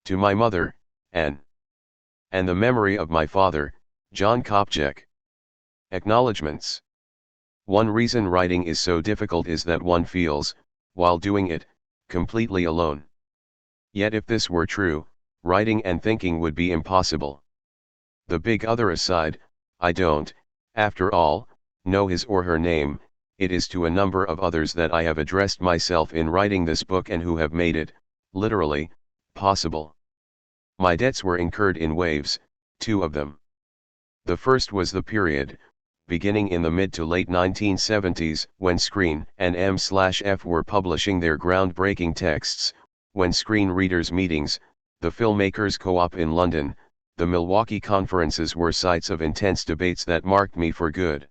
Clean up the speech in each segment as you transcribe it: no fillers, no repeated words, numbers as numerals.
To my mother, Anne. And the memory of my father, John Copjec. Acknowledgements. One reason writing is so difficult is that one feels, while doing it, completely alone. Yet if this were true, writing and thinking would be impossible. The big other aside, I don't, after all, know his or her name. It is to a number of others that I have addressed myself in writing this book and who have made it, literally, possible. My debts were incurred in waves, 2 of them. The first was the period, beginning in the mid to late 1970s, when Screen and M/F were publishing their groundbreaking texts, when Screen Readers' Meetings, the filmmakers' co-op in London, the Milwaukee conferences were sites of intense debates that marked me for good.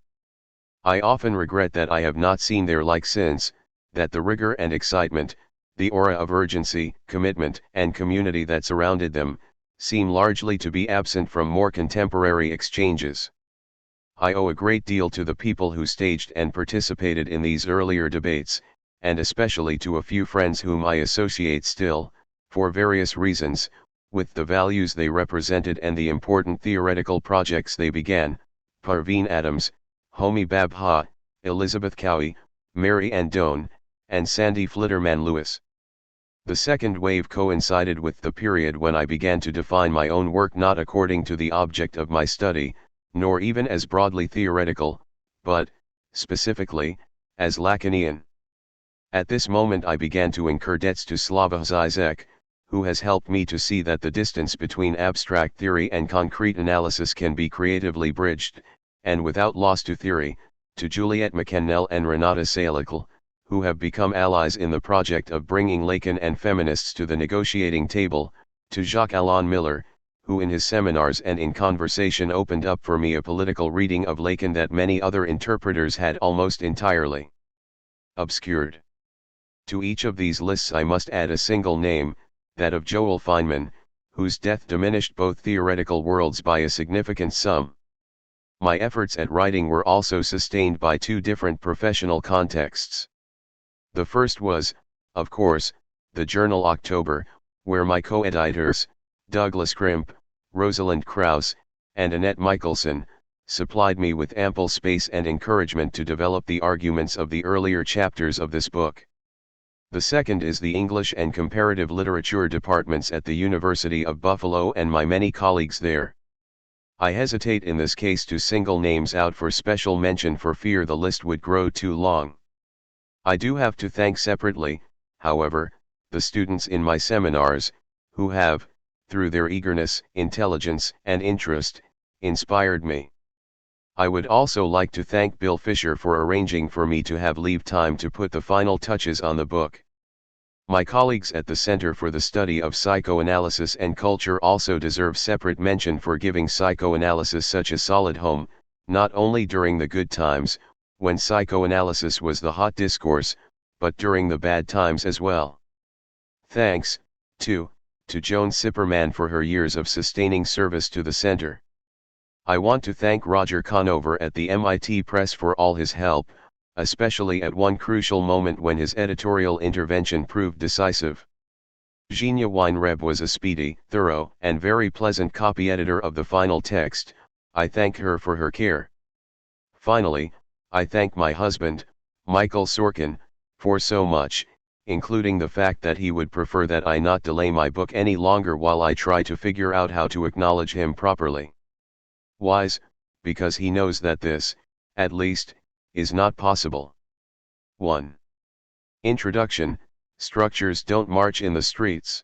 I often regret that I have not seen their like since, that the rigor and excitement, the aura of urgency, commitment, and community that surrounded them, seem largely to be absent from more contemporary exchanges. I owe a great deal to the people who staged and participated in these earlier debates, and especially to a few friends whom I associate still, for various reasons, with the values they represented and the important theoretical projects they began: Parveen Adams, Homi Bhabha, Elizabeth Cowie, Mary Ann Doan, and Sandy Flitterman Lewis. The second wave coincided with the period when I began to define my own work not according to the object of my study, nor even as broadly theoretical, but, specifically, as Lacanian. At this moment I began to incur debts to Slavoj Žižek, who has helped me to see that the distance between abstract theory and concrete analysis can be creatively bridged, and without loss to theory, to Juliette McCannell and Renata Salical, who have become allies in the project of bringing Lacan and feminists to the negotiating table, to Jacques-Alain Miller, who in his seminars and in conversation opened up for me a political reading of Lacan that many other interpreters had almost entirely obscured. To each of these lists I must add a single name, that of Joel Feynman, whose death diminished both theoretical worlds by a significant sum. My efforts at writing were also sustained by 2 different professional contexts. The first was, of course, the journal October, where my co-editors, Douglas Crimp, Rosalind Krauss, and Annette Michelson, supplied me with ample space and encouragement to develop the arguments of the earlier chapters of this book. The second is the English and Comparative Literature departments at the University of Buffalo and my many colleagues there. I hesitate in this case to single names out for special mention for fear the list would grow too long. I do have to thank separately, however, the students in my seminars, who have, through their eagerness, intelligence, and interest, inspired me. I would also like to thank Bill Fisher for arranging for me to have leave time to put the final touches on the book. My colleagues at the Center for the Study of Psychoanalysis and Culture also deserve separate mention for giving psychoanalysis such a solid home, not only during the good times, when psychoanalysis was the hot discourse, but during the bad times as well. Thanks, too, to Joan Sipperman for her years of sustaining service to the center. I want to thank Roger Conover at the MIT Press for all his help, especially at one crucial moment when his editorial intervention proved decisive. Genia Weinreb was a speedy, thorough, and very pleasant copy editor of the final text. I thank her for her care. Finally, I thank my husband, Michael Sorkin, for so much, including the fact that he would prefer that I not delay my book any longer while I try to figure out how to acknowledge him properly. Wise, because he knows that this, at least, is not possible. 1. Introduction: Structures don't march in the streets.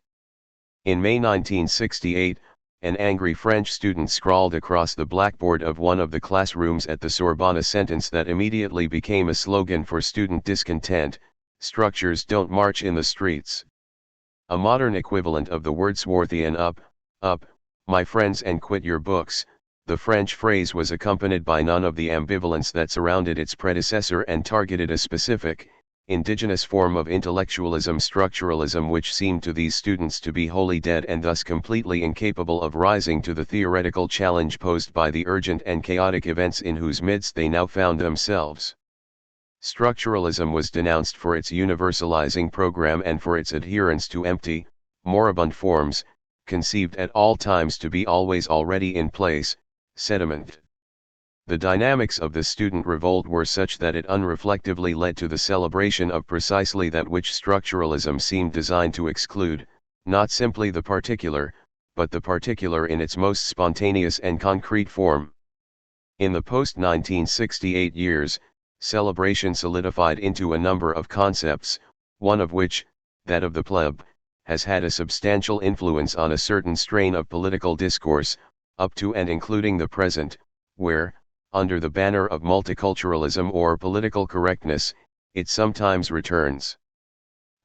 In May 1968, an angry French student scrawled across the blackboard of one of the classrooms at the Sorbonne a sentence that immediately became a slogan for student discontent: structures don't march in the streets. A modern equivalent of the Wordsworthian up, my friends, and quit your books. The French phrase was accompanied by none of the ambivalence that surrounded its predecessor and targeted a specific, indigenous form of intellectualism, structuralism, which seemed to these students to be wholly dead and thus completely incapable of rising to the theoretical challenge posed by the urgent and chaotic events in whose midst they now found themselves. Structuralism was denounced for its universalizing program and for its adherence to empty, moribund forms, conceived at all times to be always already in place, sediment. The dynamics of the student revolt were such that it unreflectively led to the celebration of precisely that which structuralism seemed designed to exclude, not simply the particular, but the particular in its most spontaneous and concrete form. In the post-1968 years, celebration solidified into a number of concepts, one of which, that of the pleb, has had a substantial influence on a certain strain of political discourse, up to and including the present, where, under the banner of multiculturalism or political correctness, it sometimes returns.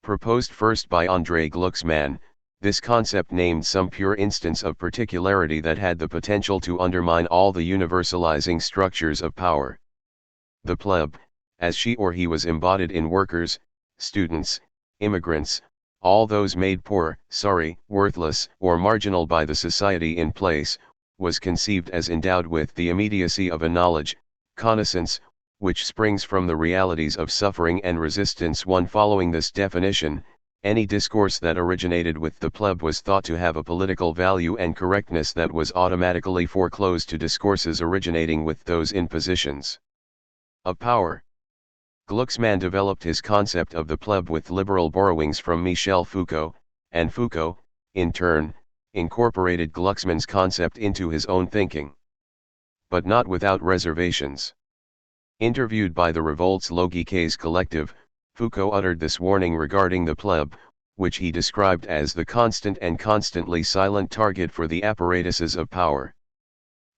Proposed first by André Glucksmann, this concept named some pure instance of particularity that had the potential to undermine all the universalizing structures of power. The pleb, as she or he was embodied in workers, students, immigrants, all those made poor, sorry, worthless, or marginal by the society in place, was conceived as endowed with the immediacy of a knowledge, connaissance, which springs from the realities of suffering and resistance. One following this definition, any discourse that originated with the pleb was thought to have a political value and correctness that was automatically foreclosed to discourses originating with those in positions of power. Glucksmann developed his concept of the pleb with liberal borrowings from Michel Foucault, and Foucault, in turn, incorporated Glucksmann's concept into his own thinking. But not without reservations. Interviewed by the Revolt's Logiques collective, Foucault uttered this warning regarding the pleb, which he described as the constant and constantly silent target for the apparatuses of power.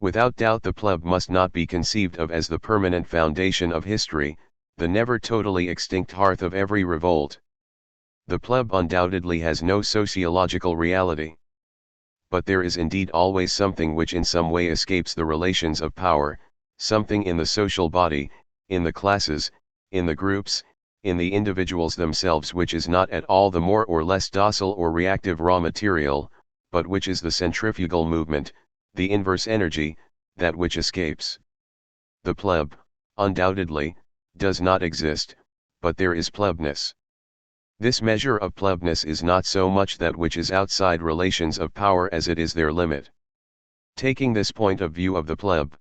Without doubt the pleb must not be conceived of as the permanent foundation of history, the never totally extinct hearth of every revolt. The pleb undoubtedly has no sociological reality. But there is indeed always something which in some way escapes the relations of power, something in the social body, in the classes, in the groups, in the individuals themselves which is not at all the more or less docile or reactive raw material, but which is the centrifugal movement, the inverse energy, that which escapes. The pleb, undoubtedly, does not exist, but there is plebness. This measure of plebness is not so much that which is outside relations of power as it is their limit. Taking this point of view of the pleb,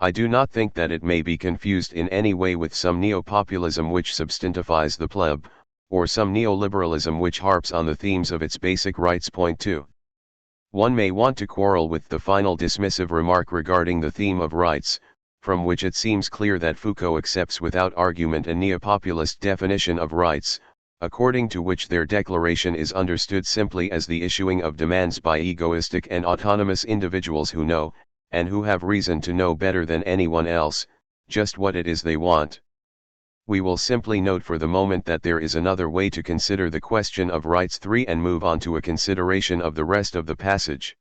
I do not think that it may be confused in any way with some neo-populism which substantifies the pleb, or some neoliberalism which harps on the themes of its basic rights. Point 2. One may want to quarrel with the final dismissive remark regarding the theme of rights, from which it seems clear that Foucault accepts without argument a neopopulist definition of rights, according to which their declaration is understood simply as the issuing of demands by egoistic and autonomous individuals who know, and who have reason to know better than anyone else, just what it is they want. We will simply note for the moment that there is another way to consider the question of rights 3 and move on to a consideration of the rest of the passage.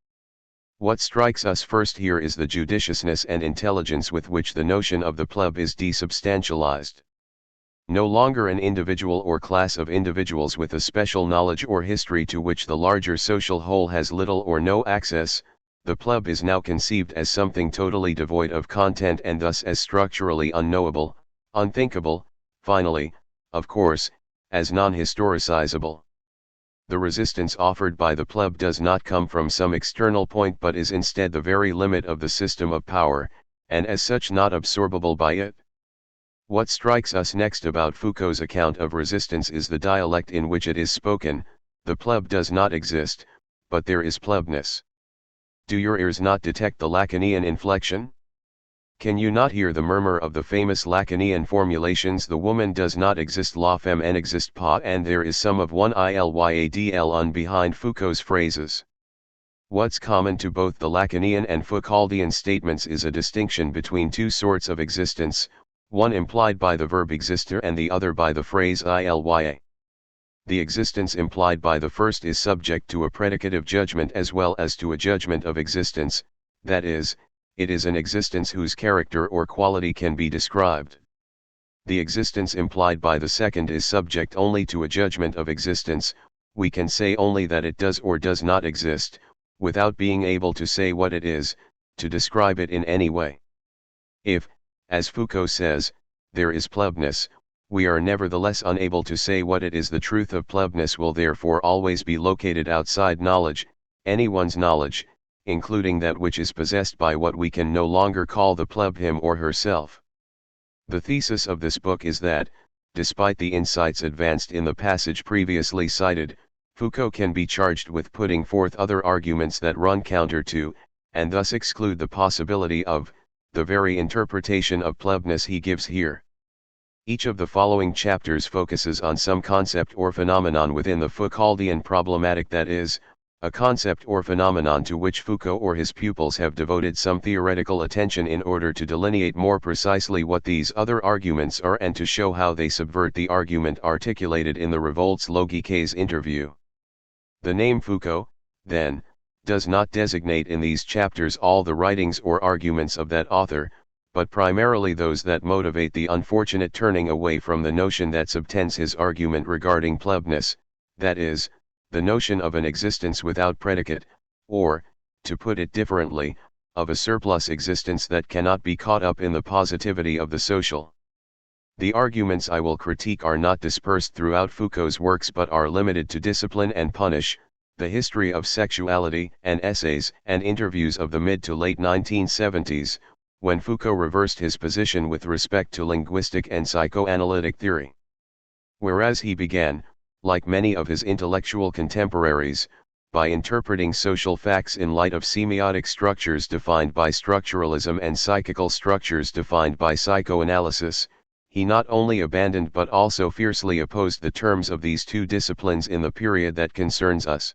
What strikes us first here is the judiciousness and intelligence with which the notion of the pleb is desubstantialized. No longer an individual or class of individuals with a special knowledge or history to which the larger social whole has little or no access, the pleb is now conceived as something totally devoid of content and thus as structurally unknowable, unthinkable, finally, of course, as non-historicizable. The resistance offered by the pleb does not come from some external point but is instead the very limit of the system of power, and as such not absorbable by it. What strikes us next about Foucault's account of resistance is the dialect in which it is spoken. The pleb does not exist, but there is plebness. Do your ears not detect the Lacanian inflection? Can you not hear the murmur of the famous Lacanian formulations? The woman does not exist, la femme n'existe pas, and there is some of one ilyadl on behind Foucault's phrases. What's common to both the Lacanian and Foucauldian statements is a distinction between two sorts of existence, one implied by the verb exister and the other by the phrase ilya. The existence implied by the first is subject to a predicative judgment as well as to a judgment of existence, that is, it is an existence whose character or quality can be described. The existence implied by the second is subject only to a judgment of existence, we can say only that it does or does not exist, without being able to say what it is, to describe it in any way. If, as Foucault says, there is plebness, we are nevertheless unable to say what it is. The truth of plebness will therefore always be located outside knowledge, anyone's knowledge, including that which is possessed by what we can no longer call the pleb him or herself. The thesis of this book is that, despite the insights advanced in the passage previously cited, Foucault can be charged with putting forth other arguments that run counter to, and thus exclude the possibility of, the very interpretation of plebness he gives here. Each of the following chapters focuses on some concept or phenomenon within the Foucauldian problematic, that is, a concept or phenomenon to which Foucault or his pupils have devoted some theoretical attention in order to delineate more precisely what these other arguments are and to show how they subvert the argument articulated in the Revoltes Logiques interview. The name Foucault, then, does not designate in these chapters all the writings or arguments of that author, but primarily those that motivate the unfortunate turning away from the notion that subtends his argument regarding plebness, that is, the notion of an existence without predicate, or, to put it differently, of a surplus existence that cannot be caught up in the positivity of the social. The arguments I will critique are not dispersed throughout Foucault's works but are limited to Discipline and Punish, The History of Sexuality, and Essays and Interviews of the mid to late 1970s, when Foucault reversed his position with respect to linguistic and psychoanalytic theory. Whereas he began, like many of his intellectual contemporaries, by interpreting social facts in light of semiotic structures defined by structuralism and psychical structures defined by psychoanalysis, he not only abandoned but also fiercely opposed the terms of these two disciplines in the period that concerns us.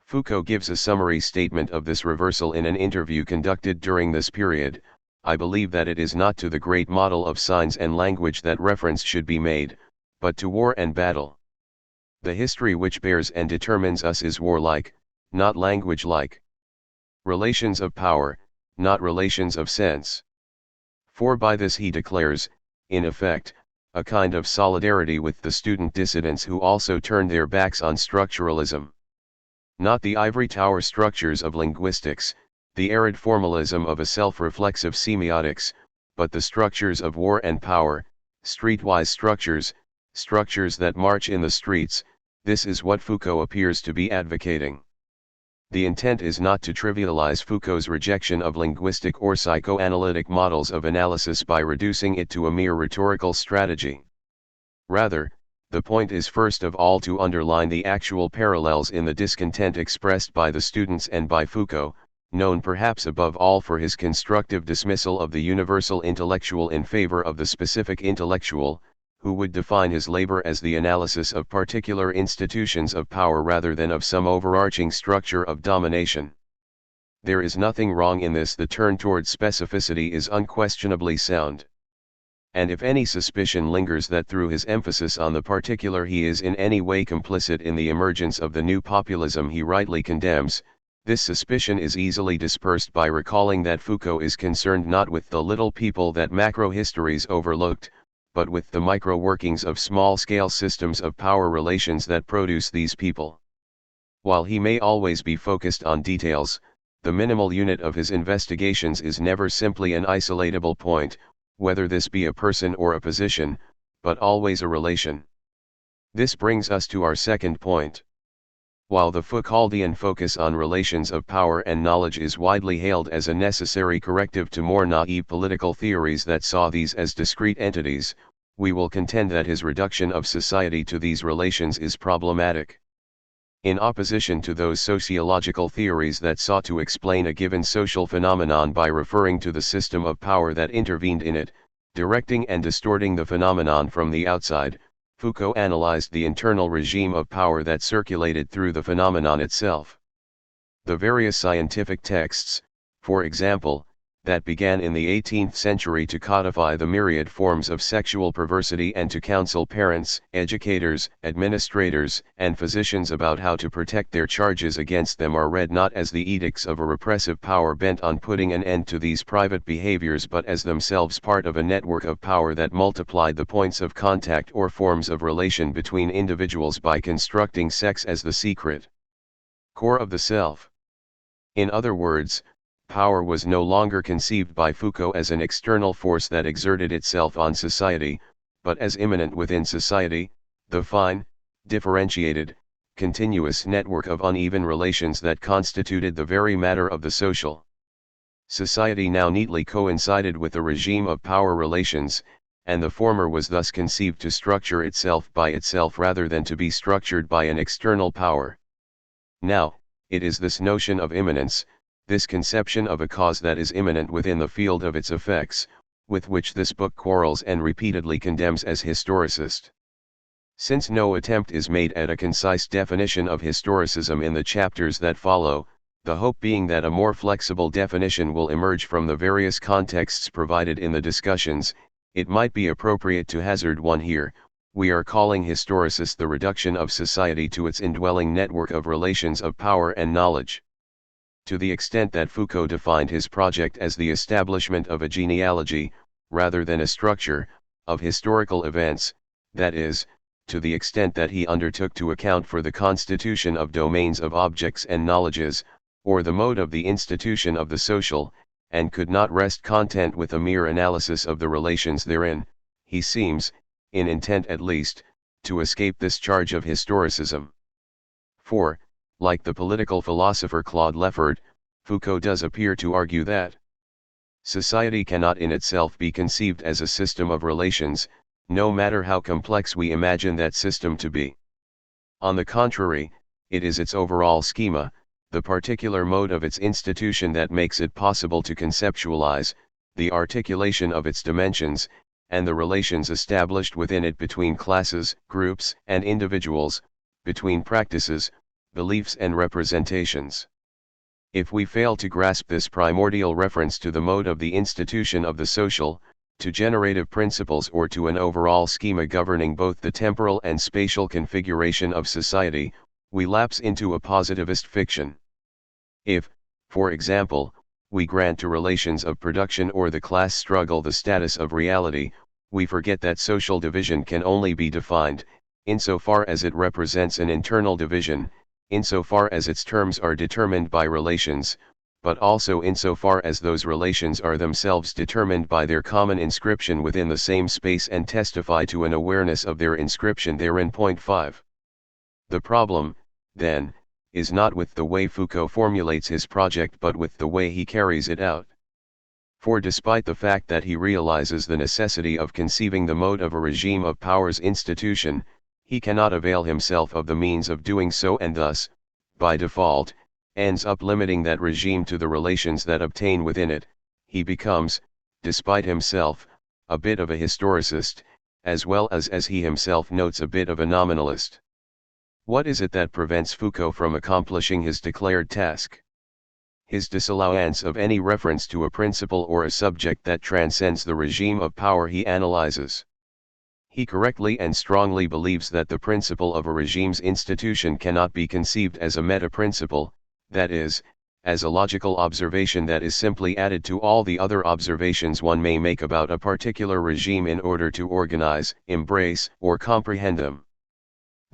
Foucault gives a summary statement of this reversal in an interview conducted during this period. I believe that it is not to the great model of signs and language that reference should be made, but to war and battle. The history which bears and determines us is warlike, not language-like. Relations of power, not relations of sense. For by this he declares, in effect, a kind of solidarity with the student dissidents who also turned their backs on structuralism. Not the ivory tower structures of linguistics, the arid formalism of a self-reflexive semiotics, but the structures of war and power, streetwise structures, structures that march in the streets. This is what Foucault appears to be advocating. The intent is not to trivialize Foucault's rejection of linguistic or psychoanalytic models of analysis by reducing it to a mere rhetorical strategy. Rather, the point is first of all to underline the actual parallels in the discontent expressed by the students and by Foucault, known perhaps above all for his constructive dismissal of the universal intellectual in favor of the specific intellectual, who would define his labor as the analysis of particular institutions of power rather than of some overarching structure of domination. There is nothing wrong in this. The turn toward specificity is unquestionably sound. And if any suspicion lingers that through his emphasis on the particular he is in any way complicit in the emergence of the new populism he rightly condemns, this suspicion is easily dispersed by recalling that Foucault is concerned not with the little people that macro-histories overlooked, but with the micro-workings of small-scale systems of power relations that produce these people. While he may always be focused on details, the minimal unit of his investigations is never simply an isolatable point, whether this be a person or a position, but always a relation. This brings us to our second point. While the Foucauldian focus on relations of power and knowledge is widely hailed as a necessary corrective to more naive political theories that saw these as discrete entities, we will contend that his reduction of society to these relations is problematic. In opposition to those sociological theories that sought to explain a given social phenomenon by referring to the system of power that intervened in it, directing and distorting the phenomenon from the outside, Foucault analyzed the internal regime of power that circulated through the phenomenon itself. The various scientific texts, for example, that began in the 18th century to codify the myriad forms of sexual perversity and to counsel parents, educators, administrators, and physicians about how to protect their charges against them, are read not as the edicts of a repressive power bent on putting an end to these private behaviors but as themselves part of a network of power that multiplied the points of contact or forms of relation between individuals by constructing sex as the secret core of the self. In other words, power was no longer conceived by Foucault as an external force that exerted itself on society, but as immanent within society, the fine, differentiated, continuous network of uneven relations that constituted the very matter of the social society now neatly coincided with the regime of power relations, and the former was thus conceived to structure itself by itself rather than to be structured by an external power. Now, it is this notion of immanence, this conception of a cause that is immanent within the field of its effects, with which this book quarrels and repeatedly condemns as historicist. Since no attempt is made at a concise definition of historicism in the chapters that follow, the hope being that a more flexible definition will emerge from the various contexts provided in the discussions, it might be appropriate to hazard one here. We are calling historicist the reduction of society to its indwelling network of relations of power and knowledge. To the extent that Foucault defined his project as the establishment of a genealogy, rather than a structure, of historical events, that is, to the extent that he undertook to account for the constitution of domains of objects and knowledges, or the mode of the institution of the social, and could not rest content with a mere analysis of the relations therein, he seems, in intent at least, to escape this charge of historicism. For, like the political philosopher Claude Lefort, Foucault does appear to argue that society cannot in itself be conceived as a system of relations, no matter how complex we imagine that system to be. On the contrary, it is its overall schema, the particular mode of its institution that makes it possible to conceptualize, the articulation of its dimensions, and the relations established within it between classes, groups, and individuals, between practices, beliefs and representations. If we fail to grasp this primordial reference to the mode of the institution of the social, to generative principles or to an overall schema governing both the temporal and spatial configuration of society, we lapse into a positivist fiction. If, for example, we grant to relations of production or the class struggle the status of reality, we forget that social division can only be defined, insofar as it represents an internal division, insofar as its terms are determined by relations, but also insofar as those relations are themselves determined by their common inscription within the same space and testify to an awareness of their inscription therein. 5. The problem, then, is not with the way Foucault formulates his project but with the way he carries it out. For despite the fact that he realizes the necessity of conceiving the mode of a regime of power's institution, he cannot avail himself of the means of doing so and thus, by default, ends up limiting that regime to the relations that obtain within it. He becomes, despite himself, a bit of a historicist, as well as he himself notes, a bit of a nominalist. What is it that prevents Foucault from accomplishing his declared task? His disallowance of any reference to a principle or a subject that transcends the regime of power he analyzes. He correctly and strongly believes that the principle of a regime's institution cannot be conceived as a meta-principle, that is, as a logical observation that is simply added to all the other observations one may make about a particular regime in order to organize, embrace, or comprehend them.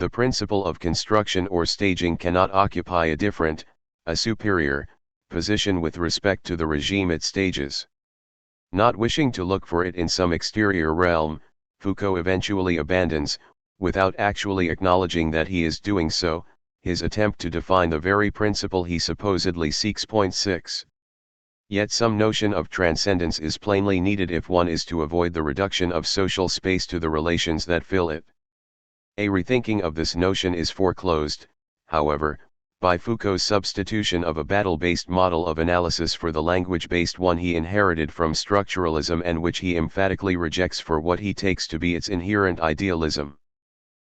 The principle of construction or staging cannot occupy a different, a superior, position with respect to the regime it stages. Not wishing to look for it in some exterior realm, Foucault eventually abandons, without actually acknowledging that he is doing so, his attempt to define the very principle he supposedly seeks. 6. Yet some notion of transcendence is plainly needed if one is to avoid the reduction of social space to the relations that fill it. A rethinking of this notion is foreclosed, however, by Foucault's substitution of a battle-based model of analysis for the language-based one he inherited from structuralism and which he emphatically rejects for what he takes to be its inherent idealism.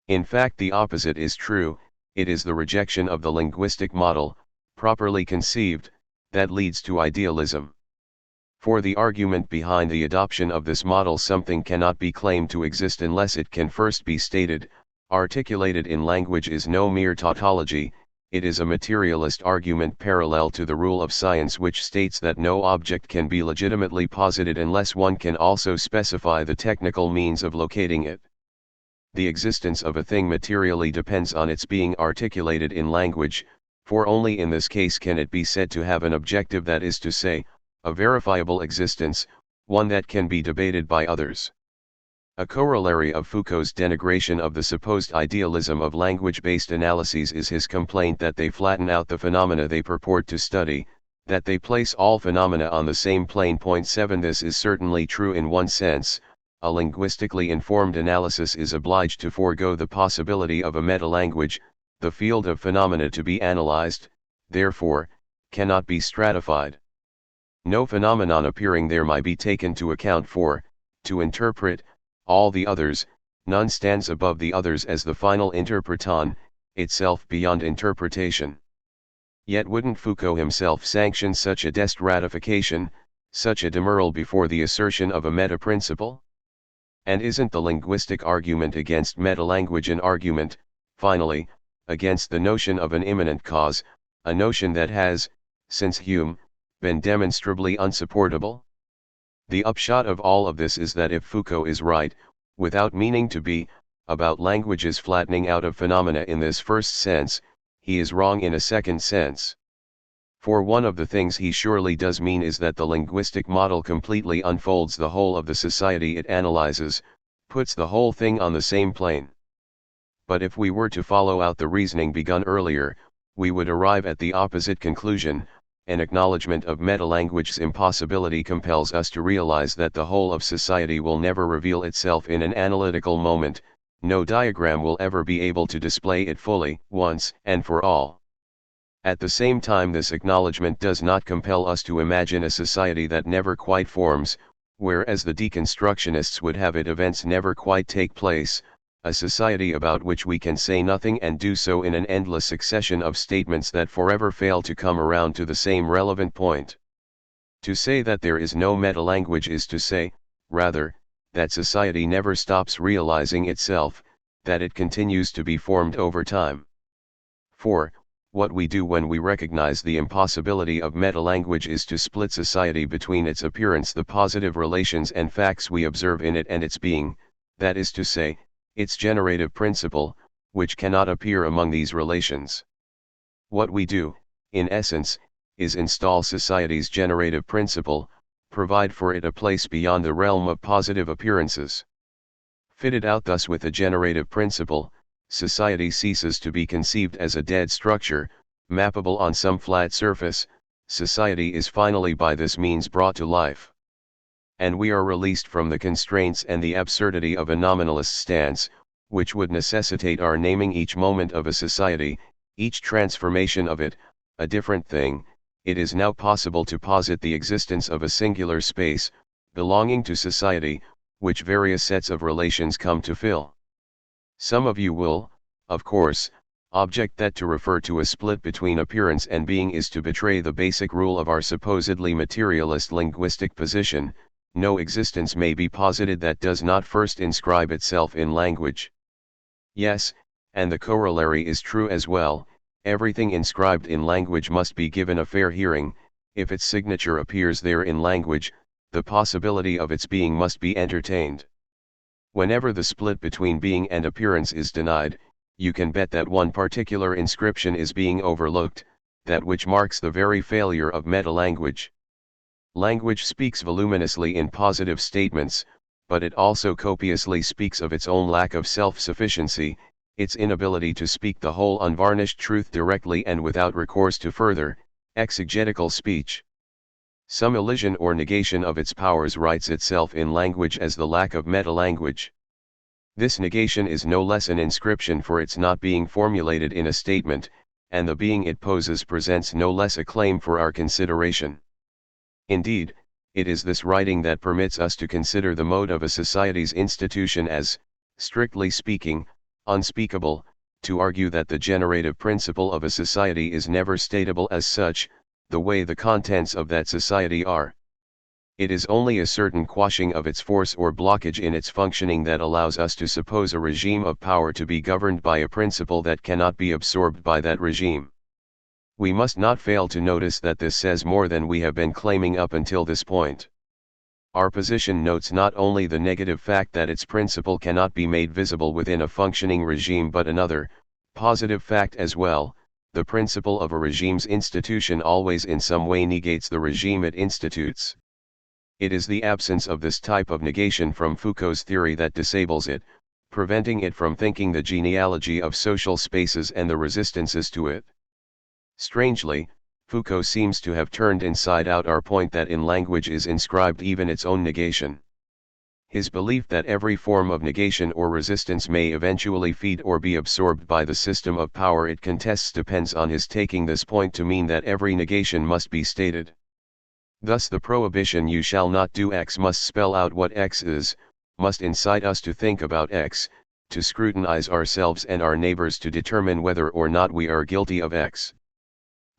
In fact, the opposite is true. It is the rejection of the linguistic model, properly conceived, that leads to idealism. For the argument behind the adoption of this model, something cannot be claimed to exist unless it can first be stated, articulated in language, is no mere tautology. It is a materialist argument parallel to the rule of science which states that no object can be legitimately posited unless one can also specify the technical means of locating it. The existence of a thing materially depends on its being articulated in language, for only in this case can it be said to have an objective, that is to say, a verifiable existence, one that can be debated by others. A corollary of Foucault's denigration of the supposed idealism of language-based analyses is his complaint that they flatten out the phenomena they purport to study, that they place all phenomena on the same plane. 7 This is certainly true in one sense. A linguistically informed analysis is obliged to forego the possibility of a meta-language, the field of phenomena to be analyzed, therefore, cannot be stratified. No phenomenon appearing there might be taken to account for, to interpret, all the others. None stands above the others as the final interpreton, itself beyond interpretation. Yet wouldn't Foucault himself sanction such a destratification, such a demurral before the assertion of a meta-principle? And isn't the linguistic argument against meta-language an argument, finally, against the notion of an immanent cause, a notion that has, since Hume, been demonstrably unsupportable? The upshot of all of this is that if Foucault is right, without meaning to be, about language's flattening out of phenomena in this first sense, he is wrong in a second sense. For one of the things he surely does mean is that the linguistic model completely unfolds the whole of the society it analyzes, puts the whole thing on the same plane. But if we were to follow out the reasoning begun earlier, we would arrive at the opposite conclusion. An acknowledgement of meta-language's impossibility compels us to realize that the whole of society will never reveal itself in an analytical moment. No diagram will ever be able to display it fully, once and for all. At the same time, this acknowledgement does not compel us to imagine a society that never quite forms, whereas the deconstructionists would have it events never quite take place, a society about which we can say nothing and do so in an endless succession of statements that forever fail to come around to the same relevant point. To say that there is no meta-language is to say, rather, that society never stops realizing itself, that it continues to be formed over time. For, what we do when we recognize the impossibility of meta-language is to split society between its appearance, the positive relations and facts we observe in it, and its being, that is to say, its generative principle, which cannot appear among these relations. What we do, in essence, is install society's generative principle, provide for it a place beyond the realm of positive appearances. Fitted out thus with a generative principle, society ceases to be conceived as a dead structure, mappable on some flat surface. Society is finally by this means brought to life. And we are released from the constraints and the absurdity of a nominalist stance, which would necessitate our naming each moment of a society, each transformation of it, a different thing. It is now possible to posit the existence of a singular space, belonging to society, which various sets of relations come to fill. Some of you will, of course, object that to refer to a split between appearance and being is to betray the basic rule of our supposedly materialist linguistic position. No existence may be posited that does not first inscribe itself in language. Yes, and the corollary is true as well. Everything inscribed in language must be given a fair hearing. If its signature appears there in language, the possibility of its being must be entertained. Whenever the split between being and appearance is denied, you can bet that one particular inscription is being overlooked, that which marks the very failure of meta-language. Language speaks voluminously in positive statements, but it also copiously speaks of its own lack of self-sufficiency, its inability to speak the whole unvarnished truth directly and without recourse to further, exegetical speech. Some elision or negation of its powers writes itself in language as the lack of meta-language. This negation is no less an inscription for its not being formulated in a statement, and the being it poses presents no less a claim for our consideration. Indeed, it is this writing that permits us to consider the mode of a society's institution as, strictly speaking, unspeakable, to argue that the generative principle of a society is never statable as such, the way the contents of that society are. It is only a certain quashing of its force or blockage in its functioning that allows us to suppose a regime of power to be governed by a principle that cannot be absorbed by that regime. We must not fail to notice that this says more than we have been claiming up until this point. Our position notes not only the negative fact that its principle cannot be made visible within a functioning regime but another, positive fact as well: the principle of a regime's institution always in some way negates the regime it institutes. It is the absence of this type of negation from Foucault's theory that disables it, preventing it from thinking the genealogy of social spaces and the resistances to it. Strangely, Foucault seems to have turned inside out our point that in language is inscribed even its own negation. His belief that every form of negation or resistance may eventually feed or be absorbed by the system of power it contests depends on his taking this point to mean that every negation must be stated. Thus the prohibition "you shall not do X" must spell out what X is, must incite us to think about X, to scrutinize ourselves and our neighbors to determine whether or not we are guilty of X.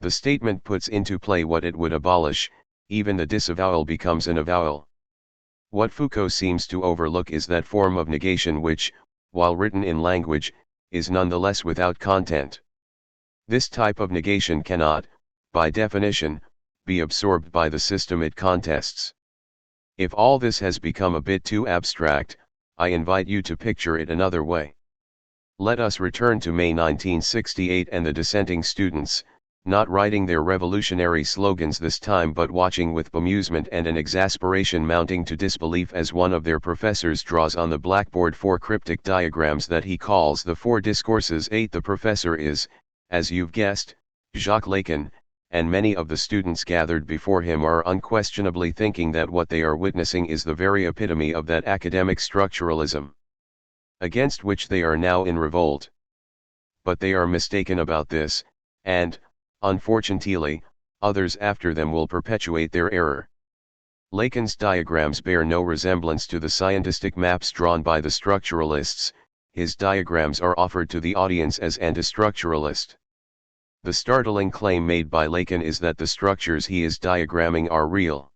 The statement puts into play what it would abolish, even the disavowal becomes an avowal. What Foucault seems to overlook is that form of negation which, while written in language, is nonetheless without content. This type of negation cannot, by definition, be absorbed by the system it contests. If all this has become a bit too abstract, I invite you to picture it another way. Let us return to May 1968 and the dissenting students, not writing their revolutionary slogans this time but watching with bemusement and an exasperation mounting to disbelief as one of their professors draws on the blackboard 4 cryptic diagrams that he calls the 4 discourses. 8. The professor is, as you've guessed, Jacques Lacan, and many of the students gathered before him are unquestionably thinking that what they are witnessing is the very epitome of that academic structuralism, against which they are now in revolt. But they are mistaken about this, and, unfortunately, others after them will perpetuate their error. Lacan's diagrams bear no resemblance to the scientistic maps drawn by the structuralists. His diagrams are offered to the audience as anti-structuralist. The startling claim made by Lacan is that the structures he is diagramming are real.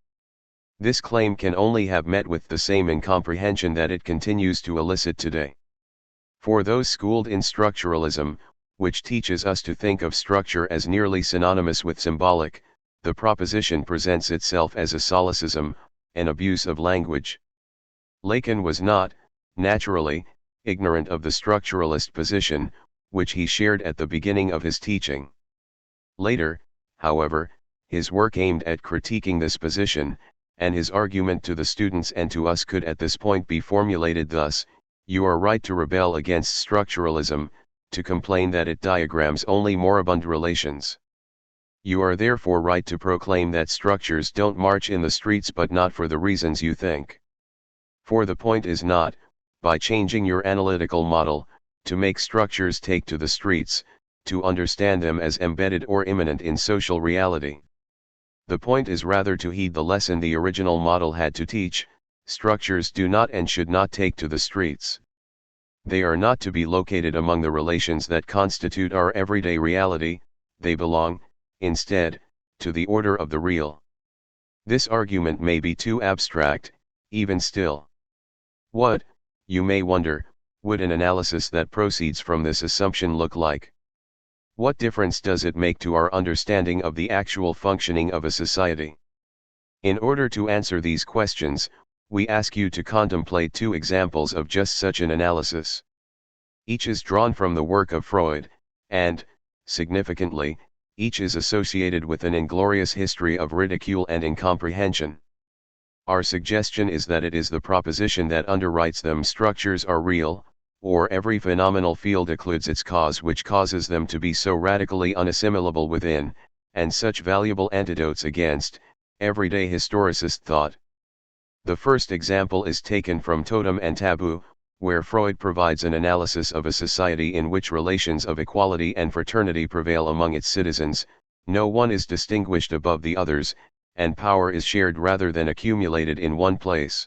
This claim can only have met with the same incomprehension that it continues to elicit today. For those schooled in structuralism, which teaches us to think of structure as nearly synonymous with symbolic, the proposition presents itself as a solecism, an abuse of language. Lacan was not, naturally, ignorant of the structuralist position, which he shared at the beginning of his teaching. Later, however, his work aimed at critiquing this position, and his argument to the students and to us could at this point be formulated thus: you are right to rebel against structuralism, to complain that it diagrams only moribund relations. You are therefore right to proclaim that structures don't march in the streets, but not for the reasons you think. For the point is not, by changing your analytical model, to make structures take to the streets, to understand them as embedded or immanent in social reality. The point is rather to heed the lesson the original model had to teach: structures do not and should not take to the streets. They are not to be located among the relations that constitute our everyday reality, they belong, instead, to the order of the real. This argument may be too abstract, even still. What, you may wonder, would an analysis that proceeds from this assumption look like? What difference does it make to our understanding of the actual functioning of a society? In order to answer these questions, we ask you to contemplate 2 examples of just such an analysis. Each is drawn from the work of Freud, and, significantly, each is associated with an inglorious history of ridicule and incomprehension. Our suggestion is that it is the proposition that underwrites them: structures are real, or every phenomenal field occludes its cause, which causes them to be so radically unassimilable within, and such valuable antidotes against, everyday historicist thought. The first example is taken from Totem and Taboo, where Freud provides an analysis of a society in which relations of equality and fraternity prevail among its citizens, no one is distinguished above the others, and power is shared rather than accumulated in one place.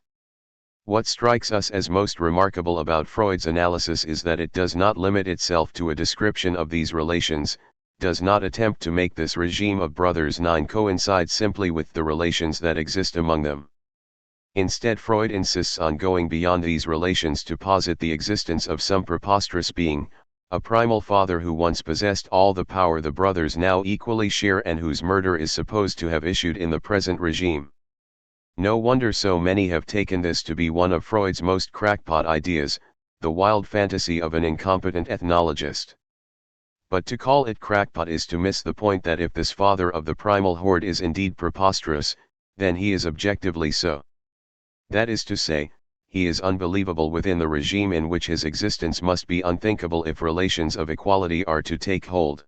What strikes us as most remarkable about Freud's analysis is that it does not limit itself to a description of these relations, does not attempt to make this regime of brothers 9 coincide simply with the relations that exist among them. Instead, Freud insists on going beyond these relations to posit the existence of some preposterous being, a primal father who once possessed all the power the brothers now equally share and whose murder is supposed to have issued in the present regime. No wonder so many have taken this to be one of Freud's most crackpot ideas, the wild fantasy of an incompetent ethnologist. But to call it crackpot is to miss the point that if this father of the primal horde is indeed preposterous, then he is objectively so. That is to say, he is unbelievable within the regime in which his existence must be unthinkable if relations of equality are to take hold.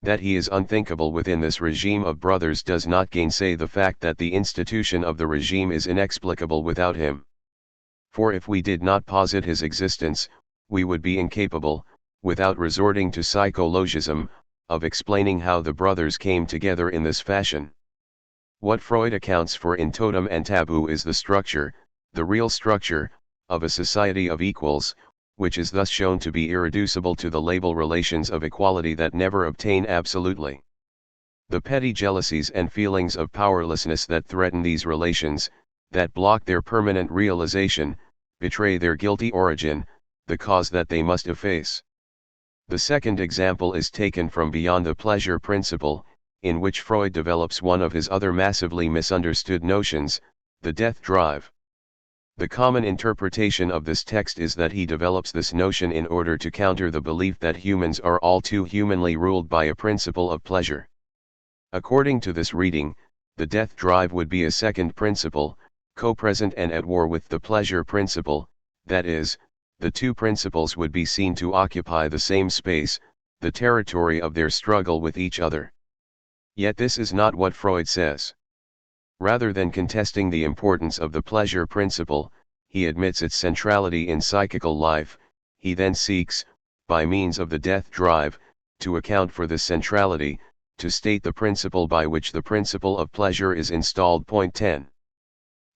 That he is unthinkable within this regime of brothers does not gainsay the fact that the institution of the regime is inexplicable without him. For if we did not posit his existence, we would be incapable, without resorting to psychologism, of explaining how the brothers came together in this fashion. What Freud accounts for in Totem and Taboo is the structure, the real structure, of a society of equals, which is thus shown to be irreducible to the label relations of equality that never obtain absolutely. The petty jealousies and feelings of powerlessness that threaten these relations, that block their permanent realization, betray their guilty origin, the cause that they must efface. The second example is taken from Beyond the Pleasure Principle, in which Freud develops one of his other massively misunderstood notions, the death drive. The common interpretation of this text is that he develops this notion in order to counter the belief that humans are all too humanly ruled by a principle of pleasure. According to this reading, the death drive would be a second principle, co-present and at war with the pleasure principle, that is, the two principles would be seen to occupy the same space, the territory of their struggle with each other. Yet this is not what Freud says. Rather than contesting the importance of the pleasure principle, he admits its centrality in psychical life. He then seeks, by means of the death drive, to account for this centrality, to state the principle by which the principle of pleasure is installed. Point 10.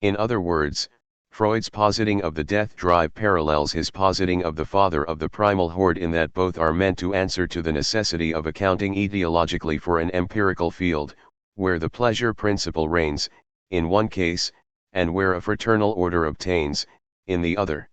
In other words, Freud's positing of the death drive parallels his positing of the father of the primal horde in that both are meant to answer to the necessity of accounting etiologically for an empirical field, where the pleasure principle reigns, in one case, and where a fraternal order obtains, in the other.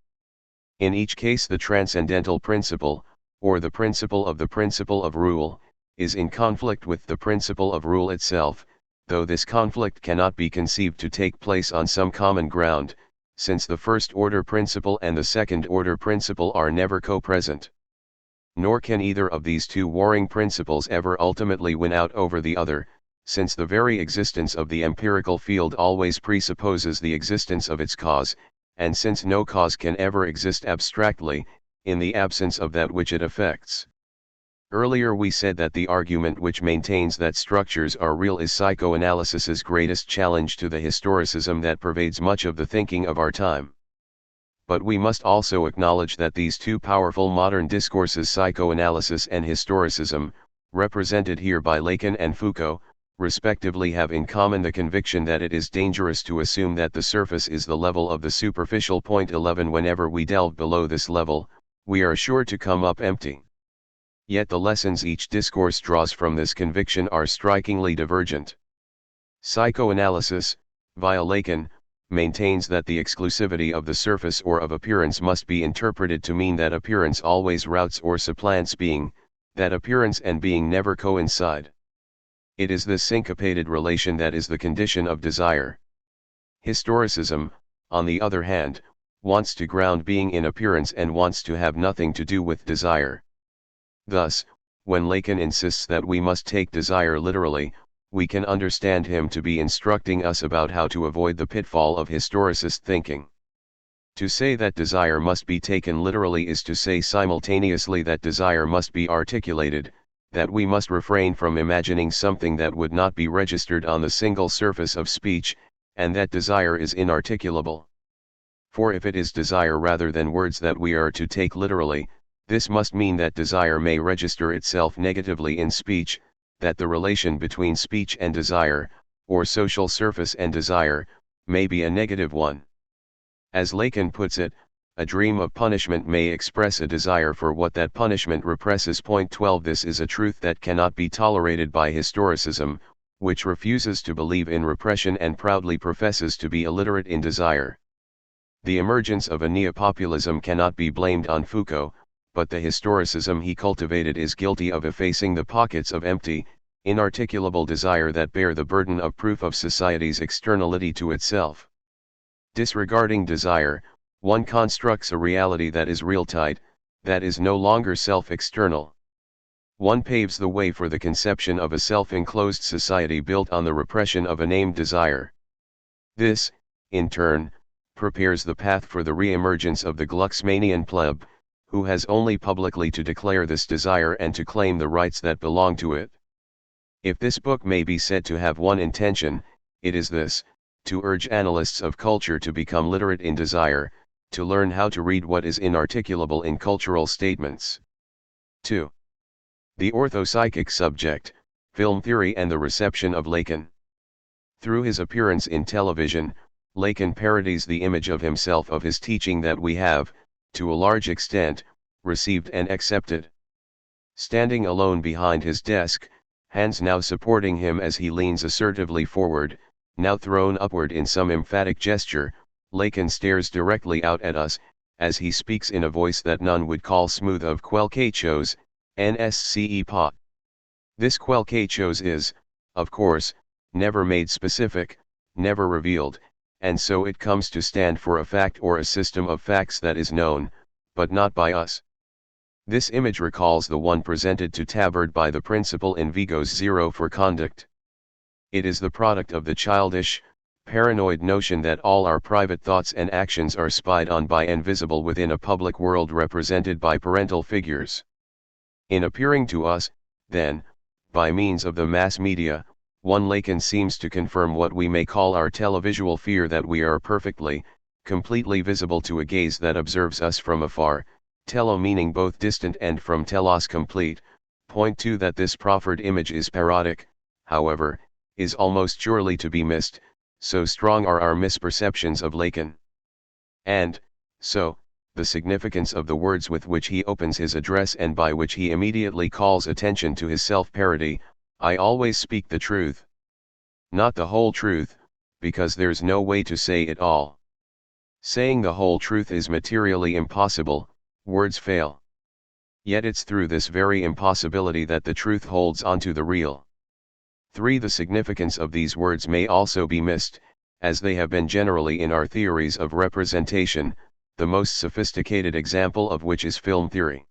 In each case the transcendental principle, or the principle of rule, is in conflict with the principle of rule itself, though this conflict cannot be conceived to take place on some common ground, since the first-order principle and the second-order principle are never co-present. Nor can either of these two warring principles ever ultimately win out over the other, since the very existence of the empirical field always presupposes the existence of its cause, and since no cause can ever exist abstractly, in the absence of that which it affects. Earlier we said that the argument which maintains that structures are real is psychoanalysis's greatest challenge to the historicism that pervades much of the thinking of our time. But we must also acknowledge that these two powerful modern discourses, psychoanalysis and historicism, represented here by Lacan and Foucault, respectively, have in common the conviction that it is dangerous to assume that the surface is the level of the superficial. Point 11. Whenever we delve below this level, we are sure to come up empty. Yet the lessons each discourse draws from this conviction are strikingly divergent. Psychoanalysis, via Lacan, maintains that the exclusivity of the surface or of appearance must be interpreted to mean that appearance always routs or supplants being, that appearance and being never coincide. It is this syncopated relation that is the condition of desire. Historicism, on the other hand, wants to ground being in appearance and wants to have nothing to do with desire. Thus, when Lacan insists that we must take desire literally, we can understand him to be instructing us about how to avoid the pitfall of historicist thinking. To say that desire must be taken literally is to say simultaneously that desire must be articulated, that we must refrain from imagining something that would not be registered on the single surface of speech, and that desire is inarticulable. For if it is desire rather than words that we are to take literally, this must mean that desire may register itself negatively in speech, that the relation between speech and desire, or social surface and desire, may be a negative one. As Lacan puts it, a dream of punishment may express a desire for what that punishment represses. Point 12. This is a truth that cannot be tolerated by historicism, which refuses to believe in repression and proudly professes to be illiterate in desire. The emergence of a neopopulism cannot be blamed on Foucault, but the historicism he cultivated is guilty of effacing the pockets of empty, inarticulable desire that bear the burden of proof of society's externality to itself. Disregarding desire, one constructs a reality that is real-tight, that is no longer self-external. One paves the way for the conception of a self-enclosed society built on the repression of a named desire. This, in turn, prepares the path for the re-emergence of the Glucksmanian pleb, who has only publicly to declare this desire and to claim the rights that belong to it. If this book may be said to have one intention, it is this: to urge analysts of culture to become literate in desire, to learn how to read what is inarticulable in cultural statements. 2. The orthopsychic subject, film theory and the reception of Lacan. Through his appearance in television, Lacan parodies the image of himself of his teaching that we have, to a large extent, received and accepted. Standing alone behind his desk, hands now supporting him as he leans assertively forward, now thrown upward in some emphatic gesture, Lacan stares directly out at us, as he speaks in a voice that none would call smooth of quelquechos, nsce pa. This quelquechos is, of course, never made specific, never revealed, and so it comes to stand for a fact or a system of facts that is known, but not by us. This image recalls the one presented to Tabard by the principal in Vigo's Zero for Conduct. It is the product of the childish, paranoid notion that all our private thoughts and actions are spied on by and visible within a public world represented by parental figures. In appearing to us, then, by means of the mass media, one Lacan seems to confirm what we may call our televisual fear that we are perfectly, completely visible to a gaze that observes us from afar, telo meaning both distant and from telos complete. Point 2 that this proffered image is parodic, however, is almost surely to be missed, so strong are our misperceptions of Lacan. And, so, the significance of the words with which he opens his address and by which he immediately calls attention to his self-parody: I always speak the truth. Not the whole truth, because there's no way to say it all. Saying the whole truth is materially impossible, words fail. Yet it's through this very impossibility that the truth holds onto the real. 3. The significance of these words may also be missed, as they have been generally in our theories of representation, the most sophisticated example of which is film theory.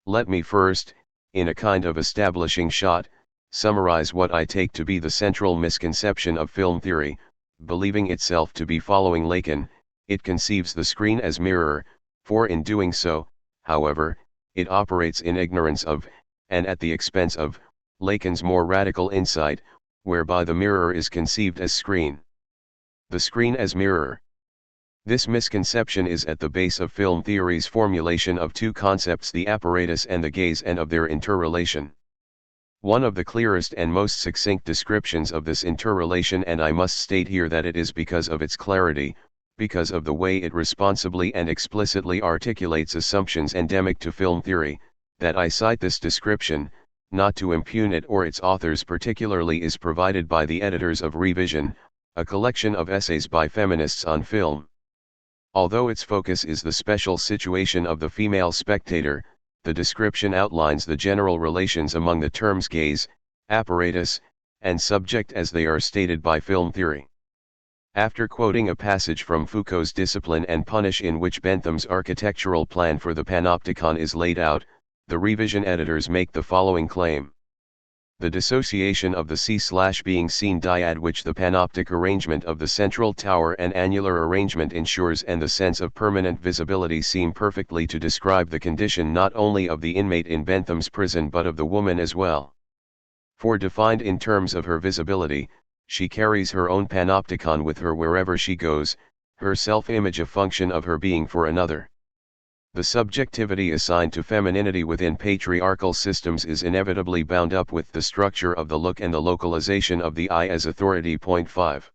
Let me first, in a kind of establishing shot, summarize what I take to be the central misconception of film theory. Believing itself to be following Lacan, it conceives the screen as mirror, for in doing so, however, it operates in ignorance of, and at the expense of, Lacan's more radical insight, whereby the mirror is conceived as screen. The screen as mirror. This misconception is at the base of film theory's formulation of two concepts: the apparatus and the gaze, and of their interrelation. One of the clearest and most succinct descriptions of this interrelation, and I must state here that it is because of its clarity, because of the way it responsibly and explicitly articulates assumptions endemic to film theory, that I cite this description, not to impugn it or its authors particularly, is provided by the editors of Revision, a collection of essays by feminists on film. Although its focus is the special situation of the female spectator, the description outlines the general relations among the terms gaze, apparatus, and subject as they are stated by film theory. After quoting a passage from Foucault's Discipline and Punish, in which Bentham's architectural plan for the panopticon is laid out, the Revision editors make the following claim. The dissociation of the see/being seen dyad which the panoptic arrangement of the central tower and annular arrangement ensures, and the sense of permanent visibility, seem perfectly to describe the condition not only of the inmate in Bentham's prison but of the woman as well. For defined in terms of her visibility, she carries her own panopticon with her wherever she goes, her self-image a function of her being for another. The subjectivity assigned to femininity within patriarchal systems is inevitably bound up with the structure of the look and the localization of the eye as authority. Point 5.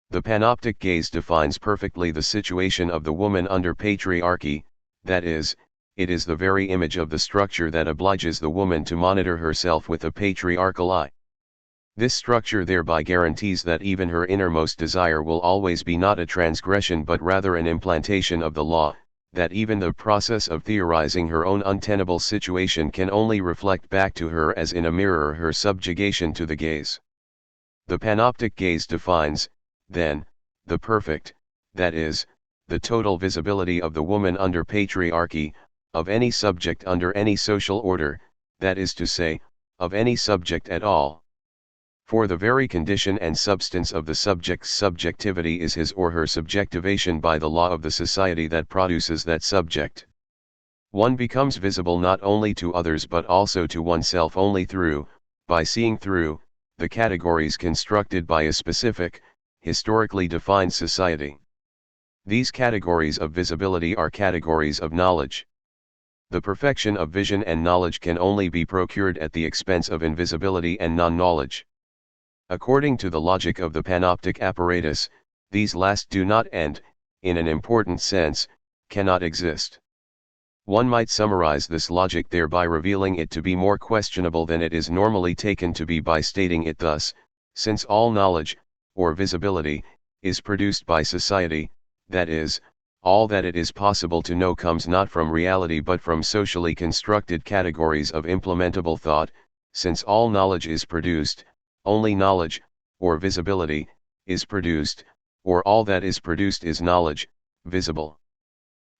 The panoptic gaze defines perfectly the situation of the woman under patriarchy, that is, it is the very image of the structure that obliges the woman to monitor herself with a patriarchal eye. This structure thereby guarantees that even her innermost desire will always be not a transgression but rather an implantation of the law, that even the process of theorizing her own untenable situation can only reflect back to her as in a mirror her subjugation to the gaze. The panoptic gaze defines, then, the perfect, that is, the total visibility of the woman under patriarchy, of any subject under any social order, that is to say, of any subject at all. For the very condition and substance of the subject's subjectivity is his or her subjectivation by the law of the society that produces that subject. One becomes visible not only to others but also to oneself only through, by seeing through, the categories constructed by a specific, historically defined society. These categories of visibility are categories of knowledge. The perfection of vision and knowledge can only be procured at the expense of invisibility and non-knowledge. According to the logic of the panoptic apparatus, these last do not and, in an important sense, cannot exist. One might summarize this logic there by revealing it to be more questionable than it is normally taken to be by stating it thus: since all knowledge, or visibility, is produced by society, that is, all that it is possible to know comes not from reality but from socially constructed categories of implementable thought, since all knowledge is produced, only knowledge, or visibility, is produced, or all that is produced is knowledge, visible.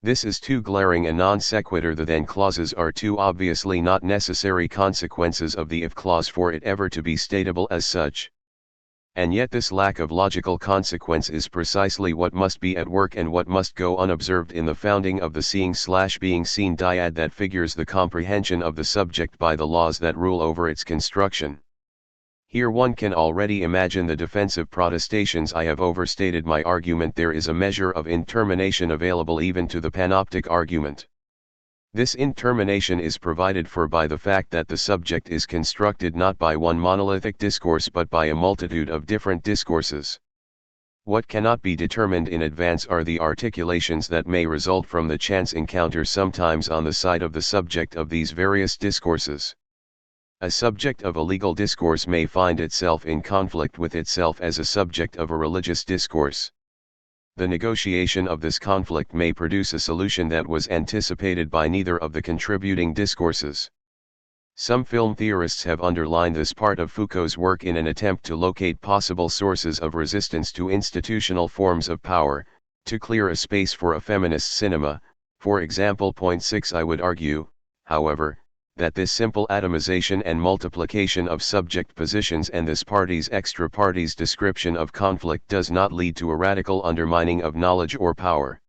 This is too glaring a non sequitur. The then clauses are too obviously not necessary consequences of the if clause for it ever to be statable as such. And yet this lack of logical consequence is precisely what must be at work and what must go unobserved in the founding of the seeing/being seen dyad that figures the comprehension of the subject by the laws that rule over its construction. Here one can already imagine the defensive protestations. I have overstated my argument. There is a measure of intermination available even to the panoptic argument. This intermination is provided for by the fact that the subject is constructed not by one monolithic discourse but by a multitude of different discourses. What cannot be determined in advance are the articulations that may result from the chance encounter sometimes on the side of the subject of these various discourses. A subject of a legal discourse may find itself in conflict with itself as a subject of a religious discourse. The negotiation of this conflict may produce a solution that was anticipated by neither of the contributing discourses. Some film theorists have underlined this part of Foucault's work in an attempt to locate possible sources of resistance to institutional forms of power, to clear a space for a feminist cinema. For example, point 6. I would argue, however, that this simple atomization and multiplication of subject positions and this party's extra party's description of conflict does not lead to a radical undermining of knowledge or power.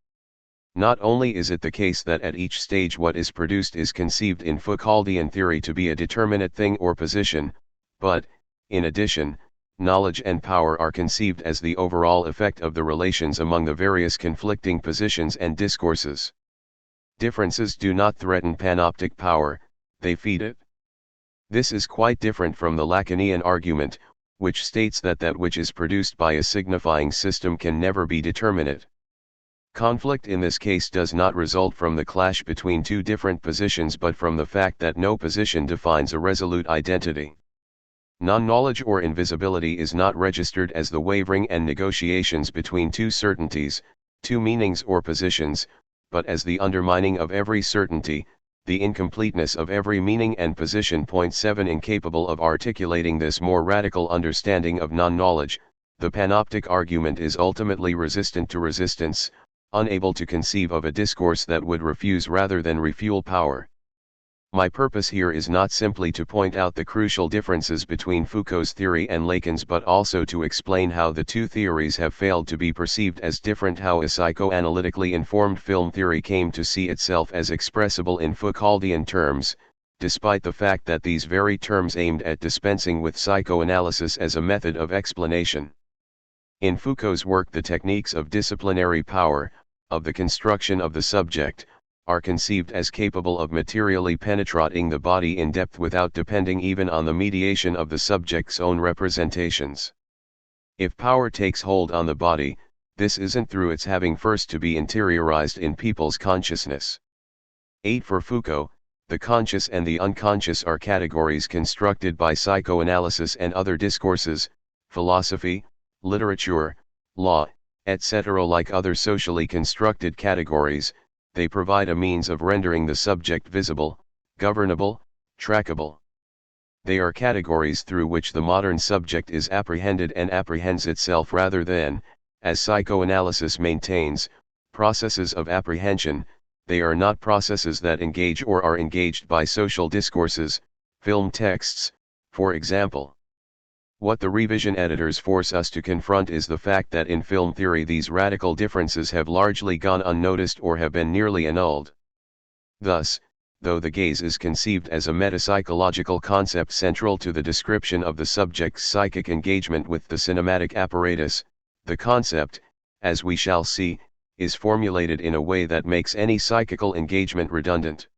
Not only is it the case that at each stage what is produced is conceived in Foucauldian theory to be a determinate thing or position, but, in addition, knowledge and power are conceived as the overall effect of the relations among the various conflicting positions and discourses. Differences do not threaten panoptic power, they feed it. This is quite different from the Lacanian argument, which states that that which is produced by a signifying system can never be determinate. Conflict in this case does not result from the clash between two different positions but from the fact that no position defines a resolute identity. Non-knowledge or invisibility is not registered as the wavering and negotiations between two certainties, two meanings or positions, but as the undermining of every certainty, the incompleteness of every meaning and position. Point 7. Incapable of articulating this more radical understanding of non-knowledge, the panoptic argument is ultimately resistant to resistance, unable to conceive of a discourse that would refuse rather than refuel power. My purpose here is not simply to point out the crucial differences between Foucault's theory and Lacan's but also to explain how the two theories have failed to be perceived as different, how a psychoanalytically informed film theory came to see itself as expressible in Foucauldian terms, despite the fact that these very terms aimed at dispensing with psychoanalysis as a method of explanation. In Foucault's work, the techniques of disciplinary power, of the construction of the subject, are conceived as capable of materially penetrating the body in depth without depending even on the mediation of the subject's own representations. If power takes hold on the body, this isn't through its having first to be interiorized in people's consciousness. 8. For Foucault, the conscious and the unconscious are categories constructed by psychoanalysis and other discourses, philosophy, literature, law, etc. Like other socially constructed categories, they provide a means of rendering the subject visible, governable, trackable. They are categories through which the modern subject is apprehended and apprehends itself rather than, as psychoanalysis maintains, processes of apprehension. They are not processes that engage or are engaged by social discourses, film texts, for example. What the revision editors force us to confront is the fact that in film theory these radical differences have largely gone unnoticed or have been nearly annulled. Thus, though the gaze is conceived as a metapsychological concept central to the description of the subject's psychic engagement with the cinematic apparatus, the concept, as we shall see, is formulated in a way that makes any psychical engagement redundant.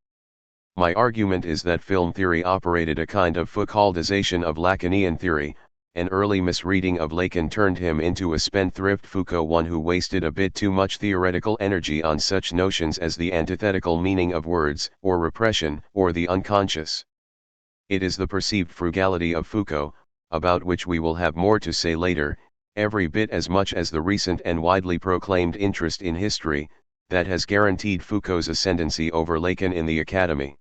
My argument is that film theory operated a kind of Foucaultization of Lacanian theory. An early misreading of Lacan turned him into a spendthrift Foucault, one who wasted a bit too much theoretical energy on such notions as the antithetical meaning of words, or repression, or the unconscious. It is the perceived frugality of Foucault, about which we will have more to say later, every bit as much as the recent and widely proclaimed interest in history, that has guaranteed Foucault's ascendancy over Lacan in the Academy.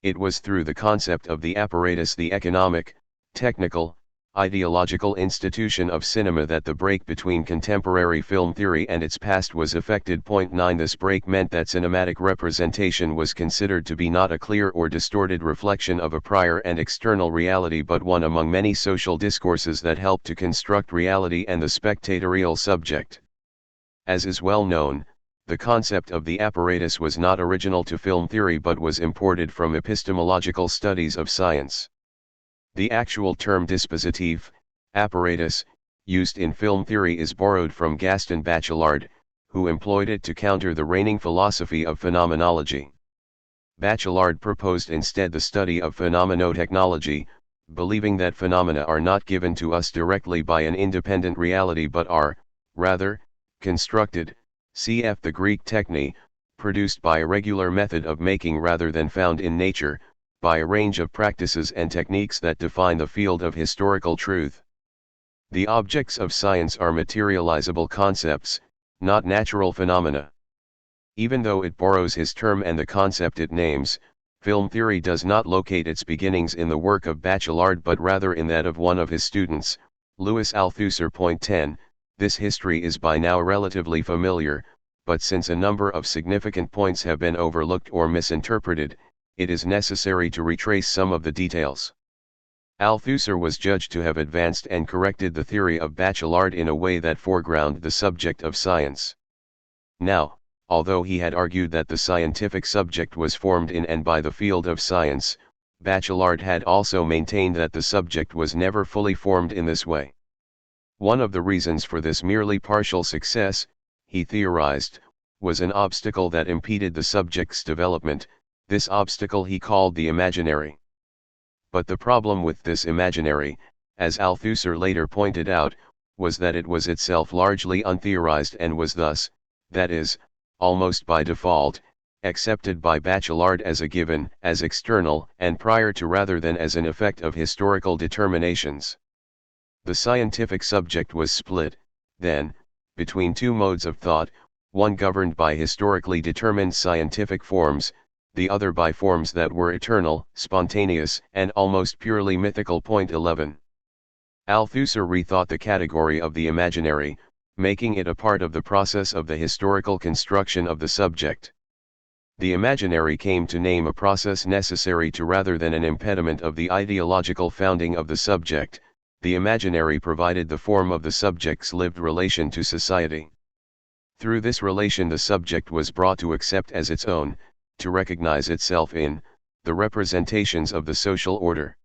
It was through the concept of the apparatus, the economic, technical, ideological institution of cinema, that the break between contemporary film theory and its past was effected. 9 This break meant that cinematic representation was considered to be not a clear or distorted reflection of a prior and external reality, but one among many social discourses that helped to construct reality and the spectatorial subject. As is well known, the concept of the apparatus was not original to film theory but was imported from epistemological studies of science. The actual term dispositif, apparatus, used in film theory is borrowed from Gaston Bachelard, who employed it to counter the reigning philosophy of phenomenology. Bachelard proposed instead the study of phenomenotechnology, believing that phenomena are not given to us directly by an independent reality but are, rather, constructed, cf. the Greek techne, produced by a regular method of making rather than found in nature, by a range of practices and techniques that define the field of historical truth. The objects of science are materializable concepts, not natural phenomena. Even though it borrows his term and the concept it names, film theory does not locate its beginnings in the work of Bachelard but rather in that of one of his students, Louis Althusser. 10 This history is by now relatively familiar, but since a number of significant points have been overlooked or misinterpreted, it is necessary to retrace some of the details. Althusser was judged to have advanced and corrected the theory of Bachelard in a way that foregrounded the subject of science. Now, although he had argued that the scientific subject was formed in and by the field of science, Bachelard had also maintained that the subject was never fully formed in this way. One of the reasons for this merely partial success, he theorized, was an obstacle that impeded the subject's development. This obstacle he called the imaginary. But the problem with this imaginary, as Althusser later pointed out, was that it was itself largely untheorized and was thus, that is, almost by default, accepted by Bachelard as a given, as external and prior to rather than as an effect of historical determinations. The scientific subject was split, then, between two modes of thought, one governed by historically determined scientific forms, the other by forms that were eternal, spontaneous, and almost purely mythical. 11. Althusser rethought the category of the imaginary, making it a part of the process of the historical construction of the subject. The imaginary came to name a process necessary to rather than an impediment of the ideological founding of the subject. The imaginary provided the form of the subject's lived relation to society. Through this relation the subject was brought to accept as its own, to recognize itself in, the representations of the social order.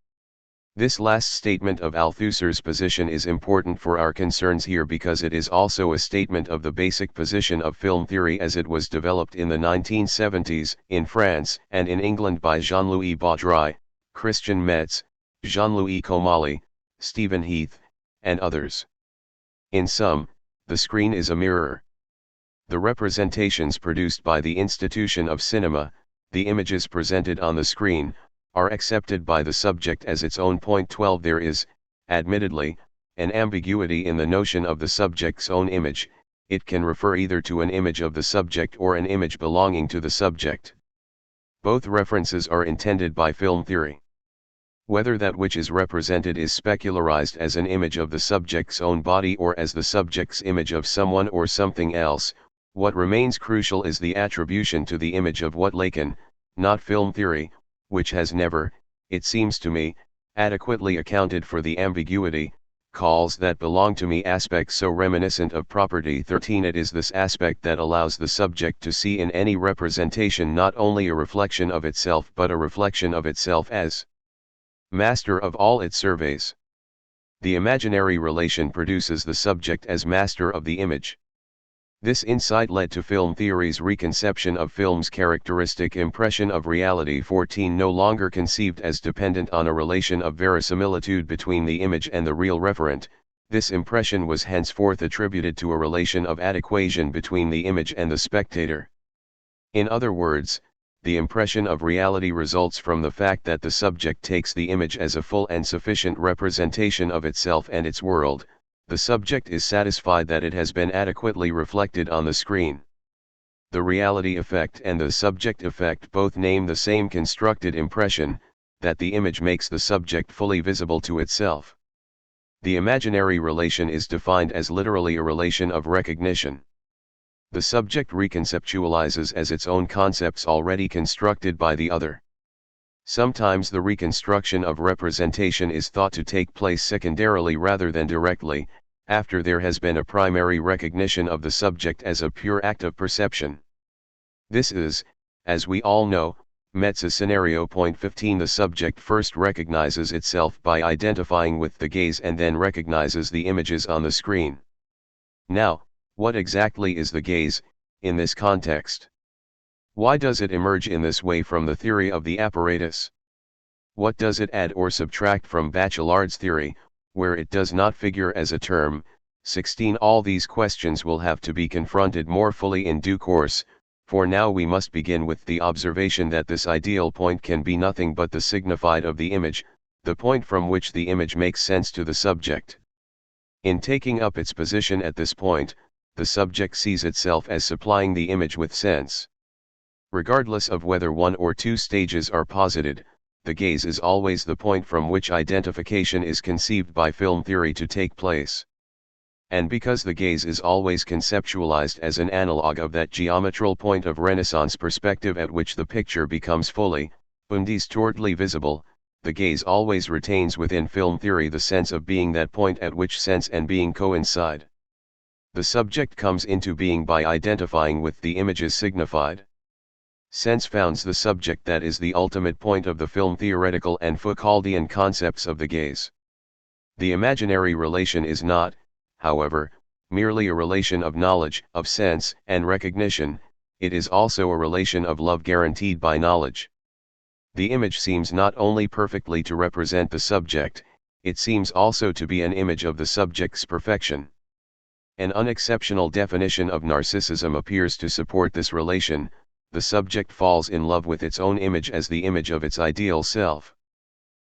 This last statement of Althusser's position is important for our concerns here because it is also a statement of the basic position of film theory as it was developed in the 1970s, in France and in England by Jean-Louis Baudry, Christian Metz, Jean-Louis Comolli, Stephen Heath, and others. In sum, the screen is a mirror. The representations produced by the institution of cinema, the images presented on the screen, are accepted by the subject as its own. 12 There is, admittedly, an ambiguity in the notion of the subject's own image. It can refer either to an image of the subject or an image belonging to the subject. Both references are intended by film theory. Whether that which is represented is specularized as an image of the subject's own body or as the subject's image of someone or something else, what remains crucial is the attribution to the image of what Lacan, not film theory, which has never, it seems to me, adequately accounted for the ambiguity, calls that belong to me aspect so reminiscent of property 13. It is this aspect that allows the subject to see in any representation not only a reflection of itself but a reflection of itself as master of all its surveys. The imaginary relation produces the subject as master of the image. This insight led to film theory's reconception of film's characteristic impression of reality 14. No longer conceived as dependent on a relation of verisimilitude between the image and the real referent, this impression was henceforth attributed to a relation of adequation between the image and the spectator. In other words, the impression of reality results from the fact that the subject takes the image as a full and sufficient representation of itself and its world. The subject is satisfied that it has been adequately reflected on the screen. The reality effect and the subject effect both name the same constructed impression, that the image makes the subject fully visible to itself. The imaginary relation is defined as literally a relation of recognition. The subject reconceptualizes as its own concepts already constructed by the other. Sometimes the reconstruction of representation is thought to take place secondarily rather than directly, after there has been a primary recognition of the subject as a pure act of perception. This is, as we all know, Metz's scenario. 15. The subject first recognizes itself by identifying with the gaze and then recognizes the images on the screen. Now, what exactly is the gaze, in this context? Why does it emerge in this way from the theory of the apparatus? What does it add or subtract from Bachelard's theory, where it does not figure as a term? 16. All these questions will have to be confronted more fully in due course, for now we must begin with the observation that this ideal point can be nothing but the signified of the image, the point from which the image makes sense to the subject. In taking up its position at this point, the subject sees itself as supplying the image with sense. Regardless of whether one or two stages are posited, the gaze is always the point from which identification is conceived by film theory to take place. And because the gaze is always conceptualized as an analog of that geometral point of Renaissance perspective at which the picture becomes fully, undistortedly visible, the gaze always retains within film theory the sense of being that point at which sense and being coincide. The subject comes into being by identifying with the images signified. Sense founds the subject that is the ultimate point of the film theoretical and Foucauldian concepts of the gaze. The imaginary relation is not, however, merely a relation of knowledge, of sense, and recognition, it is also a relation of love guaranteed by knowledge. The image seems not only perfectly to represent the subject, it seems also to be an image of the subject's perfection. An unexceptional definition of narcissism appears to support this relation. The subject falls in love with its own image as the image of its ideal self.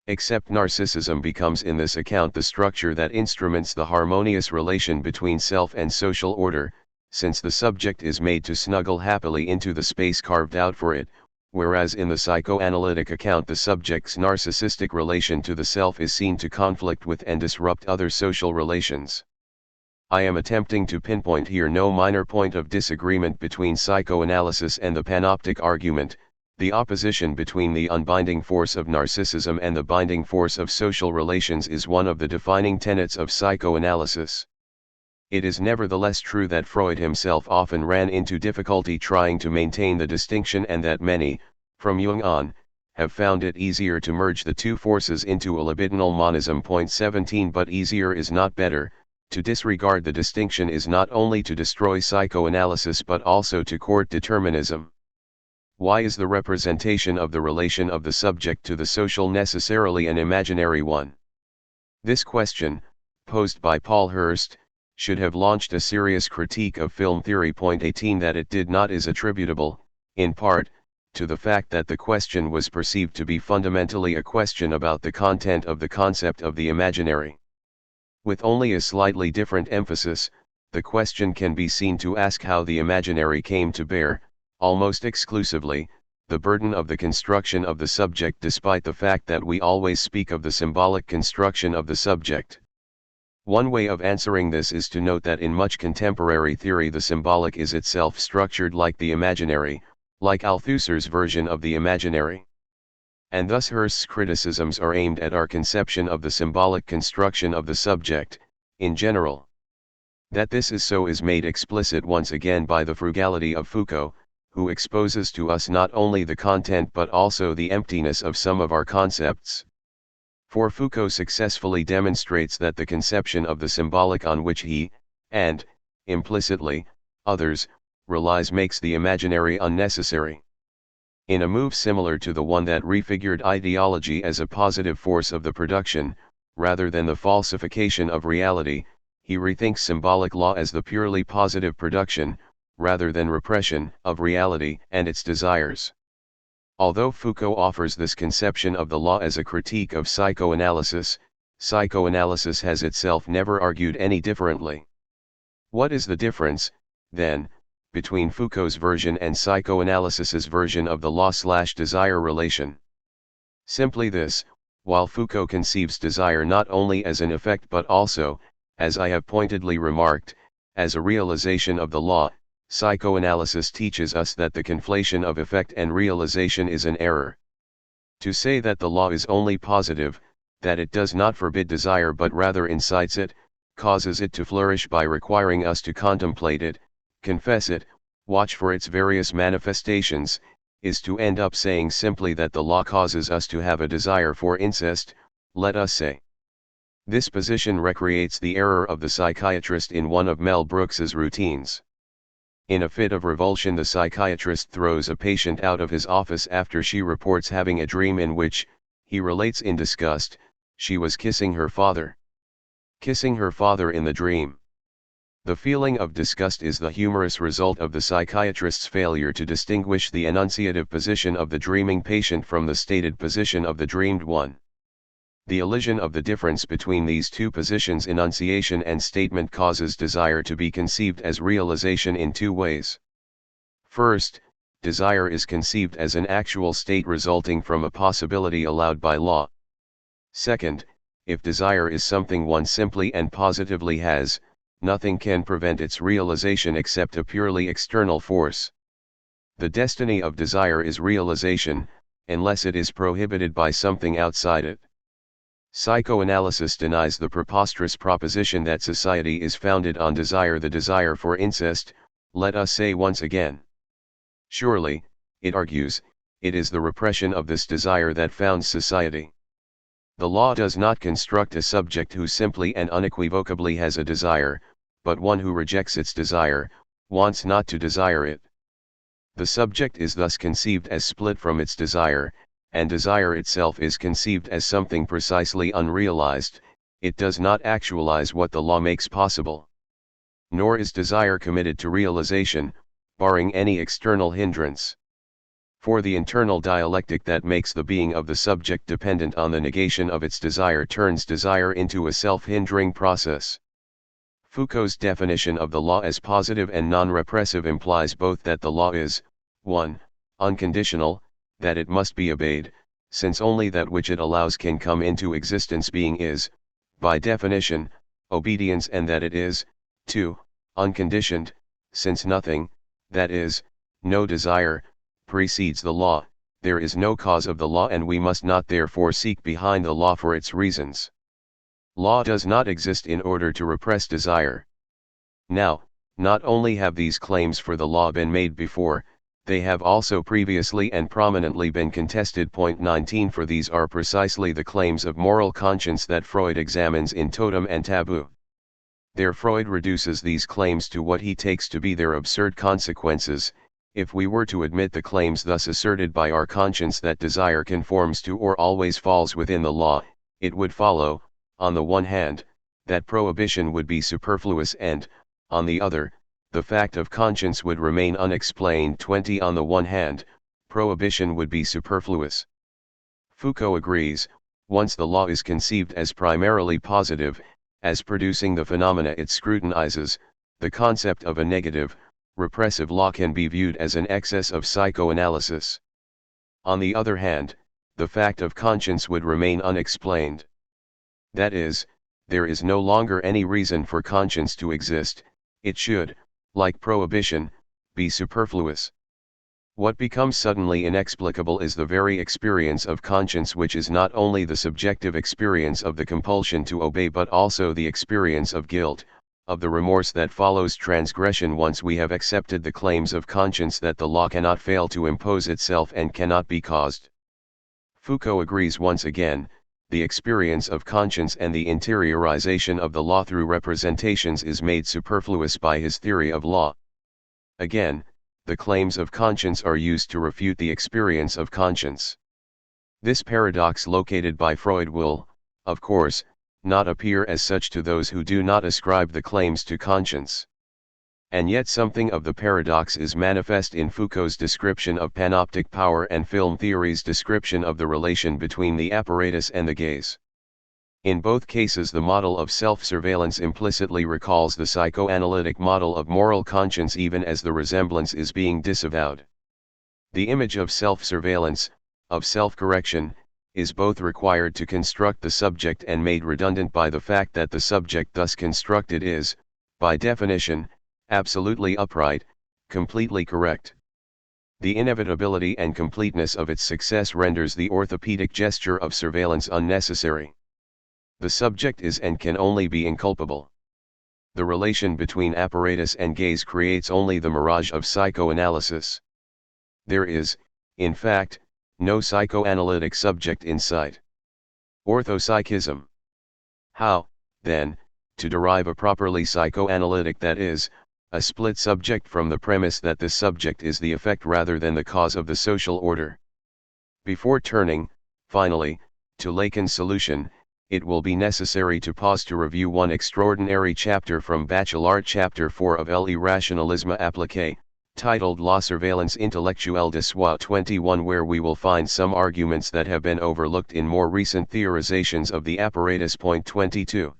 Except narcissism becomes in this account the structure that instruments the harmonious relation between self and social order, since the subject is made to snuggle happily into the space carved out for it, whereas in the psychoanalytic account the subject's narcissistic relation to the self is seen to conflict with and disrupt other social relations. I am attempting to pinpoint here no minor point of disagreement between psychoanalysis and the panoptic argument. The opposition between the unbinding force of narcissism and the binding force of social relations is one of the defining tenets of psychoanalysis. It is nevertheless true that Freud himself often ran into difficulty trying to maintain the distinction and that many, from Jung on, have found it easier to merge the two forces into a libidinal monism. 17 But easier is not better. To disregard the distinction is not only to destroy psychoanalysis but also to court determinism. Why is the representation of the relation of the subject to the social necessarily an imaginary one? This question, posed by Paul Hirst, should have launched a serious critique of film theory. 18 That it did not is attributable, in part, to the fact that the question was perceived to be fundamentally a question about the content of the concept of the imaginary. With only a slightly different emphasis, the question can be seen to ask how the imaginary came to bear, almost exclusively, the burden of the construction of the subject, despite the fact that we always speak of the symbolic construction of the subject. One way of answering this is to note that in much contemporary theory the symbolic is itself structured like the imaginary, like Althusser's version of the imaginary. And thus Hurst's criticisms are aimed at our conception of the symbolic construction of the subject, in general. That this is so is made explicit once again by the frugality of Foucault, who exposes to us not only the content but also the emptiness of some of our concepts. For Foucault successfully demonstrates that the conception of the symbolic on which he, and, implicitly, others, relies makes the imaginary unnecessary. In a move similar to the one that refigured ideology as a positive force of the production, rather than the falsification of reality, he rethinks symbolic law as the purely positive production, rather than repression, of reality and its desires. Although Foucault offers this conception of the law as a critique of psychoanalysis, psychoanalysis has itself never argued any differently. What is the difference, then, between Foucault's version and psychoanalysis's version of the law/desire relation? Simply this: while Foucault conceives desire not only as an effect but also, as I have pointedly remarked, as a realization of the law, psychoanalysis teaches us that the conflation of effect and realization is an error. To say that the law is only positive, that it does not forbid desire but rather incites it, causes it to flourish by requiring us to contemplate it, confess it, watch for its various manifestations, is to end up saying simply that the law causes us to have a desire for incest, let us say. This position recreates the error of the psychiatrist in one of Mel Brooks's routines. In a fit of revulsion, the psychiatrist throws a patient out of his office after she reports having a dream in which, he relates in disgust, she was kissing her father. Kissing her father in the dream. The feeling of disgust is the humorous result of the psychiatrist's failure to distinguish the enunciative position of the dreaming patient from the stated position of the dreamed one. The elision of the difference between these two positions, enunciation and statement, causes desire to be conceived as realization in two ways. First, desire is conceived as an actual state resulting from a possibility allowed by law. Second, if desire is something one simply and positively has, nothing can prevent its realization except a purely external force. The destiny of desire is realization, unless it is prohibited by something outside it. Psychoanalysis denies the preposterous proposition that society is founded on desire, the desire for incest, let us say once again. Surely, it argues, it is the repression of this desire that founds society. The law does not construct a subject who simply and unequivocally has a desire, but one who rejects its desire, wants not to desire it. The subject is thus conceived as split from its desire, and desire itself is conceived as something precisely unrealized. It does not actualize what the law makes possible. Nor is desire committed to realization, barring any external hindrance. For the internal dialectic that makes the being of the subject dependent on the negation of its desire turns desire into a self-hindering process. Foucault's definition of the law as positive and non-repressive implies both that the law is, 1. Unconditional, that it must be obeyed, since only that which it allows can come into existence. Being is, by definition, obedience, and that it is, 2. Unconditioned, since nothing, that is, no desire, precedes the law. There is no cause of the law, and we must not therefore seek behind the law for its reasons. Law does not exist in order to repress desire. Now, not only have these claims for the law been made before, they have also previously and prominently been contested. Point 19. For these are precisely the claims of moral conscience that Freud examines in Totem and Taboo. There Freud reduces these claims to what he takes to be their absurd consequences. If we were to admit the claims thus asserted by our conscience that desire conforms to or always falls within the law, it would follow, on the one hand, that prohibition would be superfluous and, on the other, the fact of conscience would remain unexplained. 20. On the one hand, prohibition would be superfluous. Foucault agrees, once the law is conceived as primarily positive, as producing the phenomena it scrutinizes, the concept of a negative, repressive law can be viewed as an excess of psychoanalysis. On the other hand, the fact of conscience would remain unexplained. That is, there is no longer any reason for conscience to exist. It should, like prohibition, be superfluous. What becomes suddenly inexplicable is the very experience of conscience, which is not only the subjective experience of the compulsion to obey but also the experience of guilt, of the remorse that follows transgression once we have accepted the claims of conscience that the law cannot fail to impose itself and cannot be caused. Foucault agrees once again, the experience of conscience and the interiorization of the law through representations is made superfluous by his theory of law. Again, the claims of conscience are used to refute the experience of conscience. This paradox located by Freud will, of course, not appear as such to those who do not ascribe the claims to conscience. And yet something of the paradox is manifest in Foucault's description of panoptic power and film theory's description of the relation between the apparatus and the gaze. In both cases, the model of self-surveillance implicitly recalls the psychoanalytic model of moral conscience, even as the resemblance is being disavowed. The image of self-surveillance, of self-correction, is both required to construct the subject and made redundant by the fact that the subject thus constructed is, by definition, absolutely upright, completely correct. The inevitability and completeness of its success renders the orthopedic gesture of surveillance unnecessary. The subject is and can only be inculpable. The relation between apparatus and gaze creates only the mirage of psychoanalysis. There is, in fact, no psychoanalytic subject in sight. Orthopsychism. How, then, to derive a properly psychoanalytic, that is, a split subject, from the premise that this subject is the effect rather than the cause of the social order? Before turning, finally, to Lacan's solution, it will be necessary to pause to review one extraordinary chapter from Bachelard chapter 4 of L'Irrationalisme appliqué, titled La Surveillance Intellectuelle de Soi 21, where we will find some arguments that have been overlooked in more recent theorizations of the apparatus. Point 22.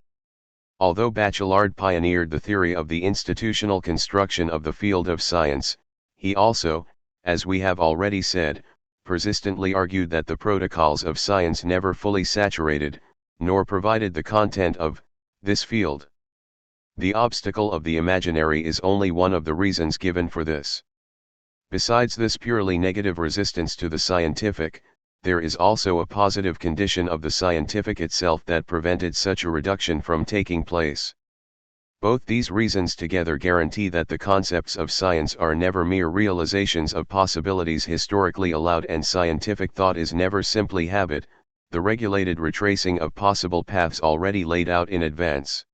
Although Bachelard pioneered the theory of the institutional construction of the field of science, he also, as we have already said, persistently argued that the protocols of science never fully saturated, nor provided the content of, this field. The obstacle of the imaginary is only one of the reasons given for this. Besides this purely negative resistance to the scientific, there is also a positive condition of the scientific itself that prevented such a reduction from taking place. Both these reasons together guarantee that the concepts of science are never mere realizations of possibilities historically allowed, and scientific thought is never simply habit, the regulated retracing of possible paths already laid out in advance.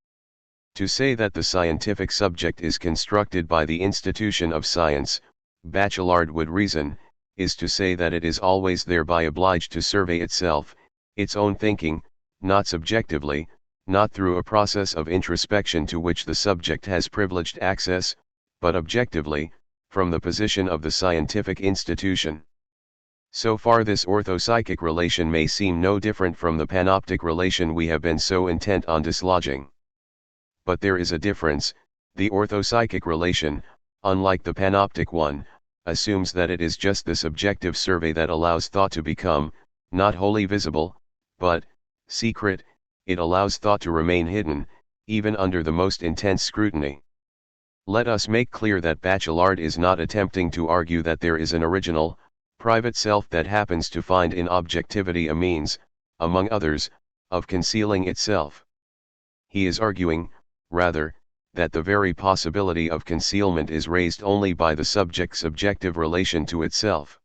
To say that the scientific subject is constructed by the institution of science, Bachelard would reason, is to say that it is always thereby obliged to survey itself, its own thinking, not subjectively, not through a process of introspection to which the subject has privileged access, but objectively, from the position of the scientific institution. So far this orthopsychic relation may seem no different from the panoptic relation we have been so intent on dislodging. But there is a difference. The orthopsychic relation, unlike the panoptic one, assumes that it is just the subjective survey that allows thought to become, not wholly visible, but, secret. It allows thought to remain hidden, even under the most intense scrutiny. Let us make clear that Bachelard is not attempting to argue that there is an original, private self that happens to find in objectivity a means, among others, of concealing itself. He is arguing, rather, that the very possibility of concealment is raised only by the subject's subjective relation to itself.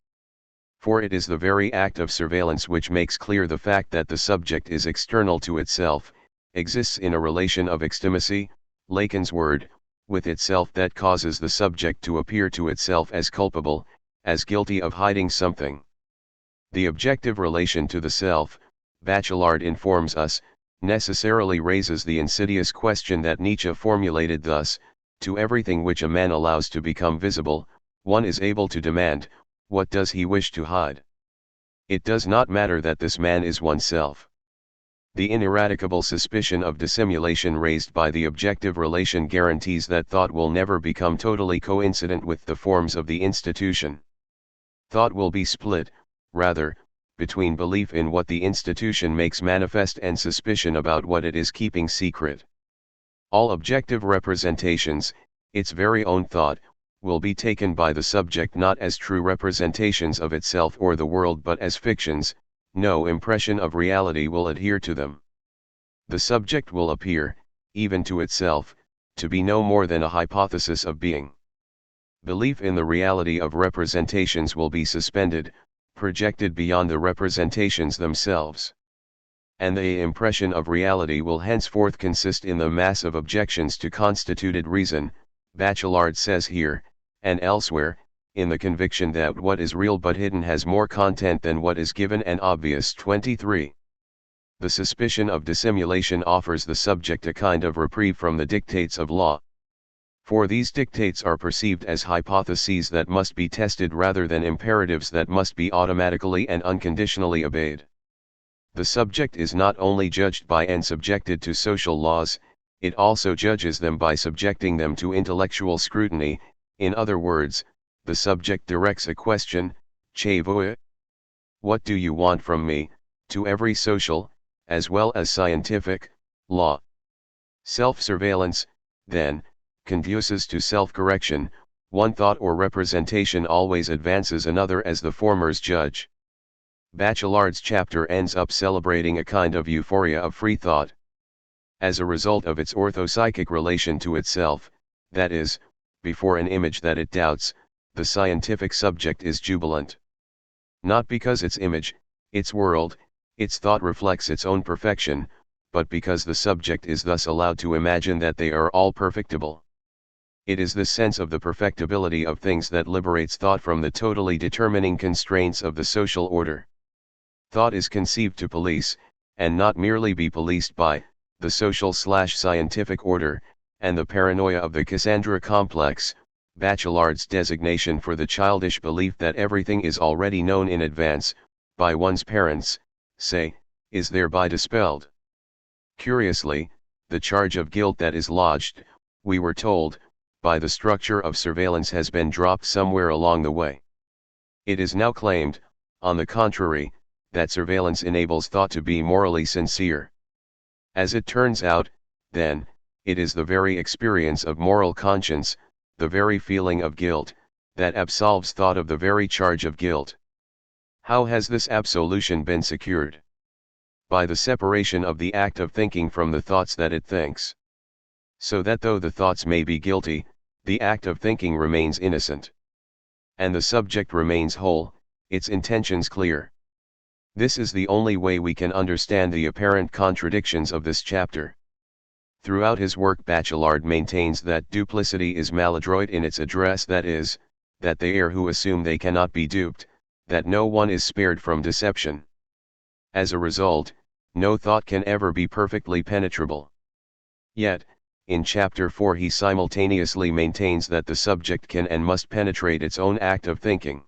For it is the very act of surveillance which makes clear the fact that the subject is external to itself, exists in a relation of extimacy, Lacan's word, with itself, that causes the subject to appear to itself as culpable, as guilty of hiding something. The objective relation to the self, Bachelard informs us, necessarily raises the insidious question that Nietzsche formulated thus: to everything which a man allows to become visible, one is able to demand, what does he wish to hide? It does not matter that this man is oneself. The ineradicable suspicion of dissimulation raised by the objective relation guarantees that thought will never become totally coincident with the forms of the institution. Thought will be split, rather, between belief in what the institution makes manifest and suspicion about what it is keeping secret. All objective representations, its very own thought, will be taken by the subject not as true representations of itself or the world but as fictions. No impression of reality will adhere to them. The subject will appear, even to itself, to be no more than a hypothesis of being. Belief in the reality of representations will be suspended, projected beyond the representations themselves. And the impression of reality will henceforth consist in the mass of objections to constituted reason, Bachelard says here, and elsewhere, in the conviction that what is real but hidden has more content than what is given and obvious. 23. The suspicion of dissimulation offers the subject a kind of reprieve from the dictates of law. For these dictates are perceived as hypotheses that must be tested rather than imperatives that must be automatically and unconditionally obeyed. The subject is not only judged by and subjected to social laws, it also judges them by subjecting them to intellectual scrutiny. In other words, the subject directs a question, "Que veux? What do you want from me?" to every social, as well as scientific, law. Self-surveillance, then, conduces to self-correction. One thought or representation always advances another as the former's judge. Bachelard's chapter ends up celebrating a kind of euphoria of free thought. As a result of its orthopsychic relation to itself, that is, before an image that it doubts, the scientific subject is jubilant. Not because its image, its world, its thought reflects its own perfection, but because the subject is thus allowed to imagine that they are all perfectible. It is this sense of the perfectibility of things that liberates thought from the totally determining constraints of the social order. Thought is conceived to police, and not merely be policed by, the social/scientific order, and the paranoia of the Cassandra complex, Bachelard's designation for the childish belief that everything is already known in advance, by one's parents, say, is thereby dispelled. Curiously, the charge of guilt that is lodged, we were told, by the structure of surveillance has been dropped somewhere along the way. It is now claimed, on the contrary, that surveillance enables thought to be morally sincere. As it turns out, then, it is the very experience of moral conscience, the very feeling of guilt, that absolves thought of the very charge of guilt. How has this absolution been secured? By the separation of the act of thinking from the thoughts that it thinks. So that though the thoughts may be guilty, the act of thinking remains innocent. And the subject remains whole, its intentions clear. This is the only way we can understand the apparent contradictions of this chapter. Throughout his work Bachelard maintains that duplicity is maladroit in its address, that is, that they err who assume they cannot be duped, that no one is spared from deception. As a result, no thought can ever be perfectly penetrable. Yet, in chapter 4 he simultaneously maintains that the subject can and must penetrate its own act of thinking.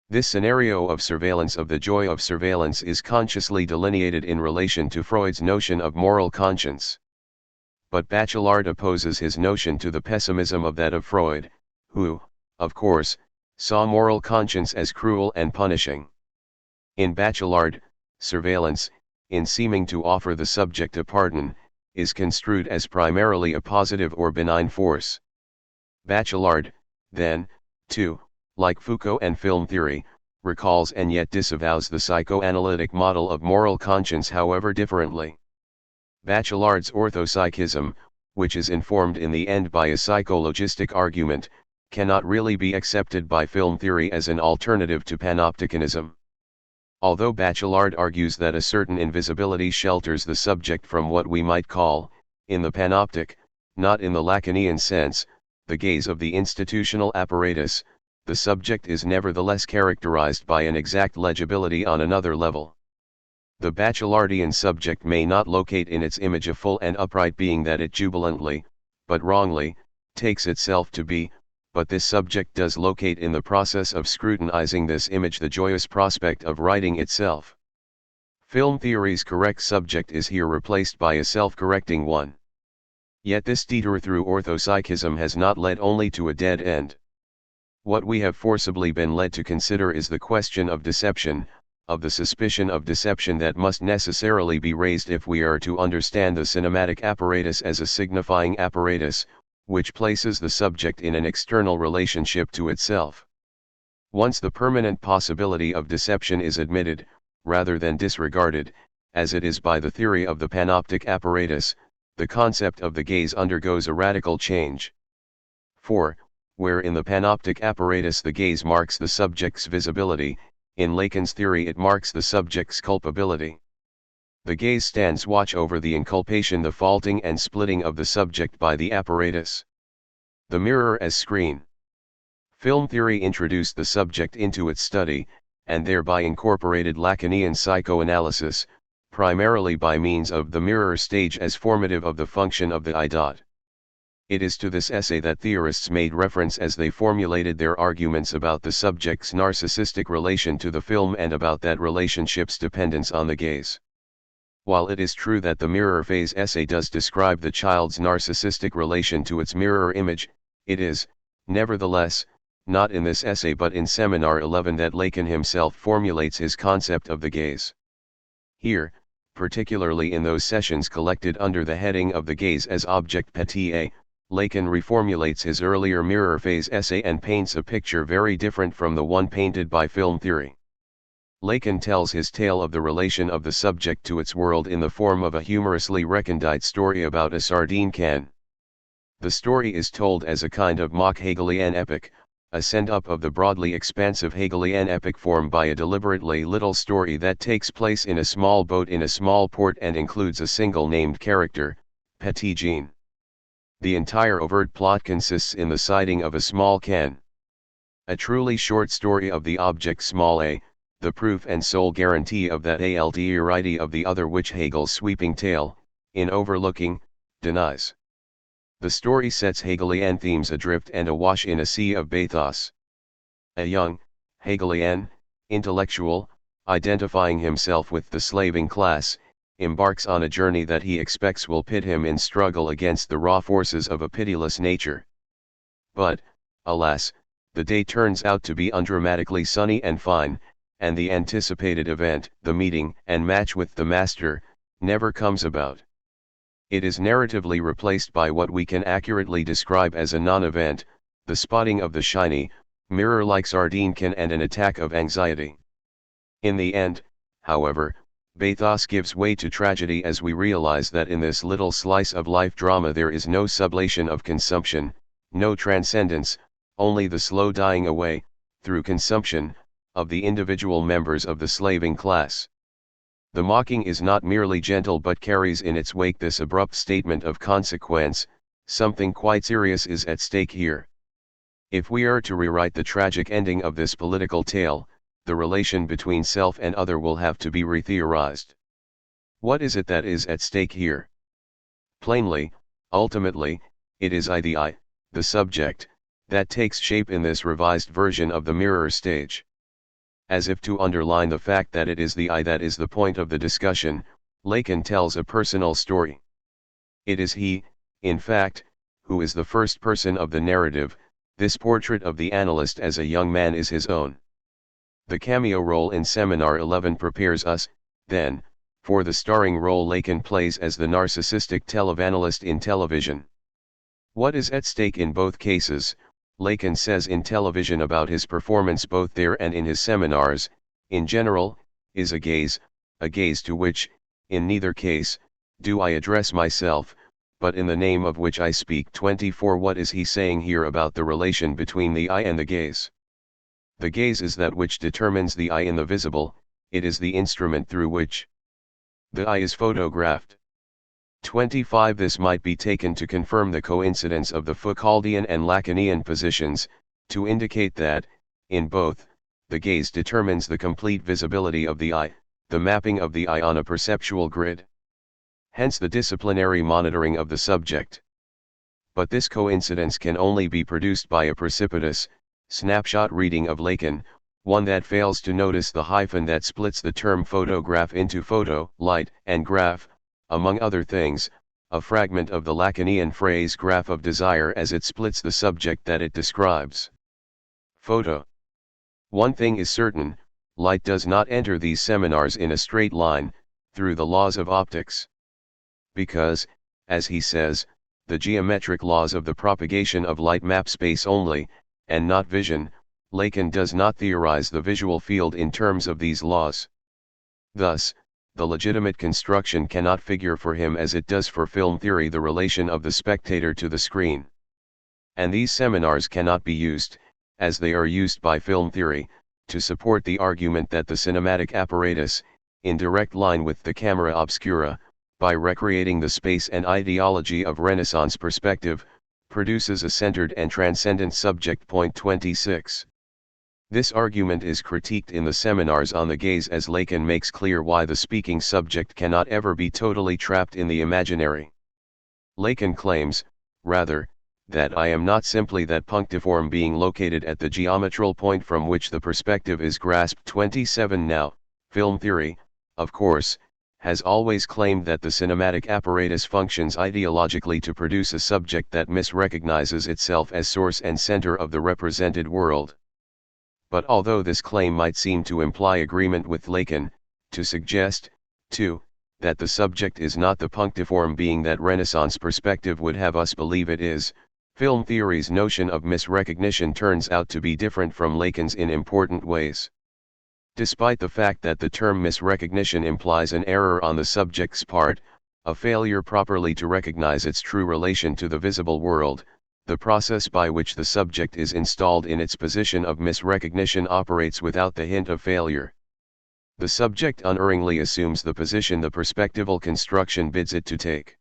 This scenario of surveillance, of the joy of surveillance, is consciously delineated in relation to Freud's notion of moral conscience. But Bachelard opposes his notion to the pessimism of that of Freud, who, of course, saw moral conscience as cruel and punishing. In Bachelard, surveillance, in seeming to offer the subject a pardon, is construed as primarily a positive or benign force. Bachelard, then, too, like Foucault and film theory, recalls and yet disavows the psychoanalytic model of moral conscience, however differently. Bachelard's orthopsychism, which is informed in the end by a psychologistic argument, cannot really be accepted by film theory as an alternative to panopticanism. Although Bachelard argues that a certain invisibility shelters the subject from what we might call, in the panoptic, not in the Lacanian sense, the gaze of the institutional apparatus, the subject is nevertheless characterized by an exact legibility on another level. The Bachelardian subject may not locate in its image a full and upright being that it jubilantly, but wrongly, takes itself to be, but this subject does locate in the process of scrutinizing this image the joyous prospect of writing itself. Film theory's correct subject is here replaced by a self-correcting one. Yet this detour through orthopsychism has not led only to a dead end. What we have forcibly been led to consider is the question of deception, of the suspicion of deception that must necessarily be raised if we are to understand the cinematic apparatus as a signifying apparatus, which places the subject in an external relationship to itself. Once the permanent possibility of deception is admitted, rather than disregarded, as it is by the theory of the panoptic apparatus, the concept of the gaze undergoes a radical change. For, where in the panoptic apparatus the gaze marks the subject's visibility, in Lacan's theory it marks the subject's culpability. The gaze stands watch over the inculpation, the faulting and splitting of the subject by the apparatus. The mirror as screen. Film theory introduced the subject into its study, and thereby incorporated Lacanian psychoanalysis, primarily by means of the mirror stage as formative of the function of the eye. It is to this essay that theorists made reference as they formulated their arguments about the subject's narcissistic relation to the film and about that relationship's dependence on the gaze. While it is true that the mirror phase essay does describe the child's narcissistic relation to its mirror image, it is, nevertheless, not in this essay but in Seminar 11 that Lacan himself formulates his concept of the gaze. Here, particularly in those sessions collected under the heading of the gaze as object petit, Lacan reformulates his earlier mirror phase essay and paints a picture very different from the one painted by film theory. Lacan tells his tale of the relation of the subject to its world in the form of a humorously recondite story about a sardine can. The story is told as a kind of mock Hegelian epic, a send-up of the broadly expansive Hegelian epic form by a deliberately little story that takes place in a small boat in a small port and includes a single named character, Petit Jean. The entire overt plot consists in the sighting of a small can. A truly short story of the object small a, the proof and sole guarantee of that alterity of the other which Hegel's sweeping tale, in overlooking, denies. The story sets Hegelian themes adrift and awash in a sea of bathos. A young, Hegelian, intellectual, identifying himself with the slaving class, embarks on a journey that he expects will pit him in struggle against the raw forces of a pitiless nature. But, alas, the day turns out to be undramatically sunny and fine, and the anticipated event, the meeting and match with the master, never comes about. It is narratively replaced by what we can accurately describe as a non-event, the spotting of the shiny, mirror-like sardine can and an attack of anxiety. In the end, however, bathos gives way to tragedy as we realize that in this little slice of life drama there is no sublation of consumption, no transcendence, only the slow dying away, through consumption, of the individual members of the slaving class. The mocking is not merely gentle but carries in its wake this abrupt statement of consequence: something quite serious is at stake here. If we are to rewrite the tragic ending of this political tale, the relation between self and other will have to be retheorized. What is it that is at stake here? Plainly, ultimately, it is the subject, that takes shape in this revised version of the mirror stage. As if to underline the fact that it is the I that is the point of the discussion, Lacan tells a personal story. It is he, in fact, who is the first person of the narrative. This portrait of the analyst as a young man is his own. The cameo role in Seminar 11 prepares us, then, for the starring role Lacan plays as the narcissistic televanalist in television. What is at stake in both cases, Lacan says in television about his performance both there and in his seminars, in general, is a gaze to which, in neither case, do I address myself, but in the name of which I speak. 24. What is he saying here about the relation between the I and the gaze? The gaze is that which determines the I in the visible, it is the instrument through which the I is photographed. 25. This might be taken to confirm the coincidence of the Foucauldian and Lacanian positions, to indicate that, in both, the gaze determines the complete visibility of the I, the mapping of the I on a perceptual grid. Hence the disciplinary monitoring of the subject. But this coincidence can only be produced by a precipitous, snapshot reading of Lacan, one that fails to notice the hyphen that splits the term photograph into photo, light, and graph, among other things, a fragment of the Lacanian phrase graph of desire as it splits the subject that it describes. Photo. One thing is certain, light does not enter these seminars in a straight line, through the laws of optics. Because, as he says, the geometric laws of the propagation of light map space only, and not vision. Lacan does not theorize the visual field in terms of these laws. Thus, the legitimate construction cannot figure for him as it does for film theory the relation of the spectator to the screen. And these seminars cannot be used, as they are used by film theory, to support the argument that the cinematic apparatus, in direct line with the camera obscura, by recreating the space and ideology of Renaissance perspective, produces a centered and transcendent subject. Point 26. This argument is critiqued in the seminars on the gaze, as Lacan makes clear why the speaking subject cannot ever be totally trapped in the imaginary. Lacan claims, rather, that I am not simply that punctiform being located at the geometral point from which the perspective is grasped. 27. Now, film theory, of course, has always claimed that the cinematic apparatus functions ideologically to produce a subject that misrecognizes itself as source and center of the represented world. But although this claim might seem to imply agreement with Lacan, to suggest, too, that the subject is not the punctiform being that Renaissance perspective would have us believe it is, film theory's notion of misrecognition turns out to be different from Lacan's in important ways. Despite the fact that the term misrecognition implies an error on the subject's part, a failure properly to recognize its true relation to the visible world, the process by which the subject is installed in its position of misrecognition operates without the hint of failure. The subject unerringly assumes the position the perspectival construction bids it to take.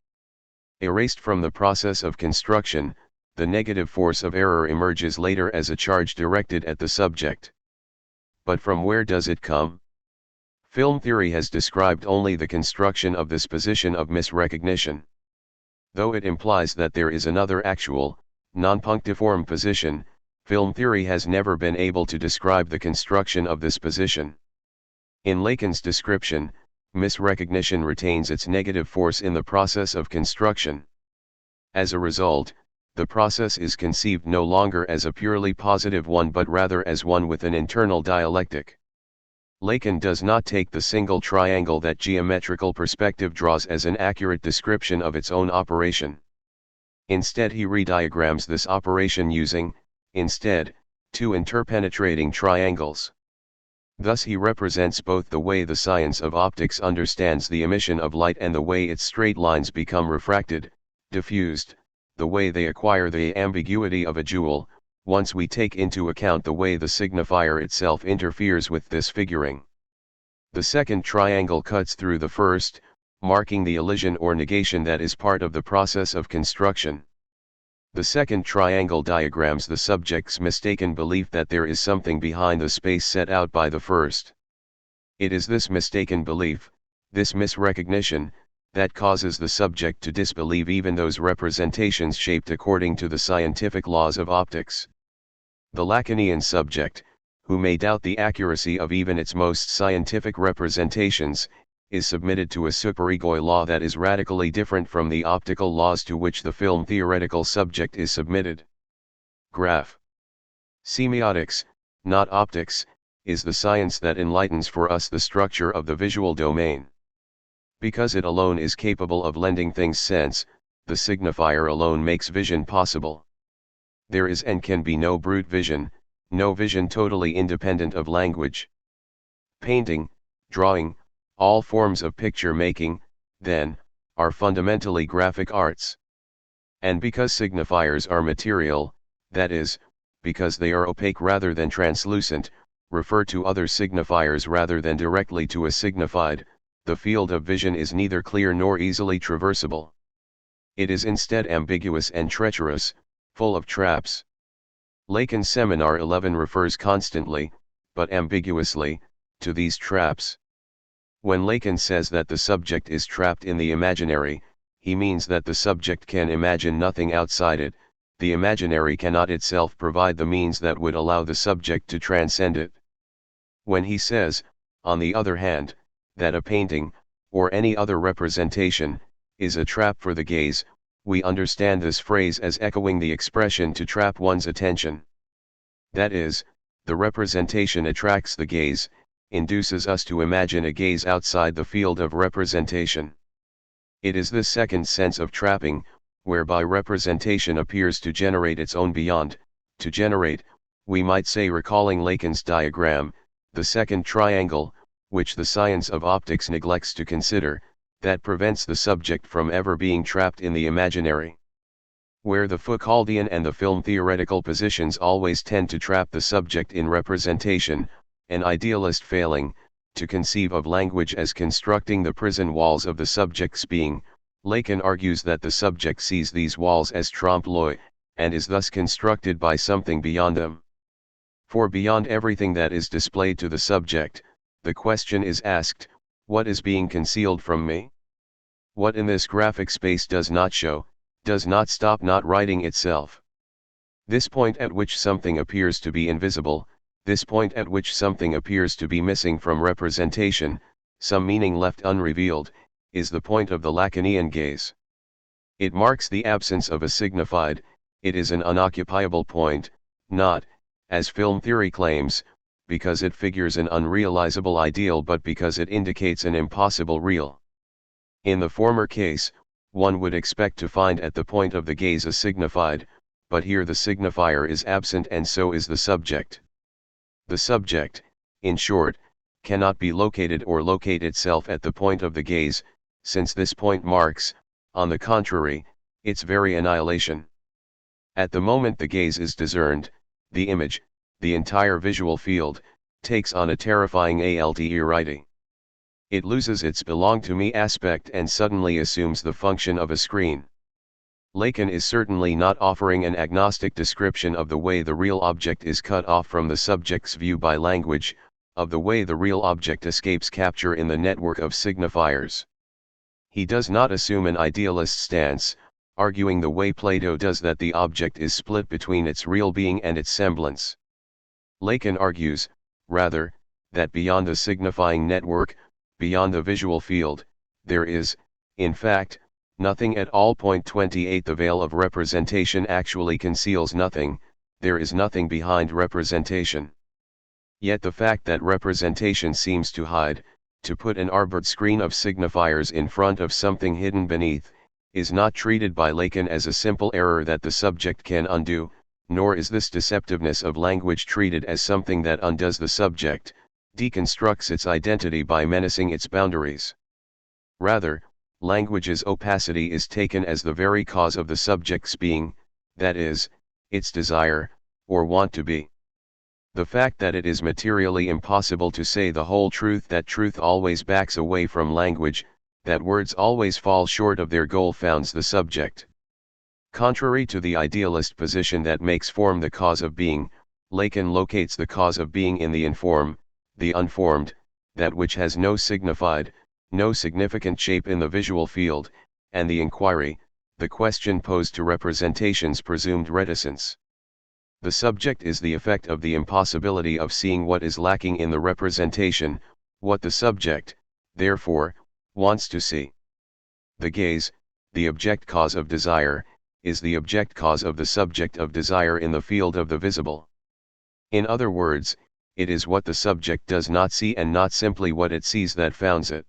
Erased from the process of construction, the negative force of error emerges later as a charge directed at the subject. But from where does it come? Film theory has described only the construction of this position of misrecognition. Though it implies that there is another actual, non-punctiform position, film theory has never been able to describe the construction of this position. In Lacan's description, misrecognition retains its negative force in the process of construction. As a result, the process is conceived no longer as a purely positive one but rather as one with an internal dialectic. Lacan does not take the single triangle that geometrical perspective draws as an accurate description of its own operation. Instead he rediagrams this operation using, instead, two interpenetrating triangles. Thus he represents both the way the science of optics understands the emission of light and the way its straight lines become refracted, diffused, the way they acquire the ambiguity of a jewel, once we take into account the way the signifier itself interferes with this figuring. The second triangle cuts through the first, marking the elision or negation that is part of the process of construction. The second triangle diagrams the subject's mistaken belief that there is something behind the space set out by the first. It is this mistaken belief, this misrecognition, that causes the subject to disbelieve even those representations shaped according to the scientific laws of optics. The Lacanian subject, who may doubt the accuracy of even its most scientific representations, is submitted to a superegoi law that is radically different from the optical laws to which the film theoretical subject is submitted. Graph. Semiotics, not optics, is the science that enlightens for us the structure of the visual domain. Because it alone is capable of lending things sense, the signifier alone makes vision possible. There is and can be no brute vision, no vision totally independent of language. Painting, drawing, all forms of picture making, then, are fundamentally graphic arts. And because signifiers are material, that is, because they are opaque rather than translucent, refer to other signifiers rather than directly to a signified, the field of vision is neither clear nor easily traversable. It is instead ambiguous and treacherous, full of traps. Lacan's Seminar 11 refers constantly, but ambiguously, to these traps. When Lacan says that the subject is trapped in the imaginary, he means that the subject can imagine nothing outside it, the imaginary cannot itself provide the means that would allow the subject to transcend it. When he says, on the other hand, that a painting, or any other representation, is a trap for the gaze, we understand this phrase as echoing the expression to trap one's attention. That is, the representation attracts the gaze, induces us to imagine a gaze outside the field of representation. It is this second sense of trapping, whereby representation appears to generate its own beyond. To generate, we might say, recalling Lacan's diagram, the second triangle, which the science of optics neglects to consider, that prevents the subject from ever being trapped in the imaginary. Where the Foucauldian and the film theoretical positions always tend to trap the subject in representation, an idealist failing to conceive of language as constructing the prison walls of the subject's being, Lacan argues that the subject sees these walls as trompe-l'oeil, and is thus constructed by something beyond them. For beyond everything that is displayed to the subject, the question is asked, what is being concealed from me? What in this graphic space does not show, does not stop not writing itself? This point at which something appears to be invisible, this point at which something appears to be missing from representation, some meaning left unrevealed, is the point of the Lacanian gaze. It marks the absence of a signified, it is an unoccupiable point, not, as film theory claims, because it figures an unrealizable ideal but because it indicates an impossible real. In the former case, one would expect to find at the point of the gaze a signified, but here the signifier is absent and so is the subject. The subject, in short, cannot be located or locate itself at the point of the gaze, since this point marks, on the contrary, its very annihilation. At the moment the gaze is discerned, the image, the entire visual field, takes on a terrifying alterity. It loses its belong to me aspect and suddenly assumes the function of a screen. Lacan is certainly not offering an agnostic description of the way the real object is cut off from the subject's view by language, of the way the real object escapes capture in the network of signifiers. He does not assume an idealist stance, arguing the way Plato does that the object is split between its real being and its semblance. Lacan argues, rather, that beyond the signifying network, beyond the visual field, there is, in fact, nothing at all. 28 The veil of representation actually conceals nothing, there is nothing behind representation. Yet the fact that representation seems to hide, to put an arboured screen of signifiers in front of something hidden beneath, is not treated by Lacan as a simple error that the subject can undo, nor is this deceptiveness of language treated as something that undoes the subject, deconstructs its identity by menacing its boundaries. Rather, language's opacity is taken as the very cause of the subject's being, that is, its desire, or want to be. The fact that it is materially impossible to say the whole truth, that truth always backs away from language, that words always fall short of their goal, founds the subject. Contrary to the idealist position that makes form the cause of being, Lacan locates the cause of being in the inform, the unformed, that which has no signified, no significant shape in the visual field, and the inquiry, the question posed to representation's presumed reticence. The subject is the effect of the impossibility of seeing what is lacking in the representation, what the subject, therefore, wants to see. The gaze, the object cause of desire, is the object cause of the subject of desire in the field of the visible. In other words, it is what the subject does not see and not simply what it sees that founds it.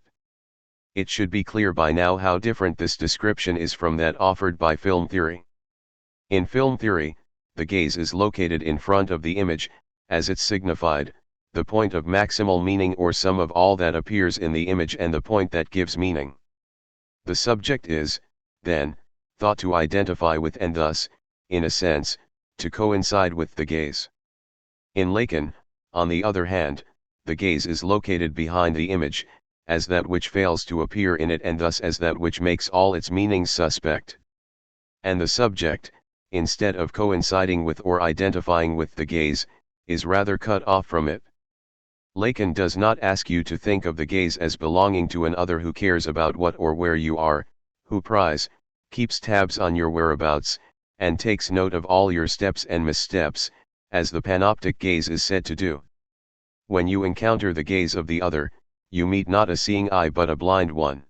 It should be clear by now how different this description is from that offered by film theory. In film theory, the gaze is located in front of the image, as it signified, the point of maximal meaning or sum of all that appears in the image and the point that gives meaning. The subject is, then, thought to identify with and thus, in a sense, to coincide with the gaze. In Lacan, on the other hand, the gaze is located behind the image, as that which fails to appear in it and thus as that which makes all its meanings suspect. And the subject, instead of coinciding with or identifying with the gaze, is rather cut off from it. Lacan does not ask you to think of the gaze as belonging to an other who cares about what or where you are, who pries, keeps tabs on your whereabouts, and takes note of all your steps and missteps, as the panoptic gaze is said to do. When you encounter the gaze of the other, you meet not a seeing eye but a blind one.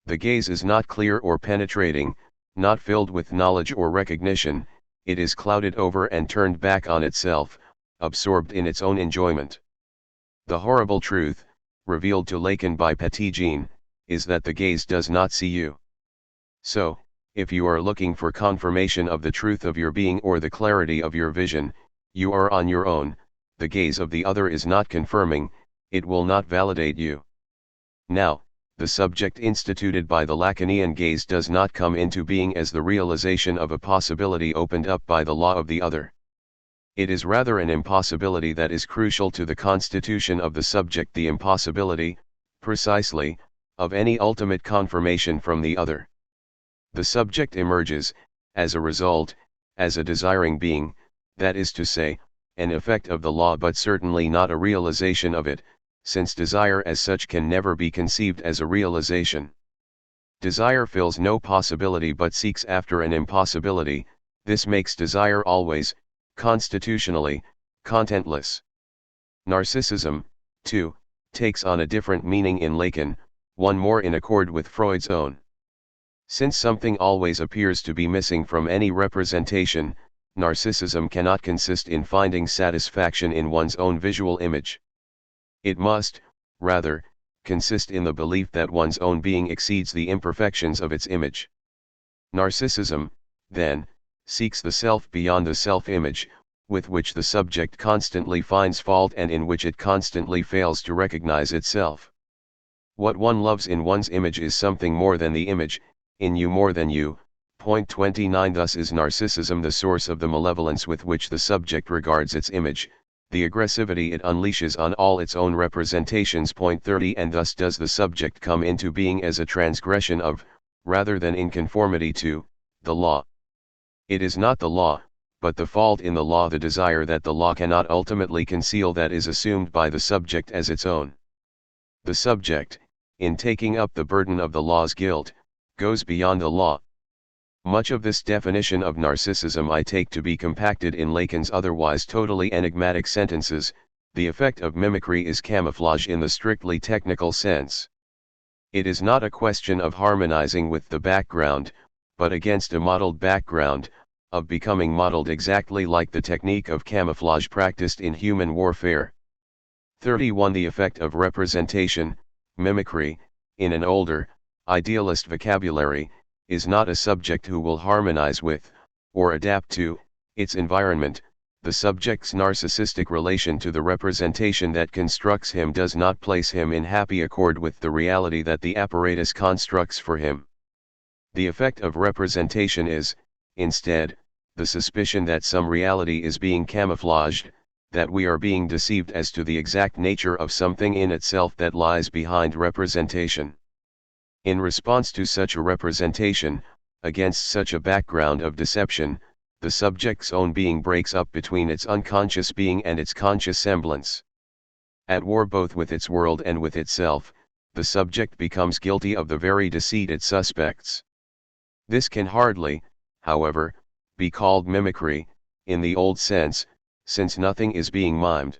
The gaze is not clear or penetrating, not filled with knowledge or recognition, it is clouded over and turned back on itself, absorbed in its own enjoyment. The horrible truth, revealed to Lacan by Petit Jean, is that the gaze does not see you. So, If you are looking for confirmation of the truth of your being or the clarity of your vision, you are on your own. The gaze of the other is not confirming, it will not validate you. Now, the subject instituted by the Lacanian gaze does not come into being as the realization of a possibility opened up by the law of the other. It is rather an impossibility that is crucial to the constitution of the subject, the impossibility, precisely, of any ultimate confirmation from the other. The subject emerges, as a result, as a desiring being, that is to say, an effect of the law, but certainly not a realization of it, since desire as such can never be conceived as a realization. Desire fills no possibility but seeks after an impossibility. This makes desire always, constitutionally, contentless. Narcissism, too, takes on a different meaning in Lacan, one more in accord with Freud's own. Since something always appears to be missing from any representation, narcissism cannot consist in finding satisfaction in one's own visual image. It must, rather, consist in the belief that one's own being exceeds the imperfections of its image. Narcissism, then, seeks the self beyond the self-image, with which the subject constantly finds fault and in which it constantly fails to recognize itself. What one loves in one's image is something more than the image, in you more than you. Point 29. Thus is narcissism the source of the malevolence with which the subject regards its image, the aggressivity it unleashes on all its own representations. Point 30. And thus does the subject come into being as a transgression of, rather than in conformity to, the law. It is not the law, but the fault in the law, the desire that the law cannot ultimately conceal, that is assumed by the subject as its own. The subject, in taking up the burden of the law's guilt, goes beyond the law. Much of this definition of narcissism I take to be compacted in Lacan's otherwise totally enigmatic sentences: the effect of mimicry is camouflage in the strictly technical sense. It is not a question of harmonizing with the background, but against a modeled background, of becoming modeled exactly like the technique of camouflage practiced in human warfare. 31. The effect of representation, mimicry, in an older, idealist vocabulary, is not a subject who will harmonize with, or adapt to, its environment. The subject's narcissistic relation to the representation that constructs him does not place him in happy accord with the reality that the apparatus constructs for him. The effect of representation is, instead, the suspicion that some reality is being camouflaged, that we are being deceived as to the exact nature of something in itself that lies behind representation. In response to such a representation, against such a background of deception, the subject's own being breaks up between its unconscious being and its conscious semblance. At war both with its world and with itself, the subject becomes guilty of the very deceit it suspects. This can hardly, however, be called mimicry, in the old sense, since nothing is being mimed.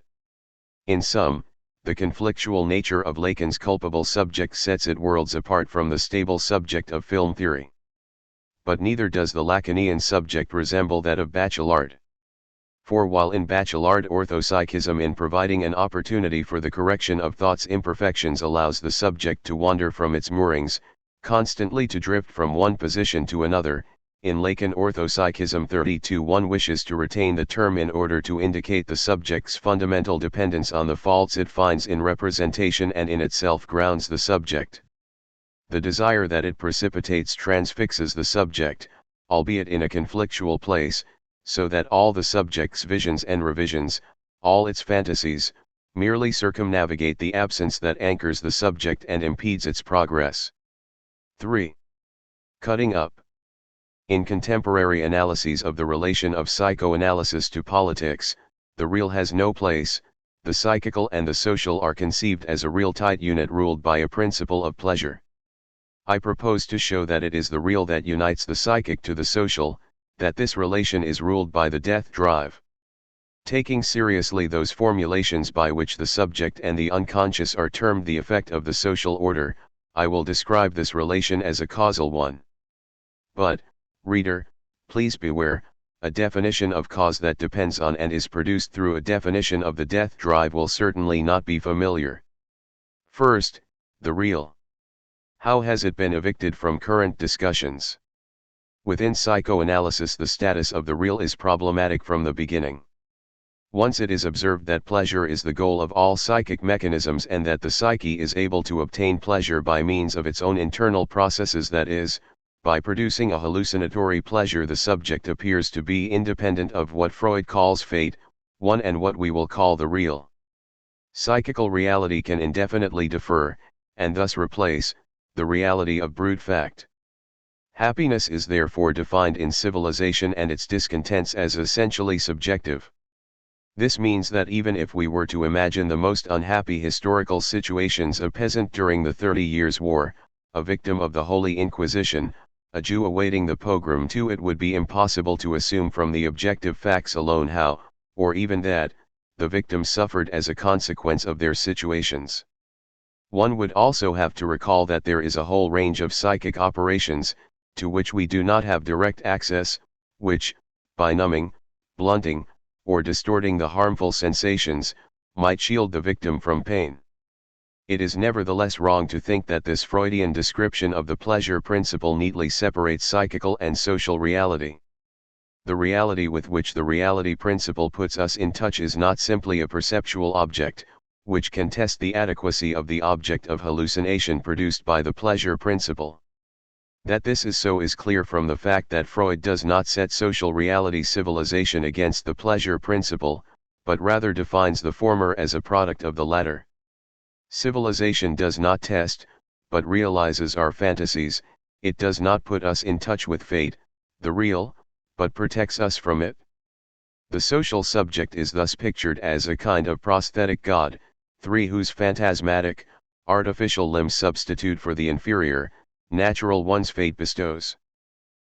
In sum, the conflictual nature of Lacan's culpable subject sets it worlds apart from the stable subject of film theory. But neither does the Lacanian subject resemble that of Bachelard. For while in Bachelard orthopsychism, in providing an opportunity for the correction of thought's imperfections, allows the subject to wander from its moorings, constantly to drift from one position to another, in Lacan orthopsychism 32 one wishes to retain the term in order to indicate the subject's fundamental dependence on the faults it finds in representation and in itself grounds the subject. The desire that it precipitates transfixes the subject, albeit in a conflictual place, so that all the subject's visions and revisions, all its fantasies, merely circumnavigate the absence that anchors the subject and impedes its progress. 3. Cutting up. In contemporary analyses of the relation of psychoanalysis to politics, the real has no place. The psychical and the social are conceived as a real tight unit ruled by a principle of pleasure. I propose to show that it is the real that unites the psychic to the social, that this relation is ruled by the death drive. Taking seriously those formulations by which the subject and the unconscious are termed the effect of the social order, I will describe this relation as a causal one. But, reader, please beware, a definition of cause that depends on and is produced through a definition of the death drive will certainly not be familiar. First, the real. How has it been evicted from current discussions? Within psychoanalysis, the status of the real is problematic from the beginning. Once it is observed that pleasure is the goal of all psychic mechanisms and that the psyche is able to obtain pleasure by means of its own internal processes, that is, by producing a hallucinatory pleasure, the subject appears to be independent of what Freud calls fate, one and what we will call the real. Psychical reality can indefinitely defer, and thus replace, the reality of brute fact. Happiness is therefore defined in civilization and its discontents as essentially subjective. This means that even if we were to imagine the most unhappy historical situations: a peasant during the 30 Years' War, a victim of the Holy Inquisition, a Jew awaiting the pogrom too, it would be impossible to assume from the objective facts alone how, or even that, the victims suffered as a consequence of their situations. One would also have to recall that there is a whole range of psychic operations, to which we do not have direct access, which, by numbing, blunting, or distorting the harmful sensations, might shield the victim from pain. It is nevertheless wrong to think that this Freudian description of the pleasure principle neatly separates psychical and social reality. The reality with which the reality principle puts us in touch is not simply a perceptual object, which can test the adequacy of the object of hallucination produced by the pleasure principle. That this is so is clear from the fact that Freud does not set social reality, civilization, against the pleasure principle, but rather defines the former as a product of the latter. Civilization does not test, but realizes our fantasies. It does not put us in touch with fate, the real, but protects us from it. The social subject is thus pictured as a kind of prosthetic god, whose phantasmatic, artificial limbs substitute for the inferior, natural ones fate bestows.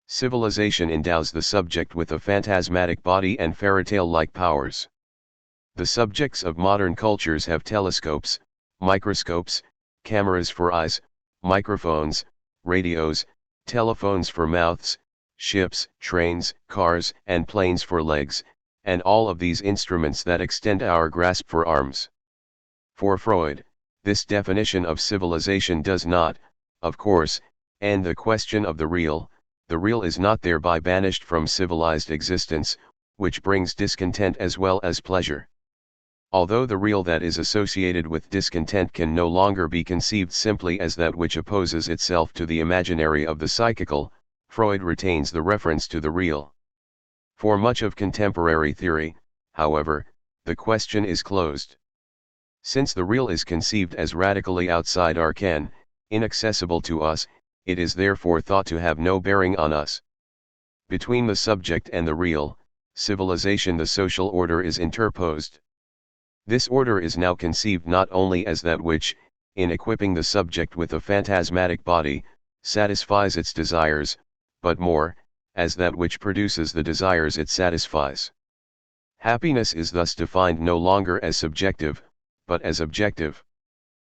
Civilization endows the subject with a phantasmatic body and fairytale-like powers. The subjects of modern cultures have telescopes, microscopes, cameras for eyes, microphones, radios, telephones for mouths, ships, trains, cars, and planes for legs, and all of these instruments that extend our grasp for arms. For Freud, this definition of civilization does not, of course, end the question of the real is not thereby banished from civilized existence, which brings discontent as well as pleasure. Although the real that is associated with discontent can no longer be conceived simply as that which opposes itself to the imaginary of the psychical, Freud retains the reference to the real. For much of contemporary theory, however, the question is closed. Since the real is conceived as radically outside our ken, inaccessible to us, it is therefore thought to have no bearing on us. Between the subject and the real, civilization, the social order, is interposed. This order is now conceived not only as that which, in equipping the subject with a phantasmatic body, satisfies its desires, but more, as that which produces the desires it satisfies. Happiness is thus defined no longer as subjective, but as objective.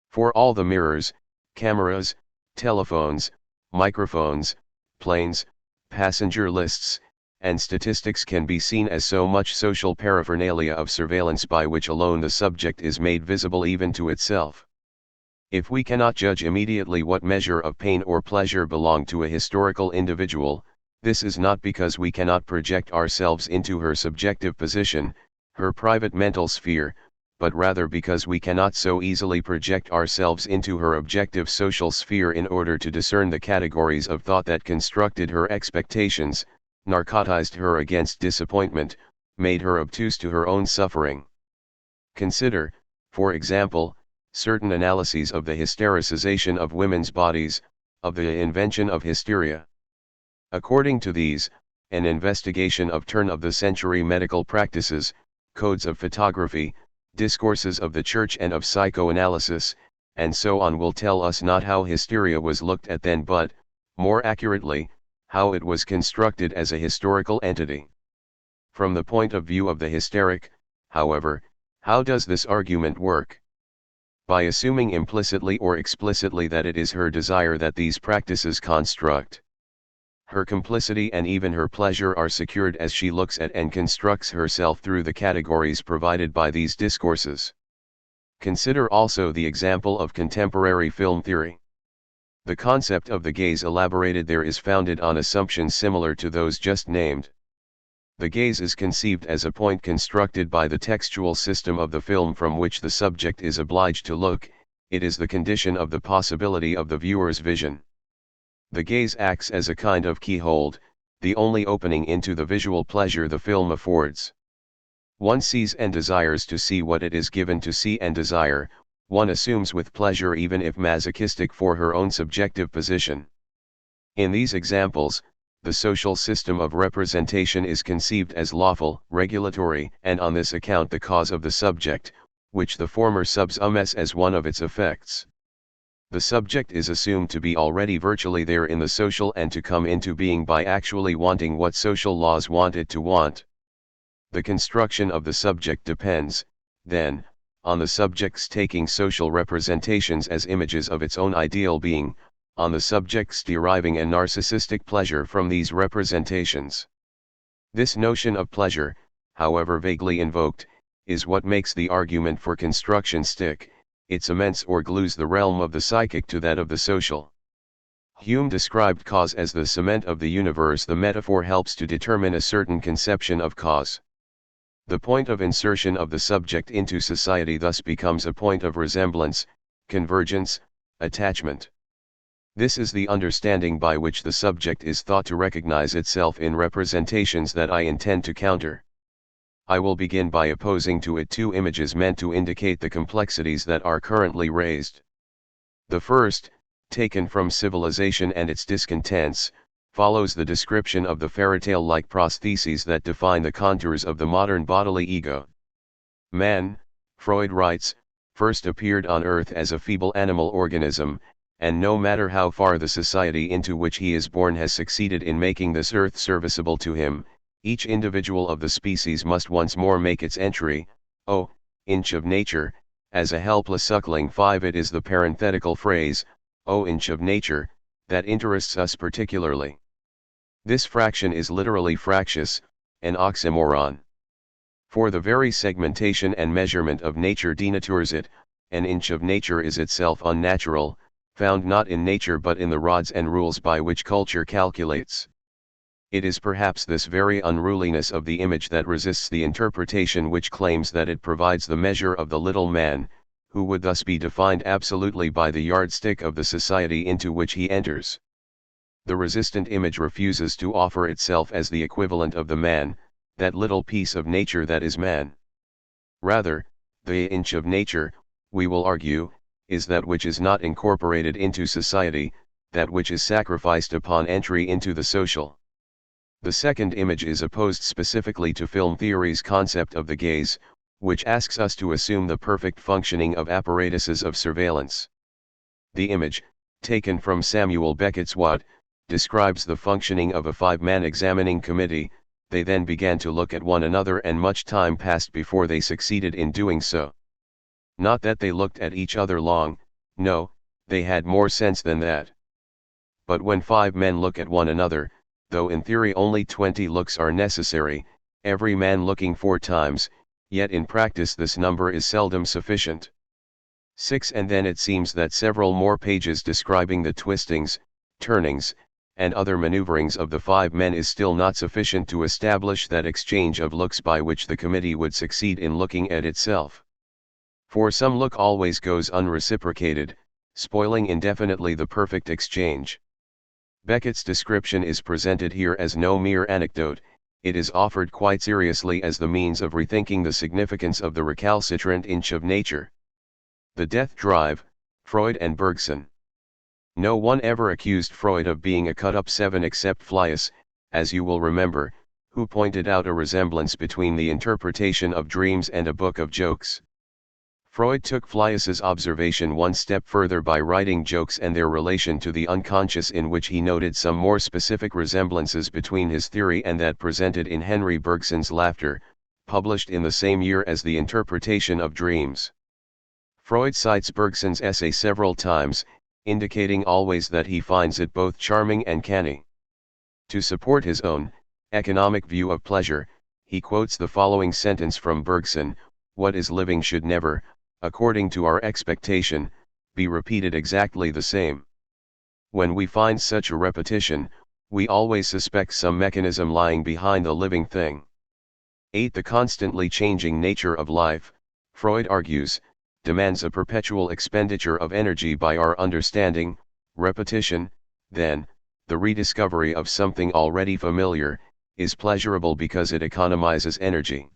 For all the mirrors, cameras, telephones, microphones, planes, passenger lists, and statistics can be seen as so much social paraphernalia of surveillance by which alone the subject is made visible even to itself. If we cannot judge immediately what measure of pain or pleasure belong to a historical individual, this is not because we cannot project ourselves into her subjective position, her private mental sphere, but rather because we cannot so easily project ourselves into her objective social sphere in order to discern the categories of thought that constructed her expectations, narcotized her against disappointment, made her obtuse to her own suffering. Consider, for example, certain analyses of the hystericization of women's bodies, of the invention of hysteria. According to these, an investigation of turn-of-the-century medical practices, codes of photography, discourses of the church and of psychoanalysis, and so on will tell us not how hysteria was looked at then but, more accurately, how it was constructed as a historical entity. From the point of view of the hysteric, however, how does this argument work? By assuming implicitly or explicitly that it is her desire that these practices construct. Her complicity and even her pleasure are secured as she looks at and constructs herself through the categories provided by these discourses. Consider also the example of contemporary film theory. The concept of the gaze elaborated there is founded on assumptions similar to those just named. The gaze is conceived as a point constructed by the textual system of the film from which the subject is obliged to look. It is the condition of the possibility of the viewer's vision. The gaze acts as a kind of keyhole, the only opening into the visual pleasure the film affords. One sees and desires to see what it is given to see and desire, one assumes with pleasure even if masochistic for her own subjective position. In these examples, the social system of representation is conceived as lawful, regulatory, and on this account the cause of the subject, which the former subsumes as one of its effects. The subject is assumed to be already virtually there in the social and to come into being by actually wanting what social laws want it to want. The construction of the subject depends, then, on the subject's taking social representations as images of its own ideal being, on the subject's deriving a narcissistic pleasure from these representations. This notion of pleasure, however vaguely invoked, is what makes the argument for construction stick. It cements or glues the realm of the psychic to that of the social. Hume described cause as the cement of the universe. The metaphor helps to determine a certain conception of cause. The point of insertion of the subject into society thus becomes a point of resemblance, convergence, attachment. This is the understanding by which the subject is thought to recognize itself in representations that I intend to counter. I will begin by opposing to it two images meant to indicate the complexities that are currently raised. The first, taken from Civilization and its Discontents, follows the description of the fairytale-like prostheses that define the contours of the modern bodily ego. Man, Freud writes, first appeared on Earth as a feeble animal organism, and no matter how far the society into which he is born has succeeded in making this Earth serviceable to him, each individual of the species must once more make its entry, inch of nature, as a helpless suckling. 5. It is the parenthetical phrase, inch of nature, that interests us particularly. This fraction is literally fractious, an oxymoron. For the very segmentation and measurement of nature denatures it. An inch of nature is itself unnatural, found not in nature but in the rods and rules by which culture calculates. It is perhaps this very unruliness of the image that resists the interpretation which claims that it provides the measure of the little man, who would thus be defined absolutely by the yardstick of the society into which he enters. The resistant image refuses to offer itself as the equivalent of the man, that little piece of nature that is man. Rather, the inch of nature, we will argue, is that which is not incorporated into society, that which is sacrificed upon entry into the social. The second image is opposed specifically to film theory's concept of the gaze, which asks us to assume the perfect functioning of apparatuses of surveillance. The image, taken from Samuel Beckett's What, describes the functioning of a 5-man examining committee. They then began to look at one another and much time passed before they succeeded in doing so. Not that they looked at each other long, no, they had more sense than that. But when 5 men look at one another, though in theory only 20 looks are necessary, every man looking 4 times, yet in practice this number is seldom sufficient. 6. And then it seems that several more pages describing the twistings, turnings, and other maneuverings of the 5 men is still not sufficient to establish that exchange of looks by which the committee would succeed in looking at itself. For some look always goes unreciprocated, spoiling indefinitely the perfect exchange. Beckett's description is presented here as no mere anecdote, it is offered quite seriously as the means of rethinking the significance of the recalcitrant inch of nature. The Death Drive, Freud and Bergson. No one ever accused Freud of being a cut-up 7 except Fliess, as you will remember, who pointed out a resemblance between the interpretation of dreams and a book of jokes. Freud took Fliess's observation one step further by writing jokes and their relation to the unconscious, in which he noted some more specific resemblances between his theory and that presented in Henry Bergson's Laughter, published in the same year as the interpretation of dreams. Freud cites Bergson's essay several times, indicating always that he finds it both charming and canny. To support his own economic view of pleasure, he quotes the following sentence from Bergson: "What is living should never, according to our expectation, be repeated exactly the same." When we find such a repetition, we always suspect some mechanism lying behind the living thing. 8. The constantly changing nature of life, Freud argues, demands a perpetual expenditure of energy by our understanding. Repetition, then, the rediscovery of something already familiar, is pleasurable because it economizes energy.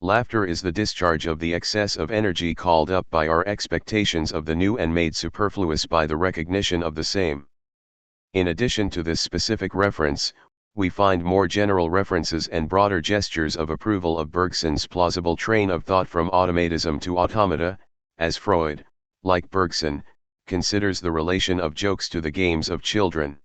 Laughter is the discharge of the excess of energy called up by our expectations of the new and made superfluous by the recognition of the same. In addition to this specific reference, we find more general references and broader gestures of approval of Bergson's plausible train of thought from automatism to automata, as Freud, like Bergson, considers the relation of jokes to the games of children.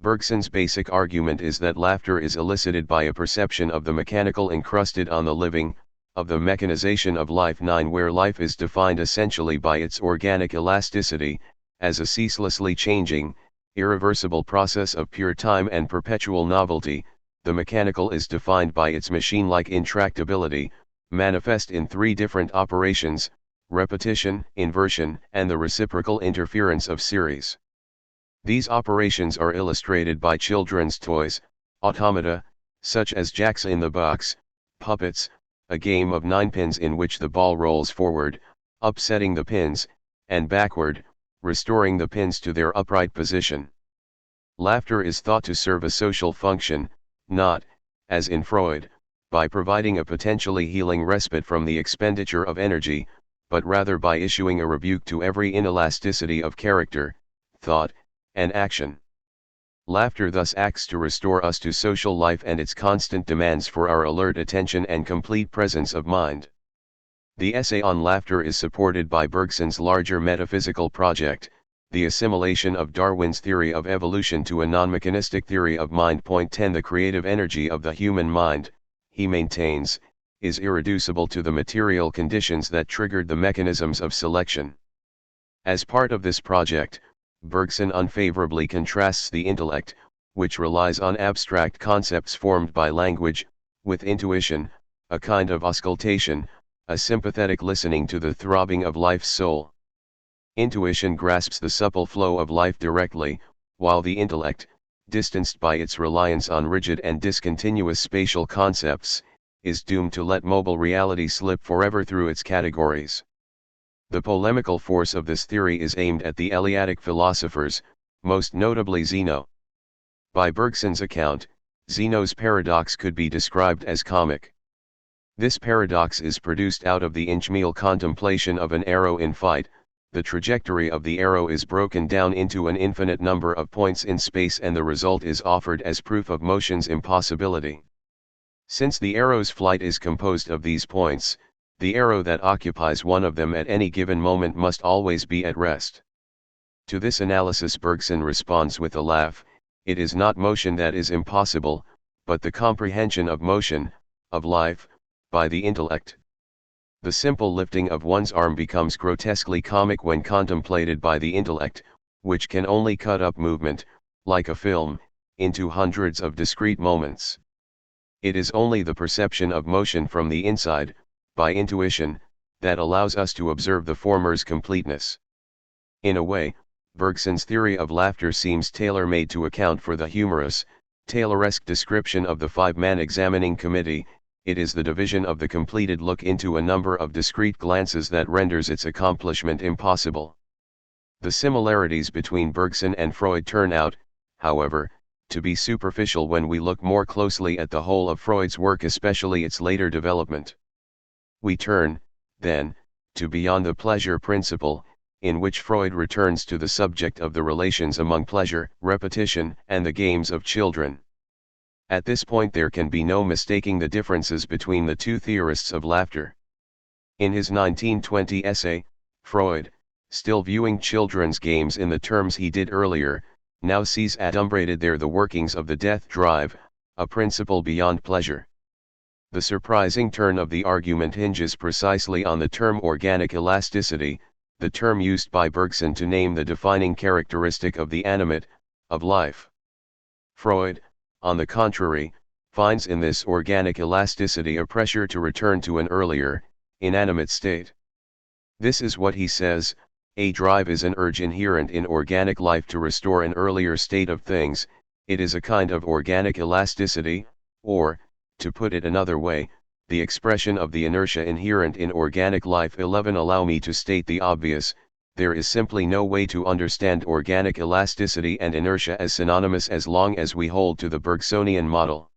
Bergson's basic argument is that laughter is elicited by a perception of the mechanical encrusted on the living, of the mechanization of life. 9. Where life is defined essentially by its organic elasticity, as a ceaselessly changing, irreversible process of pure time and perpetual novelty, the mechanical is defined by its machine-like intractability, manifest in 3 different operations: repetition, inversion, and the reciprocal interference of series. These operations are illustrated by children's toys, automata, such as Jacks in the Box, puppets, a game of 9 pins in which the ball rolls forward, upsetting the pins, and backward, restoring the pins to their upright position. Laughter is thought to serve a social function, not, as in Freud, by providing a potentially healing respite from the expenditure of energy, but rather by issuing a rebuke to every inelasticity of character, thought, and action. Laughter thus acts to restore us to social life and its constant demands for our alert attention and complete presence of mind. The essay on laughter is supported by Bergson's larger metaphysical project, the assimilation of Darwin's theory of evolution to a non-mechanistic theory of mind. 10. The creative energy of the human mind, he maintains, is irreducible to the material conditions that triggered the mechanisms of selection. As part of this project, Bergson unfavorably contrasts the intellect, which relies on abstract concepts formed by language, with intuition, a kind of auscultation, a sympathetic listening to the throbbing of life's soul. Intuition grasps the supple flow of life directly, while the intellect, distanced by its reliance on rigid and discontinuous spatial concepts, is doomed to let mobile reality slip forever through its categories. The polemical force of this theory is aimed at the Eleatic philosophers, most notably Zeno. By Bergson's account, Zeno's paradox could be described as comic. This paradox is produced out of the inchmeal contemplation of an arrow in fight. The trajectory of the arrow is broken down into an infinite number of points in space and the result is offered as proof of motion's impossibility. Since the arrow's flight is composed of these points, the arrow that occupies one of them at any given moment must always be at rest. To this analysis Bergson responds with a laugh: it is not motion that is impossible, but the comprehension of motion, of life, by the intellect. The simple lifting of one's arm becomes grotesquely comic when contemplated by the intellect, which can only cut up movement, like a film, into hundreds of discrete moments. It is only the perception of motion from the inside, by intuition, that allows us to observe the former's completeness. In a way, Bergson's theory of laughter seems tailor-made to account for the humorous, Tayloresque description of the 5-man examining committee. It is the division of the completed look into a number of discrete glances that renders its accomplishment impossible. The similarities between Bergson and Freud turn out, however, to be superficial when we look more closely at the whole of Freud's work, especially its later development. We turn, then, to Beyond the Pleasure Principle, in which Freud returns to the subject of the relations among pleasure, repetition, and the games of children. At this point there can be no mistaking the differences between the two theorists of laughter. In his 1920 essay, Freud, still viewing children's games in the terms he did earlier, now sees adumbrated there the workings of the death drive, a principle beyond pleasure. The surprising turn of the argument hinges precisely on the term organic elasticity, the term used by Bergson to name the defining characteristic of the animate, of life. Freud, on the contrary, finds in this organic elasticity a pressure to return to an earlier, inanimate state. This is what he says: A drive is an urge inherent in organic life to restore an earlier state of things. It is a kind of organic elasticity, or, to put it another way, the expression of the inertia inherent in organic life. 11. Allow me to state the obvious: there is simply no way to understand organic elasticity and inertia as synonymous as long as we hold to the Bergsonian model.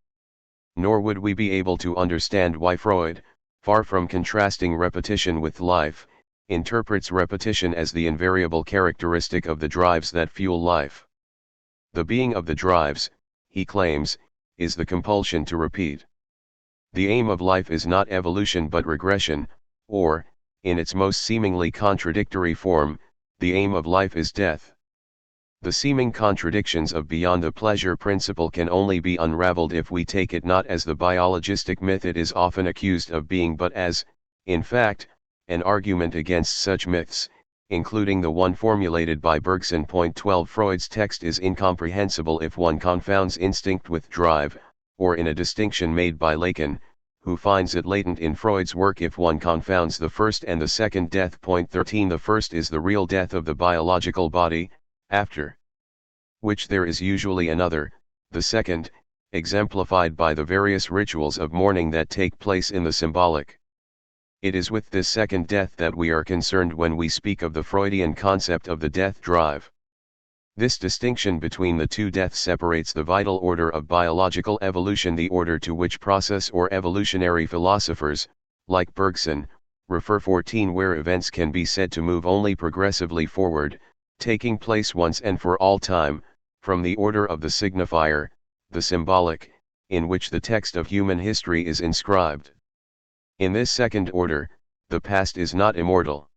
Nor would we be able to understand why Freud, far from contrasting repetition with life, interprets repetition as the invariable characteristic of the drives that fuel life. The being of the drives, he claims, is the compulsion to repeat. The aim of life is not evolution but regression, or, in its most seemingly contradictory form, the aim of life is death. The seeming contradictions of beyond the pleasure principle can only be unraveled if we take it not as the biologistic myth it is often accused of being, but as, in fact, an argument against such myths, including the one formulated by Bergson. 12. Freud's text is incomprehensible if one confounds instinct with drive, or in a distinction made by Lacan, who finds it latent in Freud's work, if one confounds the first and the second death. 13. The first is the real death of the biological body, after which there is usually another, the second, exemplified by the various rituals of mourning that take place in the symbolic. It is with this second death that we are concerned when we speak of the Freudian concept of the death drive. This distinction between the two deaths separates the vital order of biological evolution, the order to which process or evolutionary philosophers, like Bergson, refer. 14. Where events can be said to move only progressively forward, taking place once and for all time, from the order of the signifier, the symbolic, in which the text of human history is inscribed. In this second order, the past is not immortal.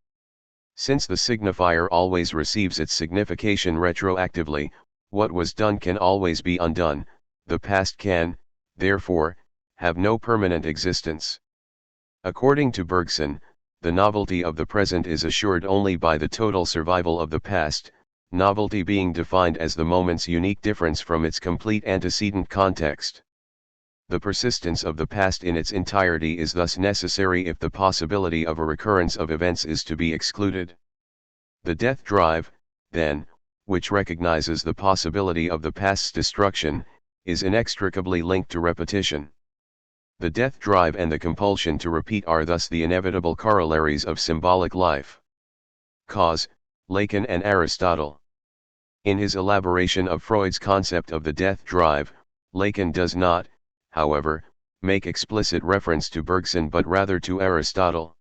Since the signifier always receives its signification retroactively, what was done can always be undone. The past can, therefore, have no permanent existence. According to Bergson, the novelty of the present is assured only by the total survival of the past, novelty being defined as the moment's unique difference from its complete antecedent context. The persistence of the past in its entirety is thus necessary if the possibility of a recurrence of events is to be excluded. The death drive, then, which recognizes the possibility of the past's destruction, is inextricably linked to repetition. The death drive and the compulsion to repeat are thus the inevitable corollaries of symbolic life. Cause, Lacan and Aristotle. In his elaboration of Freud's concept of the death drive, Lacan does not, however, make explicit reference to Bergson but rather to Aristotle.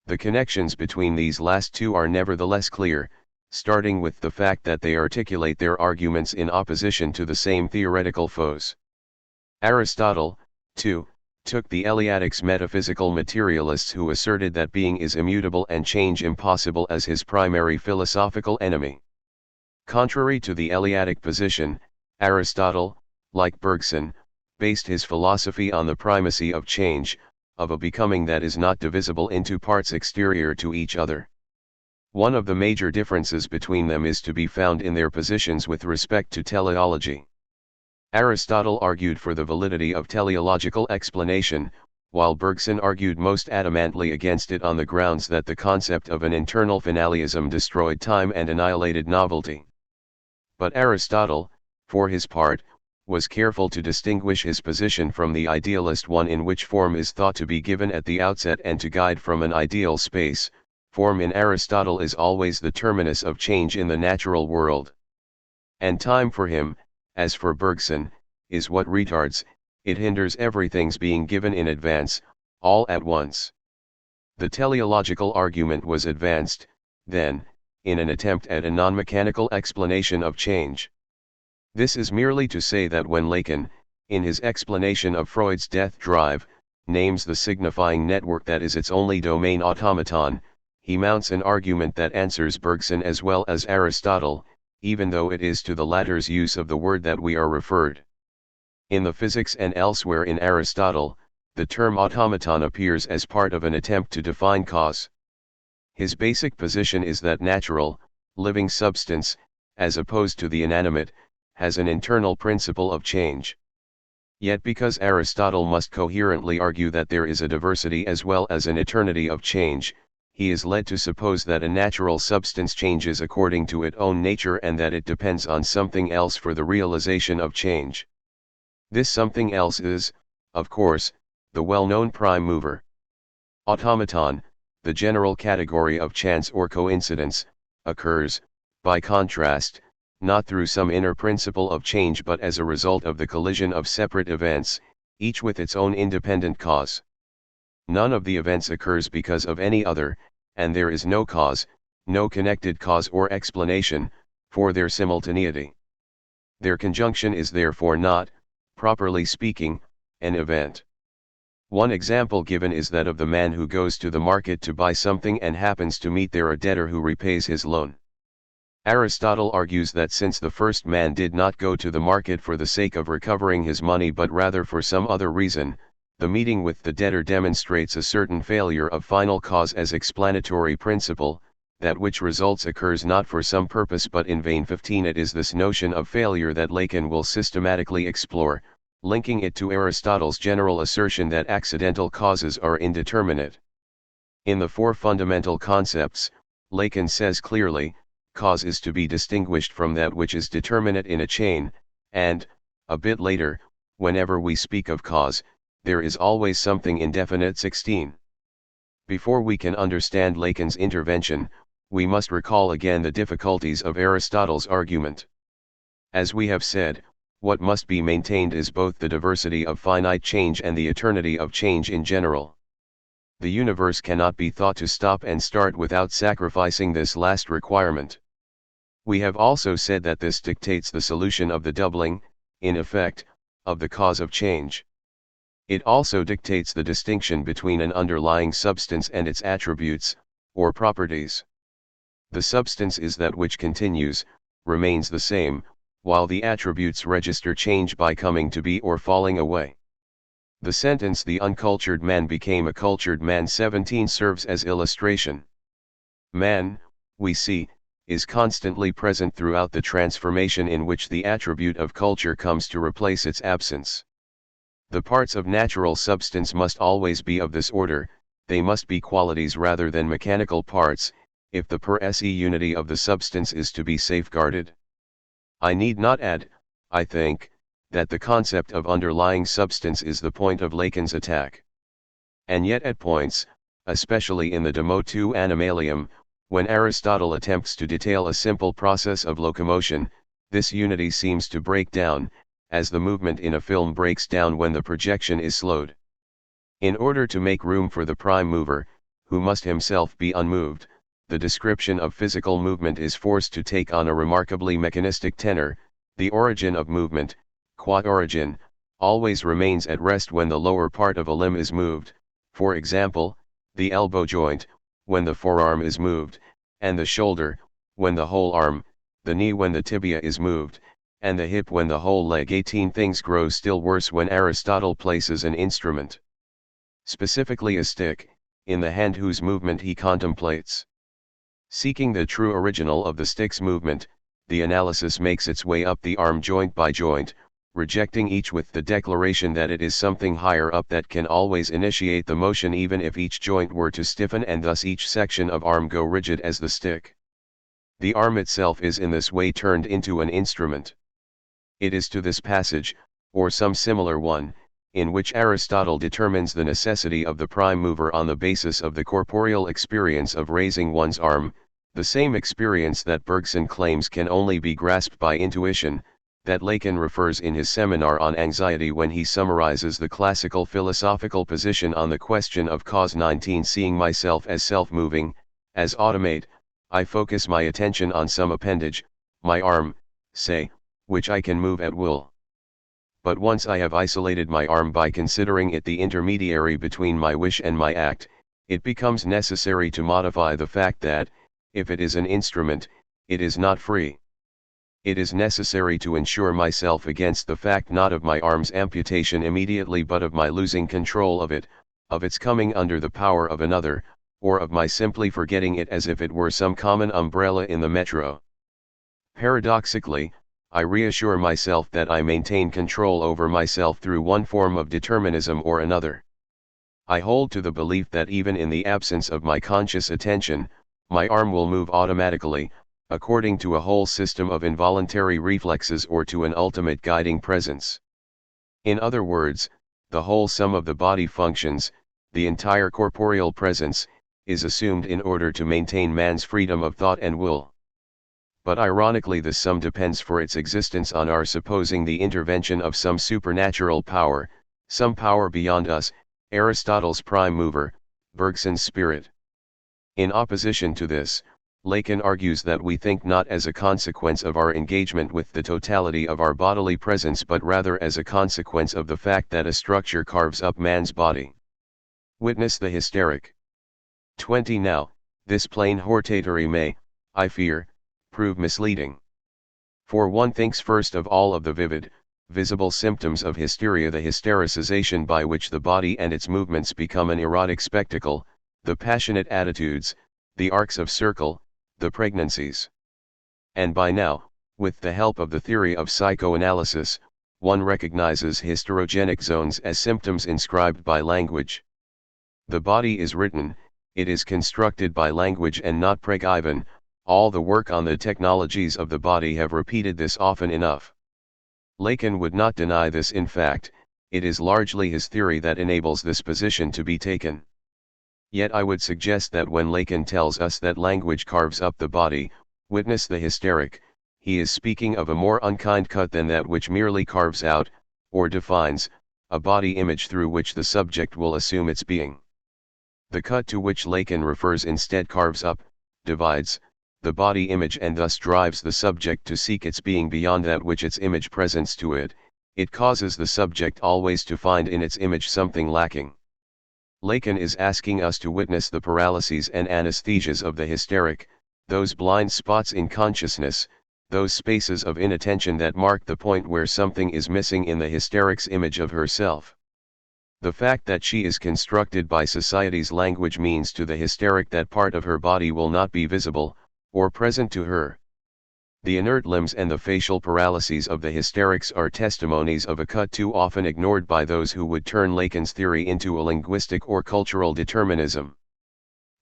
The connections between these last two are nevertheless clear, starting with the fact that they articulate their arguments in opposition to the same theoretical foes. Aristotle, too, took the Eleatics metaphysical materialists who asserted that being is immutable and change impossible as his primary philosophical enemy. Contrary to the Eleatic position, Aristotle, like Bergson, based his philosophy on the primacy of change, of a becoming that is not divisible into parts exterior to each other. One of the major differences between them is to be found in their positions with respect to teleology. Aristotle argued for the validity of teleological explanation, while Bergson argued most adamantly against it on the grounds that the concept of an internal finalism destroyed time and annihilated novelty. But Aristotle, for his part, was careful to distinguish his position from the idealist one, in which form is thought to be given at the outset and to guide from an ideal space. Form in Aristotle is always the terminus of change in the natural world. And time for him, as for Bergson, is what retards, it hinders everything's being given in advance, all at once. The teleological argument was advanced, then, in an attempt at a non-mechanical explanation of change. This is merely to say that when Lacan, in his explanation of Freud's death drive, names the signifying network that is its only domain automaton, he mounts an argument that answers Bergson as well as Aristotle, even though it is to the latter's use of the word that we are referred. In the Physics and elsewhere in Aristotle, the term automaton appears as part of an attempt to define cause. His basic position is that natural, living substance, as opposed to the inanimate, has an internal principle of change. Yet because Aristotle must coherently argue that there is a diversity as well as an eternity of change, he is led to suppose that a natural substance changes according to its own nature and that it depends on something else for the realization of change. This something else is, of course, the well-known prime mover. Automaton, the general category of chance or coincidence, occurs, by contrast, not through some inner principle of change but as a result of the collision of separate events, each with its own independent cause. None of the events occurs because of any other, and there is no cause, no connected cause or explanation, for their simultaneity. Their conjunction is therefore not, properly speaking, an event. One example given is that of the man who goes to the market to buy something and happens to meet there a debtor who repays his loan. Aristotle argues that since the first man did not go to the market for the sake of recovering his money but rather for some other reason, the meeting with the debtor demonstrates a certain failure of final cause as explanatory principle, that which results occurs not for some purpose but in vain. 15. It is this notion of failure that Lacan will systematically explore, linking it to Aristotle's general assertion that accidental causes are indeterminate. In the four fundamental concepts, Lacan says clearly, cause is to be distinguished from that which is determinate in a chain, and, a bit later, whenever we speak of cause, there is always something indefinite. 16. Before we can understand Lacan's intervention, we must recall again the difficulties of Aristotle's argument. As we have said, what must be maintained is both the diversity of finite change and the eternity of change in general. The universe cannot be thought to stop and start without sacrificing this last requirement. We have also said that this dictates the solution of the doubling, in effect, of the cause of change. It also dictates the distinction between an underlying substance and its attributes, or properties. The substance is that which continues, remains the same, while the attributes register change by coming to be or falling away. The sentence "the uncultured man became a cultured man" 17 serves as illustration. Man, we see, is constantly present throughout the transformation in which the attribute of culture comes to replace its absence. The parts of natural substance must always be of this order, they must be qualities rather than mechanical parts, if the per se unity of the substance is to be safeguarded. I need not add, I think, that the concept of underlying substance is the point of Lacan's attack. And yet at points, especially in the De Motu Animalium, when Aristotle attempts to detail a simple process of locomotion, this unity seems to break down, as the movement in a film breaks down when the projection is slowed. In order to make room for the prime mover, who must himself be unmoved, the description of physical movement is forced to take on a remarkably mechanistic tenor. The origin of movement, qua origin, always remains at rest when the lower part of a limb is moved, for example, the elbow joint, when the forearm is moved, and the shoulder, when the whole arm, the knee when the tibia is moved, and the hip when the whole leg. 18 Things grow still worse when Aristotle places an instrument, specifically a stick, in the hand whose movement he contemplates. Seeking the true original of the stick's movement, the analysis makes its way up the arm joint by joint, rejecting each with the declaration that it is something higher up that can always initiate the motion even if each joint were to stiffen and thus each section of arm go rigid as the stick. The arm itself is in this way turned into an instrument. It is to this passage, or some similar one, in which Aristotle determines the necessity of the prime mover on the basis of the corporeal experience of raising one's arm, the same experience that Bergson claims can only be grasped by intuition, that Lacan refers in his seminar on anxiety when he summarizes the classical philosophical position on the question of cause. 19 Seeing myself as self-moving, as automate, I focus my attention on some appendage, my arm, say, which I can move at will. But once I have isolated my arm by considering it the intermediary between my wish and my act, it becomes necessary to modify the fact that, if it is an instrument, it is not free. It is necessary to ensure myself against the fact not of my arm's amputation immediately but of my losing control of it, of its coming under the power of another, or of my simply forgetting it as if it were some common umbrella in the metro. Paradoxically, I reassure myself that I maintain control over myself through one form of determinism or another. I hold to the belief that even in the absence of my conscious attention, my arm will move automatically, according to a whole system of involuntary reflexes or to an ultimate guiding presence. In other words, the whole sum of the body functions, the entire corporeal presence, is assumed in order to maintain man's freedom of thought and will. But ironically, the sum depends for its existence on our supposing the intervention of some supernatural power, some power beyond us, Aristotle's prime mover, Bergson's spirit. In opposition to this, Lacan argues that we think not as a consequence of our engagement with the totality of our bodily presence but rather as a consequence of the fact that a structure carves up man's body. Witness the hysteric. 20. Now, this plain hortatory may, I fear, prove misleading. For one thinks first of all of the vivid, visible symptoms of hysteria, the hystericization by which the body and its movements become an erotic spectacle, the passionate attitudes, the arcs of circle, the pregnancies. And by now, with the help of the theory of psychoanalysis, one recognizes hysterogenic zones as symptoms inscribed by language. The body is written, it is constructed by language and not preggiven. All the work on the technologies of the body have repeated this often enough. Lacan would not deny this. In fact, it is largely his theory that enables this position to be taken. Yet I would suggest that when Lacan tells us that language carves up the body, witness the hysteric, he is speaking of a more unkind cut than that which merely carves out, or defines, a body image through which the subject will assume its being. The cut to which Lacan refers instead carves up, divides, the body image and thus drives the subject to seek its being beyond that which its image presents to it. It causes the subject always to find in its image something lacking. Lacan is asking us to witness the paralyses and anesthesias of the hysteric, those blind spots in consciousness, those spaces of inattention that mark the point where something is missing in the hysteric's image of herself. The fact that she is constructed by society's language means to the hysteric that part of her body will not be visible, or present to her. The inert limbs and the facial paralyses of the hysterics are testimonies of a cut too often ignored by those who would turn Lacan's theory into a linguistic or cultural determinism.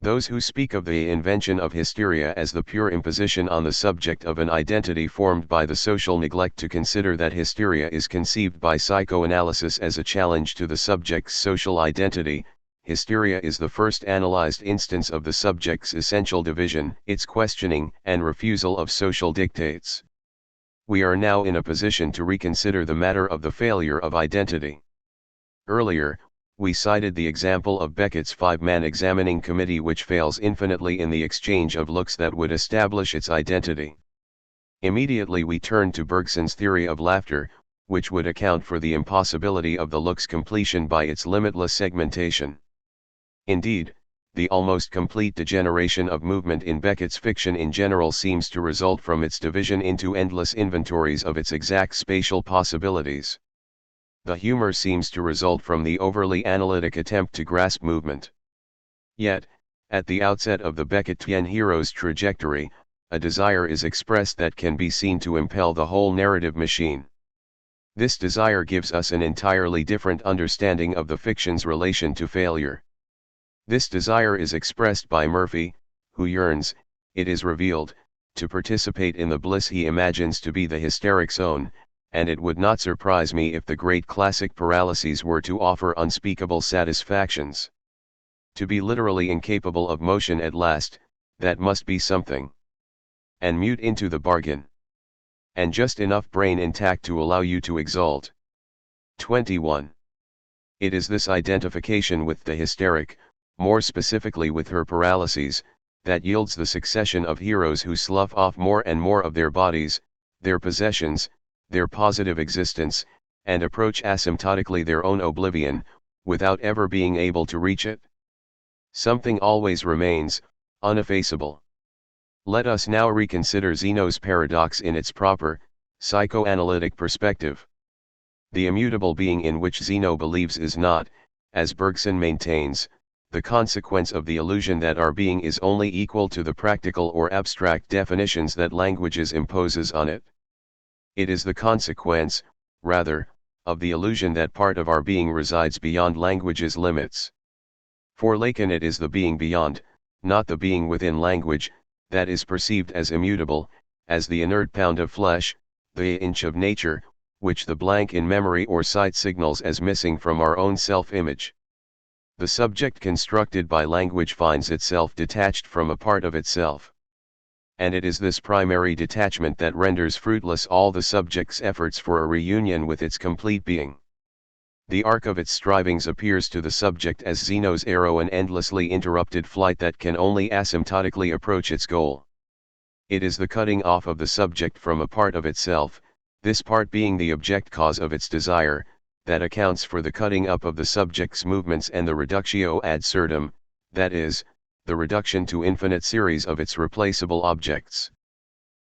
Those who speak of the invention of hysteria as the pure imposition on the subject of an identity formed by the social neglect to consider that hysteria is conceived by psychoanalysis as a challenge to the subject's social identity. Hysteria is the first analyzed instance of the subject's essential division, its questioning and refusal of social dictates. We are now in a position to reconsider the matter of the failure of identity. Earlier, we cited the example of Beckett's five-man examining committee, which fails infinitely in the exchange of looks that would establish its identity. Immediately we turn to Bergson's theory of laughter, which would account for the impossibility of the look's completion by its limitless segmentation. Indeed, the almost complete degeneration of movement in Beckett's fiction in general seems to result from its division into endless inventories of its exact spatial possibilities. The humor seems to result from the overly analytic attempt to grasp movement. Yet, at the outset of the Beckettian hero's trajectory, a desire is expressed that can be seen to impel the whole narrative machine. This desire gives us an entirely different understanding of the fiction's relation to failure. This desire is expressed by Murphy, who yearns, it is revealed, to participate in the bliss he imagines to be the hysteric's own, and it would not surprise me if the great classic paralyses were to offer unspeakable satisfactions. To be literally incapable of motion at last, that must be something. And mute into the bargain. And just enough brain intact to allow you to exult. 21. It is this identification with the hysteric, more specifically with her paralyses, that yields the succession of heroes who slough off more and more of their bodies, their possessions, their positive existence, and approach asymptotically their own oblivion, without ever being able to reach it. Something always remains, uneffaceable. Let us now reconsider Zeno's paradox in its proper, psychoanalytic perspective. The immutable being in which Zeno believes is not, as Bergson maintains, the consequence of the illusion that our being is only equal to the practical or abstract definitions that languages imposes on it. It is the consequence, rather, of the illusion that part of our being resides beyond language's limits. For Lacan it is the being beyond, not the being within language, that is perceived as immutable, as the inert pound of flesh, the inch of nature, which the blank in memory or sight signals as missing from our own self-image. The subject constructed by language finds itself detached from a part of itself. And it is this primary detachment that renders fruitless all the subject's efforts for a reunion with its complete being. The arc of its strivings appears to the subject as Zeno's arrow, an endlessly interrupted flight that can only asymptotically approach its goal. It is the cutting off of the subject from a part of itself, this part being the object cause of its desire, that accounts for the cutting up of the subject's movements and the reductio ad absurdum, that is, the reduction to infinite series of its replaceable objects.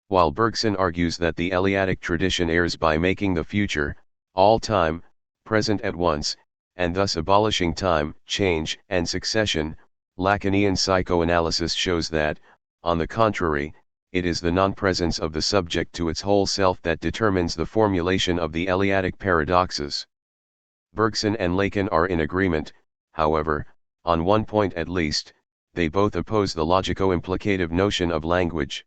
While Bergson argues that the Eleatic tradition errs by making the future, all time, present at once, and thus abolishing time, change, and succession, Lacanian psychoanalysis shows that, on the contrary, it is the non-presence of the subject to its whole self that determines the formulation of the Eleatic paradoxes. Bergson and Lacan are in agreement, however, on one point at least: they both oppose the logico-implicative notion of language.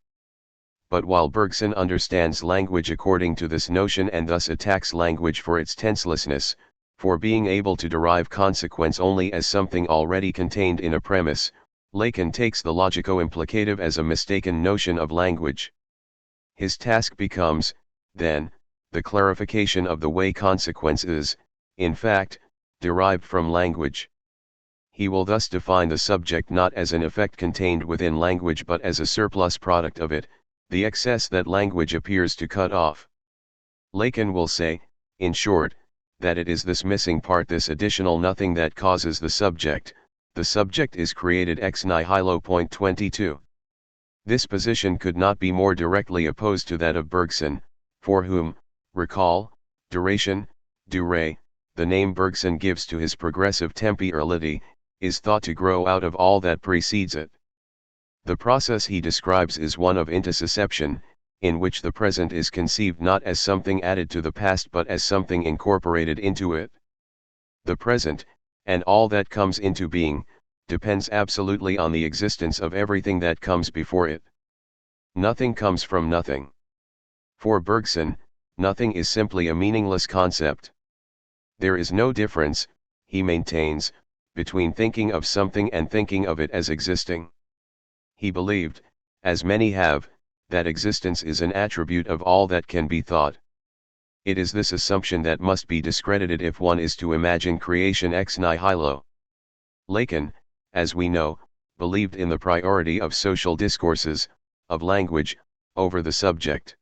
But while Bergson understands language according to this notion and thus attacks language for its tenselessness, for being able to derive consequence only as something already contained in a premise, Lacan takes the logico-implicative as a mistaken notion of language. His task becomes, then, the clarification of the way consequence is, in fact, derived from language. He will thus define the subject not as an effect contained within language but as a surplus product of it, the excess that language appears to cut off. Lacan will say, in short, that it is this missing part, this additional nothing, that causes the subject is created ex nihilo. 22. This position could not be more directly opposed to that of Bergson, for whom, recall, duration, durée, the name Bergson gives to his progressive temporality, is thought to grow out of all that precedes it. The process he describes is one of intussusception, in which the present is conceived not as something added to the past but as something incorporated into it. The present, and all that comes into being, depends absolutely on the existence of everything that comes before it. Nothing comes from nothing. For Bergson, nothing is simply a meaningless concept. There is no difference, he maintains, between thinking of something and thinking of it as existing. He believed, as many have, that existence is an attribute of all that can be thought. It is this assumption that must be discredited if one is to imagine creation ex nihilo. Lacan, as we know, believed in the priority of social discourses, of language, over the subject.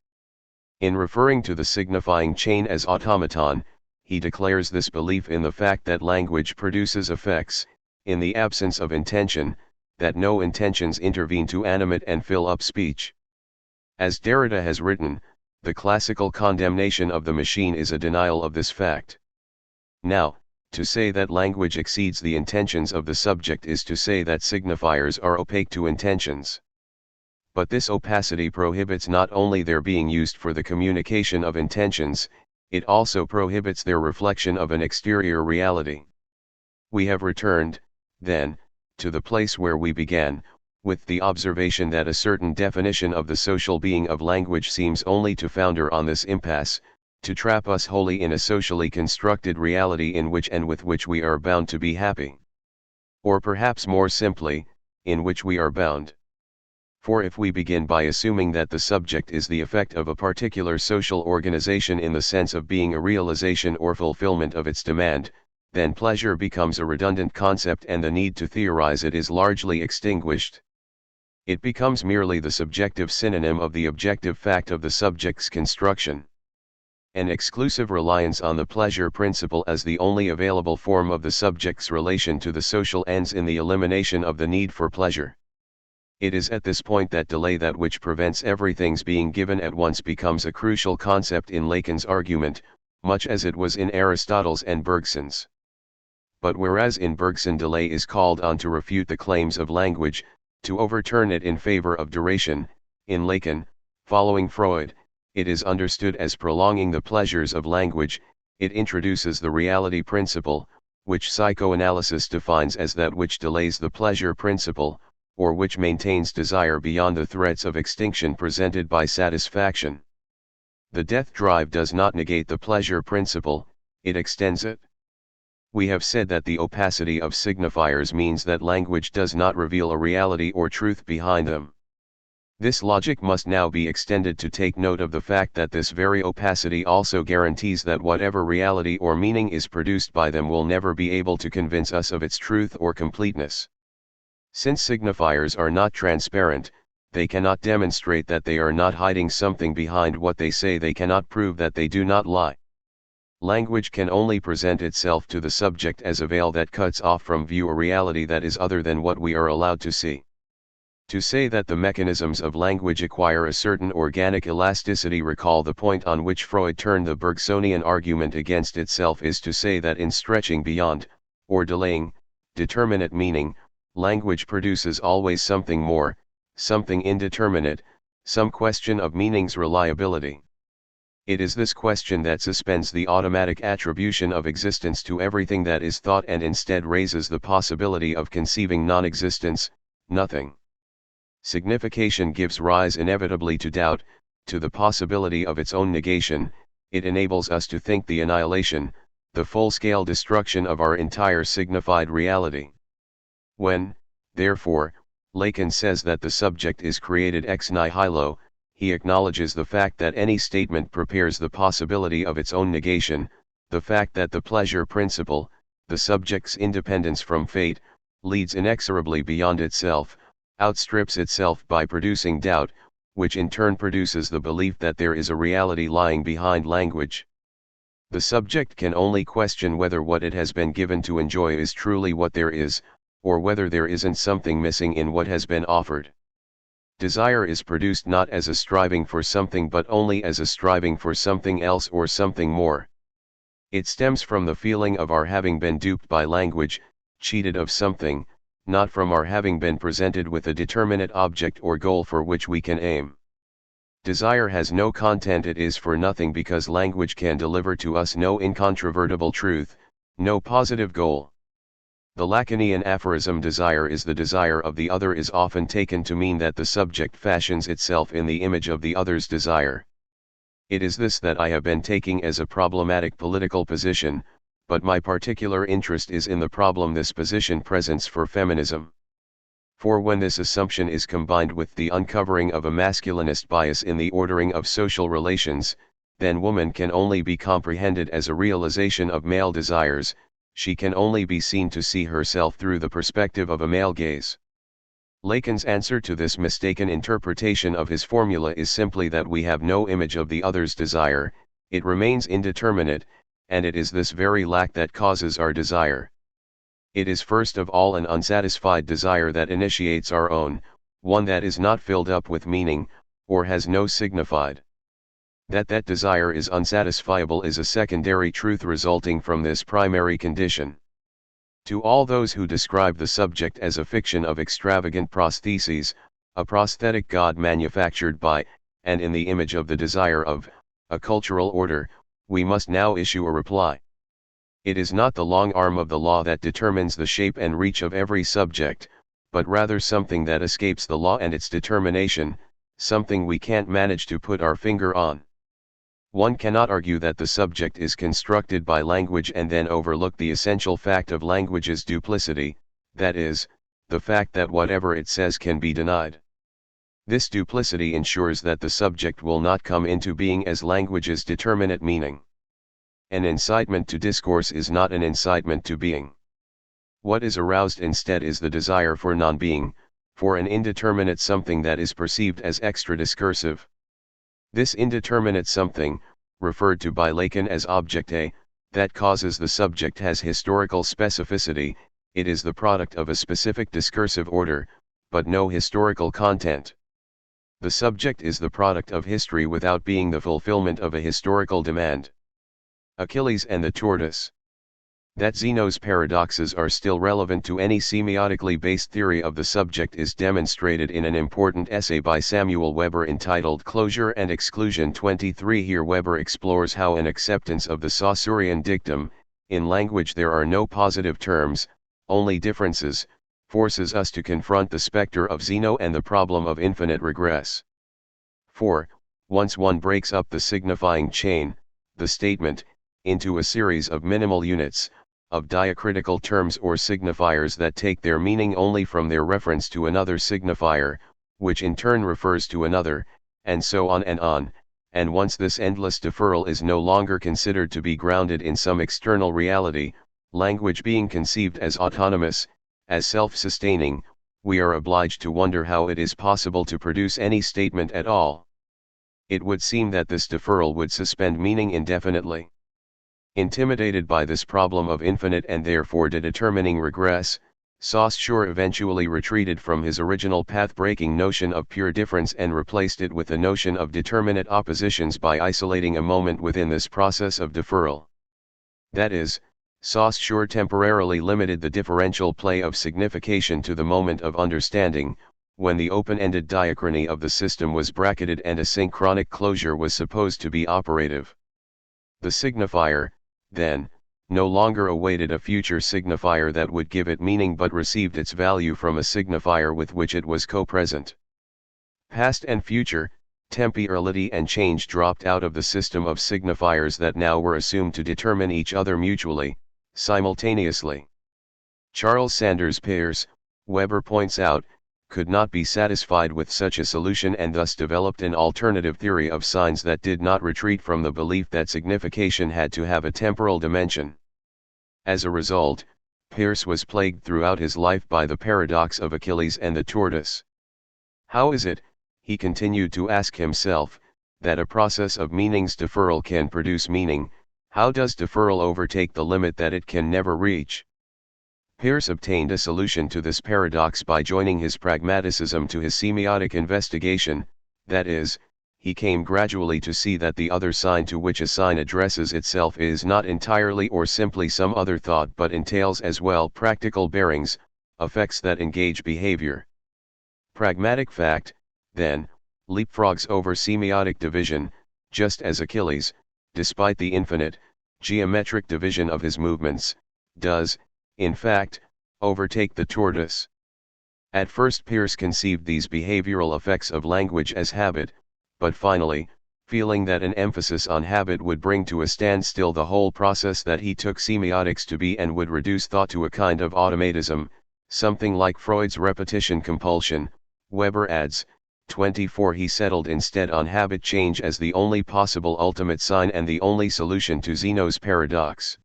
In referring to the signifying chain as automaton, he declares this belief in the fact that language produces effects, in the absence of intention, that no intentions intervene to animate and fill up speech. As Derrida has written, the classical condemnation of the machine is a denial of this fact. Now, to say that language exceeds the intentions of the subject is to say that signifiers are opaque to intentions. But this opacity prohibits not only their being used for the communication of intentions, it also prohibits their reflection of an exterior reality. We have returned, then, to the place where we began, with the observation that a certain definition of the social being of language seems only to founder on this impasse, to trap us wholly in a socially constructed reality in which and with which we are bound to be happy. Or perhaps more simply, in which we are bound. For if we begin by assuming that the subject is the effect of a particular social organization in the sense of being a realization or fulfillment of its demand, then pleasure becomes a redundant concept and the need to theorize it is largely extinguished. It becomes merely the subjective synonym of the objective fact of the subject's construction. An exclusive reliance on the pleasure principle as the only available form of the subject's relation to the social ends in the elimination of the need for pleasure. It is at this point that delay, that which prevents everything's being given at once, becomes a crucial concept in Lacan's argument, much as it was in Aristotle's and Bergson's. But whereas in Bergson delay is called on to refute the claims of language, to overturn it in favor of duration, in Lacan, following Freud, it is understood as prolonging the pleasures of language. It introduces the reality principle, which psychoanalysis defines as that which delays the pleasure principle, or which maintains desire beyond the threats of extinction presented by satisfaction. The death drive does not negate the pleasure principle, it extends it. We have said that the opacity of signifiers means that language does not reveal a reality or truth behind them. This logic must now be extended to take note of the fact that this very opacity also guarantees that whatever reality or meaning is produced by them will never be able to convince us of its truth or completeness. Since signifiers are not transparent, they cannot demonstrate that they are not hiding something behind what they say. They cannot prove that they do not lie. Language can only present itself to the subject as a veil that cuts off from view a reality that is other than what we are allowed to see. To say that the mechanisms of language acquire a certain organic elasticity, recall the point on which Freud turned the Bergsonian argument against itself, is to say that in stretching beyond, or delaying, determinate meaning, language produces always something more, something indeterminate, some question of meaning's reliability. It is this question that suspends the automatic attribution of existence to everything that is thought and instead raises the possibility of conceiving non-existence, nothing. Signification gives rise inevitably to doubt, to the possibility of its own negation. It enables us to think the annihilation, the full-scale destruction of our entire signified reality. When, therefore, Lacan says that the subject is created ex nihilo, he acknowledges the fact that any statement prepares the possibility of its own negation, the fact that the pleasure principle, the subject's independence from fate, leads inexorably beyond itself, outstrips itself by producing doubt, which in turn produces the belief that there is a reality lying behind language. The subject can only question whether what it has been given to enjoy is truly what there is, or whether there isn't something missing in what has been offered. Desire is produced not as a striving for something but only as a striving for something else or something more. It stems from the feeling of our having been duped by language, cheated of something, not from our having been presented with a determinate object or goal for which we can aim. Desire has no content, it is for nothing, because language can deliver to us no incontrovertible truth, no positive goal. The Lacanian aphorism "desire is the desire of the other" is often taken to mean that the subject fashions itself in the image of the other's desire. It is this that I have been taking as a problematic political position, but my particular interest is in the problem this position presents for feminism. For when this assumption is combined with the uncovering of a masculinist bias in the ordering of social relations, then woman can only be comprehended as a realization of male desires. She can only be seen to see herself through the perspective of a male gaze. Lacan's answer to this mistaken interpretation of his formula is simply that we have no image of the other's desire, it remains indeterminate, and it is this very lack that causes our desire. It is first of all an unsatisfied desire that initiates our own, one that is not filled up with meaning, or has no signified. That desire is unsatisfiable is a secondary truth resulting from this primary condition. To all those who describe the subject as a fiction of extravagant prostheses, a prosthetic god manufactured by, and in the image of the desire of, a cultural order, we must now issue a reply. It is not the long arm of the law that determines the shape and reach of every subject, but rather something that escapes the law and its determination, something we can't manage to put our finger on. One cannot argue that the subject is constructed by language and then overlook the essential fact of language's duplicity, that is, the fact that whatever it says can be denied. This duplicity ensures that the subject will not come into being as language's determinate meaning. An incitement to discourse is not an incitement to being. What is aroused instead is the desire for non-being, for an indeterminate something that is perceived as extra-discursive. This indeterminate something, referred to by Lacan as objecte, that causes the subject has historical specificity, it is the product of a specific discursive order, but no historical content. The subject is the product of history without being the fulfillment of a historical demand. Achilles and the tortoise. That Zeno's paradoxes are still relevant to any semiotically based theory of the subject is demonstrated in an important essay by Samuel Weber entitled Closure and Exclusion 23. Here Weber explores how an acceptance of the Saussurean dictum, in language there are no positive terms, only differences, forces us to confront the specter of Zeno and the problem of infinite regress. For, once one breaks up the signifying chain, the statement, into a series of minimal units, of diacritical terms or signifiers that take their meaning only from their reference to another signifier, which in turn refers to another, and so on, and once this endless deferral is no longer considered to be grounded in some external reality, language being conceived as autonomous, as self-sustaining, we are obliged to wonder how it is possible to produce any statement at all. It would seem that this deferral would suspend meaning indefinitely. Intimidated by this problem of infinite and therefore determining regress, Saussure eventually retreated from his original path-breaking notion of pure difference and replaced it with the notion of determinate oppositions by isolating a moment within this process of deferral. That is, Saussure temporarily limited the differential play of signification to the moment of understanding, when the open-ended diachrony of the system was bracketed and a synchronic closure was supposed to be operative. The signifier, then, no longer awaited a future signifier that would give it meaning but received its value from a signifier with which it was co-present. Past and future, temporality and change dropped out of the system of signifiers that now were assumed to determine each other mutually, simultaneously. Charles Sanders Peirce, Weber points out, could not be satisfied with such a solution and thus developed an alternative theory of signs that did not retreat from the belief that signification had to have a temporal dimension. As a result, Peirce was plagued throughout his life by the paradox of Achilles and the tortoise. How is it, he continued to ask himself, that a process of meaning's deferral can produce meaning? How does deferral overtake the limit that it can never reach? Peirce obtained a solution to this paradox by joining his pragmaticism to his semiotic investigation, that is, he came gradually to see that the other sign to which a sign addresses itself is not entirely or simply some other thought but entails as well practical bearings, effects that engage behavior. Pragmatic fact, then, leapfrogs over semiotic division, just as Achilles, despite the infinite, geometric division of his movements, does, in fact, overtake the tortoise. At first Peirce conceived these behavioral effects of language as habit, but finally, feeling that an emphasis on habit would bring to a standstill the whole process that he took semiotics to be and would reduce thought to a kind of automatism, something like Freud's repetition compulsion, Weber adds, 24 he settled instead on habit change as the only possible ultimate sign and the only solution to Zeno's paradox.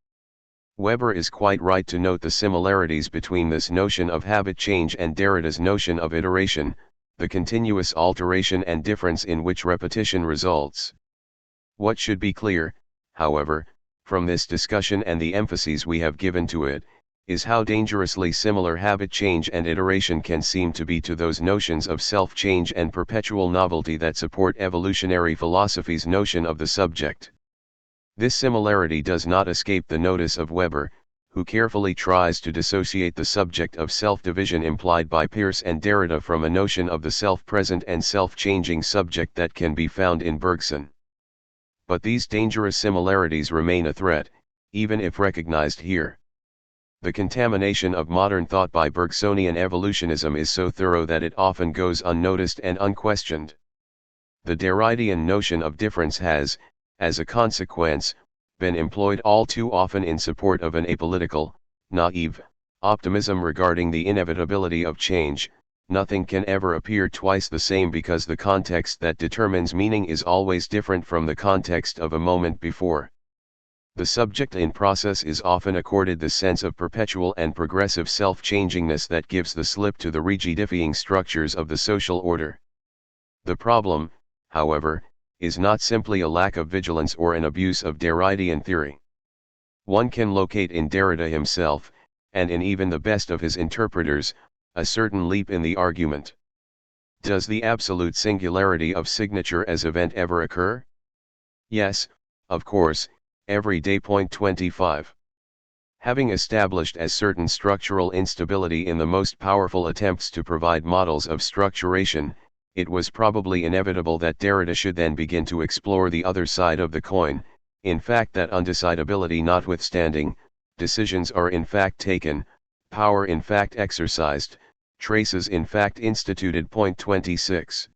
Weber is quite right to note the similarities between this notion of habit change and Derrida's notion of iteration, the continuous alteration and difference in which repetition results. What should be clear, however, from this discussion and the emphases we have given to it, is how dangerously similar habit change and iteration can seem to be to those notions of self-change and perpetual novelty that support evolutionary philosophy's notion of the subject. This similarity does not escape the notice of Weber, who carefully tries to dissociate the subject of self-division implied by Peirce and Derrida from a notion of the self-present and self-changing subject that can be found in Bergson. But these dangerous similarities remain a threat, even if recognized here. The contamination of modern thought by Bergsonian evolutionism is so thorough that it often goes unnoticed and unquestioned. The Derridean notion of difference has, as a consequence, been employed all too often in support of an apolitical, naive, optimism regarding the inevitability of change. Nothing can ever appear twice the same because the context that determines meaning is always different from the context of a moment before. The subject in process is often accorded the sense of perpetual and progressive self-changingness that gives the slip to the rigidifying structures of the social order. The problem, however, is not simply a lack of vigilance or an abuse of Derridean theory. One can locate in Derrida himself, and in even the best of his interpreters, a certain leap in the argument. Does the absolute singularity of signature as event ever occur? Yes, of course, every day. 25. Having established as certain structural instability in the most powerful attempts to provide models of structuration, it was probably inevitable that Derrida should then begin to explore the other side of the coin. In fact, that undecidability notwithstanding, decisions are in fact taken, power in fact exercised, traces in fact instituted. Point 26.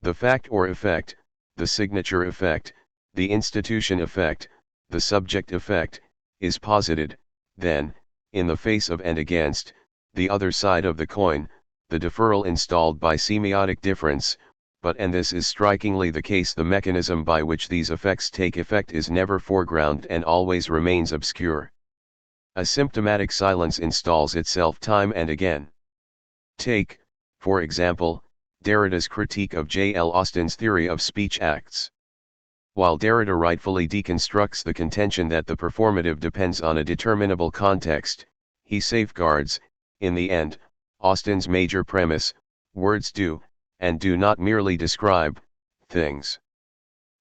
The fact or effect, the signature effect, the institution effect, the subject effect, is posited, then, in the face of and against, the other side of the coin, the deferral installed by semiotic difference, but and this is strikingly the case, the mechanism by which these effects take effect is never foreground and always remains obscure. A symptomatic silence installs itself time and again. Take, for example, Derrida's critique of J. L. Austin's theory of speech acts. While Derrida rightfully deconstructs the contention that the performative depends on a determinable context, he safeguards, in the end, Austin's major premise: words do, and do not merely describe, things.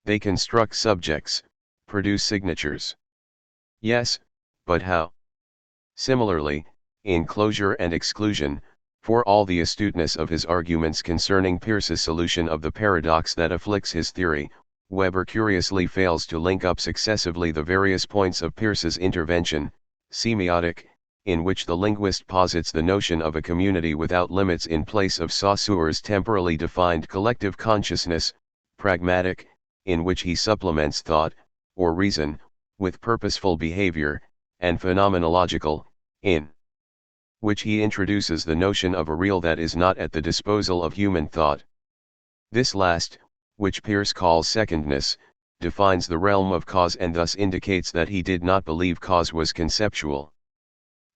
They construct subjects, produce signatures. Yes, but how? Similarly, in Closure and Exclusion, for all the astuteness of his arguments concerning Peirce's solution of the paradox that afflicts his theory, Weber curiously fails to link up successively the various points of Peirce's intervention: semiotic, in which the linguist posits the notion of a community without limits in place of Saussure's temporally defined collective consciousness; pragmatic, in which he supplements thought, or reason, with purposeful behavior; and phenomenological, in which he introduces the notion of a real that is not at the disposal of human thought. This last, which Peirce calls secondness, defines the realm of cause and thus indicates that he did not believe cause was conceptual.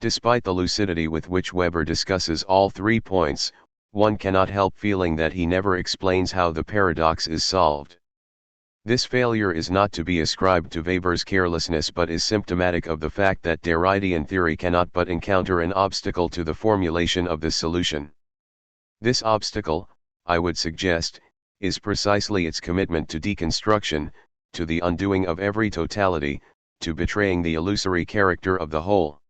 Despite the lucidity with which Weber discusses all 3 points, one cannot help feeling that he never explains how the paradox is solved. This failure is not to be ascribed to Weber's carelessness but is symptomatic of the fact that Derridean theory cannot but encounter an obstacle to the formulation of this solution. This obstacle, I would suggest, is precisely its commitment to deconstruction, to the undoing of every totality, to betraying the illusory character of the whole.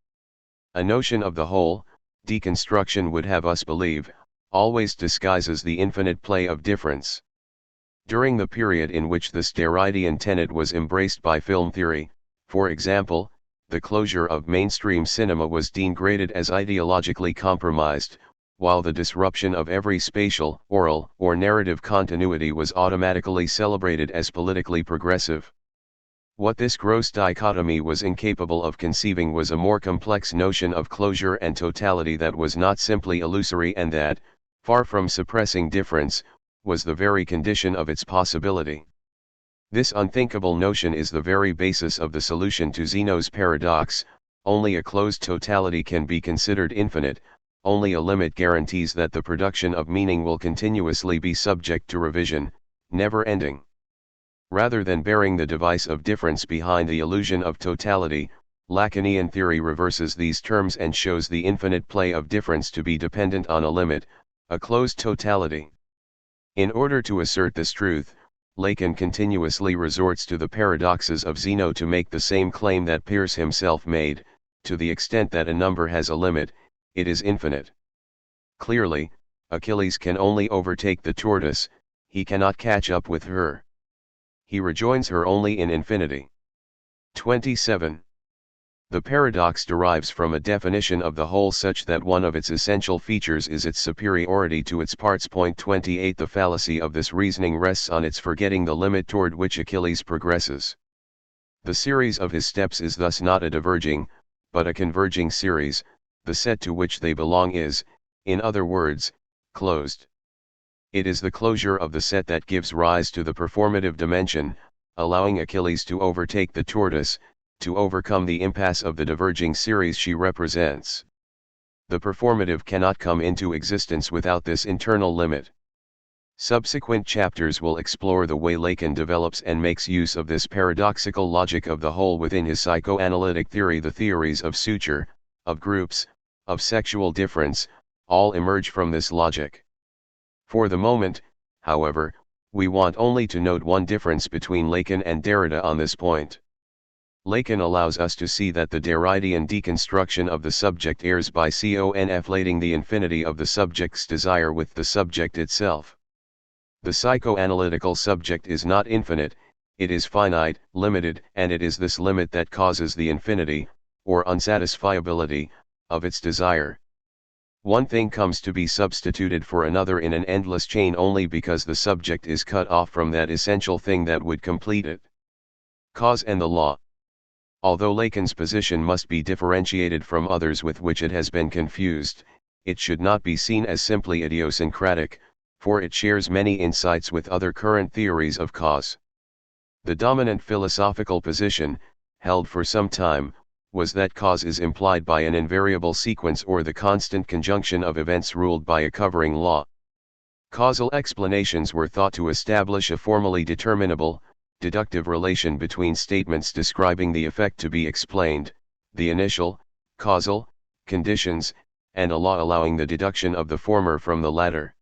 A notion of the whole, deconstruction would have us believe, always disguises the infinite play of difference. During the period in which this Derridean tenet was embraced by film theory, for example, the closure of mainstream cinema was degraded as ideologically compromised, while the disruption of every spatial, oral, or narrative continuity was automatically celebrated as politically progressive. What this gross dichotomy was incapable of conceiving was a more complex notion of closure and totality that was not simply illusory and that, far from suppressing difference, was the very condition of its possibility. This unthinkable notion is the very basis of the solution to Zeno's paradox: only a closed totality can be considered infinite, only a limit guarantees that the production of meaning will continuously be subject to revision, never ending. Rather than bearing the device of difference behind the illusion of totality, Lacanian theory reverses these terms and shows the infinite play of difference to be dependent on a limit, a closed totality. In order to assert this truth, Lacan continuously resorts to the paradoxes of Zeno to make the same claim that Peirce himself made: to the extent that a number has a limit, it is infinite. Clearly, Achilles can only overtake the tortoise, he cannot catch up with her. He rejoins her only in infinity. 27. The paradox derives from a definition of the whole such that one of its essential features is its superiority to its parts. Point 28. The fallacy of this reasoning rests on its forgetting the limit toward which Achilles progresses. The series of his steps is thus not a diverging, but a converging series. The set to which they belong is, in other words, closed. It is the closure of the set that gives rise to the performative dimension, allowing Achilles to overtake the tortoise, to overcome the impasse of the diverging series she represents. The performative cannot come into existence without this internal limit. Subsequent chapters will explore the way Lacan develops and makes use of this paradoxical logic of the whole within his psychoanalytic theory. The theories of suture, of groups, of sexual difference, all emerge from this logic. For the moment, however, we want only to note one difference between Lacan and Derrida on this point. Lacan allows us to see that the Derridean deconstruction of the subject errs by conflating the infinity of the subject's desire with the subject itself. The psychoanalytical subject is not infinite, it is finite, limited, and it is this limit that causes the infinity, or unsatisfiability, of its desire. One thing comes to be substituted for another in an endless chain only because the subject is cut off from that essential thing that would complete it. Cause and the law. Although Lacan's position must be differentiated from others with which it has been confused, it should not be seen as simply idiosyncratic, for it shares many insights with other current theories of cause. The dominant philosophical position, held for some time, was that cause is implied by an invariable sequence or the constant conjunction of events ruled by a covering law. Causal explanations were thought to establish a formally determinable, deductive relation between statements describing the effect to be explained, the initial, causal, conditions, and a law allowing the deduction of the former from the latter.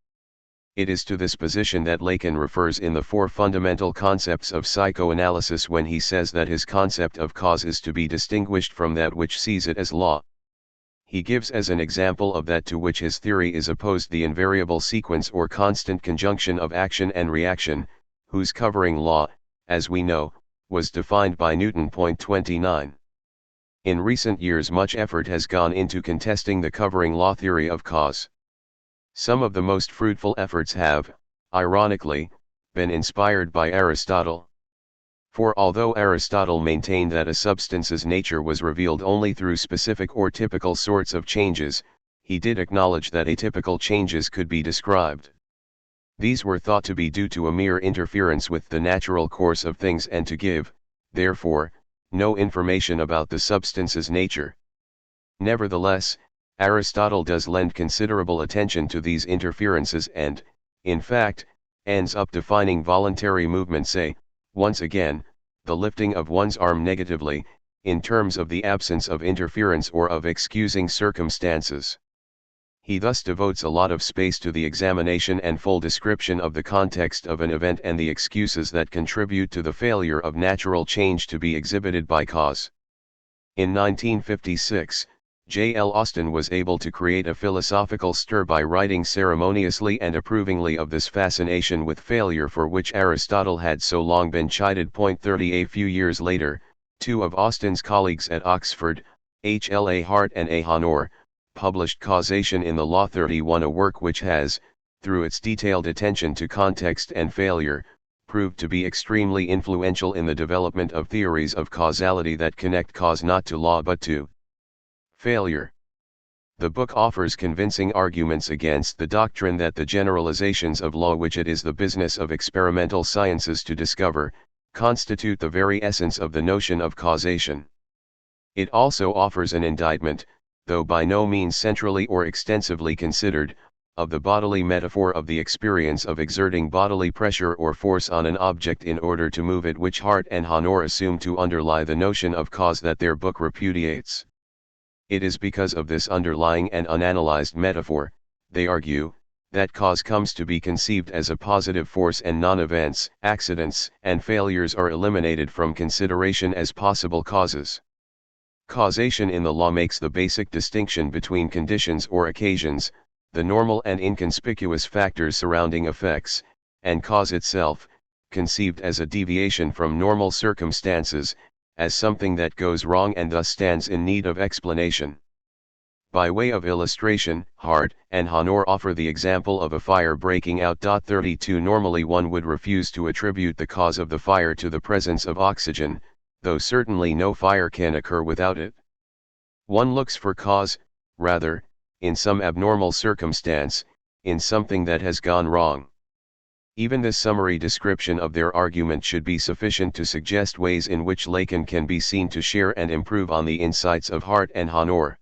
It is to this position that Lacan refers in the four fundamental concepts of psychoanalysis when he says that his concept of cause is to be distinguished from that which sees it as law. He gives as an example of that to which his theory is opposed the invariable sequence or constant conjunction of action and reaction, whose covering law, as we know, was defined by Newton. 29. In recent years much effort has gone into contesting the covering law theory of cause. Some of the most fruitful efforts have, ironically, been inspired by Aristotle. For although Aristotle maintained that a substance's nature was revealed only through specific or typical sorts of changes, he did acknowledge that atypical changes could be described. These were thought to be due to a mere interference with the natural course of things and to give, therefore, no information about the substance's nature. Nevertheless, Aristotle does lend considerable attention to these interferences and, in fact, ends up defining voluntary movement, say, once again, the lifting of one's arm negatively, in terms of the absence of interference or of excusing circumstances. He thus devotes a lot of space to the examination and full description of the context of an event and the excuses that contribute to the failure of natural change to be exhibited by cause. In 1956, J.L. Austin was able to create a philosophical stir by writing ceremoniously and approvingly of this fascination with failure for which Aristotle had so long been chided. 30 A few years later, two of Austin's colleagues at Oxford, H. L. A. Hart and A. Honore, published Causation in the Law 31, a work which has, through its detailed attention to context and failure, proved to be extremely influential in the development of theories of causality that connect cause not to law but to failure. The book offers convincing arguments against the doctrine that the generalizations of law which it is the business of experimental sciences to discover, constitute the very essence of the notion of causation. It also offers an indictment, though by no means centrally or extensively considered, of the bodily metaphor of the experience of exerting bodily pressure or force on an object in order to move it, which Hart and Honore assume to underlie the notion of cause that their book repudiates. It is because of this underlying and unanalyzed metaphor, they argue, that cause comes to be conceived as a positive force and non-events, accidents, and failures are eliminated from consideration as possible causes. Causation in the law makes the basic distinction between conditions or occasions, the normal and inconspicuous factors surrounding effects, and cause itself, conceived as a deviation from normal circumstances, as something that goes wrong and thus stands in need of explanation. By way of illustration, Hart and Honore offer the example of a fire breaking out. 32 Normally one would refuse to attribute the cause of the fire to the presence of oxygen, though certainly no fire can occur without it. One looks for cause, rather, in some abnormal circumstance, in something that has gone wrong. Even this summary description of their argument should be sufficient to suggest ways in which Lacan can be seen to share and improve on the insights of Hart and Honore.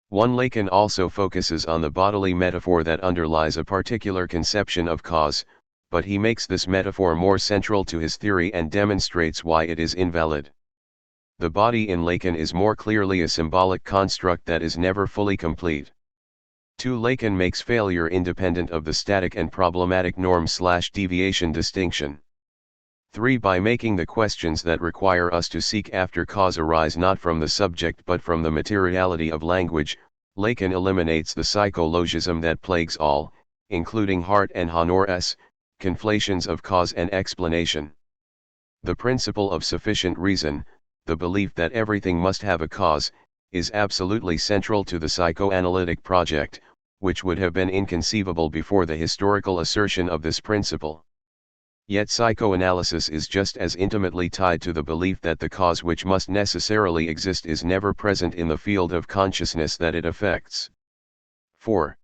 1. Lacan also focuses on the bodily metaphor that underlies a particular conception of cause, but he makes this metaphor more central to his theory and demonstrates why it is invalid. The body in Lacan is more clearly a symbolic construct that is never fully complete. 2. Lacan makes failure independent of the static and problematic norm/deviation distinction. 3. By making the questions that require us to seek after cause arise not from the subject but from the materiality of language, Lacan eliminates the psychologism that plagues all, including Hart and Honore's, conflations of cause and explanation. The principle of sufficient reason, the belief that everything must have a cause, is absolutely central to the psychoanalytic project, which would have been inconceivable before the historical assertion of this principle. Yet psychoanalysis is just as intimately tied to the belief that the cause which must necessarily exist is never present in the field of consciousness that it affects. 4.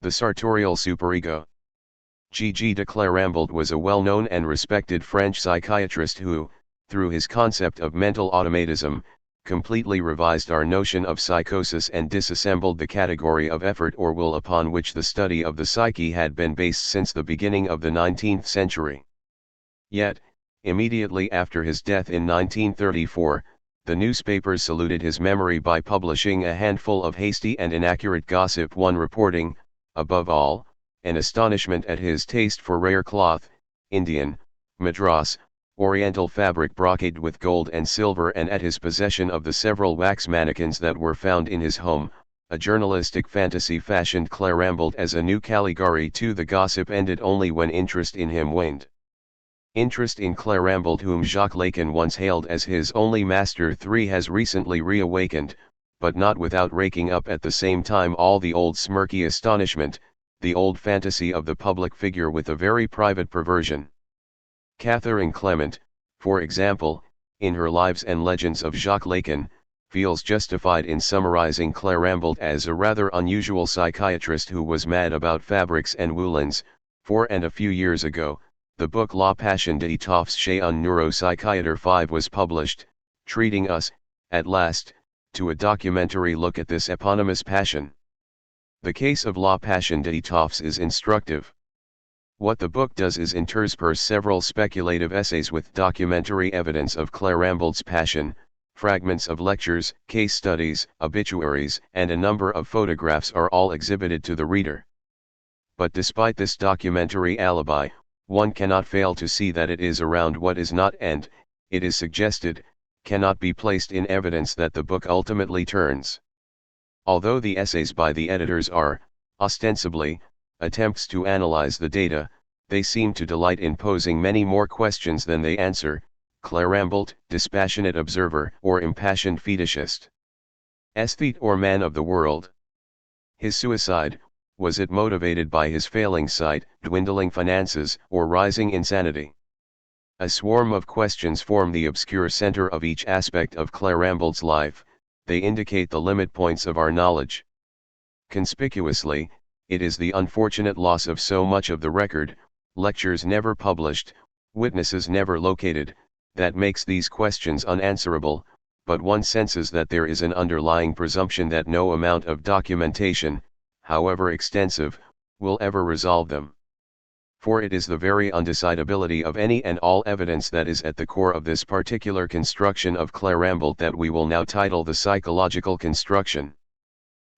The sartorial superego. G. de Clérambault was a well-known and respected French psychiatrist who, through his concept of mental automatism, completely revised our notion of psychosis and disassembled the category of effort or will upon which the study of the psyche had been based since the beginning of the 19th century. Yet, immediately after his death in 1934, the newspapers saluted his memory by publishing a handful of hasty and inaccurate gossip, one reporting, above all, an astonishment at his taste for rare cloth, Indian, Madras, Oriental fabric brocade with gold and silver, and at his possession of the several wax mannequins that were found in his home. A journalistic fantasy fashioned Clérambault as a new Caligari II. The gossip ended only when interest in him waned. Interest in Clérambault, whom Jacques Lacan once hailed as his only master, has recently reawakened, but not without raking up at the same time all the old smirky astonishment, the old fantasy of the public figure with a very private perversion. Catherine Clement, for example, in her Lives and Legends of Jacques Lacan, feels justified in summarizing Clérambault as a rather unusual psychiatrist who was mad about fabrics and woolens. And a few years ago, the book La Passion d'étoffes chez un neuropsychiatre 5 was published, treating us, at last, to a documentary look at this eponymous passion. The case of La Passion d'étoffes is instructive. What the book does is intersperse several speculative essays with documentary evidence of Clérambault's passion, fragments of lectures, case studies, obituaries, and a number of photographs are all exhibited to the reader. But despite this documentary alibi, one cannot fail to see that it is around what is not and, it is suggested, cannot be placed in evidence that the book ultimately turns. Although the essays by the editors are, ostensibly, attempts to analyze the data, they seem to delight in posing many more questions than they answer. Clérambault, dispassionate observer or impassioned fetishist. Aesthete or man of the world? His suicide, was it motivated by his failing sight, dwindling finances, or rising insanity? A swarm of questions form the obscure center of each aspect of Clérambault's life. They indicate the limit points of our knowledge. Conspicuously, it is the unfortunate loss of so much of the record, lectures never published, witnesses never located, that makes these questions unanswerable, but one senses that there is an underlying presumption that no amount of documentation, however extensive, will ever resolve them. For it is the very undecidability of any and all evidence that is at the core of this particular construction of Clérambault that we will now title the psychological construction.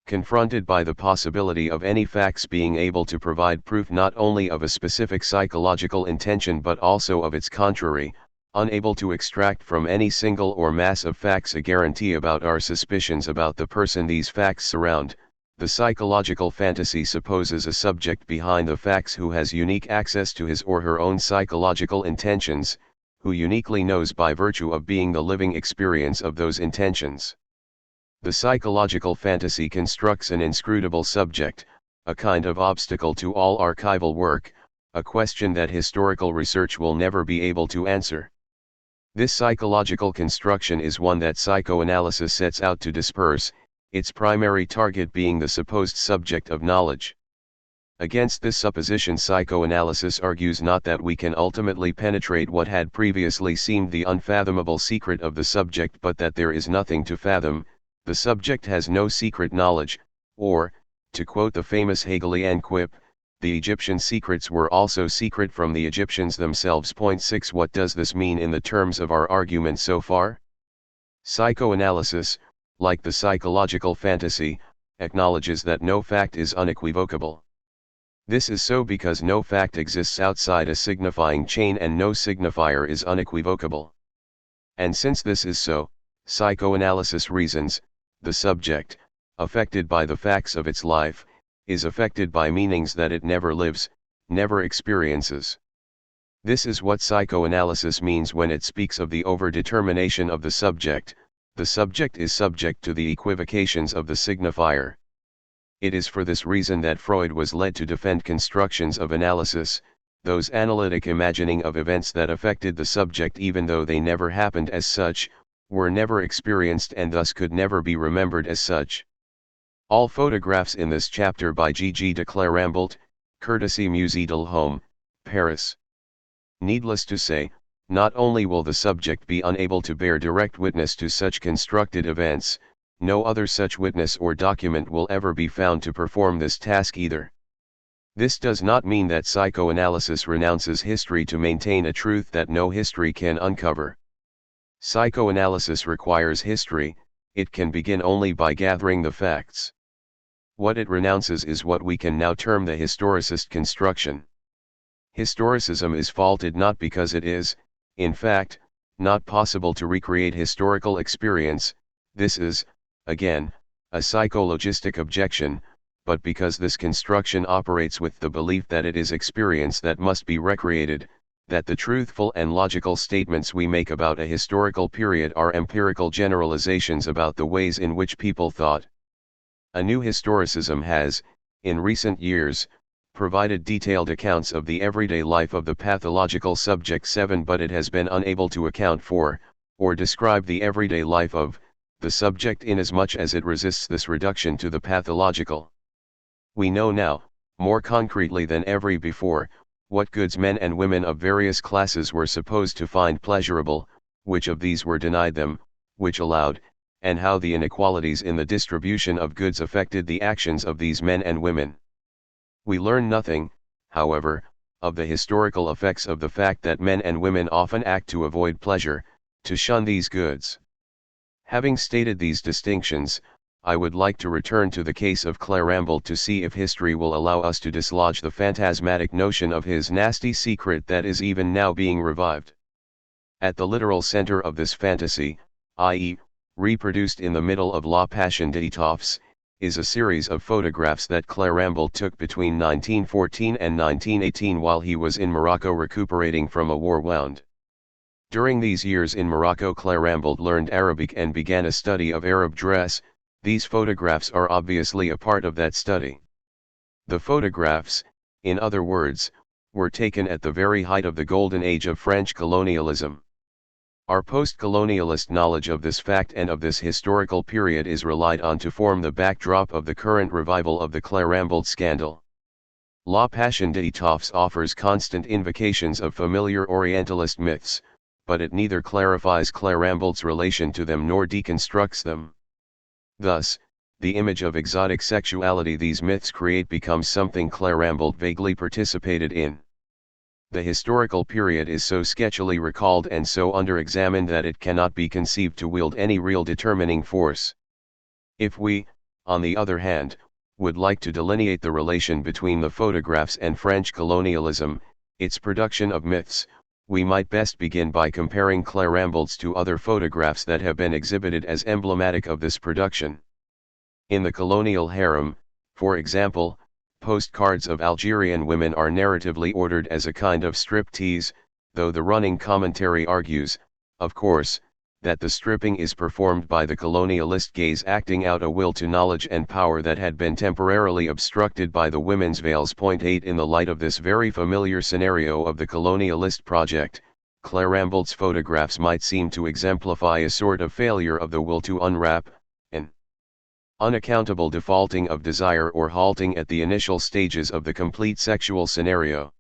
Confronted by the possibility of any facts being able to provide proof not only of a specific psychological intention but also of its contrary, unable to extract from any single or mass of facts a guarantee about our suspicions about the person these facts surround, the psychological fantasy supposes a subject behind the facts who has unique access to his or her own psychological intentions, who uniquely knows by virtue of being the living experience of those intentions. The psychological fantasy constructs an inscrutable subject, a kind of obstacle to all archival work, a question that historical research will never be able to answer. This psychological construction is one that psychoanalysis sets out to disperse, its primary target being the supposed subject of knowledge. Against this supposition, psychoanalysis argues not that we can ultimately penetrate what had previously seemed the unfathomable secret of the subject, but that there is nothing to fathom. The subject has no secret knowledge, or, to quote the famous Hegelian quip, the Egyptian secrets were also secret from the Egyptians themselves. 6. What does this mean in the terms of our argument so far? Psychoanalysis, like the psychological fantasy, acknowledges that no fact is unequivocable. This is so because no fact exists outside a signifying chain and no signifier is unequivocable. And since this is so, psychoanalysis reasons, the subject, affected by the facts of its life, is affected by meanings that it never lives, never experiences. This is what psychoanalysis means when it speaks of the overdetermination of the subject. The subject is subject to the equivocations of the signifier. It is for this reason that Freud was led to defend constructions of analysis, those analytic imagining of events that affected the subject even though they never happened as such, were never experienced and thus could never be remembered as such. All photographs in this chapter by Gigi de Clerambert, courtesy Musée d'Homme, Paris. Needless to say, not only will the subject be unable to bear direct witness to such constructed events, no other such witness or document will ever be found to perform this task either. This does not mean that psychoanalysis renounces history to maintain a truth that no history can uncover. Psychoanalysis requires history, it can begin only by gathering the facts. What it renounces is what we can now term the historicist construction. Historicism is faulted not because it is, in fact, not possible to recreate historical experience. This is, again, a psychologistic objection, but because this construction operates with the belief that it is experience that must be recreated, that the truthful and logical statements we make about a historical period are empirical generalizations about the ways in which people thought. A new historicism has, in recent years, provided detailed accounts of the everyday life of the pathological subject 7, but it has been unable to account for, or describe the everyday life of, the subject inasmuch as it resists this reduction to the pathological. We know now, more concretely than ever before, what goods men and women of various classes were supposed to find pleasurable, which of these were denied them, which allowed, and how the inequalities in the distribution of goods affected the actions of these men and women. We learn nothing, however, of the historical effects of the fact that men and women often act to avoid pleasure, to shun these goods. Having stated these distinctions, I would like to return to the case of Clerambert to see if history will allow us to dislodge the phantasmatic notion of his nasty secret that is even now being revived. At the literal center of this fantasy, i.e., reproduced in the middle of La Passion d'étoffes, is a series of photographs that Clerambert took between 1914 and 1918 while he was in Morocco recuperating from a war wound. During these years in Morocco, Clerambert learned Arabic and began a study of Arab dress. These photographs are obviously a part of that study. The photographs, in other words, were taken at the very height of the golden age of French colonialism. Our post-colonialist knowledge of this fact and of this historical period is relied on to form the backdrop of the current revival of the Clerambert scandal. La Passion d'étoffes offers constant invocations of familiar Orientalist myths, but it neither clarifies Clerambert's relation to them nor deconstructs them. Thus, the image of exotic sexuality these myths create becomes something Clerambert vaguely participated in. The historical period is so sketchily recalled and so under-examined that it cannot be conceived to wield any real determining force. If we, on the other hand, would like to delineate the relation between the photographs and French colonialism, its production of myths, we might best begin by comparing Clerambert's to other photographs that have been exhibited as emblematic of this production. In the colonial harem, for example, postcards of Algerian women are narratively ordered as a kind of strip-tease, though the running commentary argues, of course, that the stripping is performed by the colonialist gaze acting out a will to knowledge and power that had been temporarily obstructed by the women's veils. 8 In the light of this very familiar scenario of the colonialist project, Clerambert's photographs might seem to exemplify a sort of failure of the will to unwrap, an unaccountable defaulting of desire or halting at the initial stages of the complete sexual scenario.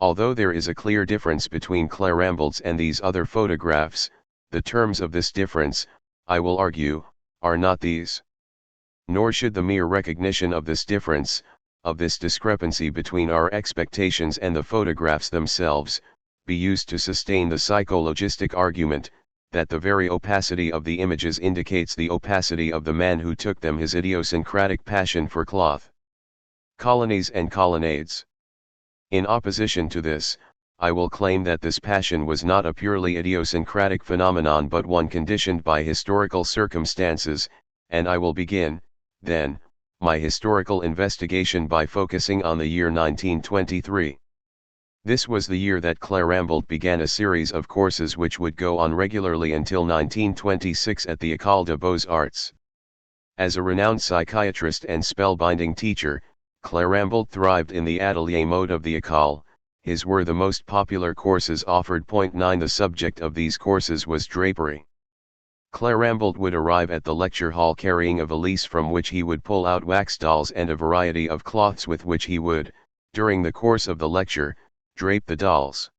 Although there is a clear difference between Clerambert's and these other photographs, the terms of this difference, I will argue, are not these. Nor should the mere recognition of this difference, of this discrepancy between our expectations and the photographs themselves, be used to sustain the psychologistic argument, that the very opacity of the images indicates the opacity of the man who took them, his idiosyncratic passion for cloth, colonies and colonnades. In opposition to this, I will claim that this passion was not a purely idiosyncratic phenomenon but one conditioned by historical circumstances, and I will begin, then, my historical investigation by focusing on the year 1923. This was the year that Clérambault began a series of courses which would go on regularly until 1926 at the École des Beaux-Arts. As a renowned psychiatrist and spellbinding teacher, Clérambault thrived in the atelier mode of the École. His were the most popular courses offered. 9 The subject of these courses was drapery. Clérambault would arrive at the lecture hall carrying a valise from which he would pull out wax dolls and a variety of cloths with which he would, during the course of the lecture, drape the dolls.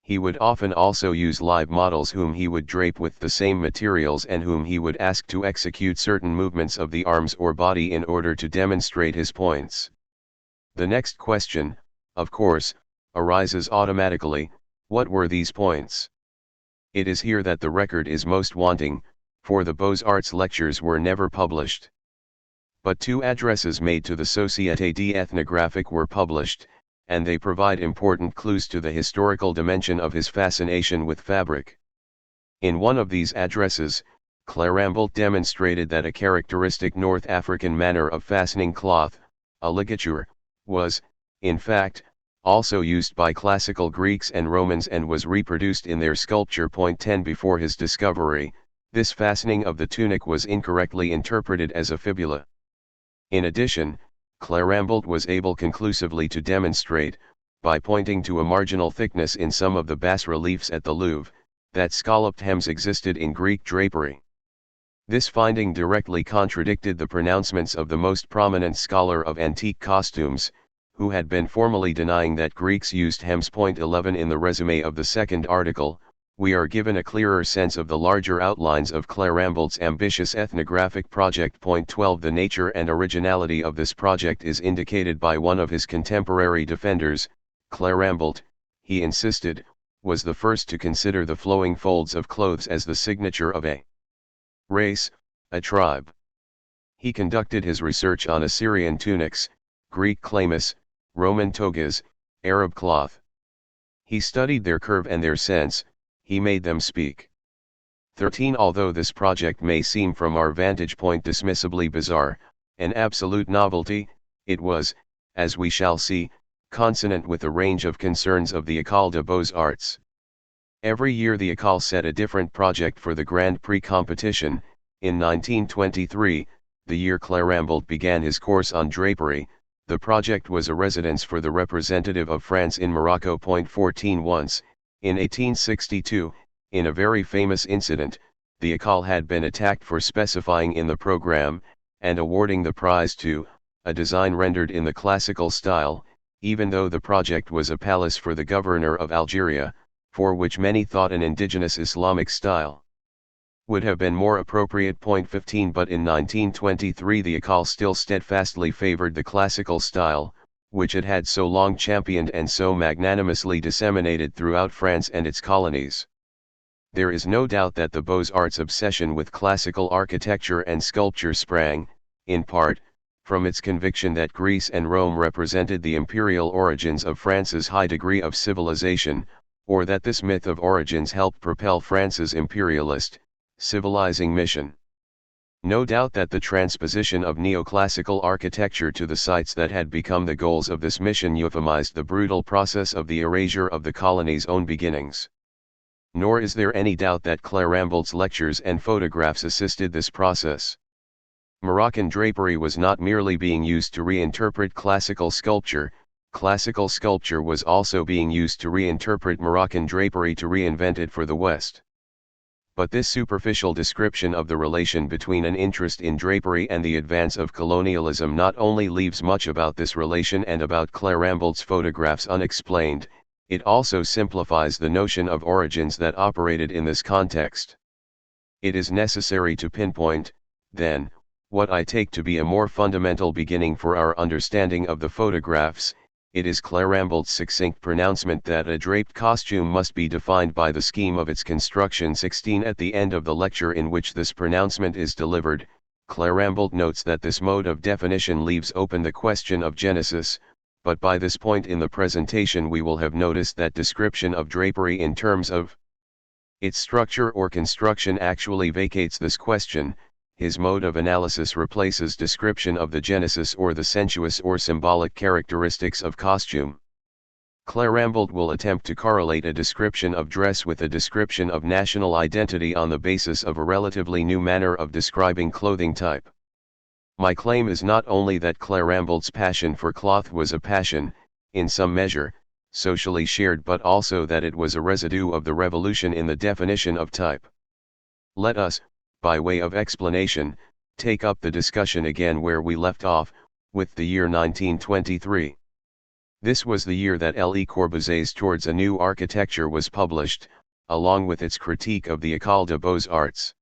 He would often also use live models whom he would drape with the same materials and whom he would ask to execute certain movements of the arms or body in order to demonstrate his points. The next question, of course, arises automatically: what were these points? It is here that the record is most wanting, for the Beaux-Arts lectures were never published. But 2 addresses made to the Société d'Ethnographique were published, and they provide important clues to the historical dimension of his fascination with fabric. In one of these addresses, Clérambault demonstrated that a characteristic North African manner of fastening cloth, a ligature, was, in fact, also used by classical Greeks and Romans and was reproduced in their sculpture. 10 Before his discovery, this fastening of the tunic was incorrectly interpreted as a fibula. In addition, Clérambault was able conclusively to demonstrate, by pointing to a marginal thickness in some of the bas-reliefs at the Louvre, that scalloped hems existed in Greek drapery. This finding directly contradicted the pronouncements of the most prominent scholar of antique costumes, who had been formally denying that Greeks used hems. 11 In the resume of the second article, we are given a clearer sense of the larger outlines of Clérambault's ambitious ethnographic project. 12 The nature and originality of this project is indicated by one of his contemporary defenders. Clérambault, he insisted, was the first to consider the flowing folds of clothes as the signature of a race, a tribe. He conducted his research on Assyrian tunics, Greek chlamys, Roman togas, Arab cloth. He studied their curve and their sense, he made them speak. 13 Although this project may seem from our vantage point dismissibly bizarre, an absolute novelty, it was, as we shall see, consonant with the range of concerns of the École des Beaux-Arts. Every year the École set a different project for the Grand Prix competition. In 1923, the year Clérambault began his course on drapery, the project was a residence for the representative of France in Morocco. 14 Once, in 1862, in a very famous incident, the École had been attacked for specifying in the program, and awarding the prize to, a design rendered in the classical style, even though the project was a palace for the governor of Algeria, for which many thought an indigenous Islamic style would have been more appropriate. 15 But in 1923 the École still steadfastly favored the classical style, which it had so long championed and so magnanimously disseminated throughout France and its colonies. There is no doubt that the Beaux-Arts obsession with classical architecture and sculpture sprang, in part, from its conviction that Greece and Rome represented the imperial origins of France's high degree of civilization, or that this myth of origins helped propel France's imperialist, civilizing mission. No doubt that the transposition of neoclassical architecture to the sites that had become the goals of this mission euphemized the brutal process of the erasure of the colony's own beginnings. Nor is there any doubt that Clérambault's lectures and photographs assisted this process. Moroccan drapery was not merely being used to reinterpret classical sculpture was also being used to reinterpret Moroccan drapery to reinvent it for the West. But this superficial description of the relation between an interest in drapery and the advance of colonialism not only leaves much about this relation and about Clérambault's photographs unexplained, it also simplifies the notion of origins that operated in this context. It is necessary to pinpoint, then, what I take to be a more fundamental beginning for our understanding of the photographs. It is Clérambault's succinct pronouncement that a draped costume must be defined by the scheme of its construction. 16 At the end of the lecture in which this pronouncement is delivered, Clérambault notes that this mode of definition leaves open the question of genesis, but by this point in the presentation we will have noticed that description of drapery in terms of its structure or construction actually vacates this question. His mode of analysis replaces description of the genesis or the sensuous or symbolic characteristics of costume. Clarambold will attempt to correlate a description of dress with a description of national identity on the basis of a relatively new manner of describing clothing type. My claim is not only that Clarambold's passion for cloth was a passion, in some measure, socially shared, but also that it was a residue of the revolution in the definition of type. Let us, by way of explanation, take up the discussion again where we left off, with the year 1923. This was the year that Le Corbusier's Towards a New Architecture was published, along with its critique of the École des Beaux-Arts.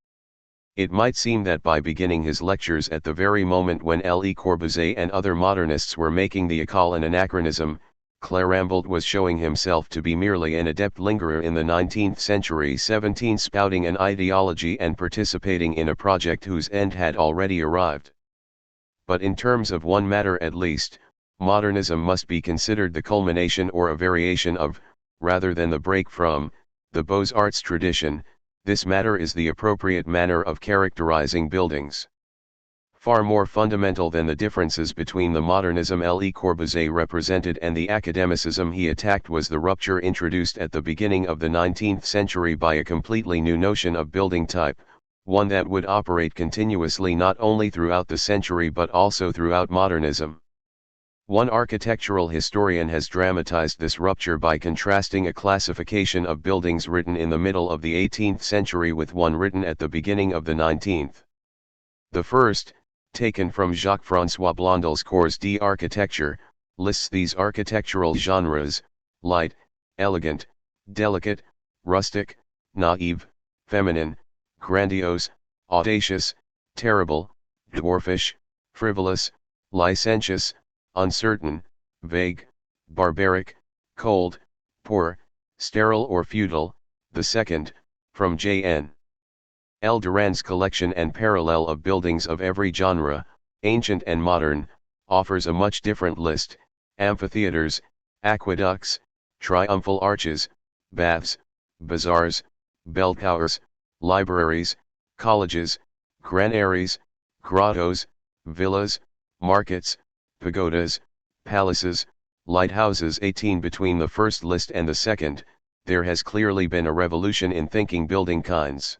It might seem that by beginning his lectures at the very moment when Le Corbusier and other modernists were making the École an anachronism, Clarambold was showing himself to be merely an adept lingerer in the 19th century 17 spouting an ideology and participating in a project whose end had already arrived. But in terms of one matter at least, modernism must be considered the culmination or a variation of, rather than the break from, the Beaux-Arts tradition. This matter is the appropriate manner of characterizing buildings. Far more fundamental than the differences between the modernism Le Corbusier represented and the academicism he attacked was the rupture introduced at the beginning of the 19th century by a completely new notion of building type, one that would operate continuously not only throughout the century but also throughout modernism. One architectural historian has dramatized this rupture by contrasting a classification of buildings written in the middle of the 18th century with one written at the beginning of the 19th. The first, taken from Jacques-François Blondels's Cours d'Architecture, lists these architectural genres: light, elegant, delicate, rustic, naive, feminine, grandiose, audacious, terrible, dwarfish, frivolous, licentious, uncertain, vague, barbaric, cold, poor, sterile or feudal. The second, from J.N. L. Durand's collection and parallel of buildings of every genre, ancient and modern, offers a much different list: amphitheaters, aqueducts, triumphal arches, baths, bazaars, bell towers, libraries, colleges, granaries, grottos, villas, markets, pagodas, palaces, lighthouses. 18 Between the first list and the second, there has clearly been a revolution in thinking building kinds.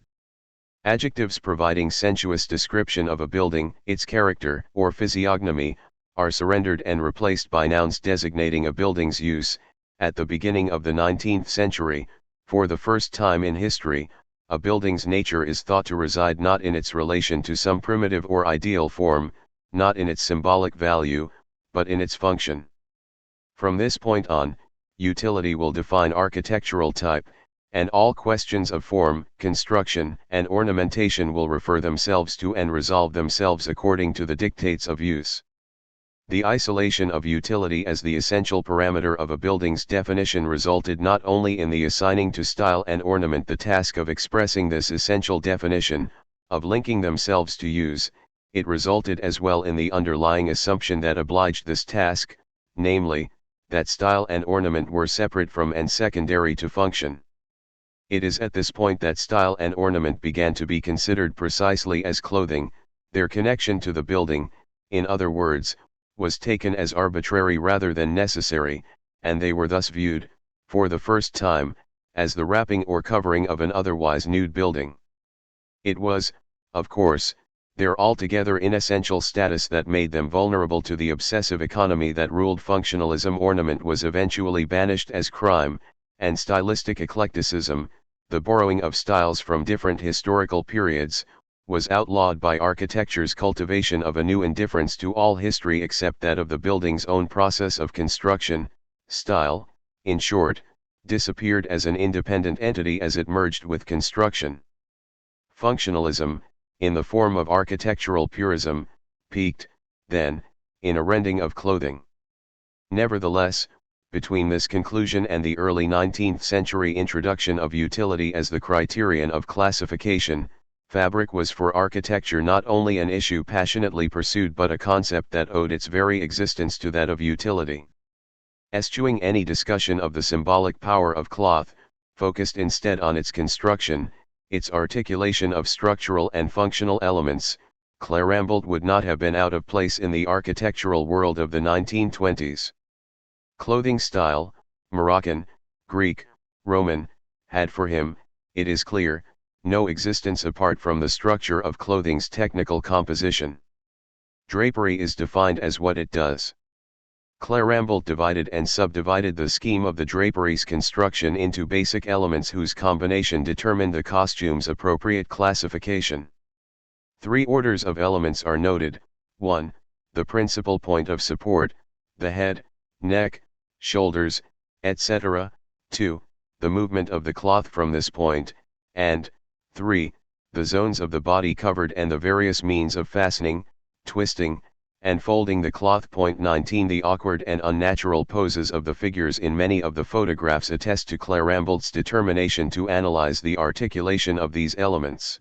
Adjectives providing sensuous description of a building, its character or physiognomy, are surrendered and replaced by nouns designating a building's use. At the beginning of the 19th century, for the first time in history, a building's nature is thought to reside not in its relation to some primitive or ideal form, not in its symbolic value, but in its function. From this point on, utility will define architectural type, and all questions of form, construction, and ornamentation will refer themselves to and resolve themselves according to the dictates of use. The isolation of utility as the essential parameter of a building's definition resulted not only in the assigning to style and ornament the task of expressing this essential definition, of linking themselves to use, it resulted as well in the underlying assumption that obliged this task, namely, that style and ornament were separate from and secondary to function. It is at this point that style and ornament began to be considered precisely as clothing. Their connection to the building, in other words, was taken as arbitrary rather than necessary, and they were thus viewed, for the first time, as the wrapping or covering of an otherwise nude building. It was, of course, their altogether inessential status that made them vulnerable to the obsessive economy that ruled functionalism. Ornament was eventually banished as crime, and stylistic eclecticism, the borrowing of styles from different historical periods, was outlawed by architecture's cultivation of a new indifference to all history except that of the building's own process of construction. Style, in short, disappeared as an independent entity as it merged with construction. Functionalism, in the form of architectural purism, peaked, then, in a rending of clothing. Nevertheless, between this conclusion and the early 19th century introduction of utility as the criterion of classification, fabric was for architecture not only an issue passionately pursued but a concept that owed its very existence to that of utility. Eschewing any discussion of the symbolic power of cloth, focused instead on its construction, its articulation of structural and functional elements, Clarambold would not have been out of place in the architectural world of the 1920s. Clothing style, Moroccan, Greek, Roman, had for him, it is clear, no existence apart from the structure of clothing's technical composition. Drapery is defined as what it does. Clairambelt divided and subdivided the scheme of the drapery's construction into basic elements whose combination determined the costume's appropriate classification. 3 orders of elements are noted: 1. The principal point of support, the head, neck, shoulders, etc., 2. The movement of the cloth from this point, and 3. The zones of the body covered and the various means of fastening, twisting, and folding the cloth. 19 The awkward and unnatural poses of the figures in many of the photographs attest to Clairambelt's determination to analyze the articulation of these elements.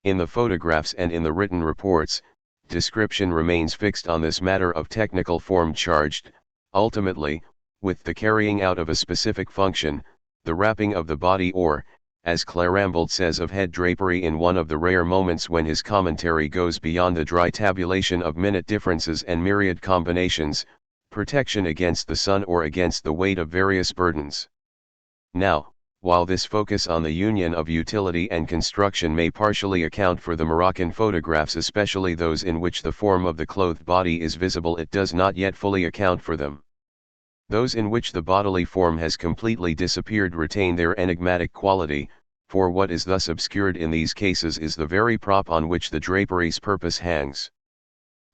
In the photographs and in the written reports, description remains fixed on this matter of technical form charged, ultimately, with the carrying out of a specific function, the wrapping of the body or, as Clairambelt says of head drapery in one of the rare moments when his commentary goes beyond the dry tabulation of minute differences and myriad combinations, protection against the sun or against the weight of various burdens. Now, while this focus on the union of utility and construction may partially account for the Moroccan photographs, especially those in which the form of the clothed body is visible, it does not yet fully account for them. Those in which the bodily form has completely disappeared retain their enigmatic quality, for what is thus obscured in these cases is the very prop on which the drapery's purpose hangs.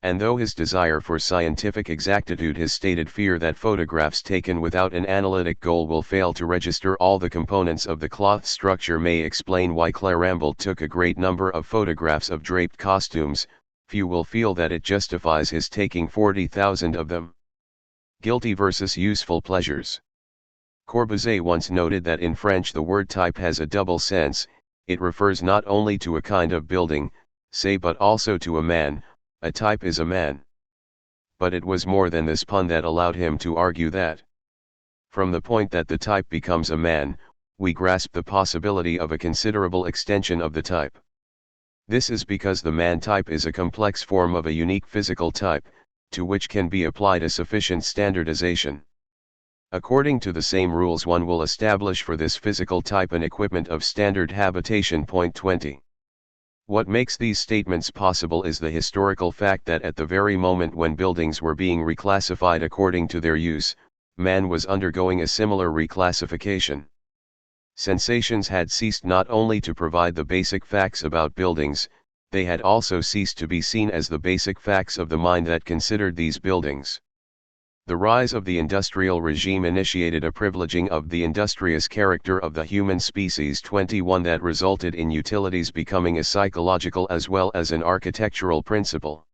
And though his desire for scientific exactitude, his stated fear that photographs taken without an analytic goal will fail to register all the components of the cloth structure may explain why Clairambelt took a great number of photographs of draped costumes, few will feel that it justifies his taking 40,000 of them. Guilty versus useful pleasures. Corbusier once noted that in French the word type has a double sense. It refers not only to a kind of building, say, but also to a man. A type is a man. But it was more than this pun that allowed him to argue that, from the point that the type becomes a man, we grasp the possibility of a considerable extension of the type. This is because the man type is a complex form of a unique physical type, to which can be applied a sufficient standardization. According to the same rules, one will establish for this physical type an equipment of standard habitation. 20. What makes these statements possible is the historical fact that at the very moment when buildings were being reclassified according to their use, man was undergoing a similar reclassification. Sensations had ceased not only to provide the basic facts about buildings, they had also ceased to be seen as the basic facts of the mind that considered these buildings. The rise of the industrial regime initiated a privileging of the industrious character of the human species. 21 That resulted in utilities becoming a psychological as well as an architectural principle.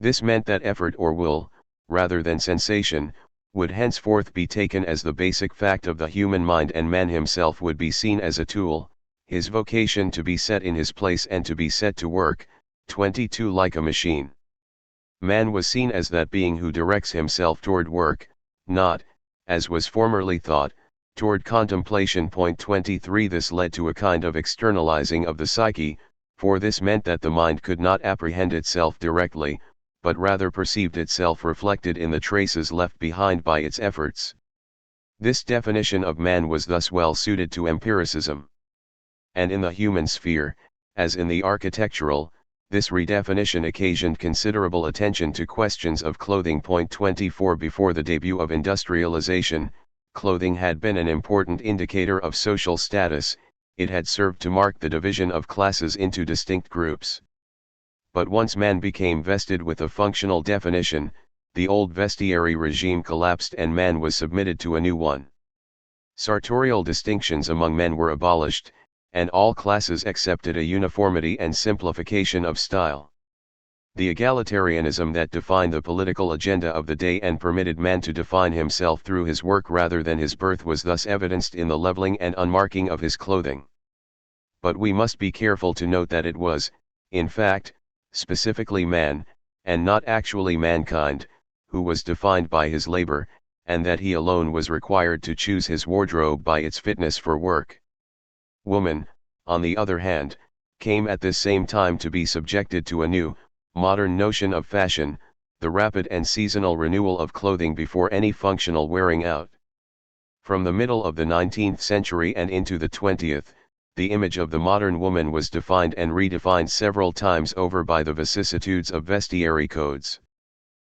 This meant that effort or will, rather than sensation, would henceforth be taken as the basic fact of the human mind, and man himself would be seen as a tool, his vocation to be set in his place and to be set to work. 22 Like a machine. Man was seen as that being who directs himself toward work, not, as was formerly thought, toward contemplation. 23 This led to a kind of externalizing of the psyche, for this meant that the mind could not apprehend itself directly, but rather perceived itself reflected in the traces left behind by its efforts. This definition of man was thus well suited to empiricism. And in the human sphere, as in the architectural, this redefinition occasioned considerable attention to questions of clothing. 24 Before the debut of industrialization, clothing had been an important indicator of social status. It had served to mark the division of classes into distinct groups. But once man became vested with a functional definition, the old vestiary regime collapsed and man was submitted to a new one. Sartorial distinctions among men were abolished, and all classes accepted a uniformity and simplification of style. The egalitarianism that defined the political agenda of the day and permitted man to define himself through his work rather than his birth was thus evidenced in the leveling and unmarking of his clothing. But we must be careful to note that it was, in fact, specifically man, and not actually mankind, who was defined by his labor, and that he alone was required to choose his wardrobe by its fitness for work. Woman, on the other hand, came at this same time to be subjected to a new, modern notion of fashion, the rapid and seasonal renewal of clothing before any functional wearing out. From the middle of the 19th century and into the 20th, the image of the modern woman was defined and redefined several times over by the vicissitudes of bestiary codes.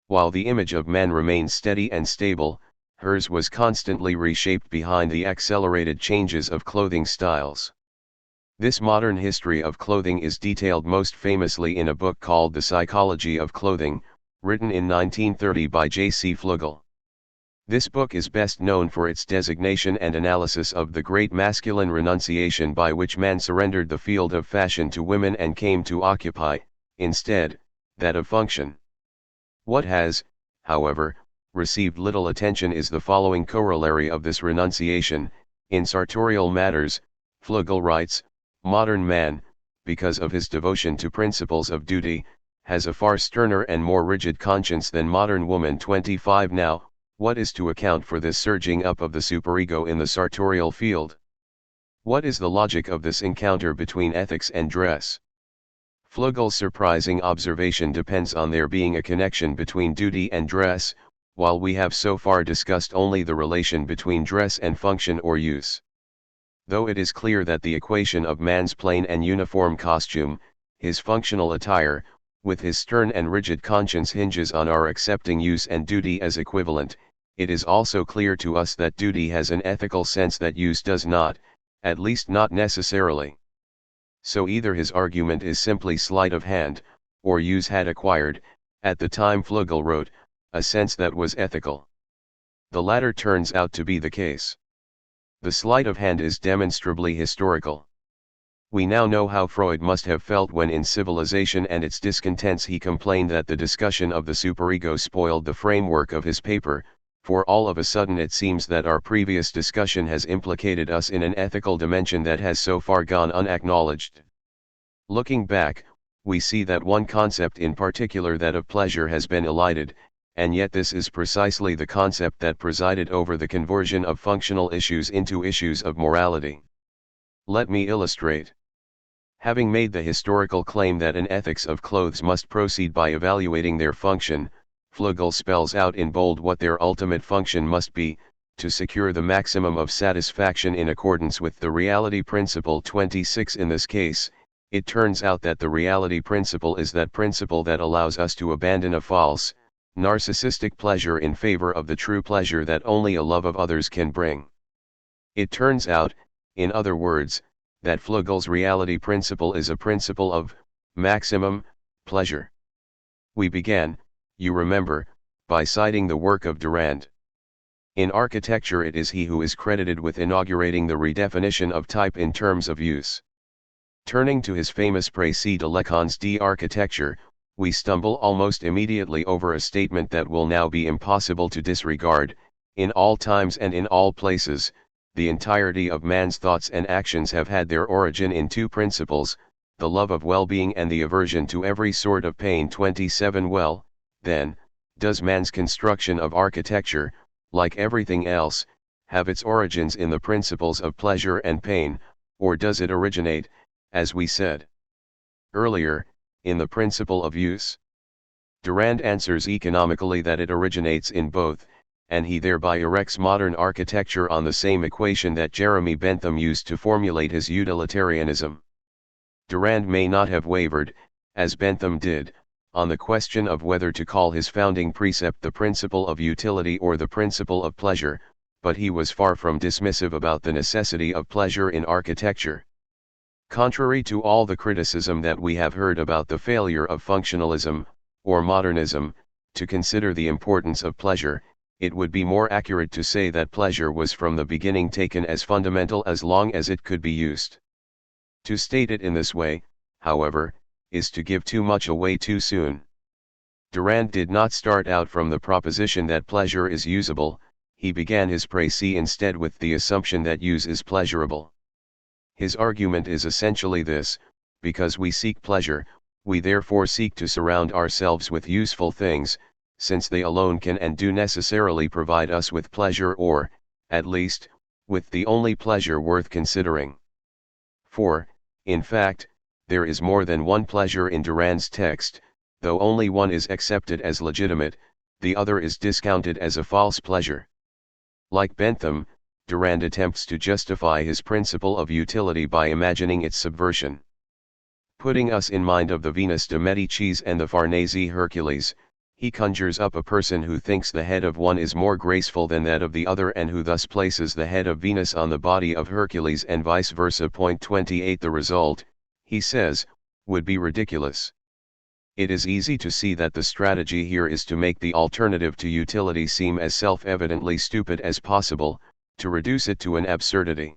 While the image of man remained steady and stable, hers was constantly reshaped behind the accelerated changes of clothing styles. This modern history of clothing is detailed most famously in a book called The Psychology of Clothing, written in 1930 by J.C. Flugel. This book is best known for its designation and analysis of the great masculine renunciation by which man surrendered the field of fashion to women and came to occupy, instead, that of function. What has, however, received little attention is the following corollary of this renunciation. In Sartorial Matters, Flugel writes, "Modern man, because of his devotion to principles of duty, has a far sterner and more rigid conscience than modern woman 25 now. What is to account for this surging up of the superego in the sartorial field? What is the logic of this encounter between ethics and dress?" Flugel's surprising observation depends on there being a connection between duty and dress, while we have so far discussed only the relation between dress and function or use. Though it is clear that the equation of man's plain and uniform costume, his functional attire, with his stern and rigid conscience hinges on our accepting use and duty as equivalent, it is also clear to us that duty has an ethical sense that use does not, at least not necessarily. So either his argument is simply sleight of hand, or use had acquired, at the time Flugel wrote, a sense that was ethical. The latter turns out to be the case. The sleight of hand is demonstrably historical. We now know how Freud must have felt when in Civilization and its Discontents he complained that the discussion of the superego spoiled the framework of his paper, for all of a sudden it seems that our previous discussion has implicated us in an ethical dimension that has so far gone unacknowledged. Looking back, we see that one concept in particular, that of pleasure, has been elided, and yet this is precisely the concept that presided over the conversion of functional issues into issues of morality. Let me illustrate. Having made the historical claim that an ethics of clothes must proceed by evaluating their function, Flugel spells out in bold what their ultimate function must be, to secure the maximum of satisfaction in accordance with the reality principle 26. In this case, it turns out that the reality principle is that principle that allows us to abandon a false, narcissistic pleasure in favor of the true pleasure that only a love of others can bring. It turns out, in other words, that Flugel's reality principle is a principle of maximum pleasure. We began, you remember, by citing the work of Durand. In architecture it is he who is credited with inaugurating the redefinition of type in terms of use. Turning to his famous Précis de Lacan's d'architecture, we stumble almost immediately over a statement that will now be impossible to disregard. In all times and in all places, the entirety of man's thoughts and actions have had their origin in two principles, the love of well-being and the aversion to every sort of pain. 27. Well, then, does man's construction of architecture, like everything else, have its origins in the principles of pleasure and pain, or does it originate, as we said earlier, in the principle of use? Durand answers economically that it originates in both, and he thereby erects modern architecture on the same equation that Jeremy Bentham used to formulate his utilitarianism. Durand may not have wavered, as Bentham did, on the question of whether to call his founding precept the principle of utility or the principle of pleasure, but he was far from dismissive about the necessity of pleasure in architecture. Contrary to all the criticism that we have heard about the failure of functionalism, or modernism, to consider the importance of pleasure, it would be more accurate to say that pleasure was from the beginning taken as fundamental as long as it could be used. To state it in this way, however, is to give too much away too soon. Durand did not start out from the proposition that pleasure is usable, he began his précis instead with the assumption that use is pleasurable. His argument is essentially this: because we seek pleasure, we therefore seek to surround ourselves with useful things, since they alone can and do necessarily provide us with pleasure, or, at least, with the only pleasure worth considering. For, in fact, there is more than one pleasure in Durand's text, though only one is accepted as legitimate, the other is discounted as a false pleasure. Like Bentham, Durand attempts to justify his principle of utility by imagining its subversion. Putting us in mind of the Venus de Medicis and the Farnese Hercules, he conjures up a person who thinks the head of one is more graceful than that of the other, and who thus places the head of Venus on the body of Hercules and vice versa. 28 The result, he says, would be ridiculous. It is easy to see that the strategy here is to make the alternative to utility seem as self-evidently stupid as possible, to reduce it to an absurdity.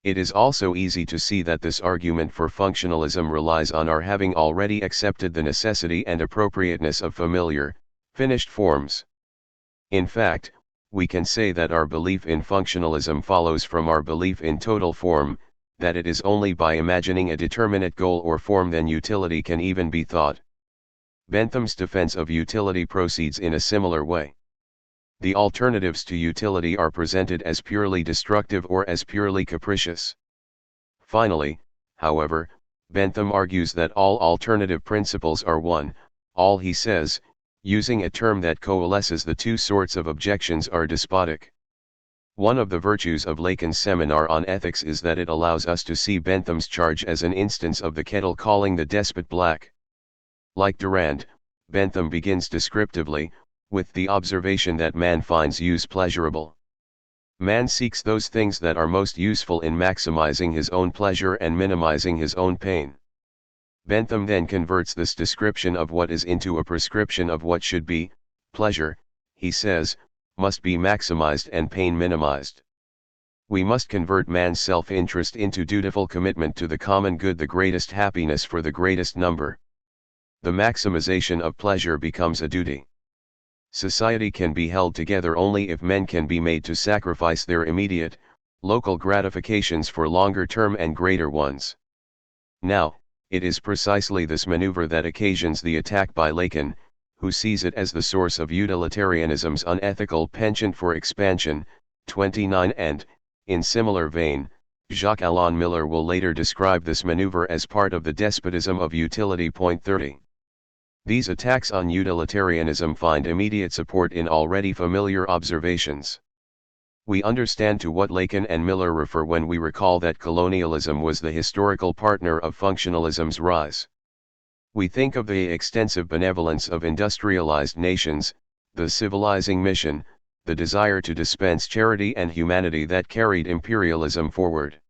It is also easy to see that this argument for functionalism relies on our having already accepted the necessity and appropriateness of familiar, finished forms. In fact, we can say that our belief in functionalism follows from our belief in total form, that it is only by imagining a determinate goal or form then utility can even be thought. Bentham's defense of utility proceeds in a similar way. The alternatives to utility are presented as purely destructive or as purely capricious. Finally, however, Bentham argues that all alternative principles are one. All, he says, using a term that coalesces the two sorts of objections, are despotic. One of the virtues of Lacan's Seminar on Ethics is that it allows us to see Bentham's charge as an instance of the kettle calling the despot black. Like Durand, Bentham begins descriptively, with the observation that man finds use pleasurable. Man seeks those things that are most useful in maximizing his own pleasure and minimizing his own pain. Bentham then converts this description of what is into a prescription of what should be. Pleasure, he says, must be maximized and pain minimized. We must convert man's self-interest into dutiful commitment to the common good, the greatest happiness for the greatest number. The maximization of pleasure becomes a duty. Society can be held together only if men can be made to sacrifice their immediate, local gratifications for longer-term and greater ones. Now, it is precisely this maneuver that occasions the attack by Lacan, who sees it as the source of utilitarianism's unethical penchant for expansion. 29 And, in similar vein, Jacques-Alain Miller will later describe this maneuver as part of the despotism of utility. 30. These attacks on utilitarianism find immediate support in already familiar observations. We understand to what Lacan and Miller refer when we recall that colonialism was the historical partner of functionalism's rise. We think of the extensive benevolence of industrialized nations, the civilizing mission, the desire to dispense charity and humanity that carried imperialism forward.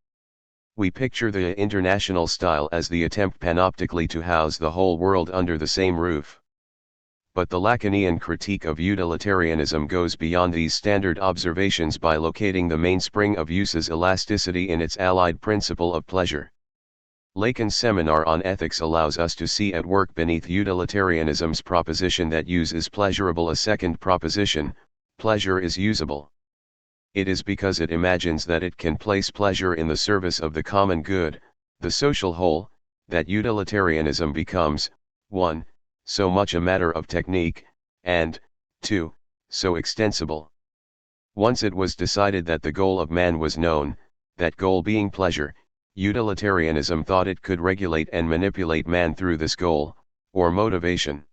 We picture the international style as the attempt panoptically to house the whole world under the same roof. But the Lacanian critique of utilitarianism goes beyond these standard observations by locating the mainspring of use's elasticity in its allied principle of pleasure. Lacan's Seminar on Ethics allows us to see at work beneath utilitarianism's proposition that use is pleasurable a second proposition: pleasure is usable. It is because it imagines that it can place pleasure in the service of the common good, the social whole, that utilitarianism becomes, 1. so much a matter of technique, and, 2. so extensible. Once it was decided that the goal of man was known, that goal being pleasure, utilitarianism thought it could regulate and manipulate man through this goal, or motivation.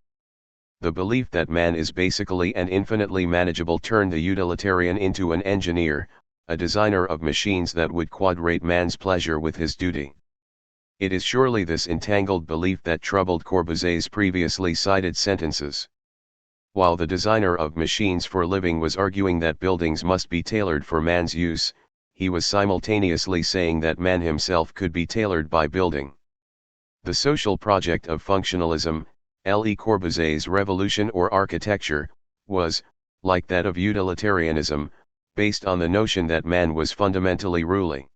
The belief that man is basically and infinitely manageable turned the utilitarian into an engineer, a designer of machines that would quadrate man's pleasure with his duty. It is surely this entangled belief that troubled Corbusier's previously cited sentences. While the designer of machines for living was arguing that buildings must be tailored for man's use, he was simultaneously saying that man himself could be tailored by building. The social project of functionalism, Le Corbusier's revolution or architecture, was, like that of utilitarianism, based on the notion that man was fundamentally ruling.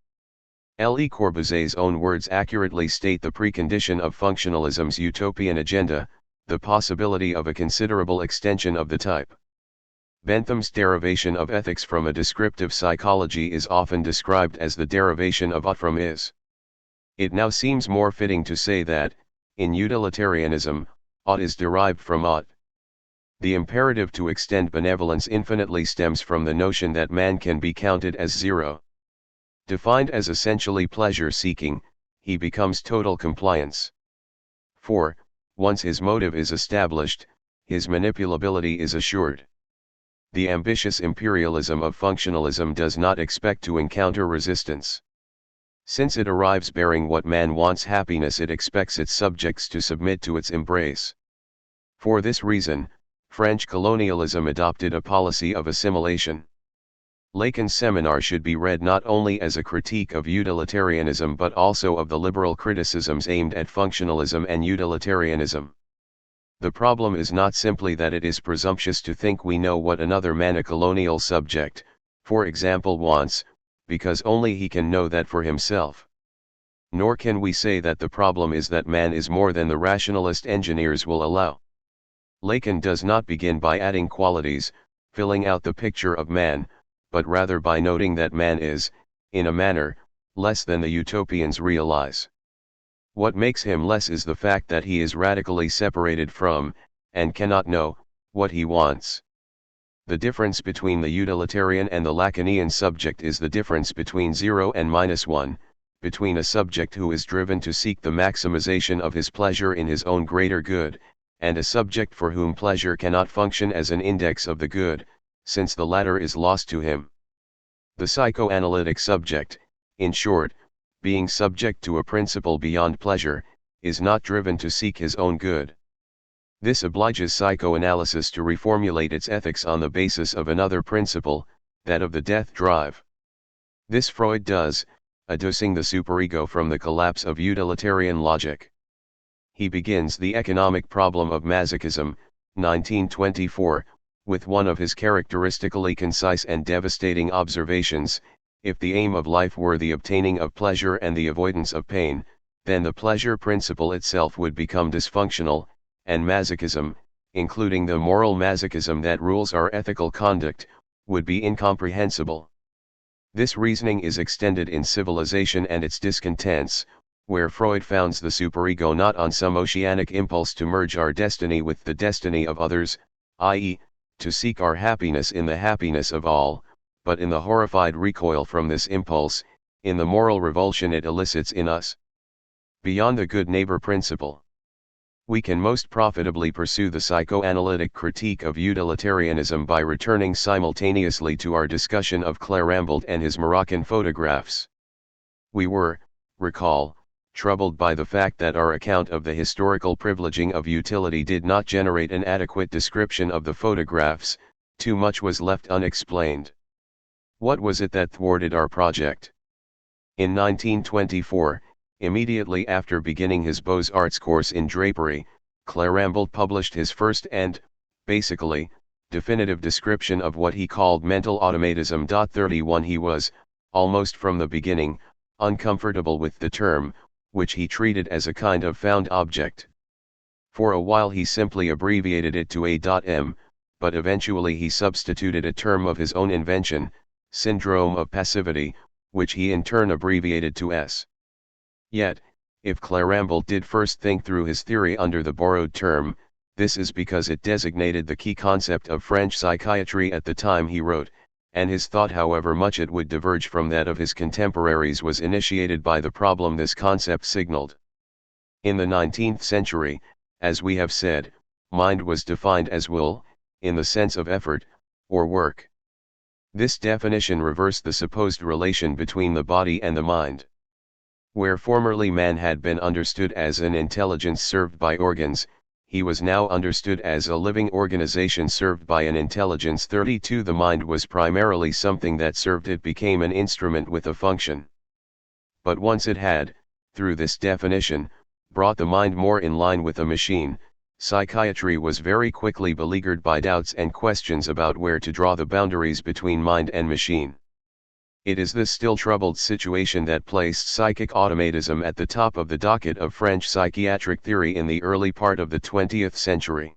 Le Corbusier's own words accurately state the precondition of functionalism's utopian agenda, the possibility of a considerable extension of the type. Bentham's derivation of ethics from a descriptive psychology is often described as the derivation of ought from is. It now seems more fitting to say that, in utilitarianism, ought is derived from ought. The imperative to extend benevolence infinitely stems from the notion that man can be counted as zero. Defined as essentially pleasure-seeking, he becomes total compliance. For, once his motive is established, his manipulability is assured. the ambitious imperialism of functionalism does not expect to encounter resistance. Since it arrives bearing what man wants, happiness, it expects its subjects to submit to its embrace. For this reason, French colonialism adopted a policy of assimilation. Lacan's seminar should be read not only as a critique of utilitarianism but also of the liberal criticisms aimed at functionalism and utilitarianism. The problem is not simply that it is presumptuous to think we know what another man, a colonial subject, for example, wants, because only he can know that for himself. Nor can we say that the problem is that man is more than the rationalist engineers will allow. Lacan does not begin by adding qualities, filling out the picture of man, but rather by noting that man is, in a manner, less than the utopians realize. What makes him less is the fact that he is radically separated from, and cannot know, what he wants. The difference between the utilitarian and the Lacanian subject is the difference between 0 and -1, between a subject who is driven to seek the maximization of his pleasure in his own greater good, and a subject for whom pleasure cannot function as an index of the good, since the latter is lost to him. The psychoanalytic subject, in short, being subject to a principle beyond pleasure, is not driven to seek his own good. This obliges psychoanalysis to reformulate its ethics on the basis of another principle, that of the death drive. This Freud does, adducing the superego from the collapse of utilitarian logic. He begins The Economic Problem of Masochism, 1924, with one of his characteristically concise and devastating observations: if the aim of life were the obtaining of pleasure and the avoidance of pain, then the pleasure principle itself would become dysfunctional, and masochism, including the moral masochism that rules our ethical conduct, would be incomprehensible. This reasoning is extended in Civilization and its Discontents, where Freud founds the superego not on some oceanic impulse to merge our destiny with the destiny of others, i.e., to seek our happiness in the happiness of all, but in the horrified recoil from this impulse, in the moral revulsion it elicits in us. Beyond the good neighbor principle, we can most profitably pursue the psychoanalytic critique of utilitarianism by returning simultaneously to our discussion of Clérambault and his Moroccan photographs. We were, recall, troubled by the fact that our account of the historical privileging of utility did not generate an adequate description of the photographs. Too much was left unexplained. What was it that thwarted our project? In 1924, immediately after beginning his Beaux-Arts course in drapery, Clérambault published his first and, basically, definitive description of what he called mental automatism. 31 He was, almost from the beginning, uncomfortable with the term, which he treated as a kind of found object. For a while he simply abbreviated it to A.M., but eventually he substituted a term of his own invention, syndrome of passivity, which he in turn abbreviated to S. Yet, if Clérambault did first think through his theory under the borrowed term, this is because it designated the key concept of French psychiatry at the time he wrote, and his thought, however much it would diverge from that of his contemporaries, was initiated by the problem this concept signaled. In the 19th century, as we have said, mind was defined as will, in the sense of effort, or work. This definition reversed the supposed relation between the body and the mind. Where formerly man had been understood as an intelligence served by organs, he was now understood as a living organization served by an intelligence. 32 The mind was primarily something that served, it became an instrument with a function. But once it had, through this definition, brought the mind more in line with a machine, psychiatry was very quickly beleaguered by doubts and questions about where to draw the boundaries between mind and machine. It is this still troubled situation that placed psychic automatism at the top of the docket of French psychiatric theory in the early part of the 20th century.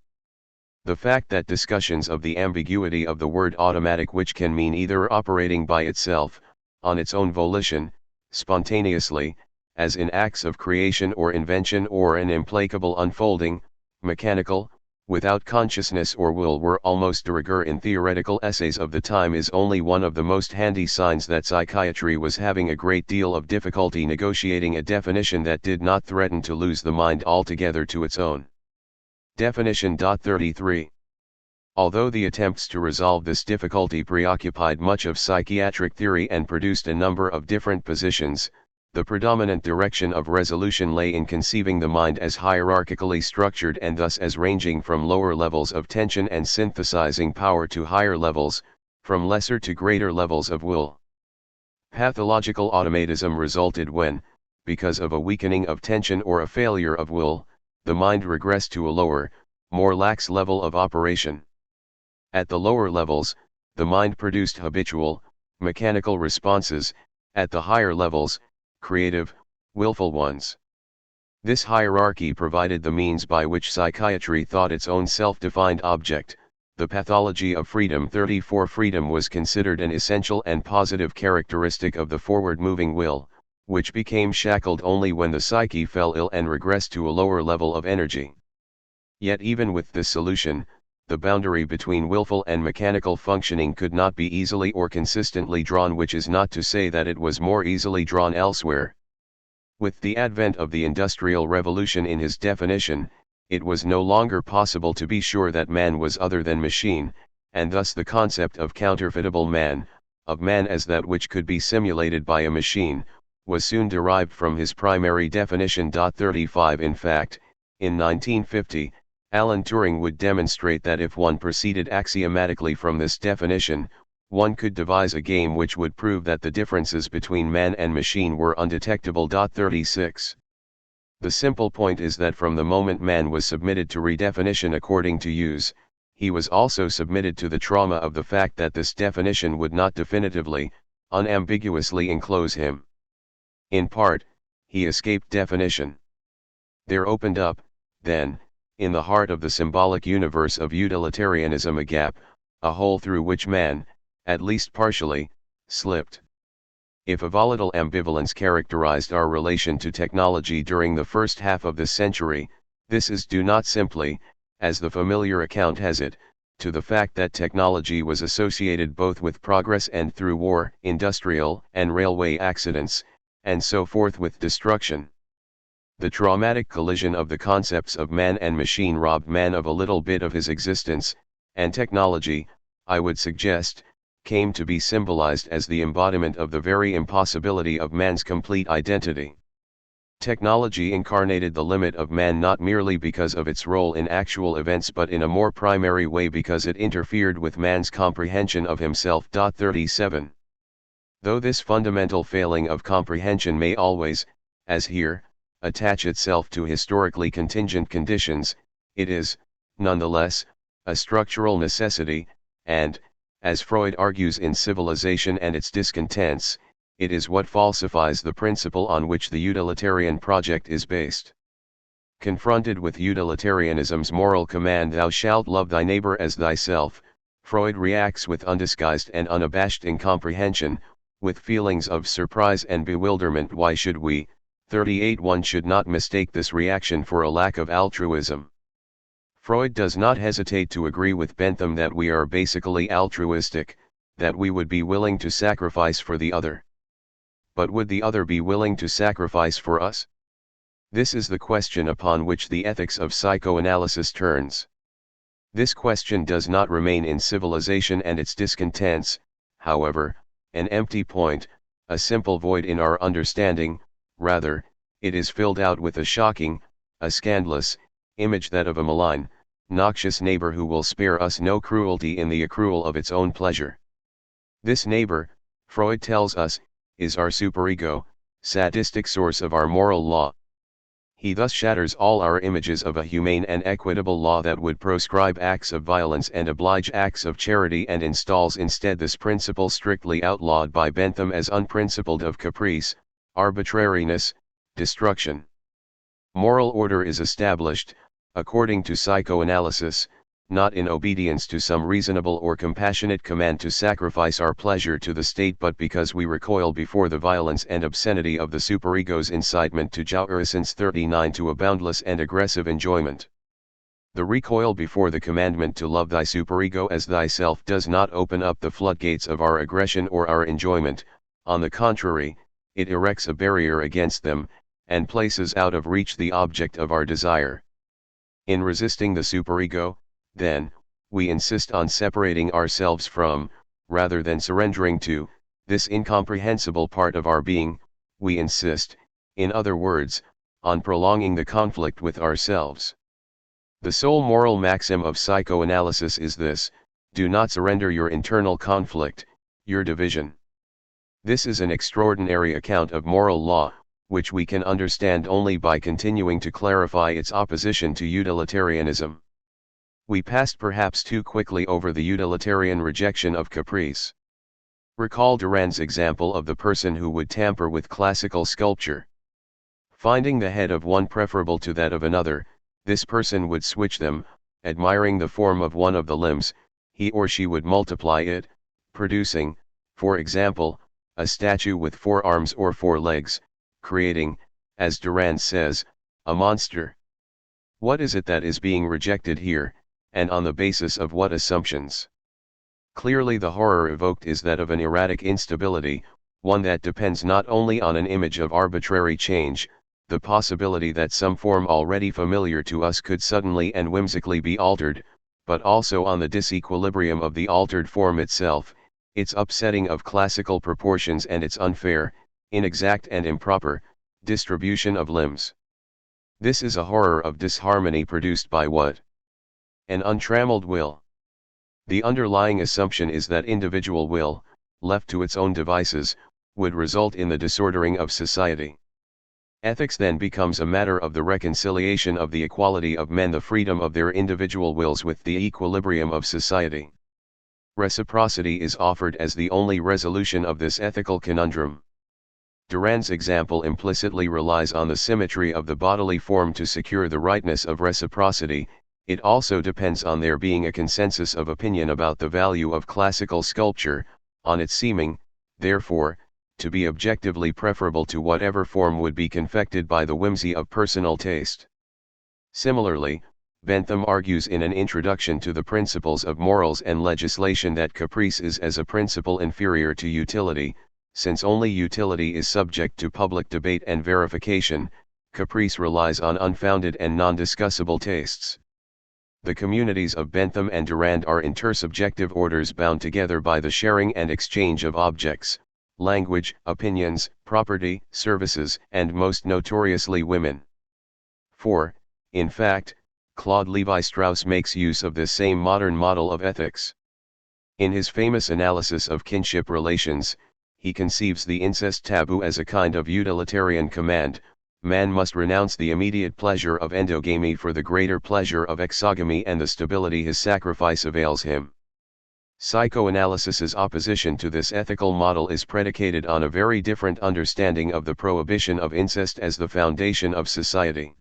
The fact that discussions of the ambiguity of the word automatic, which can mean either operating by itself, on its own volition, spontaneously, as in acts of creation or invention, or an implacable unfolding, mechanical, without consciousness or will, were almost de rigueur in theoretical essays of the time, is only one of the most handy signs that psychiatry was having a great deal of difficulty negotiating a definition that did not threaten to lose the mind altogether to its own definition. 33 Although the attempts to resolve this difficulty preoccupied much of psychiatric theory and produced a number of different positions, the predominant direction of resolution lay in conceiving the mind as hierarchically structured and thus as ranging from lower levels of tension and synthesizing power to higher levels, from lesser to greater levels of will. Pathological automatism resulted when, because of a weakening of tension or a failure of will, the mind regressed to a lower, more lax level of operation. At the lower levels, the mind produced habitual, mechanical responses; at the higher levels, creative, willful ones. This hierarchy provided the means by which psychiatry thought its own self-defined object, the pathology of freedom. 34 Freedom was considered an essential and positive characteristic of the forward-moving will, which became shackled only when the psyche fell ill and regressed to a lower level of energy. Yet even with this solution, the boundary between willful and mechanical functioning could not be easily or consistently drawn, which is not to say that it was more easily drawn elsewhere. With the advent of the Industrial Revolution in his definition, it was no longer possible to be sure that man was other than machine, and thus the concept of counterfeitable man, of man as that which could be simulated by a machine, was soon derived from his primary definition. 35 In fact, in 1950, Alan Turing would demonstrate that if one proceeded axiomatically from this definition, one could devise a game which would prove that the differences between man and machine were undetectable. 36. The simple point is that from the moment man was submitted to redefinition according to use, he was also submitted to the trauma of the fact that this definition would not definitively, unambiguously enclose him. In part, he escaped definition. There opened up, then, in the heart of the symbolic universe of utilitarianism a gap, a hole through which man, at least partially, slipped. If a volatile ambivalence characterized our relation to technology during the first half of this century, this is due not simply, as the familiar account has it, to the fact that technology was associated both with progress and, through war, industrial and railway accidents, and so forth, with destruction. The traumatic collision of the concepts of man and machine robbed man of a little bit of his existence, and technology, I would suggest, came to be symbolized as the embodiment of the very impossibility of man's complete identity. Technology incarnated the limit of man not merely because of its role in actual events but in a more primary way because it interfered with man's comprehension of himself. 37. Though this fundamental failing of comprehension may always, as here, attach itself to historically contingent conditions, it is, nonetheless, a structural necessity, and, as Freud argues in Civilization and its Discontents, it is what falsifies the principle on which the utilitarian project is based. Confronted with utilitarianism's moral command, "Thou shalt love thy neighbor as thyself," Freud reacts with undisguised and unabashed incomprehension, with feelings of surprise and bewilderment. Why should we? 38 One should not mistake this reaction for a lack of altruism. Freud does not hesitate to agree with Bentham that we are basically altruistic, that we would be willing to sacrifice for the other. But would the other be willing to sacrifice for us? This is the question upon which the ethics of psychoanalysis turns. This question does not remain in Civilization and its Discontents, however, an empty point, a simple void in our understanding. Rather, it is filled out with a shocking, a scandalous, image, that of a malign, noxious neighbor who will spare us no cruelty in the accrual of its own pleasure. This neighbor, Freud tells us, is our superego, sadistic source of our moral law. He thus shatters all our images of a humane and equitable law that would proscribe acts of violence and oblige acts of charity, and installs instead this principle strictly outlawed by Bentham as unprincipled of caprice, arbitrariness, destruction. Moral order is established, according to psychoanalysis, not in obedience to some reasonable or compassionate command to sacrifice our pleasure to the state, but because we recoil before the violence and obscenity of the superego's incitement to jouissance. 39 To a boundless and aggressive enjoyment. The recoil before the commandment to love thy superego as thyself does not open up the floodgates of our aggression or our enjoyment. On the contrary, it erects a barrier against them, and places out of reach the object of our desire. In resisting the superego, then, we insist on separating ourselves from, rather than surrendering to, this incomprehensible part of our being. We insist, in other words, on prolonging the conflict with ourselves. The sole moral maxim of psychoanalysis is this: do not surrender your internal conflict, your division. This is an extraordinary account of moral law, which we can understand only by continuing to clarify its opposition to utilitarianism. We passed perhaps too quickly over the utilitarian rejection of caprice. Recall Durand's example of the person who would tamper with classical sculpture. Finding the head of one preferable to that of another, this person would switch them. Admiring the form of one of the limbs, he or she would multiply it, producing, for example, a statue with 4 arms or 4 legs, creating, as Durand says, a monster. What is it that is being rejected here, and on the basis of what assumptions? Clearly the horror evoked is that of an erratic instability, one that depends not only on an image of arbitrary change, the possibility that some form already familiar to us could suddenly and whimsically be altered, but also on the disequilibrium of the altered form itself, its upsetting of classical proportions and its unfair, inexact and improper, distribution of limbs. This is a horror of disharmony produced by what? An untrammeled will. The underlying assumption is that individual will, left to its own devices, would result in the disordering of society. Ethics then becomes a matter of the reconciliation of the equality of men, the freedom of their individual wills with the equilibrium of society. Reciprocity is offered as the only resolution of this ethical conundrum. Durand's example implicitly relies on the symmetry of the bodily form to secure the rightness of reciprocity. It also depends on there being a consensus of opinion about the value of classical sculpture, on its seeming, therefore, to be objectively preferable to whatever form would be confected by the whimsy of personal taste. Similarly, Bentham argues in an introduction to the principles of morals and legislation that caprice is as a principle inferior to utility. Since only utility is subject to public debate and verification, caprice relies on unfounded and non-discussable tastes. The communities of Bentham and Durand are intersubjective orders bound together by the sharing and exchange of objects, language, opinions, property, services, and most notoriously women. For, in fact, Claude Lévi-Strauss makes use of this same modern model of ethics. In his famous analysis of kinship relations, he conceives the incest taboo as a kind of utilitarian command: man must renounce the immediate pleasure of endogamy for the greater pleasure of exogamy and the stability his sacrifice avails him. Psychoanalysis's opposition to this ethical model is predicated on a very different understanding of the prohibition of incest as the foundation of society.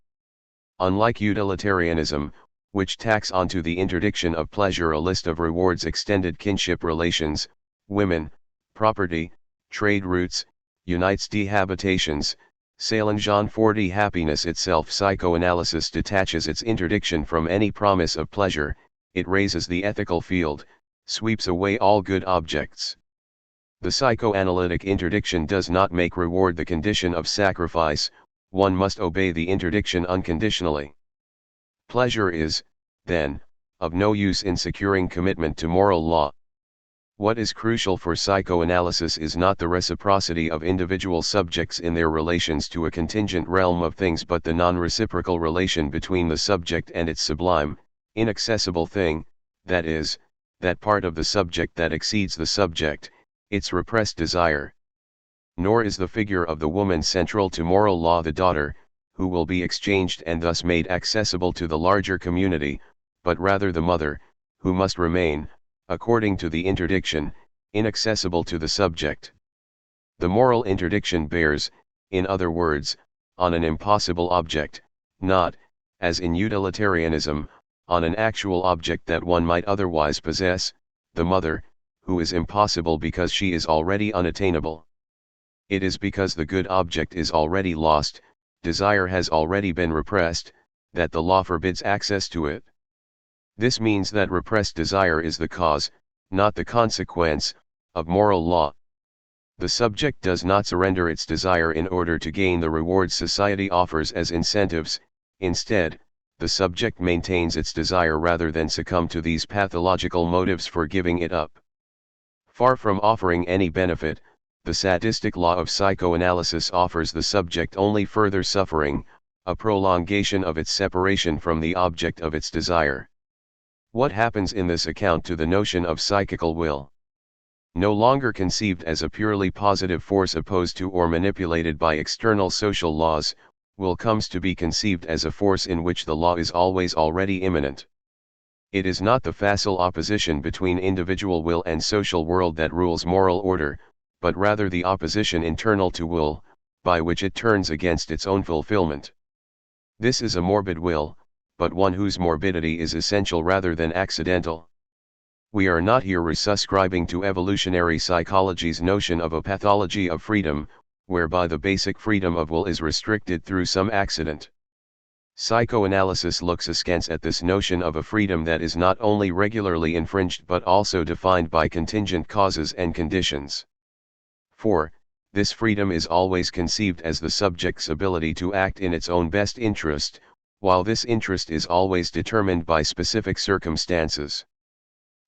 Unlike utilitarianism, which tacks onto the interdiction of pleasure a list of rewards, extended kinship relations, women, property, trade routes, unites dehabitations, Salin-Jean 40 happiness itself, psychoanalysis detaches its interdiction from any promise of pleasure. It raises the ethical field, sweeps away all good objects. The psychoanalytic interdiction does not make reward the condition of sacrifice. One must obey the interdiction unconditionally. Pleasure is, then, of no use in securing commitment to moral law. What is crucial for psychoanalysis is not the reciprocity of individual subjects in their relations to a contingent realm of things, but the non-reciprocal relation between the subject and its sublime, inaccessible thing, that is, that part of the subject that exceeds the subject, its repressed desire. Nor is the figure of the woman central to moral law, the daughter, who will be exchanged and thus made accessible to the larger community, but rather the mother, who must remain, according to the interdiction, inaccessible to the subject. The moral interdiction bears, in other words, on an impossible object, not, as in utilitarianism, on an actual object that one might otherwise possess, the mother, who is impossible because she is already unattainable. It is because the good object is already lost, desire has already been repressed, that the law forbids access to it. This means that repressed desire is the cause, not the consequence, of moral law. The subject does not surrender its desire in order to gain the rewards society offers as incentives. Instead, the subject maintains its desire rather than succumb to these pathological motives for giving it up. Far from offering any benefit, the sadistic law of psychoanalysis offers the subject only further suffering, a prolongation of its separation from the object of its desire. What happens in this account to the notion of psychical will? No longer conceived as a purely positive force opposed to or manipulated by external social laws, will comes to be conceived as a force in which the law is always already immanent. It is not the facile opposition between individual will and social world that rules moral order, but rather the opposition internal to will, by which it turns against its own fulfillment. This is a morbid will, but one whose morbidity is essential rather than accidental. We are not here resuscribing to evolutionary psychology's notion of a pathology of freedom, whereby the basic freedom of will is restricted through some accident. Psychoanalysis looks askance at this notion of a freedom that is not only regularly infringed but also defined by contingent causes and conditions. For, this freedom is always conceived as the subject's ability to act in its own best interest, while this interest is always determined by specific circumstances.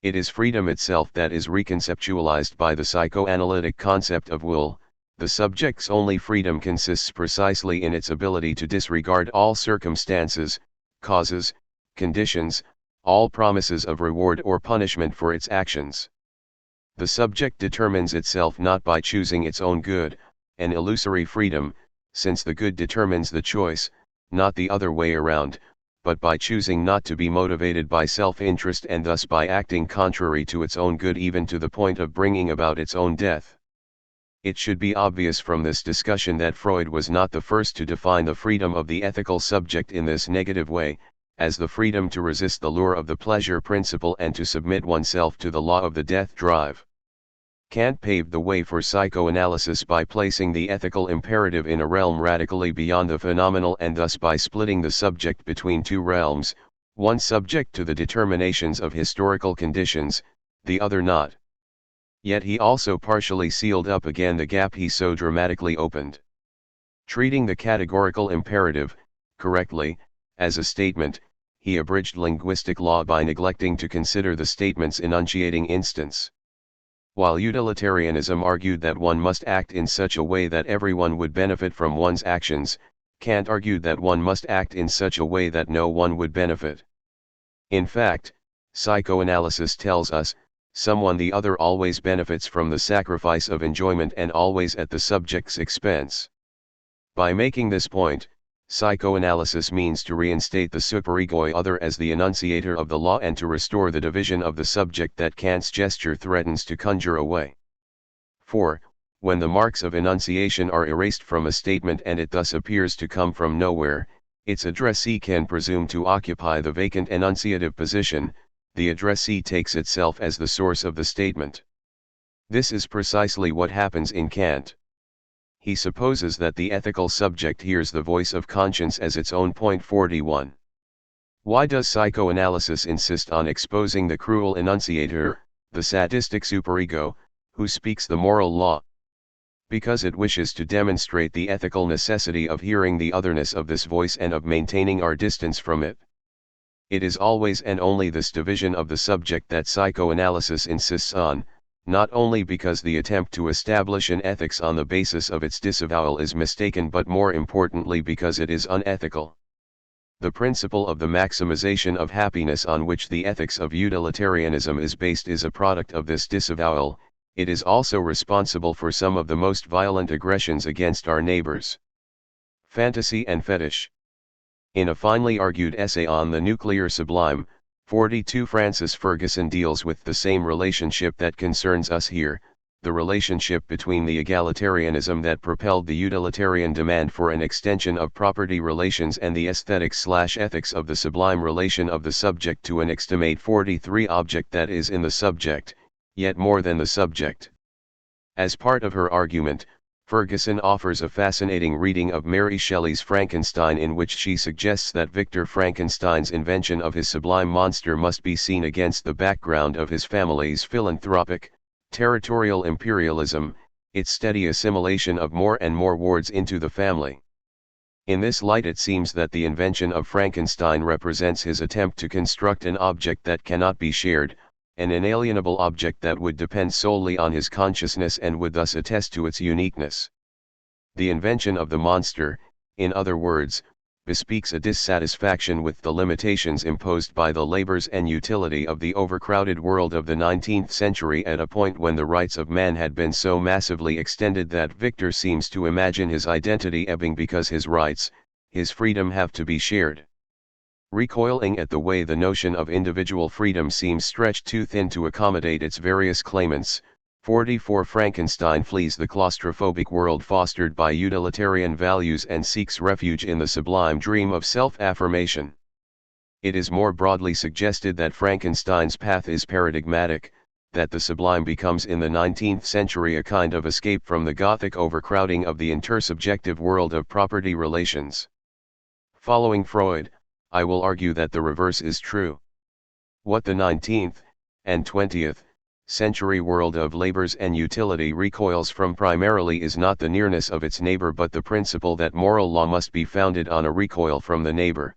It is freedom itself that is reconceptualized by the psychoanalytic concept of will. The subject's only freedom consists precisely in its ability to disregard all circumstances, causes, conditions, all promises of reward or punishment for its actions. The subject determines itself not by choosing its own good, an illusory freedom, since the good determines the choice, not the other way around, but by choosing not to be motivated by self-interest and thus by acting contrary to its own good even to the point of bringing about its own death. It should be obvious from this discussion that Freud was not the first to define the freedom of the ethical subject in this negative way, as the freedom to resist the lure of the pleasure principle and to submit oneself to the law of the death drive. Kant paved the way for psychoanalysis by placing the ethical imperative in a realm radically beyond the phenomenal and thus by splitting the subject between two realms, one subject to the determinations of historical conditions, the other not. Yet he also partially sealed up again the gap he so dramatically opened. Treating the categorical imperative, correctly, as a statement, he abridged linguistic law by neglecting to consider the statement's enunciating instance. While utilitarianism argued that one must act in such a way that everyone would benefit from one's actions, Kant argued that one must act in such a way that no one would benefit. In fact, psychoanalysis tells us, someone the other always benefits from the sacrifice of enjoyment and always at the subject's expense. By making this point, psychoanalysis means to reinstate the superegoi other as the enunciator of the law and to restore the division of the subject that Kant's gesture threatens to conjure away. For, when the marks of enunciation are erased from a statement and it thus appears to come from nowhere, its addressee can presume to occupy the vacant enunciative position. The addressee takes itself as the source of the statement. This is precisely what happens in Kant. He supposes that the ethical subject hears the voice of conscience as its own. 41. Why does psychoanalysis insist on exposing the cruel enunciator, the sadistic superego, who speaks the moral law? Because it wishes to demonstrate the ethical necessity of hearing the otherness of this voice and of maintaining our distance from it. It is always and only this division of the subject that psychoanalysis insists on, not only because the attempt to establish an ethics on the basis of its disavowal is mistaken but more importantly because it is unethical. The principle of the maximization of happiness on which the ethics of utilitarianism is based is a product of this disavowal. It is also responsible for some of the most violent aggressions against our neighbors. Fantasy and fetish. In a finely argued essay on the nuclear sublime, 42, Francis Ferguson deals with the same relationship that concerns us here, the relationship between the egalitarianism that propelled the utilitarian demand for an extension of property relations and the aesthetics/ethics of the sublime relation of the subject to an extimate 43 object that is in the subject, yet more than the subject. As part of her argument, Ferguson offers a fascinating reading of Mary Shelley's Frankenstein in which she suggests that Victor Frankenstein's invention of his sublime monster must be seen against the background of his family's philanthropic, territorial imperialism, its steady assimilation of more and more wards into the family. In this light it seems that the invention of Frankenstein represents his attempt to construct an object that cannot be shared, an inalienable object that would depend solely on his consciousness and would thus attest to its uniqueness. The invention of the monster, in other words, bespeaks a dissatisfaction with the limitations imposed by the labors and utility of the overcrowded world of the 19th century at a point when the rights of man had been so massively extended that Victor seems to imagine his identity ebbing because his rights, his freedom have to be shared. Recoiling at the way the notion of individual freedom seems stretched too thin to accommodate its various claimants, 44 Frankenstein flees the claustrophobic world fostered by utilitarian values and seeks refuge in the sublime dream of self-affirmation. It is more broadly suggested that Frankenstein's path is paradigmatic, that the sublime becomes in the 19th century a kind of escape from the Gothic overcrowding of the intersubjective world of property relations. Following Freud, I will argue that the reverse is true. What the 19th and 20th century world of labors and utility recoils from primarily is not the nearness of its neighbor but the principle that moral law must be founded on a recoil from the neighbor.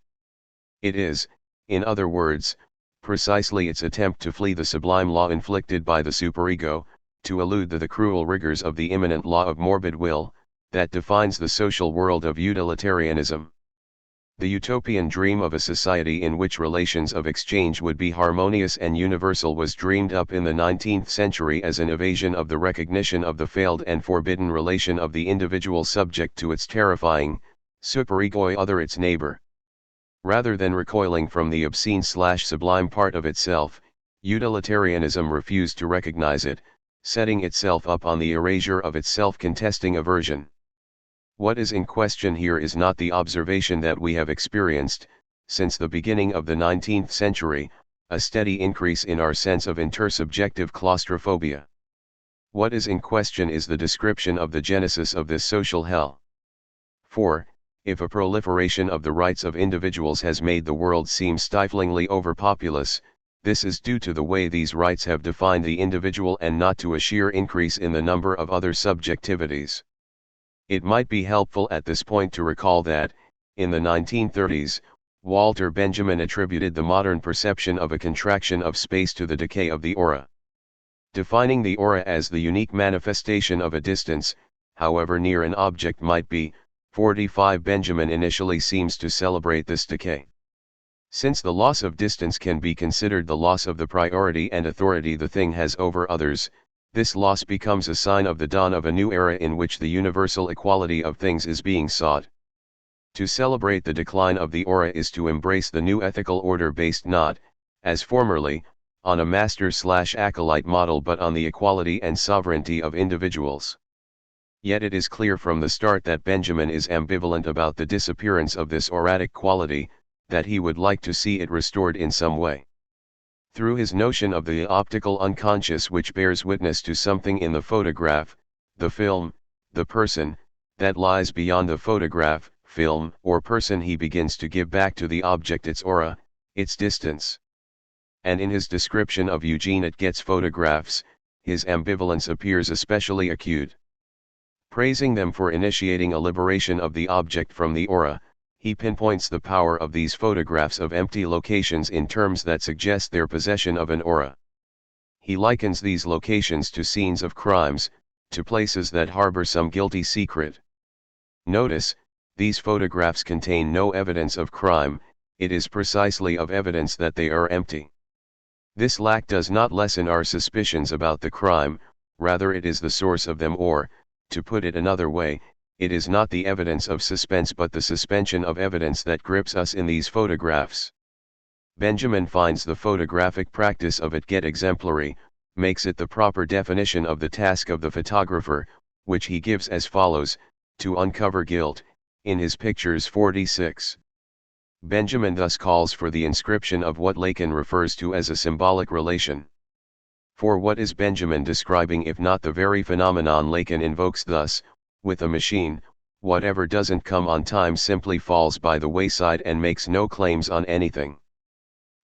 It is, in other words, precisely its attempt to flee the sublime law inflicted by the superego, to elude the cruel rigors of the immanent law of morbid will, that defines the social world of utilitarianism. The utopian dream of a society in which relations of exchange would be harmonious and universal was dreamed up in the 19th century as an evasion of the recognition of the failed and forbidden relation of the individual subject to its terrifying, superegoi other its neighbor. Rather than recoiling from the obscene/sublime part of itself, utilitarianism refused to recognize it, setting itself up on the erasure of its self-contesting aversion. What is in question here is not the observation that we have experienced, since the beginning of the 19th century, a steady increase in our sense of intersubjective claustrophobia. What is in question is the description of the genesis of this social hell. For, if a proliferation of the rights of individuals has made the world seem stiflingly overpopulous, this is due to the way these rights have defined the individual and not to a sheer increase in the number of other subjectivities. It might be helpful at this point to recall that, in the 1930s, Walter Benjamin attributed the modern perception of a contraction of space to the decay of the aura. Defining the aura as the unique manifestation of a distance, however near an object might be, 45 Benjamin initially seems to celebrate this decay. Since the loss of distance can be considered the loss of the priority and authority the thing has over others, this loss becomes a sign of the dawn of a new era in which the universal equality of things is being sought. To celebrate the decline of the aura is to embrace the new ethical order based not, as formerly, on a master/acolyte model but on the equality and sovereignty of individuals. Yet it is clear from the start that Benjamin is ambivalent about the disappearance of this auratic quality, that he would like to see it restored in some way. Through his notion of the optical unconscious which bears witness to something in the photograph, the film, the person, that lies beyond the photograph, film, or person, he begins to give back to the object its aura, its distance. And in his description of Eugene at Get's photographs, his ambivalence appears especially acute. Praising them for initiating a liberation of the object from the aura, he pinpoints the power of these photographs of empty locations in terms that suggest their possession of an aura. He likens these locations to scenes of crimes, to places that harbor some guilty secret. Notice, these photographs contain no evidence of crime, it is precisely of evidence that they are empty. This lack does not lessen our suspicions about the crime, rather it is the source of them, or, to put it another way, it is not the evidence of suspense but the suspension of evidence that grips us in these photographs. Benjamin finds the photographic practice of at Get exemplary, makes it the proper definition of the task of the photographer, which he gives as follows: to uncover guilt, in his pictures 46. Benjamin thus calls for the inscription of what Lacan refers to as a symbolic relation. For what is Benjamin describing if not the very phenomenon Lacan invokes thus: with a machine, whatever doesn't come on time simply falls by the wayside and makes no claims on anything.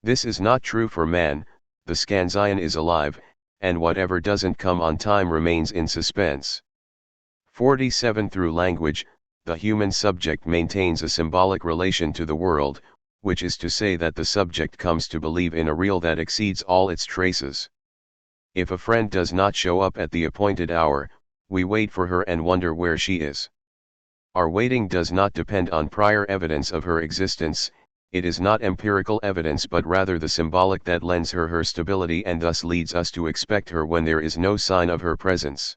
This is not true for man, the Skanzian is alive, and whatever doesn't come on time remains in suspense. 47 Through language, the human subject maintains a symbolic relation to the world, which is to say that the subject comes to believe in a real that exceeds all its traces. If a friend does not show up at the appointed hour, we wait for her and wonder where she is. Our waiting does not depend on prior evidence of her existence. It is not empirical evidence but rather the symbolic that lends her stability and thus leads us to expect her when there is no sign of her presence.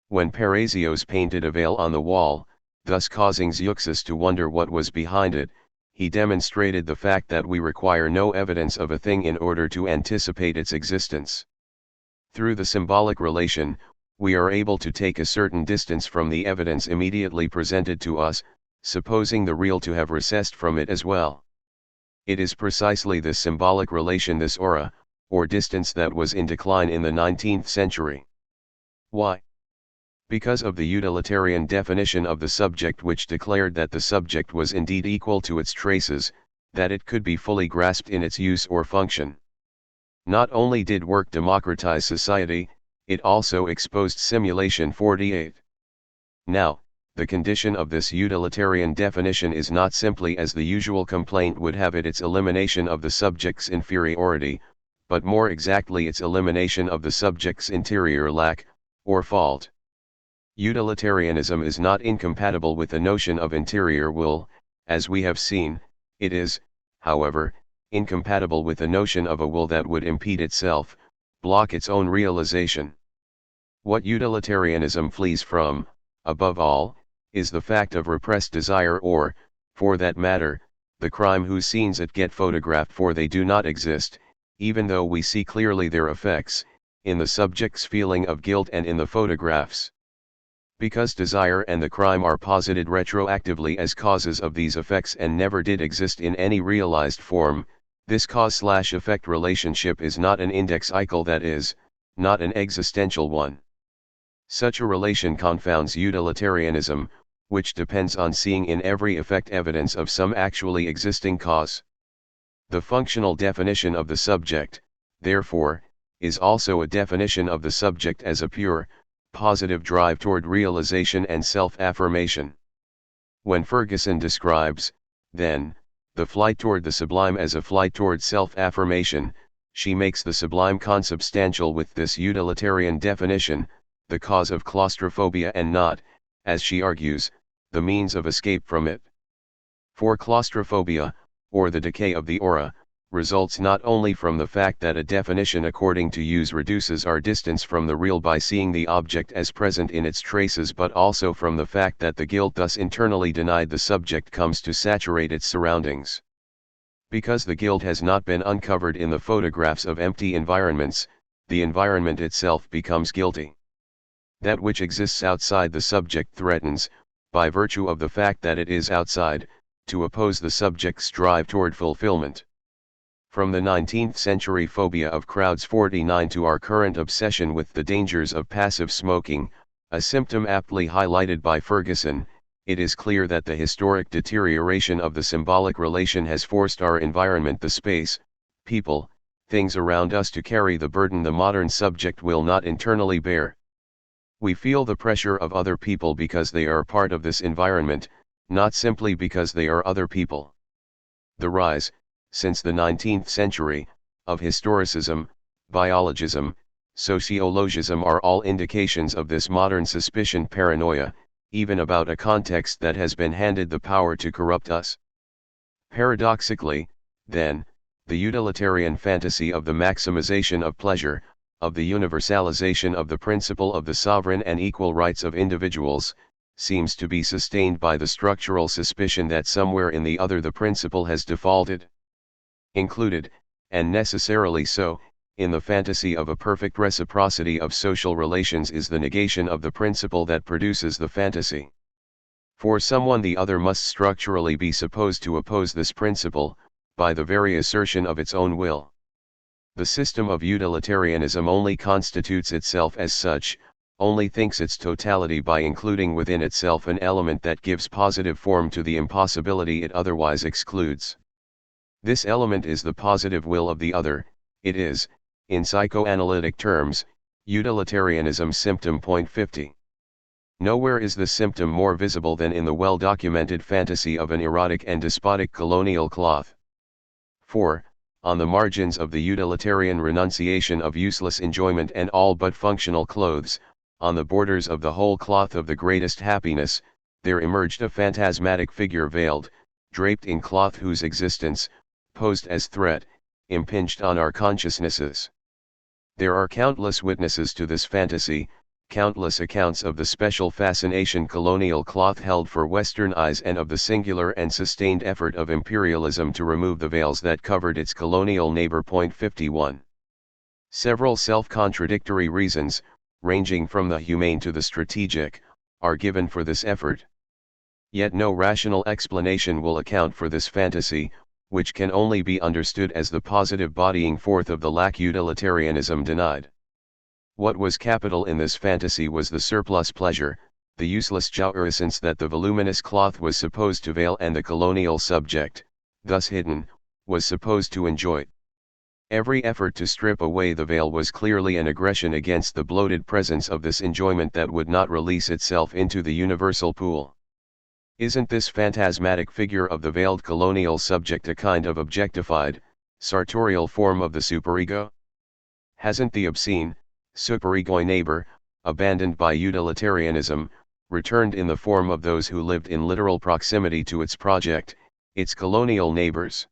When Parrhasius painted a veil on the wall, thus causing Zeuxis to wonder what was behind it, he demonstrated the fact that we require no evidence of a thing in order to anticipate its existence. Through the symbolic relation, we are able to take a certain distance from the evidence immediately presented to us, supposing the real to have recessed from it as well. It is precisely this symbolic relation, this aura, or distance, that was in decline in the 19th century. Why? Because of the utilitarian definition of the subject, which declared that the subject was indeed equal to its traces, that it could be fully grasped in its use or function. Not only did work democratize society, it also exposed simulation. 48. Now, the condition of this utilitarian definition is not simply, as the usual complaint would have it, its elimination of the subject's inferiority, but more exactly its elimination of the subject's interior lack, or fault. Utilitarianism is not incompatible with the notion of interior will, as we have seen. It is, however, incompatible with the notion of a will that would impede itself, block its own realization. What utilitarianism flees from, above all, is the fact of repressed desire, or, for that matter, the crime whose scenes it get photographed, for they do not exist, even though we see clearly their effects, in the subject's feeling of guilt and in the photographs. Because desire and the crime are posited retroactively as causes of these effects and never did exist in any realized form, this cause-effect relationship is not an indexical, that is, not an existential one. Such a relation confounds utilitarianism, which depends on seeing in every effect evidence of some actually existing cause. The functional definition of the subject, therefore, is also a definition of the subject as a pure, positive drive toward realization and self-affirmation. When Ferguson describes, then, the flight toward the sublime as a flight toward self-affirmation, she makes the sublime consubstantial with this utilitarian definition, the cause of claustrophobia, and not, as she argues, the means of escape from it. For claustrophobia, or the decay of the aura, results not only from the fact that a definition according to use reduces our distance from the real by seeing the object as present in its traces, but also from the fact that the guilt thus internally denied the subject comes to saturate its surroundings. Because the guilt has not been uncovered in the photographs of empty environments, the environment itself becomes guilty. That which exists outside the subject threatens, by virtue of the fact that it is outside, to oppose the subject's drive toward fulfillment. From the 19th century phobia of crowds 49 to our current obsession with the dangers of passive smoking, a symptom aptly highlighted by Ferguson, it is clear that the historic deterioration of the symbolic relation has forced our environment, the space, people, things around us, to carry the burden the modern subject will not internally bear. We feel the pressure of other people because they are part of this environment, not simply because they are other people. The rise, since the 19th century, of historicism, biologism, sociologism are all indications of this modern suspicion, paranoia, even about a context that has been handed the power to corrupt us. Paradoxically, then, the utilitarian fantasy of the maximization of pleasure, of the universalization of the principle of the sovereign and equal rights of individuals, seems to be sustained by the structural suspicion that somewhere in the other the principle has defaulted. Included, and necessarily so, in the fantasy of a perfect reciprocity of social relations is the negation of the principle that produces the fantasy. For someone the other must structurally be supposed to oppose this principle, by the very assertion of its own will. The system of utilitarianism only constitutes itself as such, only thinks its totality by including within itself an element that gives positive form to the impossibility it otherwise excludes. This element is the positive will of the other. It is, in psychoanalytic terms, utilitarianism symptom. 50. Nowhere is this symptom more visible than in the well-documented fantasy of an erotic and despotic colonial cloth. For, on the margins of the utilitarian renunciation of useless enjoyment and all but functional clothes, on the borders of the whole cloth of the greatest happiness, there emerged a phantasmatic figure veiled, draped in cloth whose existence, posed as threat, impinged on our consciousnesses. There are countless witnesses to this fantasy, countless accounts of the special fascination colonial cloth held for Western eyes and of the singular and sustained effort of imperialism to remove the veils that covered its colonial neighbor. 51. Several self-contradictory reasons, ranging from the humane to the strategic, are given for this effort. Yet no rational explanation will account for this fantasy, which can only be understood as the positive bodying forth of the lack utilitarianism denied. What was capital in this fantasy was the surplus pleasure, the useless jouissance that the voluminous cloth was supposed to veil and the colonial subject, thus hidden, was supposed to enjoy. Every effort to strip away the veil was clearly an aggression against the bloated presence of this enjoyment that would not release itself into the universal pool. Isn't this phantasmatic figure of the veiled colonial subject a kind of objectified, sartorial form of the superego? Hasn't the obscene, superegoi neighbor, abandoned by utilitarianism, returned in the form of those who lived in literal proximity to its project, its colonial neighbors?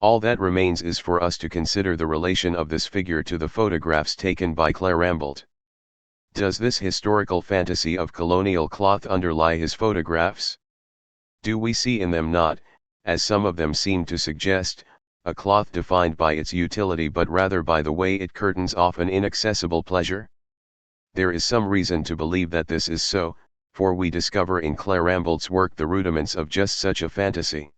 All that remains is for us to consider the relation of this figure to the photographs taken by Clairambelt. Does this historical fantasy of colonial cloth underlie his photographs? Do we see in them not, as some of them seem to suggest, a cloth defined by its utility but rather by the way it curtains off an inaccessible pleasure? There is some reason to believe that this is so, for we discover in Clairambelt's work the rudiments of just such a fantasy.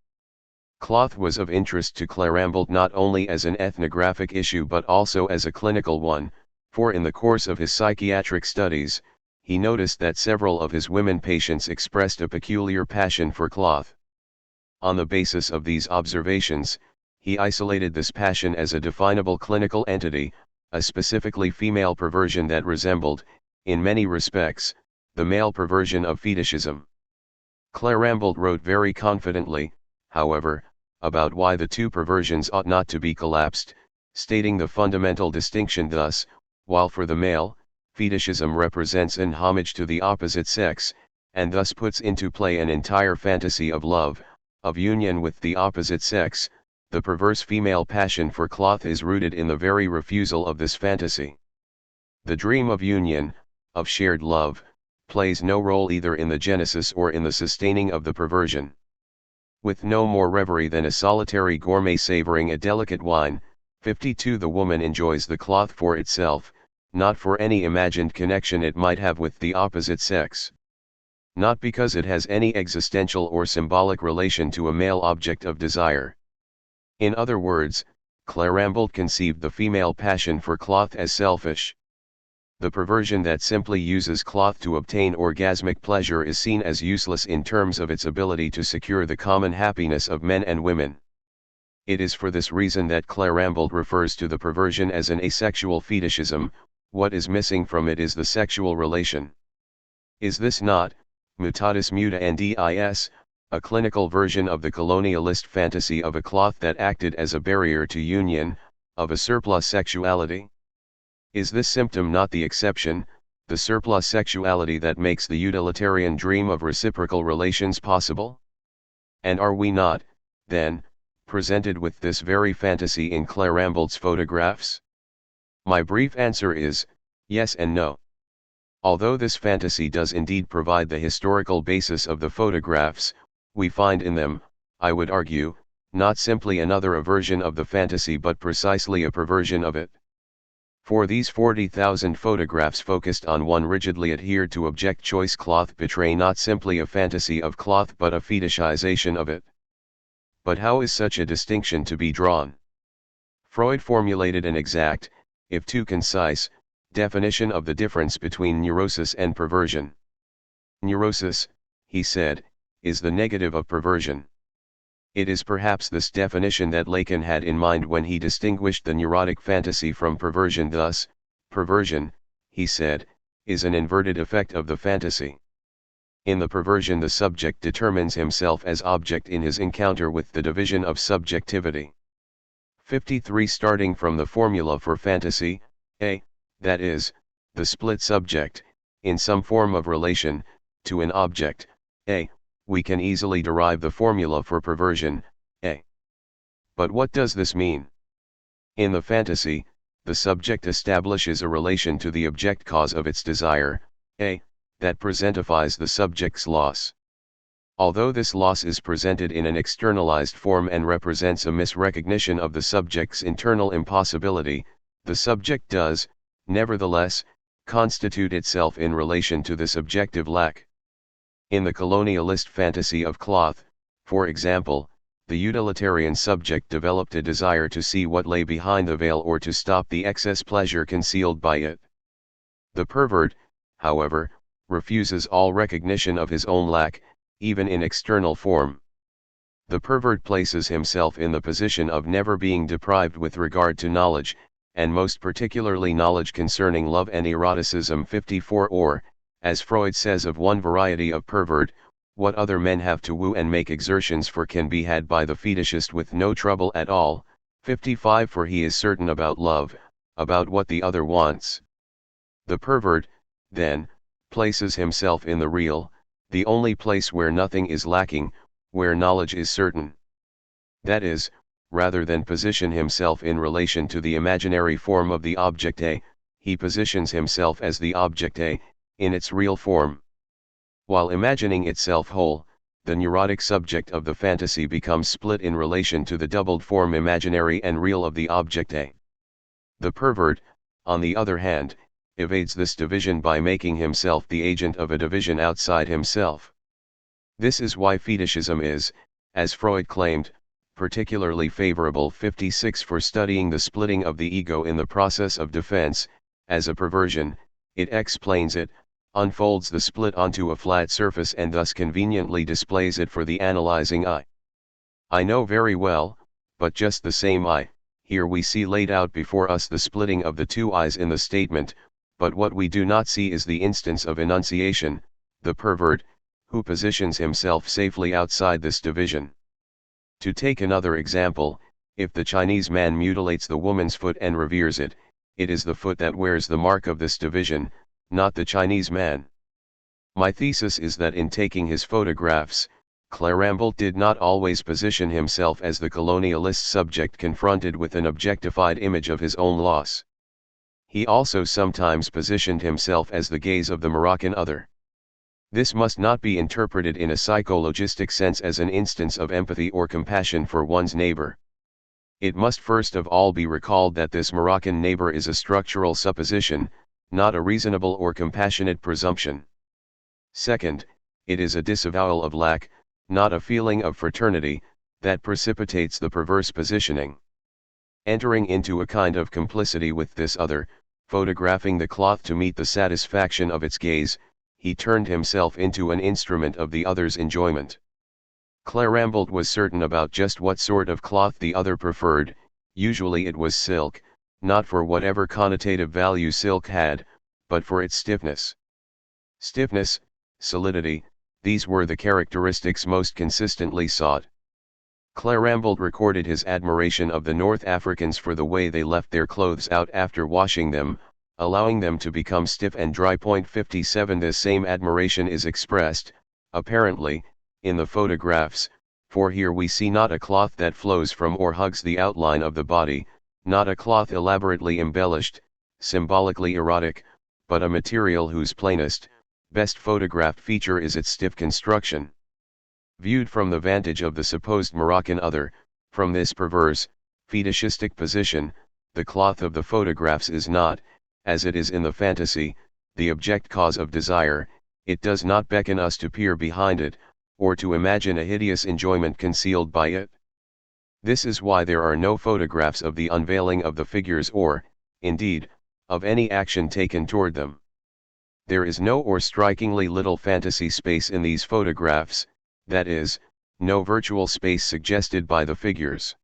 Cloth was of interest to Clairambelt not only as an ethnographic issue but also as a clinical one, for in the course of his psychiatric studies, he noticed that several of his women patients expressed a peculiar passion for cloth. On the basis of these observations, he isolated this passion as a definable clinical entity, a specifically female perversion that resembled, in many respects, the male perversion of fetishism. Clairambelt wrote very confidently, however, about why the two perversions ought not to be collapsed, stating the fundamental distinction thus: while for the male, fetishism represents an homage to the opposite sex, and thus puts into play an entire fantasy of love, of union with the opposite sex, the perverse female passion for cloth is rooted in the very refusal of this fantasy. The dream of union, of shared love, plays no role either in the genesis or in the sustaining of the perversion. With no more reverie than a solitary gourmet savoring a delicate wine, 52 the woman enjoys the cloth for itself, not for any imagined connection it might have with the opposite sex. Not because it has any existential or symbolic relation to a male object of desire. In other words, Clairambelt conceived the female passion for cloth as selfish. The perversion that simply uses cloth to obtain orgasmic pleasure is seen as useless in terms of its ability to secure the common happiness of men and women. It is for this reason that Clairambelt refers to the perversion as an asexual fetishism. What is missing from it is the sexual relation. Is this not, mutatis mutandis, a clinical version of the colonialist fantasy of a cloth that acted as a barrier to union, of a surplus sexuality? Is this symptom not the exception, the surplus sexuality that makes the utilitarian dream of reciprocal relations possible? And are we not, then, presented with this very fantasy in Clairambelt's photographs? My brief answer is, yes and no. Although this fantasy does indeed provide the historical basis of the photographs, we find in them, I would argue, not simply another aversion of the fantasy but precisely a perversion of it. For these 40,000 photographs focused on one rigidly adhered to object choice cloth betray not simply a fantasy of cloth but a fetishization of it. But how is such a distinction to be drawn? Freud formulated an exact, if too concise, definition of the difference between neurosis and perversion. Neurosis, he said, is the negative of perversion. It is perhaps this definition that Lacan had in mind when he distinguished the neurotic fantasy from perversion. Thus, perversion, he said, is an inverted effect of the fantasy. In the perversion, the subject determines himself as object in his encounter with the division of subjectivity. 53. Starting from the formula for fantasy, A, that is, the split subject, in some form of relation, to an object, A, we can easily derive the formula for perversion, A. But what does this mean? In the fantasy, the subject establishes a relation to the object cause of its desire, A, that presentifies the subject's loss. Although this loss is presented in an externalized form and represents a misrecognition of the subject's internal impossibility, the subject does, nevertheless, constitute itself in relation to this objective lack. In the colonialist fantasy of cloth, for example, the utilitarian subject developed a desire to see what lay behind the veil or to stop the excess pleasure concealed by it. The pervert, however, refuses all recognition of his own lack, even in external form. The pervert places himself in the position of never being deprived with regard to knowledge, and most particularly knowledge concerning love and eroticism. 54. Or, as Freud says of one variety of pervert, what other men have to woo and make exertions for can be had by the fetishist with no trouble at all. 55. For he is certain about love, about what the other wants. The pervert, then, places himself in the real, the only place where nothing is lacking, where knowledge is certain. That is, rather than position himself in relation to the imaginary form of the object A, he positions himself as the object A, in its real form. While imagining itself whole, the neurotic subject of the fantasy becomes split in relation to the doubled form imaginary and real of the object A. The pervert, on the other hand, evades this division by making himself the agent of a division outside himself. This is why fetishism is, as Freud claimed, particularly favorable. 56. For studying the splitting of the ego in the process of defense, as a perversion, it explains it, unfolds the split onto a flat surface and thus conveniently displays it for the analyzing eye. I know very well, but just the same here we see laid out before us the splitting of the two eyes in the statement, but what we do not see is the instance of enunciation, the pervert, who positions himself safely outside this division. To take another example, if the Chinese man mutilates the woman's foot and reveres it, it is the foot that wears the mark of this division, not the Chinese man. My thesis is that in taking his photographs, Clérambault did not always position himself as the colonialist subject confronted with an objectified image of his own loss. He also sometimes positioned himself as the gaze of the Moroccan other. This must not be interpreted in a psychologistic sense as an instance of empathy or compassion for one's neighbor. It must first of all be recalled that this Moroccan neighbor is a structural supposition, not a reasonable or compassionate presumption. Second, it is a disavowal of lack, not a feeling of fraternity, that precipitates the perverse positioning. Entering into a kind of complicity with this other, photographing the cloth to meet the satisfaction of its gaze, he turned himself into an instrument of the other's enjoyment. Clérambault was certain about just what sort of cloth the other preferred. Usually it was silk, not for whatever connotative value silk had, but for its stiffness. Stiffness, solidity, these were the characteristics most consistently sought. Clérambault recorded his admiration of the North Africans for the way they left their clothes out after washing them, allowing them to become stiff and dry. 57 This same admiration is expressed, apparently, in the photographs, for here we see not a cloth that flows from or hugs the outline of the body, not a cloth elaborately embellished, symbolically erotic, but a material whose plainest, best photographed feature is its stiff construction. Viewed from the vantage of the supposed Moroccan other, from this perverse, fetishistic position, the cloth of the photographs is not, as it is in the fantasy, the object cause of desire. It does not beckon us to peer behind it, or to imagine a hideous enjoyment concealed by it. This is why there are no photographs of the unveiling of the figures or, indeed, of any action taken toward them. There is no or strikingly little fantasy space in these photographs, that is, no virtual space suggested by the figures.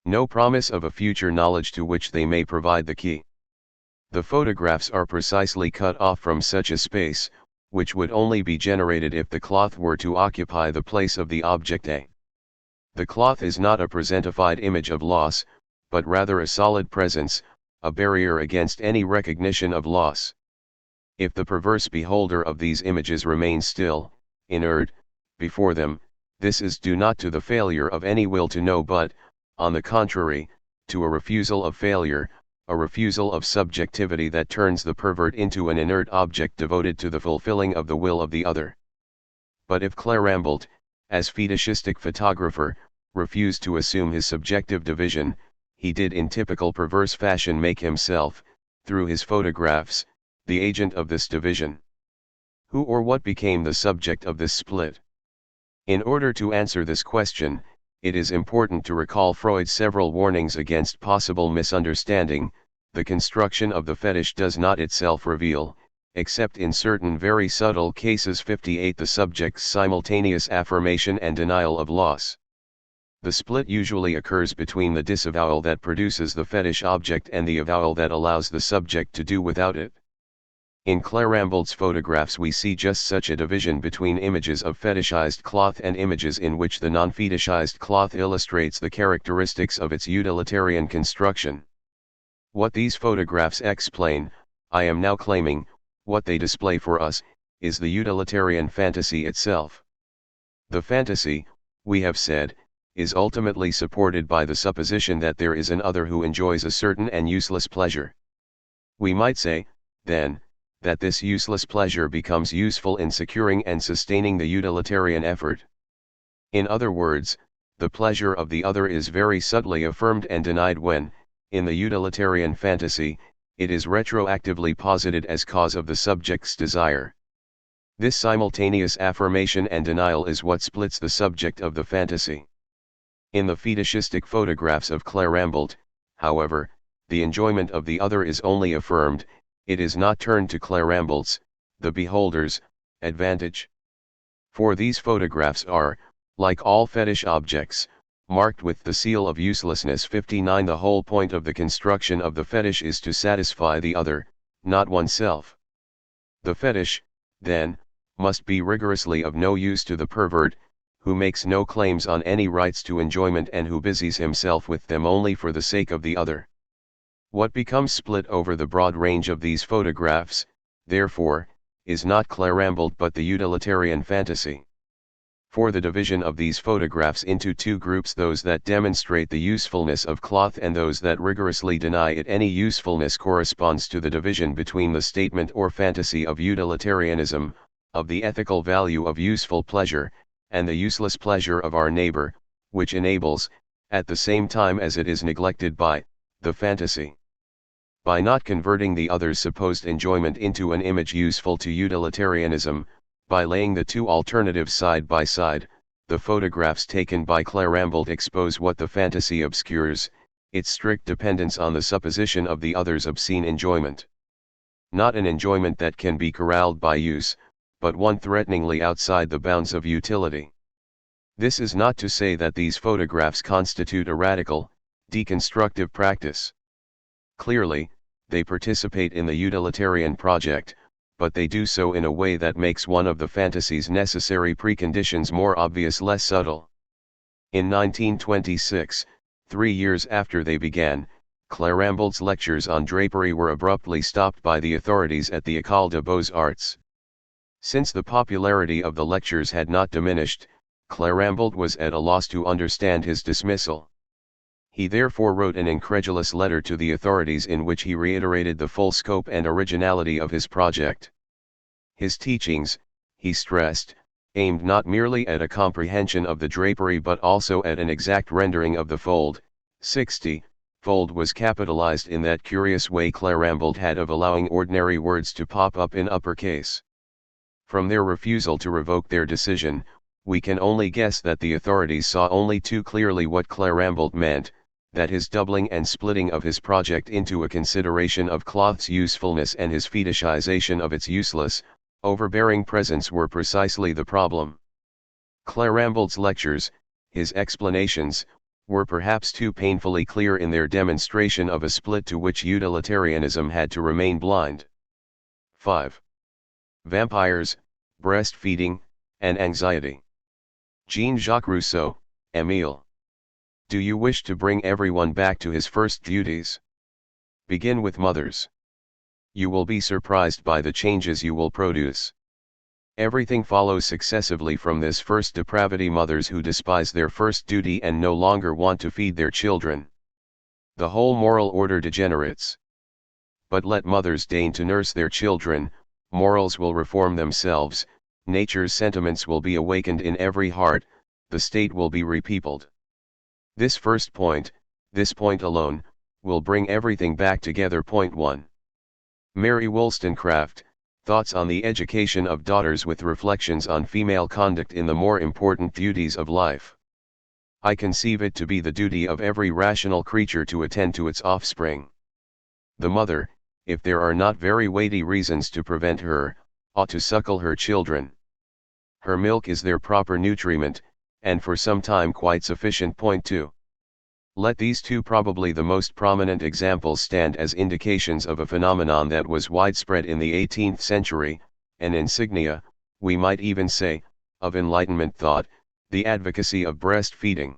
No promise of a future knowledge to which they may provide the key. The photographs are precisely cut off from such a space, which would only be generated if the cloth were to occupy the place of the object A. The cloth is not a presentified image of loss, but rather a solid presence, a barrier against any recognition of loss. If the perverse beholder of these images remains still, inert, before them, this is due not to the failure of any will to know but, on the contrary, to a refusal of failure, a refusal of subjectivity that turns the pervert into an inert object devoted to the fulfilling of the will of the other. But if Clairambelt, as fetishistic photographer, refused to assume his subjective division, he did in typical perverse fashion make himself, through his photographs, the agent of this division. Who or what became the subject of this split? In order to answer this question, it is important to recall Freud's several warnings against possible misunderstanding. The construction of the fetish does not itself reveal, except in certain very subtle cases 58, the subject's simultaneous affirmation and denial of loss. The split usually occurs between the disavowal that produces the fetish object and the avowal that allows the subject to do without it. In Clairambelt's photographs we see just such a division between images of fetishized cloth and images in which the non-fetishized cloth illustrates the characteristics of its utilitarian construction. What these photographs explain, I am now claiming, what they display for us, is the utilitarian fantasy itself. The fantasy, we have said, is ultimately supported by the supposition that there is an other who enjoys a certain and useless pleasure. We might say, then, that this useless pleasure becomes useful in securing and sustaining the utilitarian effort. In other words, the pleasure of the other is very subtly affirmed and denied when, in the utilitarian fantasy, it is retroactively posited as cause of the subject's desire. This simultaneous affirmation and denial is what splits the subject of the fantasy. In the fetishistic photographs of Clairambelt, however, the enjoyment of the other is only affirmed, it is not turned to Clairambelt's, the beholder's, advantage. For these photographs are, like all fetish objects, marked with the seal of uselessness 59. The whole point of the construction of the fetish is to satisfy the other, not oneself. The fetish, then, must be rigorously of no use to the pervert, who makes no claims on any rights to enjoyment and who busies himself with them only for the sake of the other. What becomes split over the broad range of these photographs, therefore, is not Clairambelt but the utilitarian fantasy. For the division of these photographs into two groups, those that demonstrate the usefulness of cloth and those that rigorously deny it any usefulness, corresponds to the division between the statement or fantasy of utilitarianism, of the ethical value of useful pleasure, and the useless pleasure of our neighbor, which enables, at the same time as it is neglected by, the fantasy. By not converting the other's supposed enjoyment into an image useful to utilitarianism, by laying the two alternatives side by side, the photographs taken by Clairambelt expose what the fantasy obscures, its strict dependence on the supposition of the other's obscene enjoyment. Not an enjoyment that can be corralled by use, but one threateningly outside the bounds of utility. This is not to say that these photographs constitute a radical, deconstructive practice. Clearly, they participate in the utilitarian project, but they do so in a way that makes one of the fantasy's necessary preconditions more obvious, less subtle. In 1926, 3 years after they began, Clairambelt's lectures on drapery were abruptly stopped by the authorities at the École des Beaux-Arts. Since the popularity of the lectures had not diminished, Clairambelt was at a loss to understand his dismissal. He therefore wrote an incredulous letter to the authorities in which he reiterated the full scope and originality of his project. His teachings, he stressed, aimed not merely at a comprehension of the drapery but also at an exact rendering of the fold. 60. Fold was capitalized in that curious way Clairambelt had of allowing ordinary words to pop up in uppercase. From their refusal to revoke their decision, we can only guess that the authorities saw only too clearly what Clairambelt meant, that his doubling and splitting of his project into a consideration of cloth's usefulness and his fetishization of its useless, overbearing presence were precisely the problem. Clairambelt's lectures, his explanations, were perhaps too painfully clear in their demonstration of a split to which utilitarianism had to remain blind. 5. Vampires, breastfeeding, and anxiety. Jean-Jacques Rousseau, Émile. Do you wish to bring everyone back to his first duties? Begin with mothers. You will be surprised by the changes you will produce. Everything follows successively from this first depravity: mothers who despise their first duty and no longer want to feed their children. The whole moral order degenerates. But let mothers deign to nurse their children, morals will reform themselves, nature's sentiments will be awakened in every heart, the state will be repeopled. This first point, this point alone, will bring everything back together. Point 1. Mary Wollstonecraft, Thoughts on the Education of Daughters with Reflections on Female Conduct in the More Important Duties of Life. I conceive it to be the duty of every rational creature to attend to its offspring. The mother, if there are not very weighty reasons to prevent her, ought to suckle her children. Her milk is their proper nutriment, and for some time quite sufficient. Point 2. Let these two probably the most prominent examples stand as indications of a phenomenon that was widespread in the 18th century, an insignia, we might even say, of Enlightenment thought, the advocacy of breastfeeding.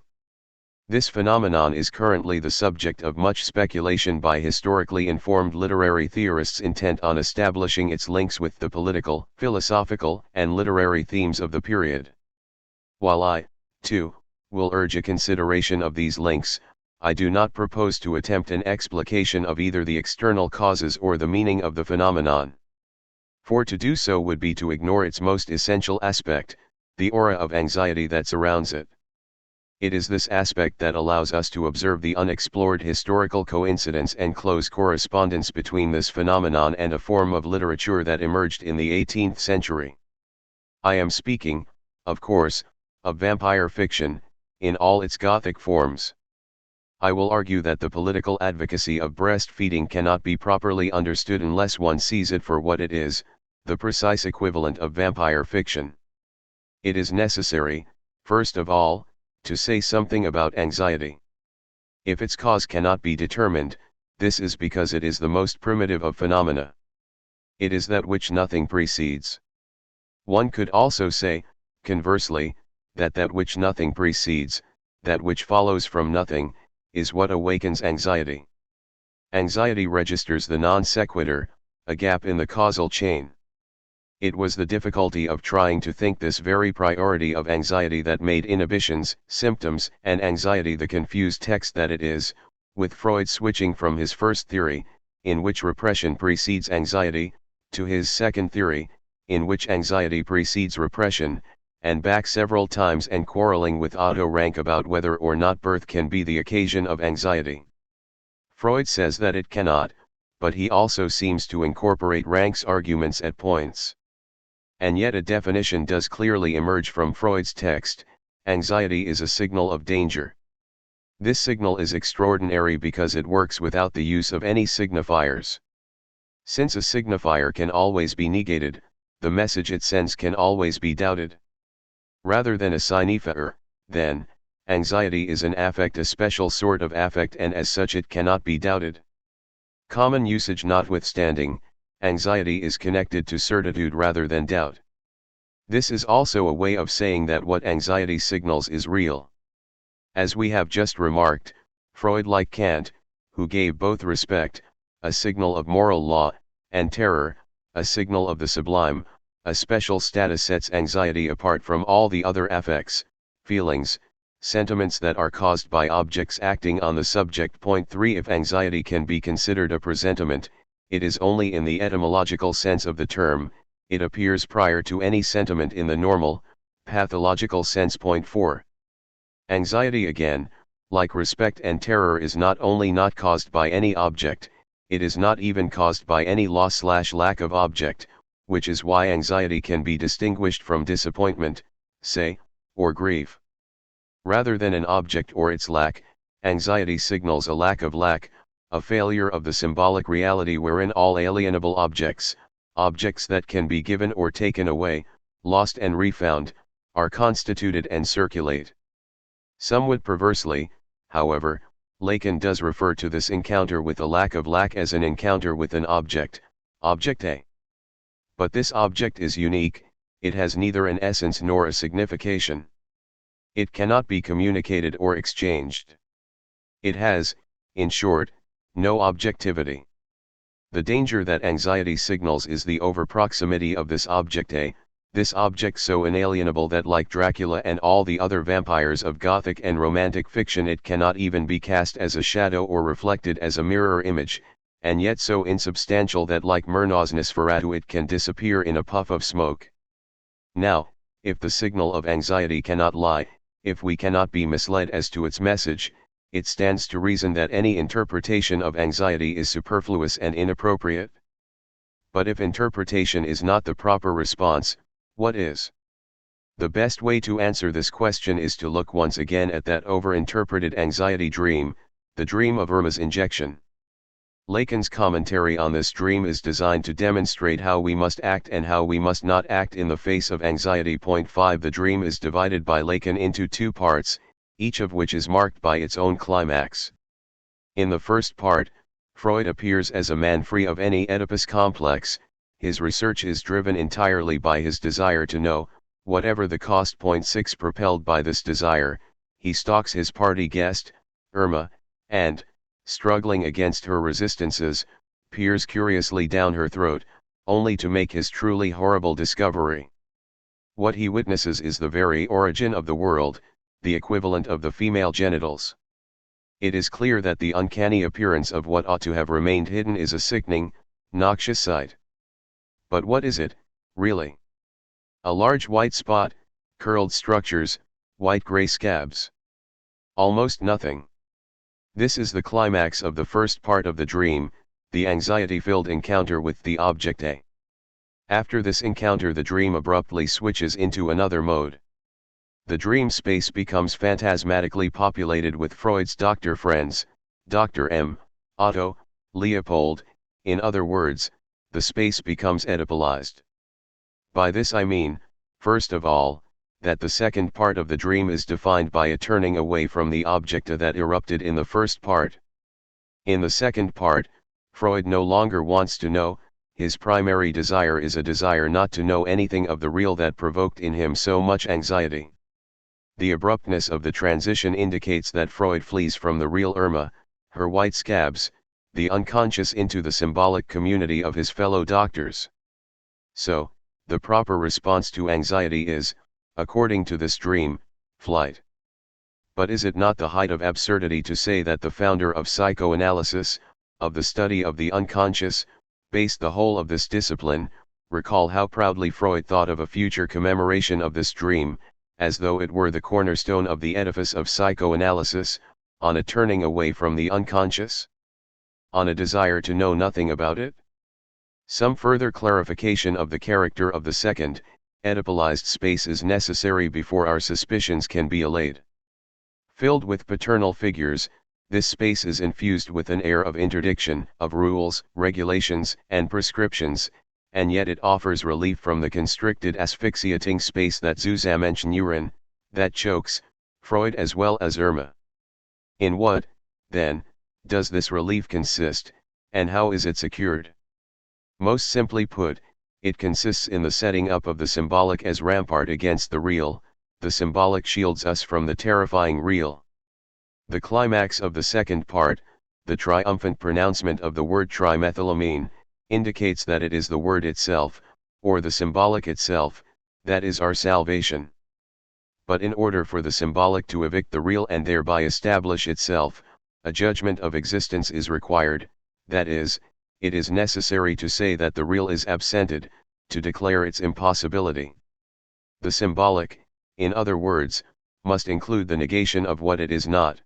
This phenomenon is currently the subject of much speculation by historically informed literary theorists intent on establishing its links with the political, philosophical, and literary themes of the period. While I, too, will urge a consideration of these links, I do not propose to attempt an explication of either the external causes or the meaning of the phenomenon. For to do so would be to ignore its most essential aspect, the aura of anxiety that surrounds it. It is this aspect that allows us to observe the unexplored historical coincidence and close correspondence between this phenomenon and a form of literature that emerged in the 18th century. I am speaking, of course, of vampire fiction, in all its Gothic forms. I will argue that the political advocacy of breastfeeding cannot be properly understood unless one sees it for what it is, the precise equivalent of vampire fiction. It is necessary, first of all, to say something about anxiety. If its cause cannot be determined, this is because it is the most primitive of phenomena. It is that which nothing precedes. One could also say, conversely, that which nothing precedes, that which follows from nothing, is what awakens anxiety. Anxiety registers the non sequitur, a gap in the causal chain. It was the difficulty of trying to think this very priority of anxiety that made inhibitions, symptoms, and anxiety the confused text that it is, with Freud switching from his first theory, in which repression precedes anxiety, to his second theory, in which anxiety precedes repression, and back several times, and quarreling with Otto Rank about whether or not birth can be the occasion of anxiety. Freud says that it cannot, but he also seems to incorporate Rank's arguments at points. And yet a definition does clearly emerge from Freud's text: anxiety is a signal of danger. This signal is extraordinary because it works without the use of any signifiers. Since a signifier can always be negated, the message it sends can always be doubted. Rather than a signifier, then, anxiety is an affect, a special sort of affect, and as such it cannot be doubted. Common usage notwithstanding, anxiety is connected to certitude rather than doubt. This is also a way of saying that what anxiety signals is real. As we have just remarked, Freud, like Kant, who gave both respect, a signal of moral law, and terror, a signal of the sublime, a special status, sets anxiety apart from all the other affects, feelings, sentiments that are caused by objects acting on the subject. Point 3. If anxiety can be considered a presentiment, it is only in the etymological sense of the term. It appears prior to any sentiment in the normal, pathological sense. Point 4. Anxiety, again, like respect and terror, is not only not caused by any object, it is not even caused by any loss/lack of object, which is why anxiety can be distinguished from disappointment, say, or grief. Rather than an object or its lack, anxiety signals a lack, a failure of the symbolic reality wherein all alienable objects, objects that can be given or taken away, lost and refound, are constituted and circulate. Somewhat perversely, However, Lacan does refer to this encounter with a lack as an encounter with an object, object A. But this object is unique, it has neither an essence nor a signification. It cannot be communicated or exchanged. It has, in short, no objectivity. The danger that anxiety signals is the over-proximity of this object A, this object so inalienable that like Dracula and all the other vampires of Gothic and Romantic fiction it cannot even be cast as a shadow or reflected as a mirror image, and yet so insubstantial that like Murnau's Nosferatu it can disappear in a puff of smoke. Now, if the signal of anxiety cannot lie, if we cannot be misled as to its message, it stands to reason that any interpretation of anxiety is superfluous and inappropriate. But if interpretation is not the proper response, what is? The best way to answer this question is to look once again at that over-interpreted anxiety dream, the dream of Irma's injection. Lacan's commentary on this dream is designed to demonstrate how we must act and how we must not act in the face of anxiety. Point 5. The dream is divided by Lacan into two parts, each of which is marked by its own climax. In the first part, Freud appears as a man free of any Oedipus complex. His research is driven entirely by his desire to know, whatever the cost. Point 6. Propelled by this desire, he stalks his party guest, Irma, and, struggling against her resistances, peers curiously down her throat, only to make his truly horrible discovery. What he witnesses is the very origin of the world, the equivalent of the female genitals. It is clear that the uncanny appearance of what ought to have remained hidden is a sickening, noxious sight. But what is it, really? A large white spot, curled structures, white-gray scabs. Almost nothing. This is the climax of the first part of the dream, the anxiety-filled encounter with the object A. After this encounter the dream abruptly switches into another mode. The dream space becomes phantasmatically populated with Freud's doctor friends, Dr. M, Otto, Leopold, in other words, the space becomes Oedipalized. By this I mean, first of all, that the second part of the dream is defined by a turning away from the objecta that erupted in the first part. In the second part, Freud no longer wants to know, his primary desire is a desire not to know anything of the real that provoked in him so much anxiety. The abruptness of the transition indicates that Freud flees from the real Irma, her white scabs, the unconscious into the symbolic community of his fellow doctors. So, the proper response to anxiety is, according to this dream, flight. But is it not the height of absurdity to say that the founder of psychoanalysis, of the study of the unconscious, based the whole of this discipline? Recall how proudly Freud thought of a future commemoration of this dream, as though it were the cornerstone of the edifice of psychoanalysis, on a turning away from the unconscious? On a desire to know nothing about it? Some further clarification of the character of the second, Oedipalized space is necessary before our suspicions can be allayed. Filled with paternal figures, this space is infused with an air of interdiction, of rules, regulations, and prescriptions, and yet it offers relief from the constricted asphyxiating space that Zusammenschnüren, that chokes, Freud as well as Irma. In what, then, does this relief consist, and how is it secured? Most simply put, it consists in the setting up of the symbolic as rampart against the real. The symbolic shields us from the terrifying real. The climax of the second part, the triumphant pronouncement of the word trimethylamine, indicates that it is the word itself, or the symbolic itself, that is our salvation. But in order for the symbolic to evict the real and thereby establish itself, a judgment of existence is required, that is, it is necessary to say that the real is absented, to declare its impossibility. The symbolic, in other words, must include the negation of what it is not.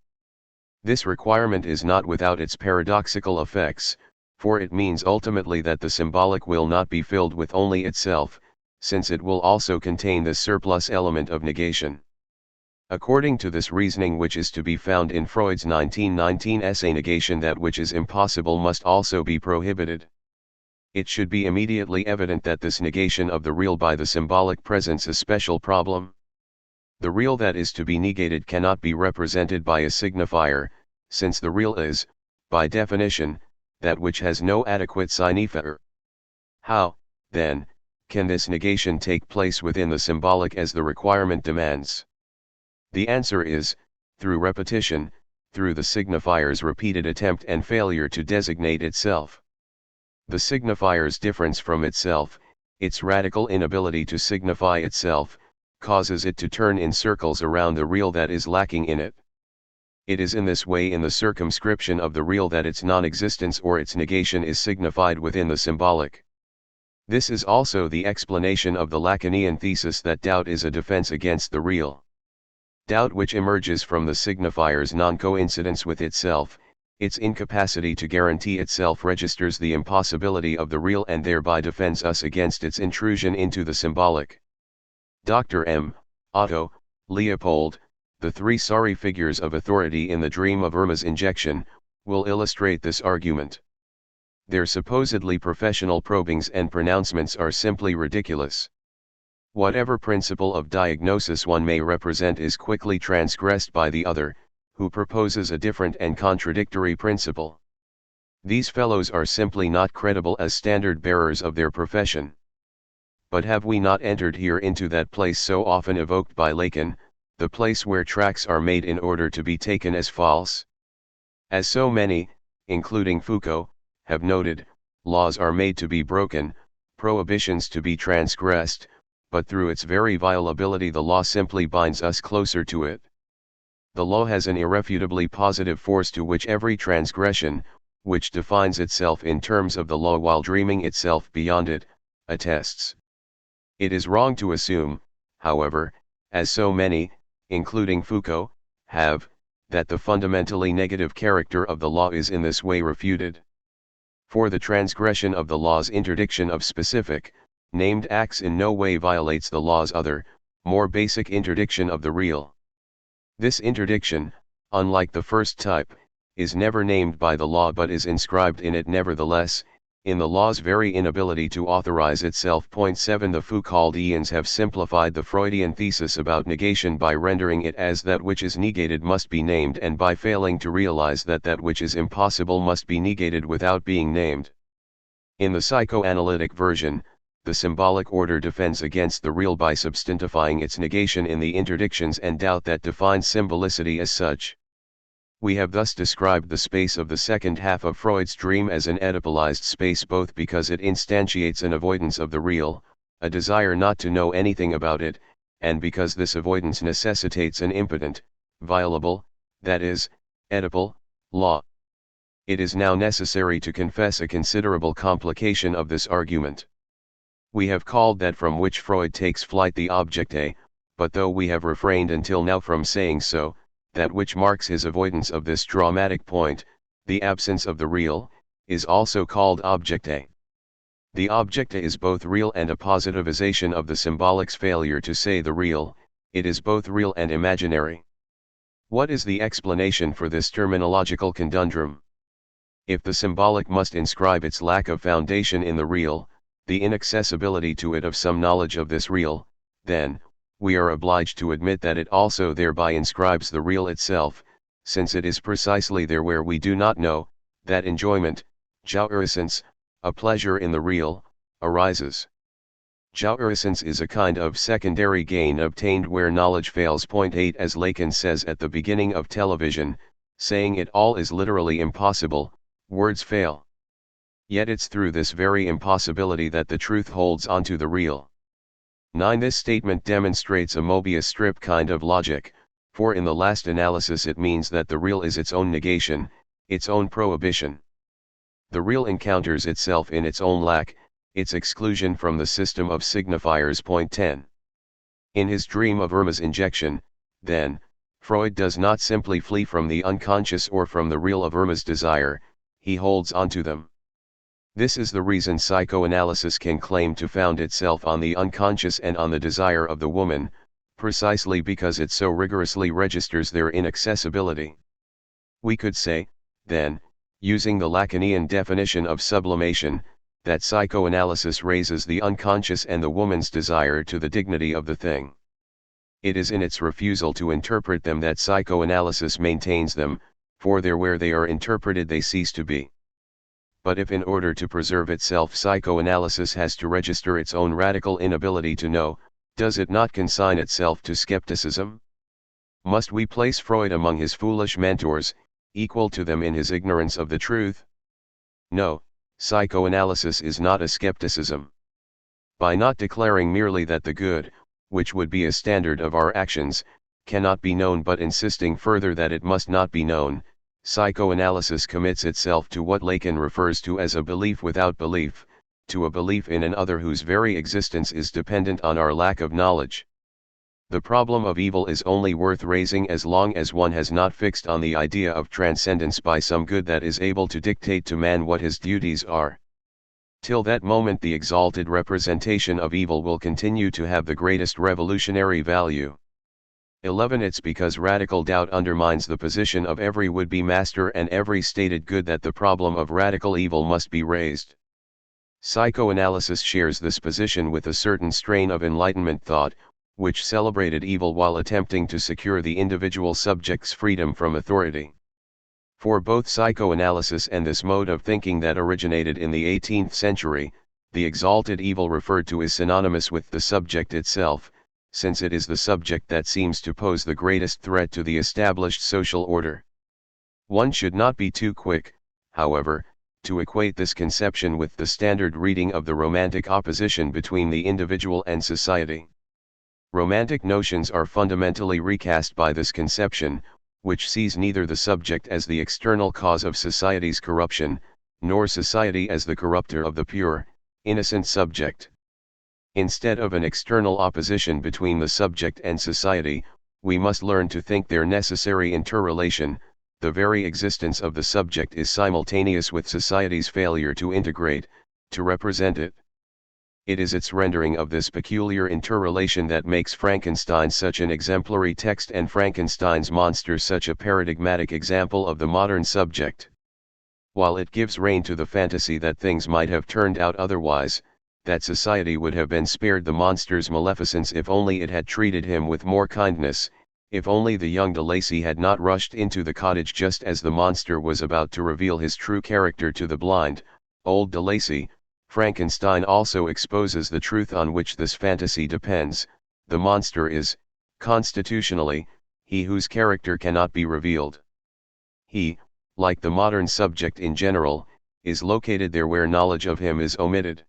This requirement is not without its paradoxical effects, for it means ultimately that the symbolic will not be filled with only itself, since it will also contain the surplus element of negation. According to this reasoning, which is to be found in Freud's 1919 essay Negation, that which is impossible must also be prohibited. It should be immediately evident that this negation of the real by the symbolic presents a special problem. The real that is to be negated cannot be represented by a signifier, since the real is, by definition, that which has no adequate signifier. How, then, can this negation take place within the symbolic as the requirement demands? The answer is, through repetition, through the signifier's repeated attempt and failure to designate itself. The signifier's difference from itself, its radical inability to signify itself, causes it to turn in circles around the real that is lacking in it. It is in this way in the circumscription of the real that its non-existence or its negation is signified within the symbolic. This is also the explanation of the Lacanian thesis that doubt is a defense against the real. Doubt which emerges from the signifier's non-coincidence with itself, its incapacity to guarantee itself registers the impossibility of the real and thereby defends us against its intrusion into the symbolic. Dr. M. Otto, Leopold, the three sorry figures of authority in the dream of Irma's injection, will illustrate this argument. Their supposedly professional probings and pronouncements are simply ridiculous. Whatever principle of diagnosis one may represent is quickly transgressed by the other, who proposes a different and contradictory principle. These fellows are simply not credible as standard bearers of their profession. But have we not entered here into that place so often evoked by Lacan, the place where tracts are made in order to be taken as false? As so many, including Foucault, have noted, laws are made to be broken, prohibitions to be transgressed, but through its very violability the law simply binds us closer to it. The law has an irrefutably positive force to which every transgression, which defines itself in terms of the law while dreaming itself beyond it, attests. It is wrong to assume, however, as so many, including Foucault, have, that the fundamentally negative character of the law is in this way refuted. For the transgression of the law's interdiction of specific, named acts in no way violates the law's other, more basic interdiction of the real. This interdiction, unlike the first type, is never named by the law but is inscribed in it nevertheless, in the law's very inability to authorize itself. 7 The Foucauldians have simplified the Freudian thesis about negation by rendering it as that which is negated must be named and by failing to realize that that which is impossible must be negated without being named. In the psychoanalytic version, the symbolic order defends against the real by substantifying its negation in the interdictions and doubt that defines symbolicity as such. We have thus described the space of the second half of Freud's dream as an Oedipalized space both because it instantiates an avoidance of the real, a desire not to know anything about it, and because this avoidance necessitates an impotent, violable, that is, Oedipal, law. It is now necessary to confess a considerable complication of this argument. We have called that from which Freud takes flight the objecte, but though we have refrained until now from saying so, that which marks his avoidance of this dramatic point, the absence of the real, is also called objecte. The objecte is both real and a positivization of the symbolic's failure to say the real, it is both real and imaginary. What is the explanation for this terminological conundrum? If the symbolic must inscribe its lack of foundation in the real, the inaccessibility to it of some knowledge of this real, then, we are obliged to admit that it also thereby inscribes the real itself, since it is precisely there where we do not know, that enjoyment, jouissance, a pleasure in the real, arises. Jouissance is a kind of secondary gain obtained where knowledge fails. 8 As Lacan says at the beginning of television, saying it all is literally impossible, words fail. Yet it's through this very impossibility that the truth holds onto the real. 9 This statement demonstrates a Mobius strip kind of logic, for in the last analysis it means that the real is its own negation, its own prohibition. The real encounters itself in its own lack, its exclusion from the system of signifiers. 10. In his dream of Irma's injection, then, Freud does not simply flee from the unconscious or from the real of Irma's desire, he holds onto them. This is the reason psychoanalysis can claim to found itself on the unconscious and on the desire of the woman, precisely because it so rigorously registers their inaccessibility. We could say, then, using the Lacanian definition of sublimation, that psychoanalysis raises the unconscious and the woman's desire to the dignity of the thing. It is in its refusal to interpret them that psychoanalysis maintains them, for there where they are interpreted they cease to be. But if in order to preserve itself psychoanalysis has to register its own radical inability to know, does it not consign itself to skepticism? Must we place Freud among his foolish mentors, equal to them in his ignorance of the truth? No, psychoanalysis is not a skepticism. By not declaring merely that the good, which would be a standard of our actions, cannot be known but insisting further that it must not be known, psychoanalysis commits itself to what Lacan refers to as a belief without belief, to a belief in an other whose very existence is dependent on our lack of knowledge. The problem of evil is only worth raising as long as one has not fixed on the idea of transcendence by some good that is able to dictate to man what his duties are. Till that moment the exalted representation of evil will continue to have the greatest revolutionary value. 11. It's because radical doubt undermines the position of every would-be master and every stated good that the problem of radical evil must be raised. Psychoanalysis shares this position with a certain strain of Enlightenment thought, which celebrated evil while attempting to secure the individual subject's freedom from authority. For both psychoanalysis and this mode of thinking that originated in the 18th century, the exalted evil referred to is synonymous with the subject itself, since it is the subject that seems to pose the greatest threat to the established social order. One should not be too quick, however, to equate this conception with the standard reading of the Romantic opposition between the individual and society. Romantic notions are fundamentally recast by this conception, which sees neither the subject as the external cause of society's corruption, nor society as the corrupter of the pure, innocent subject. Instead of an external opposition between the subject and society, we must learn to think their necessary interrelation. The very existence of the subject is simultaneous with society's failure to integrate, to represent it. It is its rendering of this peculiar interrelation that makes Frankenstein such an exemplary text and Frankenstein's monster such a paradigmatic example of the modern subject. While it gives rein to the fantasy that things might have turned out otherwise, that society would have been spared the monster's maleficence if only it had treated him with more kindness, if only the young de Lacy had not rushed into the cottage just as the monster was about to reveal his true character to the blind, old de Lacy, Frankenstein also exposes the truth on which this fantasy depends. The monster is, constitutionally, he whose character cannot be revealed. He, like the modern subject in general, is located there where knowledge of him is omitted.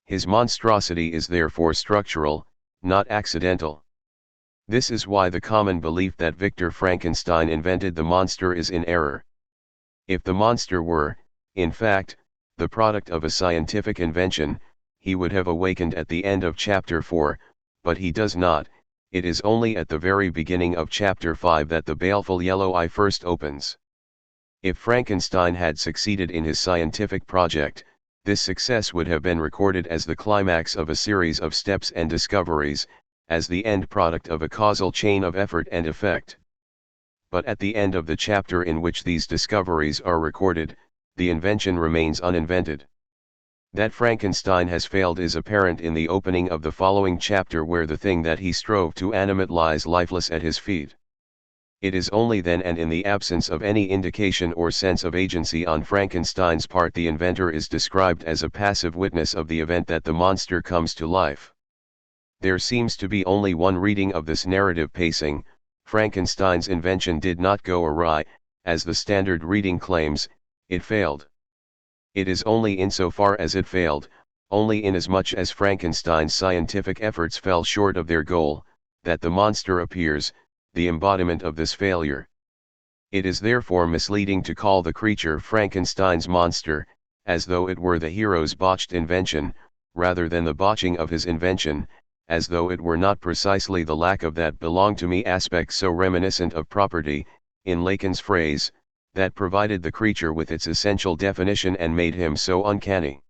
His monstrosity is therefore structural, not accidental. This is why the common belief that Victor Frankenstein invented the monster is in error. If the monster were, in fact, the product of a scientific invention, he would have awakened at the end of chapter 4, but he does not. It is only at the very beginning of chapter 5 that the baleful yellow eye first opens. If Frankenstein had succeeded in his scientific project, this success would have been recorded as the climax of a series of steps and discoveries, as the end product of a causal chain of effort and effect. But at the end of the chapter in which these discoveries are recorded, the invention remains uninvented. That Frankenstein has failed is apparent in the opening of the following chapter where the thing that he strove to animate lies lifeless at his feet. It is only then and in the absence of any indication or sense of agency on Frankenstein's part the inventor is described as a passive witness of the event that the monster comes to life. There seems to be only one reading of this narrative pacing. Frankenstein's invention did not go awry, as the standard reading claims, it failed. It is only insofar as it failed, only inasmuch as Frankenstein's scientific efforts fell short of their goal, that the monster appears, the embodiment of this failure. It is therefore misleading to call the creature Frankenstein's monster, as though it were the hero's botched invention, rather than the botching of his invention, as though it were not precisely the lack of that belong-to-me aspect so reminiscent of property, in Lacan's phrase, that provided the creature with its essential definition and made him so uncanny.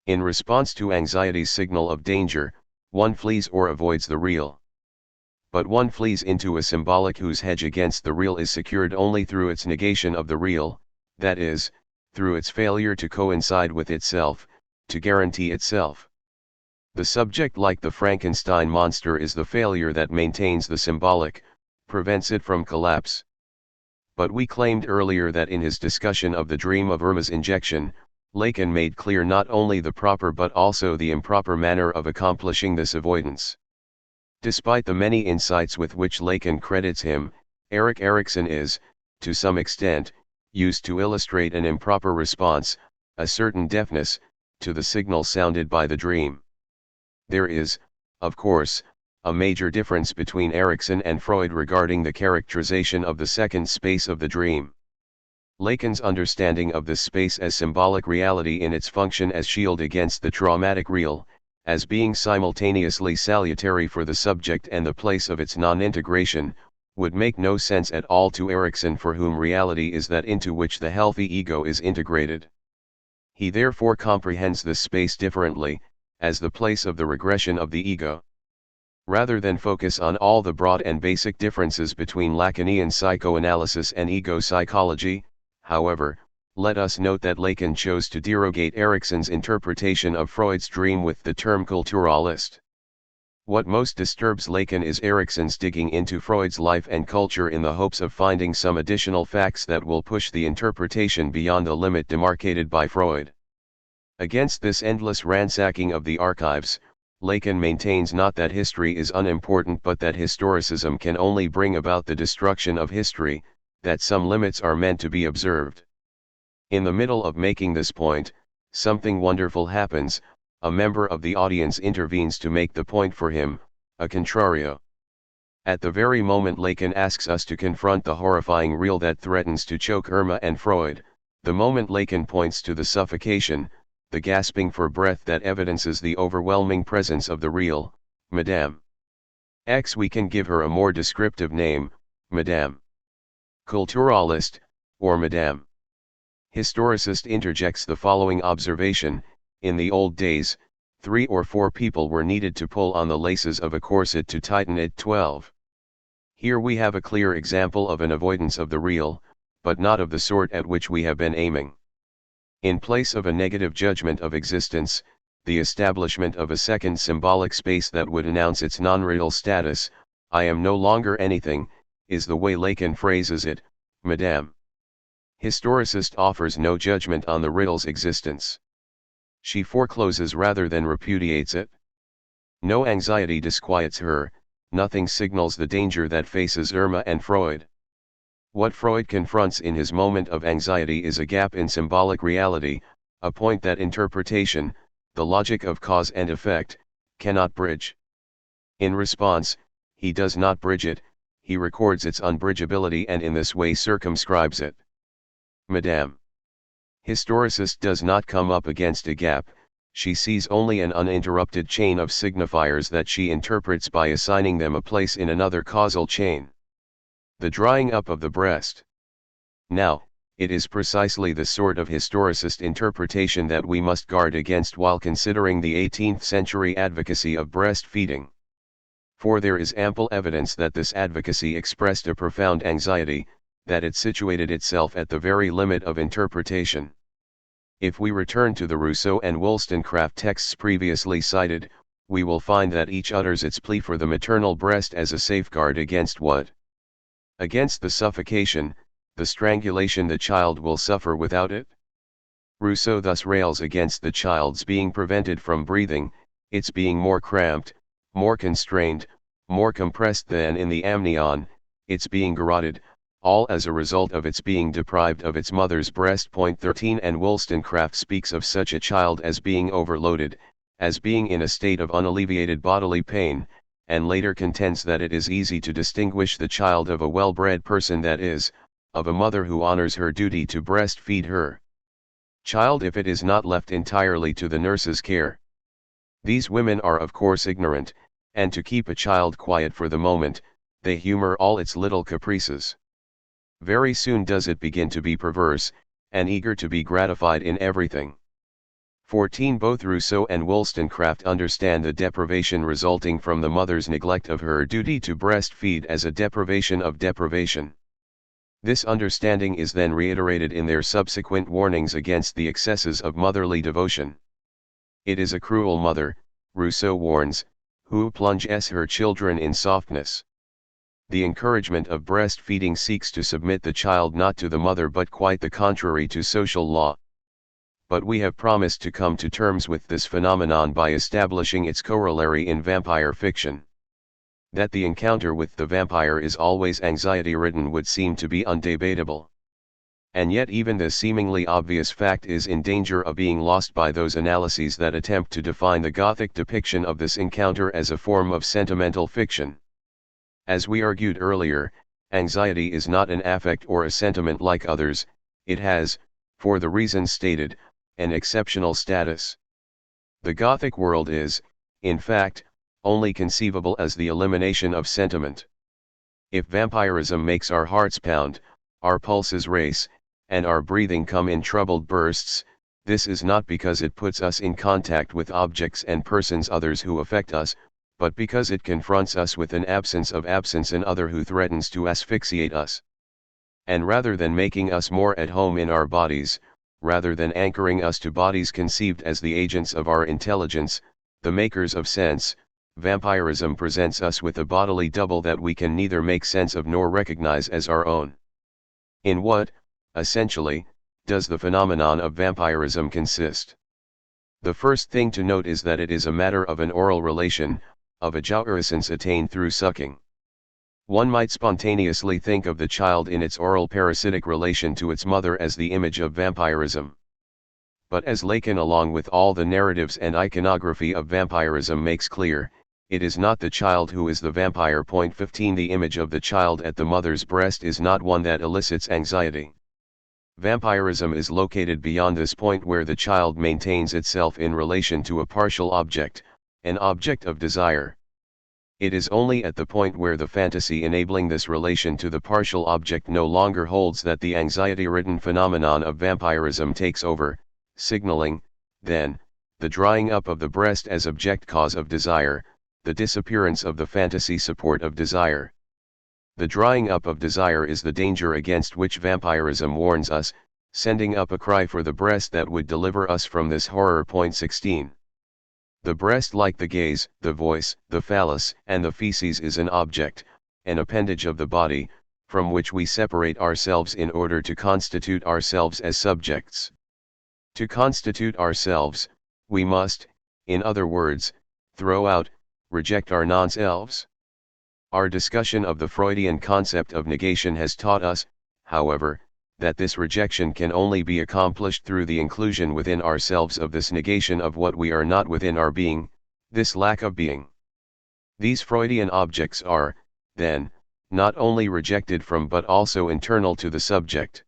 In response to anxiety's signal of danger, one flees or avoids the real. But one flees into a symbolic whose hedge against the real is secured only through its negation of the real, that is, through its failure to coincide with itself, to guarantee itself. The subject, like the Frankenstein monster, is the failure that maintains the symbolic, prevents it from collapse. But we claimed earlier that in his discussion of the dream of Irma's injection, Lacan made clear not only the proper but also the improper manner of accomplishing this avoidance. Despite the many insights with which Lacan credits him, Erik Erikson is, to some extent, used to illustrate an improper response, a certain deafness, to the signal sounded by the dream. There is, of course, a major difference between Erikson and Freud regarding the characterization of the second space of the dream. Lacan's understanding of this space as symbolic reality in its function as shield against the traumatic real, as being simultaneously salutary for the subject and the place of its non-integration, would make no sense at all to Erikson, for whom reality is that into which the healthy ego is integrated. He therefore comprehends this space differently, as the place of the regression of the ego. Rather than focus on all the broad and basic differences between Lacanian psychoanalysis and ego psychology, however, let us note that Lacan chose to derogate Erikson's interpretation of Freud's dream with the term culturalist. What most disturbs Lacan is Erikson's digging into Freud's life and culture in the hopes of finding some additional facts that will push the interpretation beyond the limit demarcated by Freud. Against this endless ransacking of the archives, Lacan maintains not that history is unimportant but that historicism can only bring about the destruction of history, that some limits are meant to be observed. In the middle of making this point, something wonderful happens. A member of the audience intervenes to make the point for him, a contrario. At the very moment Lacan asks us to confront the horrifying real that threatens to choke Irma and Freud, the moment Lacan points to the suffocation, the gasping for breath that evidences the overwhelming presence of the real, Madame X. We can give her a more descriptive name, Madame Culturalist, or Madame Historicist interjects the following observation: in the old days, 3 or 4 people were needed to pull on the laces of a corset to tighten it. 12. Here we have a clear example of an avoidance of the real, but not of the sort at which we have been aiming. In place of a negative judgment of existence, the establishment of a second symbolic space that would announce its non-real status, I am no longer anything, is the way Lacan phrases it, Madame. Historicist offers no judgment on the riddle's existence. She forecloses rather than repudiates it. No anxiety disquiets her, nothing signals the danger that faces Irma and Freud. What Freud confronts in his moment of anxiety is a gap in symbolic reality, a point that interpretation, the logic of cause and effect, cannot bridge. In response, he does not bridge it, he records its unbridgeability and in this way circumscribes it. Madame Historicist does not come up against a gap, she sees only an uninterrupted chain of signifiers that she interprets by assigning them a place in another causal chain. The drying up of the breast. Now, it is precisely the sort of historicist interpretation that we must guard against while considering the 18th century advocacy of breastfeeding. For there is ample evidence that this advocacy expressed a profound anxiety, that it situated itself at the very limit of interpretation. If we return to the Rousseau and Wollstonecraft texts previously cited, we will find that each utters its plea for the maternal breast as a safeguard against what? Against the suffocation, the strangulation the child will suffer without it. Rousseau thus rails against the child's being prevented from breathing, its being more cramped, more constrained, more compressed than in the amnion, its being garroted, all as a result of its being deprived of its mother's breast. 13 And Wollstonecraft speaks of such a child as being overloaded, as being in a state of unalleviated bodily pain, and later contends that it is easy to distinguish the child of a well-bred person, that is, of a mother who honors her duty to breastfeed her child if it is not left entirely to the nurse's care. These women are of course ignorant, and to keep a child quiet for the moment, they humor all its little caprices. Very soon does it begin to be perverse, and eager to be gratified in everything. 14 Both Rousseau and Wollstonecraft understand the deprivation resulting from the mother's neglect of her duty to breastfeed as a deprivation of deprivation. This understanding is then reiterated in their subsequent warnings against the excesses of motherly devotion. It is a cruel mother, Rousseau warns, who plunges her children in softness. The encouragement of breastfeeding seeks to submit the child not to the mother but quite the contrary to social law. But we have promised to come to terms with this phenomenon by establishing its corollary in vampire fiction. That the encounter with the vampire is always anxiety-ridden would seem to be undebatable. And yet even this seemingly obvious fact is in danger of being lost by those analyses that attempt to define the Gothic depiction of this encounter as a form of sentimental fiction. As we argued earlier, anxiety is not an affect or a sentiment like others, it has, for the reasons stated, an exceptional status. The Gothic world is, in fact, only conceivable as the elimination of sentiment. If vampirism makes our hearts pound, our pulses race, and our breathing come in troubled bursts, this is not because it puts us in contact with objects and persons others who affect us, but because it confronts us with an absence an other who threatens to asphyxiate us. And rather than making us more at home in our bodies, rather than anchoring us to bodies conceived as the agents of our intelligence, the makers of sense, vampirism presents us with a bodily double that we can neither make sense of nor recognize as our own. In what, essentially, does the phenomenon of vampirism consist? The first thing to note is that it is a matter of an oral relation, of a jouissance attained through sucking. One might spontaneously think of the child in its oral parasitic relation to its mother as the image of vampirism. But as Lacan along with all the narratives and iconography of vampirism makes clear, it is not the child who is the vampire. 15 The image of the child at the mother's breast is not one that elicits anxiety. Vampirism is located beyond this point where the child maintains itself in relation to a partial object, an object of desire. It is only at the point where the fantasy enabling this relation to the partial object no longer holds that the anxiety-ridden phenomenon of vampirism takes over, signaling, then, the drying up of the breast as object cause of desire, the disappearance of the fantasy support of desire. The drying up of desire is the danger against which vampirism warns us, sending up a cry for the breast that would deliver us from this horror. 16. The breast, like the gaze, the voice, the phallus, and the feces, is an object, an appendage of the body, from which we separate ourselves in order to constitute ourselves as subjects. To constitute ourselves, we must, in other words, throw out, reject our non-selves. Our discussion of the Freudian concept of negation has taught us, however, that this rejection can only be accomplished through the inclusion within ourselves of this negation of what we are not within our being, this lack of being. These Freudian objects are, then, not only rejected from but also internal to the subject.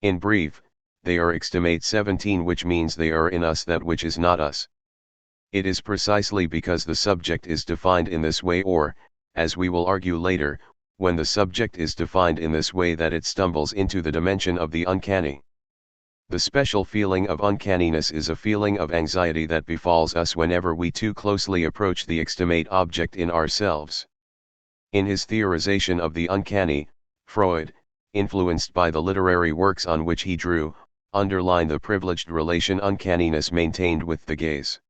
In brief, they are extimate 17, which means they are in us that which is not us. It is precisely because the subject is defined in this way, or, as we will argue later, when the subject is defined in this way, that it stumbles into the dimension of the uncanny. The special feeling of uncanniness is a feeling of anxiety that befalls us whenever we too closely approach the extimate object in ourselves. In his theorization of the uncanny, Freud, influenced by the literary works on which he drew, underlined the privileged relation uncanniness maintained with the gaze.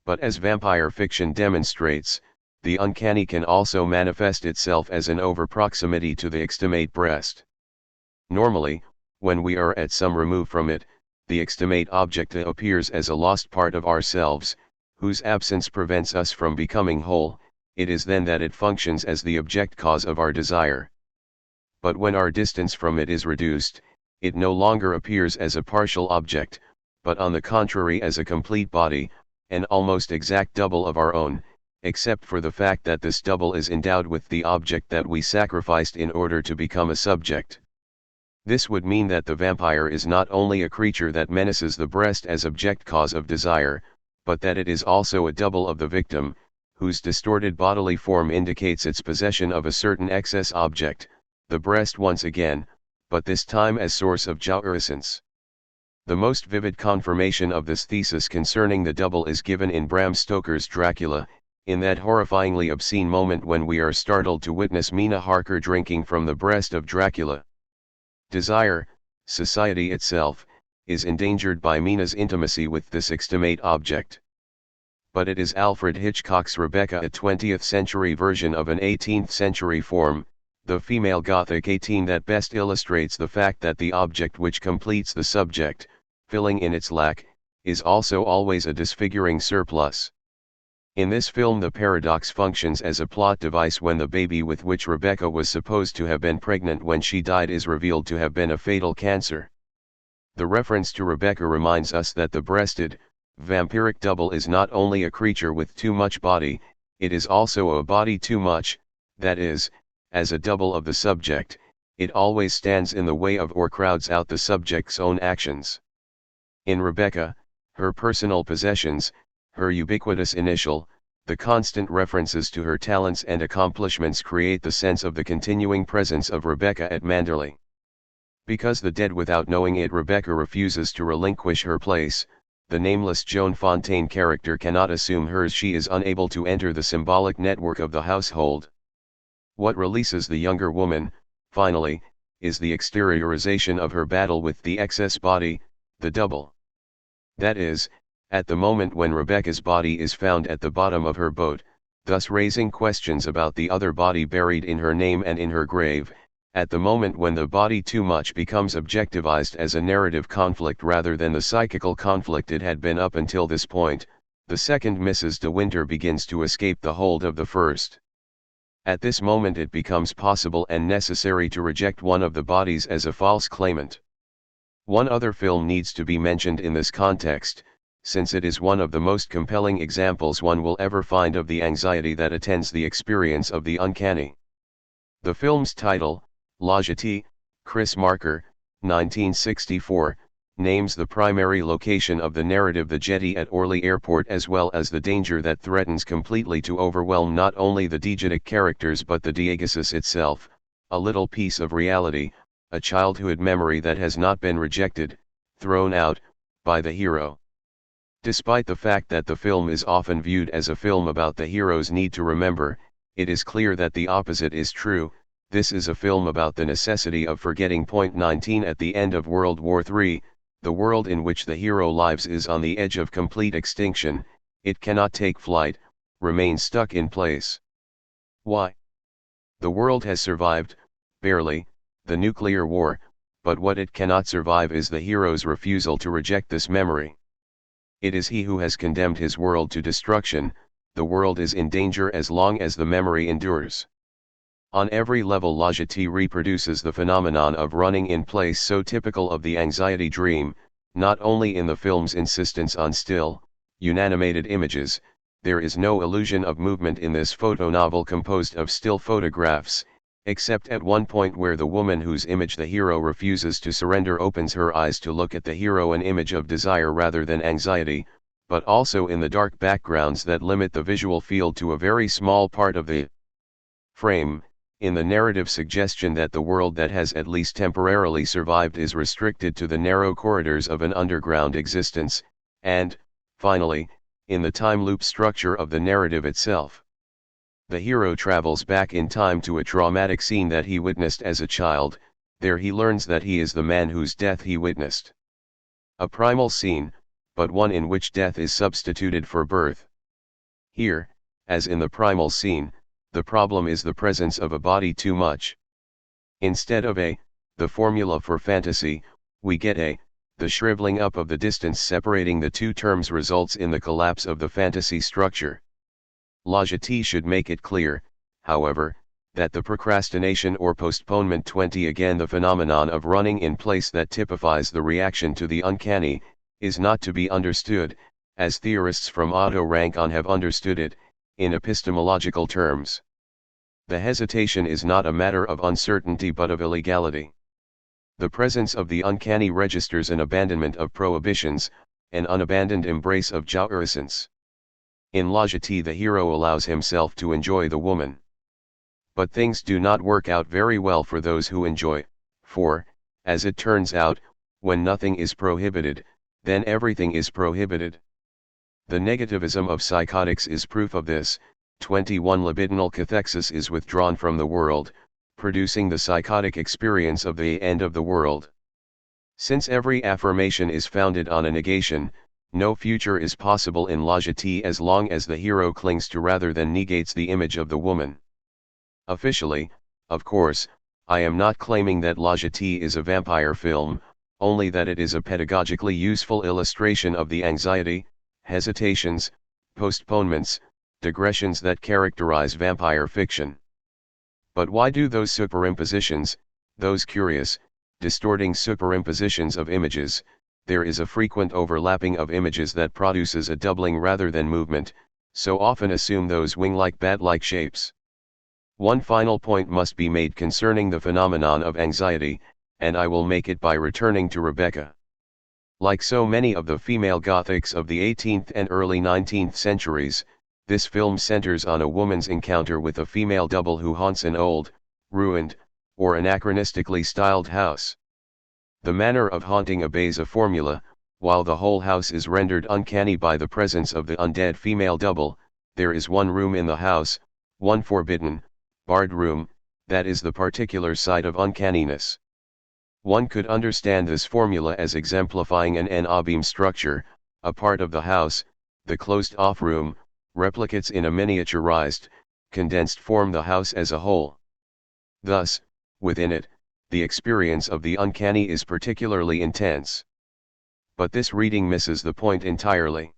But as vampire fiction demonstrates, the uncanny can also manifest itself as an over-proximity to the extimate breast. Normally, when we are at some remove from it, the extimate object appears as a lost part of ourselves, whose absence prevents us from becoming whole. It is then that it functions as the object cause of our desire. But when our distance from it is reduced, it no longer appears as a partial object, but on the contrary as a complete body, an almost exact double of our own, except for the fact that this double is endowed with the object that we sacrificed in order to become a subject. This would mean that the vampire is not only a creature that menaces the breast as object cause of desire, but that it is also a double of the victim, whose distorted bodily form indicates its possession of a certain excess object, the breast once again, but this time as source of jouissance. The most vivid confirmation of this thesis concerning the double is given in Bram Stoker's Dracula, in that horrifyingly obscene moment when we are startled to witness Mina Harker drinking from the breast of Dracula. Desire, society itself, is endangered by Mina's intimacy with this extimate object. but it is Alfred Hitchcock's Rebecca, a 20th century version of an 18th century form, the female Gothic 18, that best illustrates the fact that the object which completes the subject, filling in its lack, is also always a disfiguring surplus. In this film the paradox functions as a plot device when the baby with which Rebecca was supposed to have been pregnant when she died is revealed to have been a fatal cancer. The reference to Rebecca reminds us that the breasted, vampiric double is not only a creature with too much body, it is also a body too much, that is, as a double of the subject, it always stands in the way of or crowds out the subject's own actions. In Rebecca, her personal possessions, her ubiquitous initial, the constant references to her talents and accomplishments create the sense of the continuing presence of Rebecca at Manderley. Because the dead without knowing it Rebecca refuses to relinquish her place, the nameless Joan Fontaine character cannot assume hers. She is unable to enter the symbolic network of the household. What releases the younger woman, finally, is the exteriorization of her battle with the excess body, the double. That is, at the moment when Rebecca's body is found at the bottom of her boat, thus raising questions about the other body buried in her name and in her grave, at the moment when the body too much becomes objectivized as a narrative conflict rather than the psychical conflict it had been up until this point, the second Mrs. de Winter begins to escape the hold of the first. At this moment it becomes possible and necessary to reject one of the bodies as a false claimant. One other film needs to be mentioned in this context, since it is one of the most compelling examples one will ever find of the anxiety that attends the experience of the uncanny. The film's title, La Jetée, Chris Marker, 1964, names the primary location of the narrative, the jetty at Orly Airport, as well as the danger that threatens completely to overwhelm not only the diegetic characters but the diegesis itself, a little piece of reality, a childhood memory that has not been rejected, thrown out, by the hero. Despite the fact that the film is often viewed as a film about the hero's need to remember, it is clear that the opposite is true. This is a film about the necessity of forgetting. 19 At the end of World War III, the world in which the hero lives is on the edge of complete extinction. It cannot take flight, remain stuck in place. Why? The world has survived, barely, the nuclear war, but what it cannot survive is the hero's refusal to reject this memory. It is he who has condemned his world to destruction. The world is in danger as long as the memory endures. On every level La Jetée reproduces the phenomenon of running in place so typical of the anxiety dream, not only in the film's insistence on still, unanimated images. There is no illusion of movement in this photonovel composed of still photographs, except at one point where the woman whose image the hero refuses to surrender opens her eyes to look at the hero, an image of desire rather than anxiety, but also in the dark backgrounds that limit the visual field to a very small part of the frame, in the narrative suggestion that the world that has at least temporarily survived is restricted to the narrow corridors of an underground existence, and, finally, in the time loop structure of the narrative itself. The hero travels back in time to a traumatic scene that he witnessed as a child. There he learns that he is the man whose death he witnessed. A primal scene, but one in which death is substituted for birth. Here, as in the primal scene, the problem is the presence of a body too much. Instead of the formula for fantasy, we get the shriveling up of the distance separating the two terms results in the collapse of the fantasy structure. La Jetée should make it clear, however, that the procrastination or postponement 20 again the phenomenon of running in place that typifies the reaction to the uncanny, is not to be understood, as theorists from Otto rank on have understood it, in epistemological terms. The hesitation is not a matter of uncertainty but of illegality. The presence of the uncanny registers an abandonment of prohibitions, an unabandoned embrace of jouissance. In La Jetée the hero allows himself to enjoy the woman. But things do not work out very well for those who enjoy, for, as it turns out, when nothing is prohibited, then everything is prohibited. The negativism of psychotics is proof of this. 21 Libidinal cathexis is withdrawn from the world, producing the psychotic experience of the end of the world. Since every affirmation is founded on a negation, No future is possible in La Jetée as long as the hero clings to rather than negates the image of the woman. Officially, of course, I am not claiming that La Jetée is a vampire film, only that it is a pedagogically useful illustration of the anxiety, hesitations, postponements, digressions that characterize vampire fiction. But why do those superimpositions, those curious, distorting superimpositions of images, there is a frequent overlapping of images that produces a doubling rather than movement, so often assume those wing-like bat-like shapes? One final point must be made concerning the phenomenon of anxiety, and I will make it by returning to Rebecca. Like so many of the female Gothics of the 18th and early 19th centuries, this film centers on a woman's encounter with a female double who haunts an old, ruined, or anachronistically styled house. The manner of haunting obeys a formula. While the whole house is rendered uncanny by the presence of the undead female double, there is one room in the house, one forbidden, barred room, that is the particular site of uncanniness. One could understand this formula as exemplifying an en-abîme structure, a part of the house, the closed-off room, replicates in a miniaturized, condensed form the house as a whole. Thus, within it, the experience of the uncanny is particularly intense. But this reading misses the point entirely.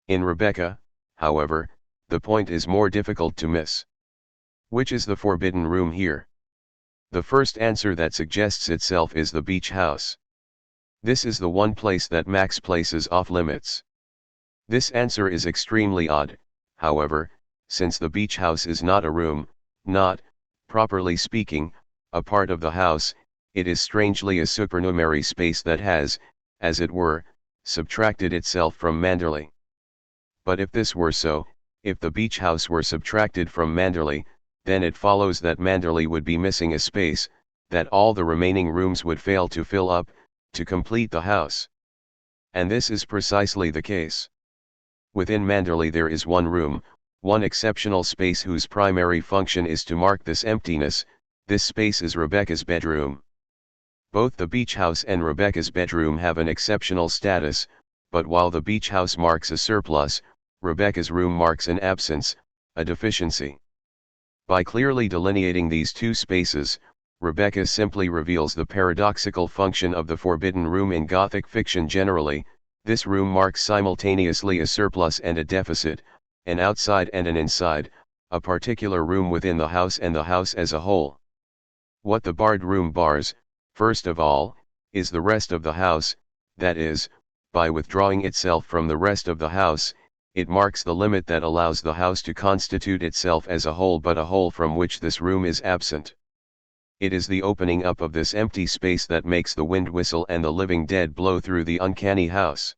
In Rebecca, however, the point is more difficult to miss. Which is the forbidden room here? The first answer that suggests itself is the beach house. This is the one place that Max places off limits. This answer is extremely odd, however, since the beach house is not a room, not, properly speaking, a part of the house. It is strangely a supernumerary space that has, as it were, subtracted itself from Manderley. But if this were so, if the beach house were subtracted from Manderley, then it follows that Manderley would be missing a space, that all the remaining rooms would fail to fill up, to complete the house. And this is precisely the case. Within Manderley there is one room, one exceptional space whose primary function is to mark this emptiness. This space is Rebecca's bedroom. Both the beach house and Rebecca's bedroom have an exceptional status, but while the beach house marks a surplus, Rebecca's room marks an absence, a deficiency. By clearly delineating these two spaces, Rebecca simply reveals the paradoxical function of the forbidden room in Gothic fiction generally. This room marks simultaneously a surplus and a deficit, an outside and an inside, a particular room within the house and the house as a whole. What the barred room bars, first of all, is the rest of the house, that is, by withdrawing itself from the rest of the house, it marks the limit that allows the house to constitute itself as a whole, but a whole from which this room is absent. It is the opening up of this empty space that makes the wind whistle and the living dead blow through the uncanny house.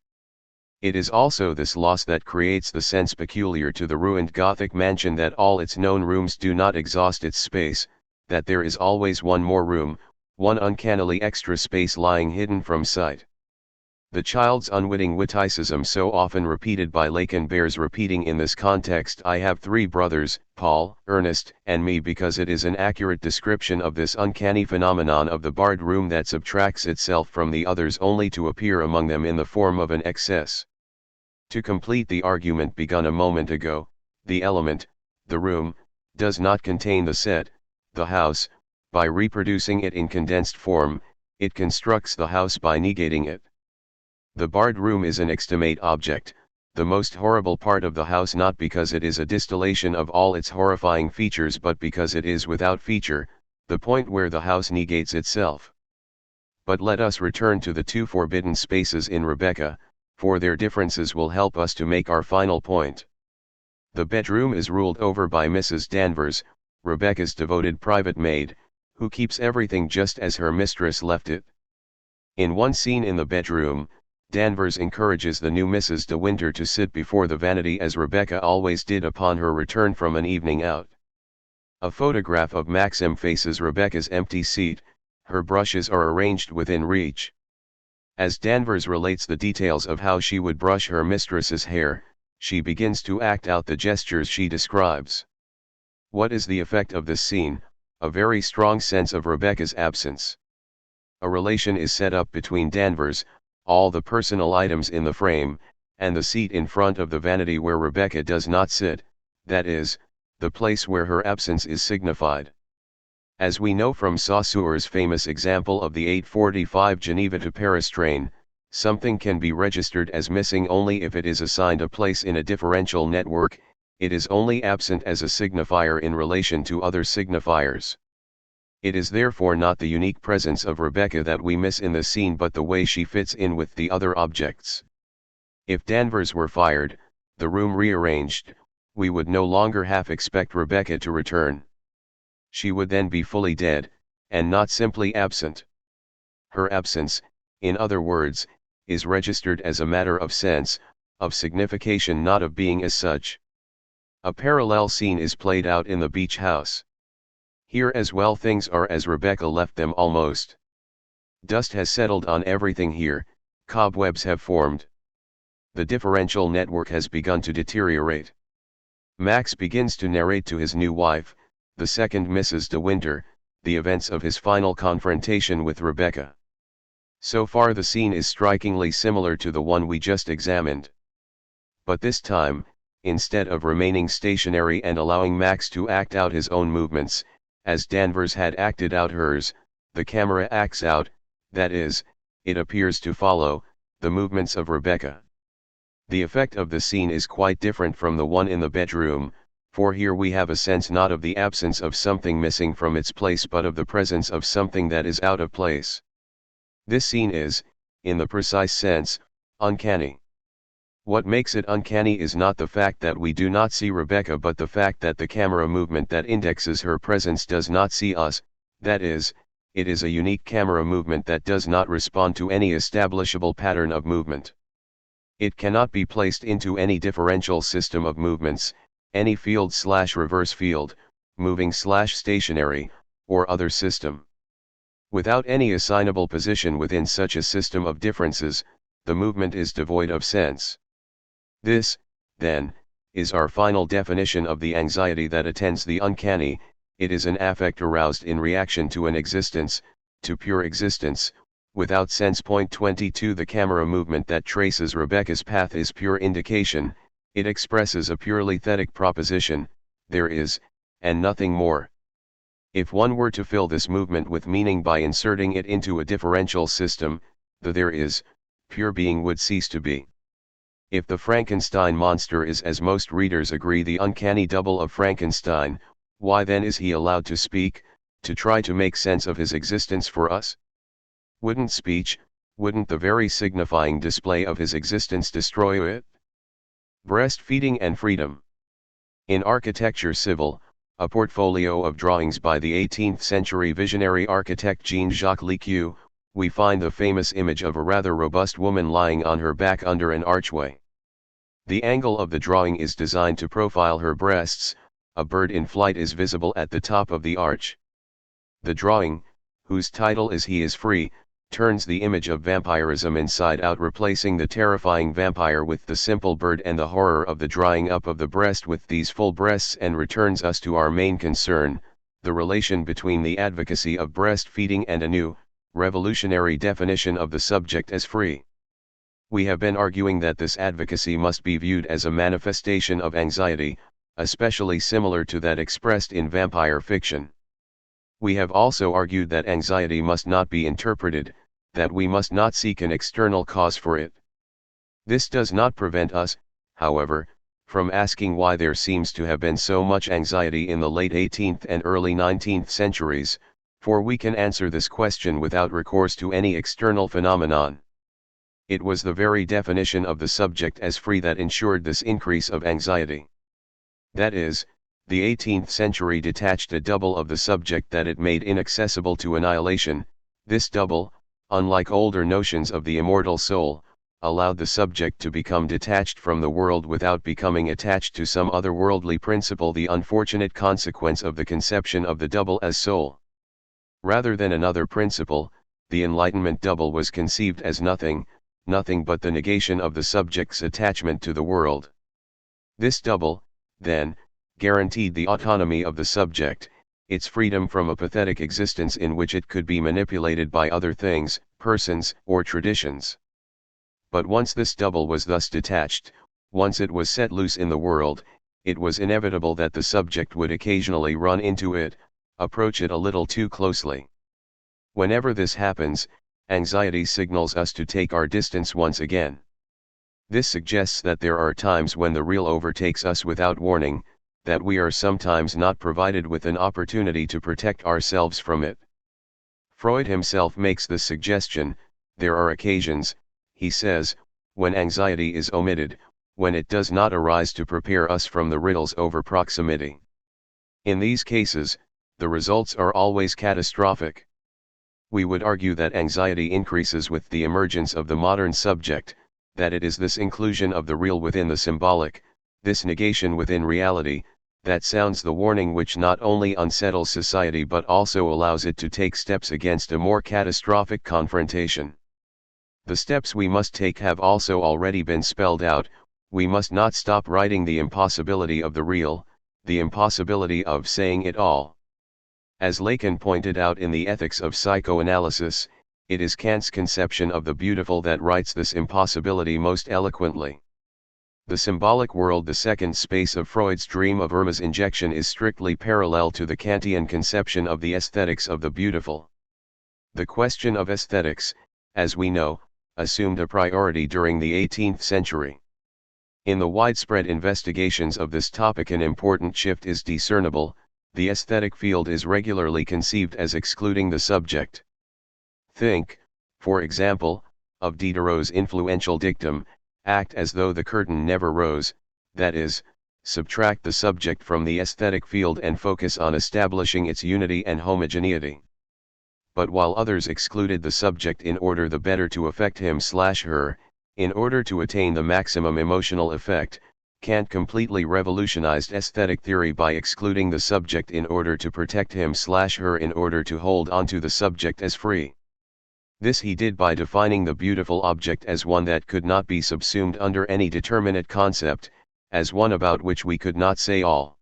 It is also this loss that creates the sense peculiar to the ruined Gothic mansion that all its known rooms do not exhaust its space, that there is always one more room, one uncannily extra space lying hidden from sight. The child's unwitting witticism so often repeated by Lacan bears repeating in this context. I have three brothers, Paul, Ernest, and me, because it is an accurate description of this uncanny phenomenon of the barred room that subtracts itself from the others only to appear among them in the form of an excess. To complete the argument begun a moment ago, the element, the room, does not contain the set, the house. By reproducing it in condensed form, it constructs the house by negating it. The barred room is an extimate object, the most horrible part of the house, not because it is a distillation of all its horrifying features but because it is without feature, the point where the house negates itself. But let us return to the two forbidden spaces in Rebecca, for their differences will help us to make our final point. The bedroom is ruled over by Mrs. Danvers, Rebecca's devoted private maid, who keeps everything just as her mistress left it. In one scene in the bedroom, Danvers encourages the new Mrs. de Winter to sit before the vanity as Rebecca always did upon her return from an evening out. A photograph of Maxim faces Rebecca's empty seat, her brushes are arranged within reach. As Danvers relates the details of how she would brush her mistress's hair, she begins to act out the gestures she describes. What is the effect of this scene? A very strong sense of Rebecca's absence. A relation is set up between Danvers, all the personal items in the frame, and the seat in front of the vanity where Rebecca does not sit, that is, the place where her absence is signified. As we know from Saussure's famous example of the 8:45 Geneva to Paris train, something can be registered as missing only if it is assigned a place in a differential network. It is only absent as a signifier in relation to other signifiers. It is therefore not the unique presence of Rebecca that we miss in the scene but the way she fits in with the other objects. If Danvers were fired, the room rearranged, we would no longer half expect Rebecca to return. She would then be fully dead, and not simply absent. Her absence, in other words, is registered as a matter of sense, of signification, not of being as such. A parallel scene is played out in the beach house. Here as well things are as Rebecca left them almost. Dust has settled on everything here, cobwebs have formed. The differential network has begun to deteriorate. Max begins to narrate to his new wife, the second Mrs. de Winter, the events of his final confrontation with Rebecca. So far the scene is strikingly similar to the one we just examined. But this time, instead of remaining stationary and allowing Max to act out his own movements, as Danvers had acted out hers, the camera acts out, that is, it appears to follow, the movements of Rebecca. The effect of the scene is quite different from the one in the bedroom, for here we have a sense not of the absence of something missing from its place but of the presence of something that is out of place. This scene is, in the precise sense, uncanny. What makes it uncanny is not the fact that we do not see Rebecca but the fact that the camera movement that indexes her presence does not see us, that is, it is a unique camera movement that does not respond to any establishable pattern of movement. It cannot be placed into any differential system of movements, any field/reverse field, moving/stationary, or other system. Without any assignable position within such a system of differences, the movement is devoid of sense. This, then, is our final definition of the anxiety that attends the uncanny. It is an affect aroused in reaction to an existence, to pure existence, without sense. 22 The camera movement that traces Rebecca's path is pure indication, it expresses a purely thetic proposition, there is, and nothing more. If one were to fill this movement with meaning by inserting it into a differential system, the there is, pure being would cease to be. If the Frankenstein monster is, as most readers agree, the uncanny double of Frankenstein, why then is he allowed to speak, to try to make sense of his existence for us? Wouldn't speech, wouldn't the very signifying display of his existence destroy it? Breastfeeding and freedom. In Architecture Civile, a portfolio of drawings by the 18th century visionary architect Jean-Jacques Lequeux, we find the famous image of a rather robust woman lying on her back under an archway. The angle of the drawing is designed to profile her breasts, a bird in flight is visible at the top of the arch. The drawing, whose title is He is Free, turns the image of vampirism inside out, replacing the terrifying vampire with the simple bird and the horror of the drying up of the breast with these full breasts, and returns us to our main concern, the relation between the advocacy of breastfeeding and a new, revolutionary definition of the subject as free. We have been arguing that this advocacy must be viewed as a manifestation of anxiety, especially similar to that expressed in vampire fiction. We have also argued that anxiety must not be interpreted, that we must not seek an external cause for it. This does not prevent us, however, from asking why there seems to have been so much anxiety in the late 18th and early 19th centuries, for we can answer this question without recourse to any external phenomenon. It was the very definition of the subject as free that ensured this increase of anxiety. That is, the 18th century detached a double of the subject that it made inaccessible to annihilation. This double, unlike older notions of the immortal soul, allowed the subject to become detached from the world without becoming attached to some otherworldly principle, the unfortunate consequence of the conception of the double as soul. Rather than another principle, the Enlightenment double was conceived as nothing but the negation of the subject's attachment to the world. This double, then, guaranteed the autonomy of the subject, its freedom from a pathetic existence in which it could be manipulated by other things, persons, or traditions. But once this double was thus detached, once it was set loose in the world, it was inevitable that the subject would occasionally run into it, approach it a little too closely. Whenever this happens, anxiety signals us to take our distance once again. This suggests that there are times when the real overtakes us without warning, that we are sometimes not provided with an opportunity to protect ourselves from it. Freud himself makes this suggestion: there are occasions, he says, when anxiety is omitted, when it does not arise to prepare us from the riddles over proximity. In these cases, the results are always catastrophic. We would argue that anxiety increases with the emergence of the modern subject, that it is this inclusion of the real within the symbolic, this negation within reality, that sounds the warning which not only unsettles society but also allows it to take steps against a more catastrophic confrontation. The steps we must take have also already been spelled out. We must not stop writing the impossibility of the real, the impossibility of saying it all. As Lacan pointed out in the Ethics of Psychoanalysis, it is Kant's conception of the beautiful that writes this impossibility most eloquently. The symbolic world, the second space of Freud's dream of Irma's injection, is strictly parallel to the Kantian conception of the aesthetics of the beautiful. The question of aesthetics, as we know, assumed a priority during the 18th century. In the widespread investigations of this topic, an important shift is discernible. The aesthetic field is regularly conceived as excluding the subject. Think, for example, of Diderot's influential dictum, "Act as though the curtain never rose," that is, subtract the subject from the aesthetic field and focus on establishing its unity and homogeneity. But while others excluded the subject in order the better to affect him/her, in order to attain the maximum emotional effect, Kant completely revolutionized aesthetic theory by excluding the subject in order to protect him/her, in order to hold onto the subject as free. This he did by defining the beautiful object as one that could not be subsumed under any determinate concept, as one about which we could not say all.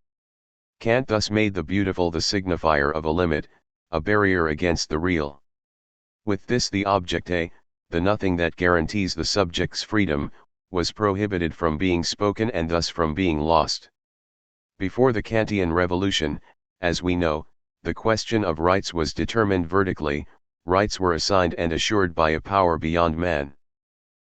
Kant thus made the beautiful the signifier of a limit, a barrier against the real. With this, the object, the nothing that guarantees the subject's freedom, was prohibited from being spoken and thus from being lost. Before the Kantian revolution, as we know, the question of rights was determined vertically. Rights were assigned and assured by a power beyond man.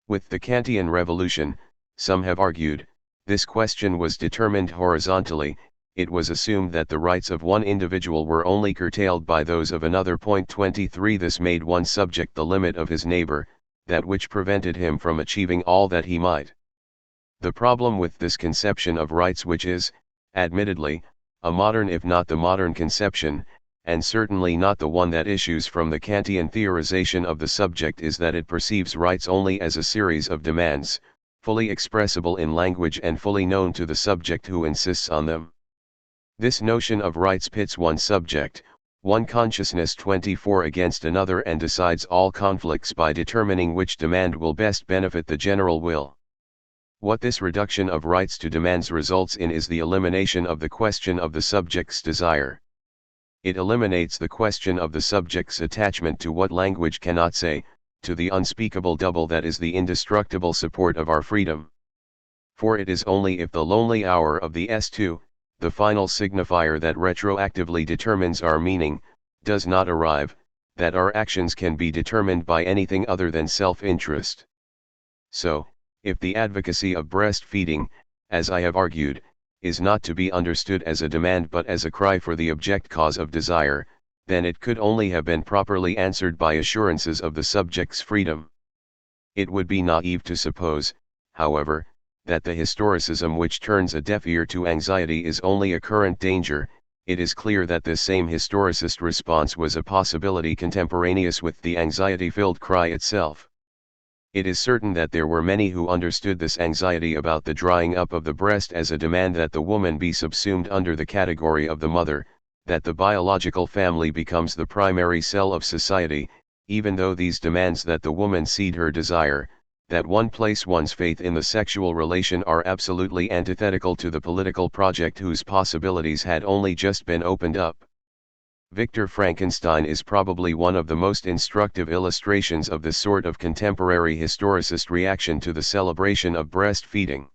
With the Kantian revolution, some have argued, this question was determined horizontally. It was assumed that the rights of one individual were only curtailed by those of another. 23 This made one subject the limit of his neighbor, that which prevented him from achieving all that he might. The problem with this conception of rights, which is, admittedly, a modern if not the modern conception, and certainly not the one that issues from the Kantian theorization of the subject, is that it perceives rights only as a series of demands, fully expressible in language and fully known to the subject who insists on them. This notion of rights pits one subject, one consciousness 24 against another, and decides all conflicts by determining which demand will best benefit the general will. What this reduction of rights to demands results in is the elimination of the question of the subject's desire. It eliminates the question of the subject's attachment to what language cannot say, to the unspeakable double that is the indestructible support of our freedom. For it is only if the lonely hour of the S2, the final signifier that retroactively determines our meaning, does not arrive, that our actions can be determined by anything other than self-interest. So, if the advocacy of breastfeeding, as I have argued, is not to be understood as a demand but as a cry for the object cause of desire, then it could only have been properly answered by assurances of the subject's freedom. It would be naive to suppose, however, that the historicism which turns a deaf ear to anxiety is only a current danger. It is clear that this same historicist response was a possibility contemporaneous with the anxiety-filled cry itself. It is certain that there were many who understood this anxiety about the drying up of the breast as a demand that the woman be subsumed under the category of the mother, that the biological family becomes the primary cell of society, even though these demands that the woman cede her desire, that one place one's faith in the sexual relation are absolutely antithetical to the political project whose possibilities had only just been opened up. Victor Frankenstein is probably one of the most instructive illustrations of this sort of contemporary historicist reaction to the celebration of breastfeeding.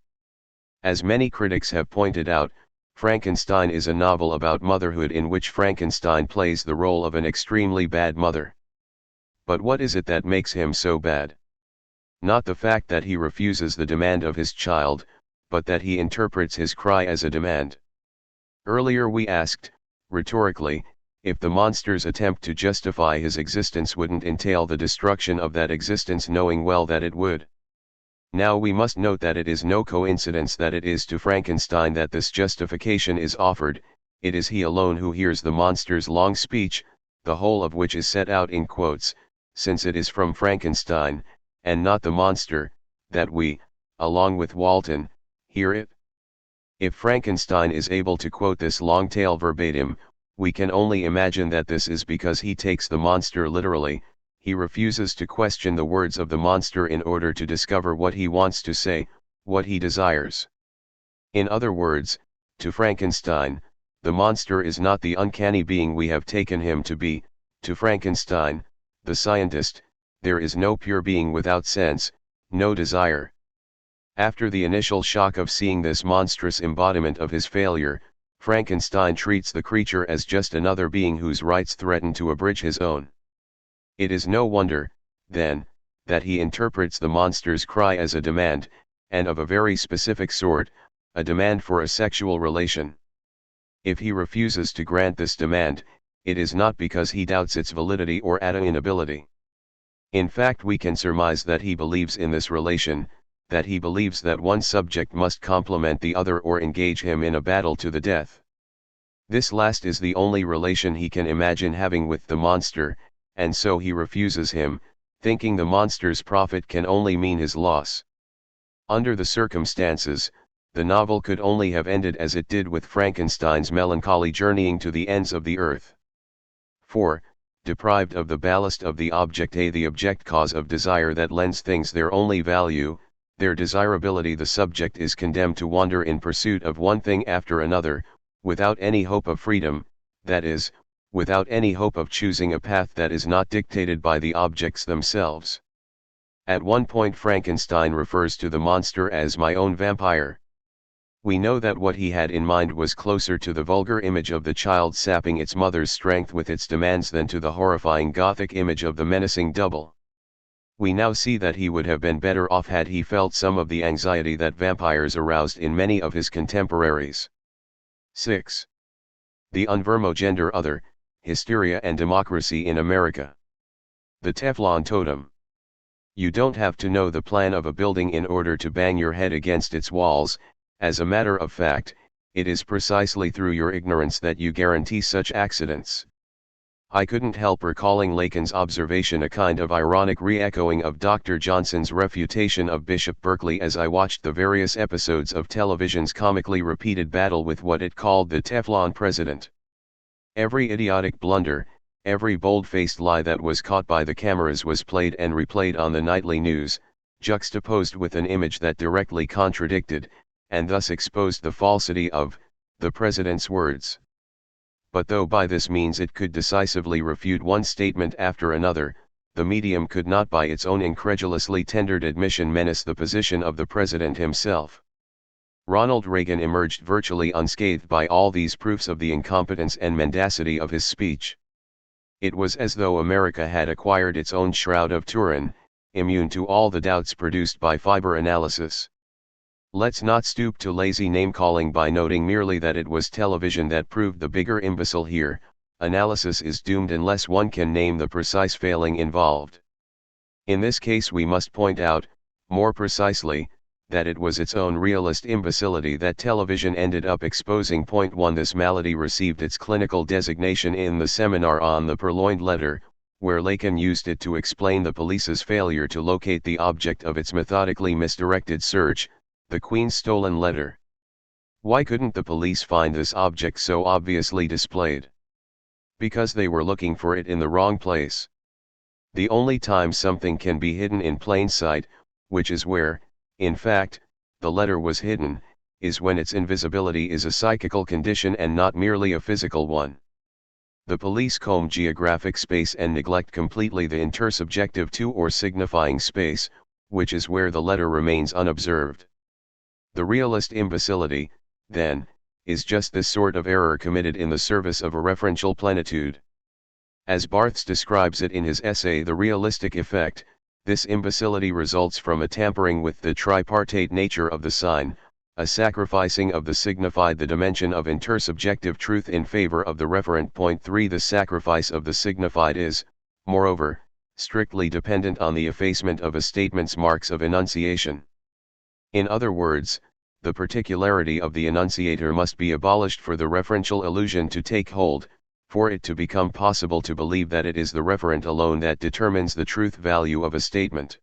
As many critics have pointed out, Frankenstein is a novel about motherhood in which Frankenstein plays the role of an extremely bad mother. But what is it that makes him so bad? Not the fact that he refuses the demand of his child, but that he interprets his cry as a demand. Earlier we asked, rhetorically, if the monster's attempt to justify his existence wouldn't entail the destruction of that existence, knowing well that it would. Now we must note that it is no coincidence that it is to Frankenstein that this justification is offered. It is he alone who hears the monster's long speech, the whole of which is set out in quotes, since it is from Frankenstein, and not the monster, that we, along with Walton, hear it. If Frankenstein is able to quote this long tale verbatim, we can only imagine that this is because he takes the monster literally. He refuses to question the words of the monster in order to discover what he wants to say, what he desires. In other words, to Frankenstein, the monster is not the uncanny being we have taken him to be. To Frankenstein, the scientist, there is no pure being without sense, no desire. After the initial shock of seeing this monstrous embodiment of his failure, Frankenstein treats the creature as just another being whose rights threaten to abridge his own. It is no wonder, then, that he interprets the monster's cry as a demand, and of a very specific sort, a demand for a sexual relation. If he refuses to grant this demand, it is not because he doubts its validity or attainability. In fact, we can surmise that he believes in this relation, that he believes that one subject must complement the other or engage him in a battle to the death. This last is the only relation he can imagine having with the monster, and so he refuses him, thinking the monster's profit can only mean his loss. Under the circumstances, the novel could only have ended as it did, with Frankenstein's melancholy journeying to the ends of the earth. For, deprived of the ballast of the object, the object cause of desire that lends things their only value, their desirability, the subject is condemned to wander in pursuit of one thing after another, without any hope of freedom, that is, without any hope of choosing a path that is not dictated by the objects themselves. At one point Frankenstein refers to the monster as "my own vampire." We know that what he had in mind was closer to the vulgar image of the child sapping its mother's strength with its demands than to the horrifying Gothic image of the menacing double. We now see that he would have been better off had he felt some of the anxiety that vampires aroused in many of his contemporaries. 6. The unvermogender other, Hysteria and Democracy in America. The Teflon Totem. You don't have to know the plan of a building in order to bang your head against its walls. As a matter of fact, it is precisely through your ignorance that you guarantee such accidents. I couldn't help recalling Lacan's observation, a kind of ironic re-echoing of Dr. Johnson's refutation of Bishop Berkeley, as I watched the various episodes of television's comically repeated battle with what it called the Teflon president. Every idiotic blunder, every bold-faced lie that was caught by the cameras was played and replayed on the nightly news, juxtaposed with an image that directly contradicted, and thus exposed the falsity of, the president's words. But though by this means it could decisively refute one statement after another, the medium could not by its own incredulously tendered admission menace the position of the president himself. Ronald Reagan emerged virtually unscathed by all these proofs of the incompetence and mendacity of his speech. It was as though America had acquired its own Shroud of Turin, immune to all the doubts produced by fiber analysis. Let's not stoop to lazy name-calling by noting merely that it was television that proved the bigger imbecile here. Analysis is doomed unless one can name the precise failing involved. In this case we must point out, more precisely, that it was its own realist imbecility that television ended up exposing. Point 1. This malady received its clinical designation in the seminar on the Purloined Letter, where Lacan used it to explain the police's failure to locate the object of its methodically misdirected search, the Queen's stolen letter. Why couldn't the police find this object so obviously displayed? Because they were looking for it in the wrong place. The only time something can be hidden in plain sight, which is where, in fact, the letter was hidden, is when its invisibility is a psychical condition and not merely a physical one. The police comb geographic space and neglect completely the intersubjective to or signifying space, which is where the letter remains unobserved. The realist imbecility, then, is just this sort of error committed in the service of a referential plenitude. As Barthes describes it in his essay The Realistic Effect, this imbecility results from a tampering with the tripartite nature of the sign, a sacrificing of the signified the dimension of intersubjective truth in favor of the referent. Point 3 The sacrifice of the signified is, moreover, strictly dependent on the effacement of a statement's marks of enunciation. In other words, the particularity of the enunciator must be abolished for the referential illusion to take hold, for it to become possible to believe that it is the referent alone that determines the truth value of a statement.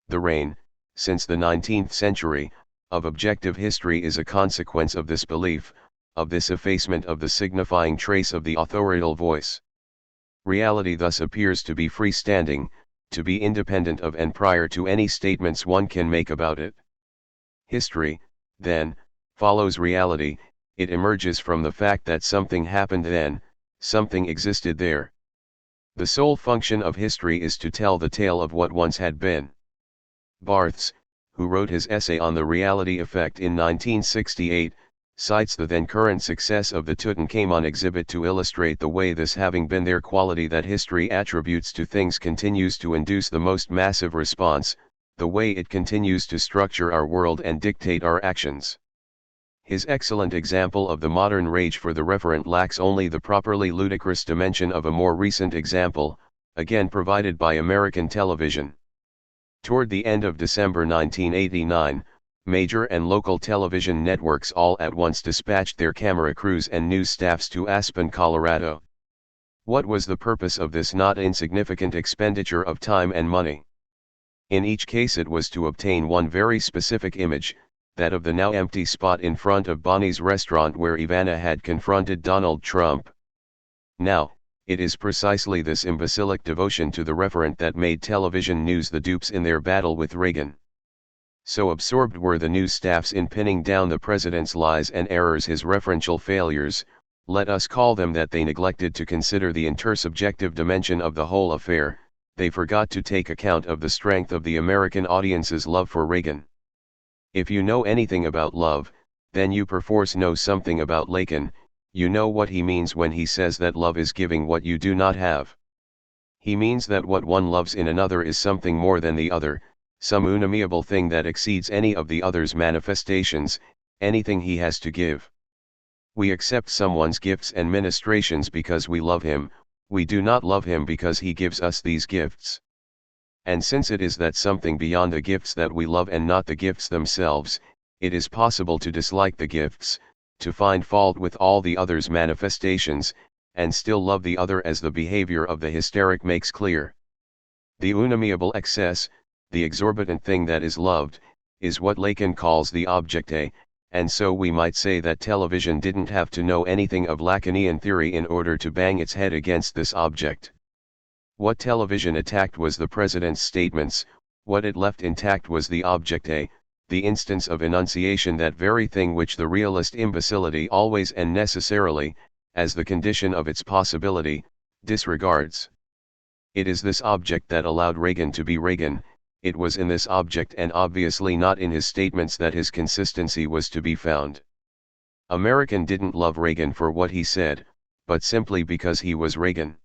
The reign, since the 19th century, of objective history is a consequence of this belief, of this effacement of the signifying trace of the authorial voice. Reality thus appears to be freestanding, to be independent of and prior to any statements one can make about it. History, then, follows reality. It emerges from the fact that something happened then, something existed there. The sole function of history is to tell the tale of what once had been. Barthes, who wrote his essay on the reality effect in 1968, cites the then current success of the Tutankhamun exhibit to illustrate the way this having been their quality that history attributes to things continues to induce the most massive response, the way it continues to structure our world and dictate our actions. His excellent example of the modern rage for the referent lacks only the properly ludicrous dimension of a more recent example, again provided by American television. Toward the end of December 1989, major and local television networks all at once dispatched their camera crews and news staffs to Aspen, Colorado. What was the purpose of this not insignificant expenditure of time and money? In each case it was to obtain one very specific image, that of the now empty spot in front of Bonnie's restaurant where Ivana had confronted Donald Trump. Now, it is precisely this imbecilic devotion to the referent that made television news the dupes in their battle with Reagan. So absorbed were the news staffs in pinning down the president's lies and errors, his referential failures, let us call them, that they neglected to consider the intersubjective dimension of the whole affair. They forgot to take account of the strength of the American audience's love for Reagan. If you know anything about love, then you perforce know something about Lacan. You know what he means when he says that love is giving what you do not have. He means that what one loves in another is something more than the other, some unamiable thing that exceeds any of the other's manifestations, anything he has to give. We accept someone's gifts and ministrations because we love him, we do not love him because he gives us these gifts. And since it is that something beyond the gifts that we love and not the gifts themselves, it is possible to dislike the gifts, to find fault with all the other's manifestations, and still love the other, as the behavior of the hysteric makes clear. The unamiable excess, the exorbitant thing that is loved, is what Lacan calls the objecte, and so we might say that television didn't have to know anything of Lacanian theory in order to bang its head against this object. What television attacked was the president's statements, what it left intact was the objecte, the instance of enunciation, that very thing which the realist imbecility always and necessarily, as the condition of its possibility, disregards. It is this object that allowed Reagan to be Reagan. It was in this object, and obviously not in his statements, that his consistency was to be found. American didn't love Reagan for what he said, but simply because he was Reagan.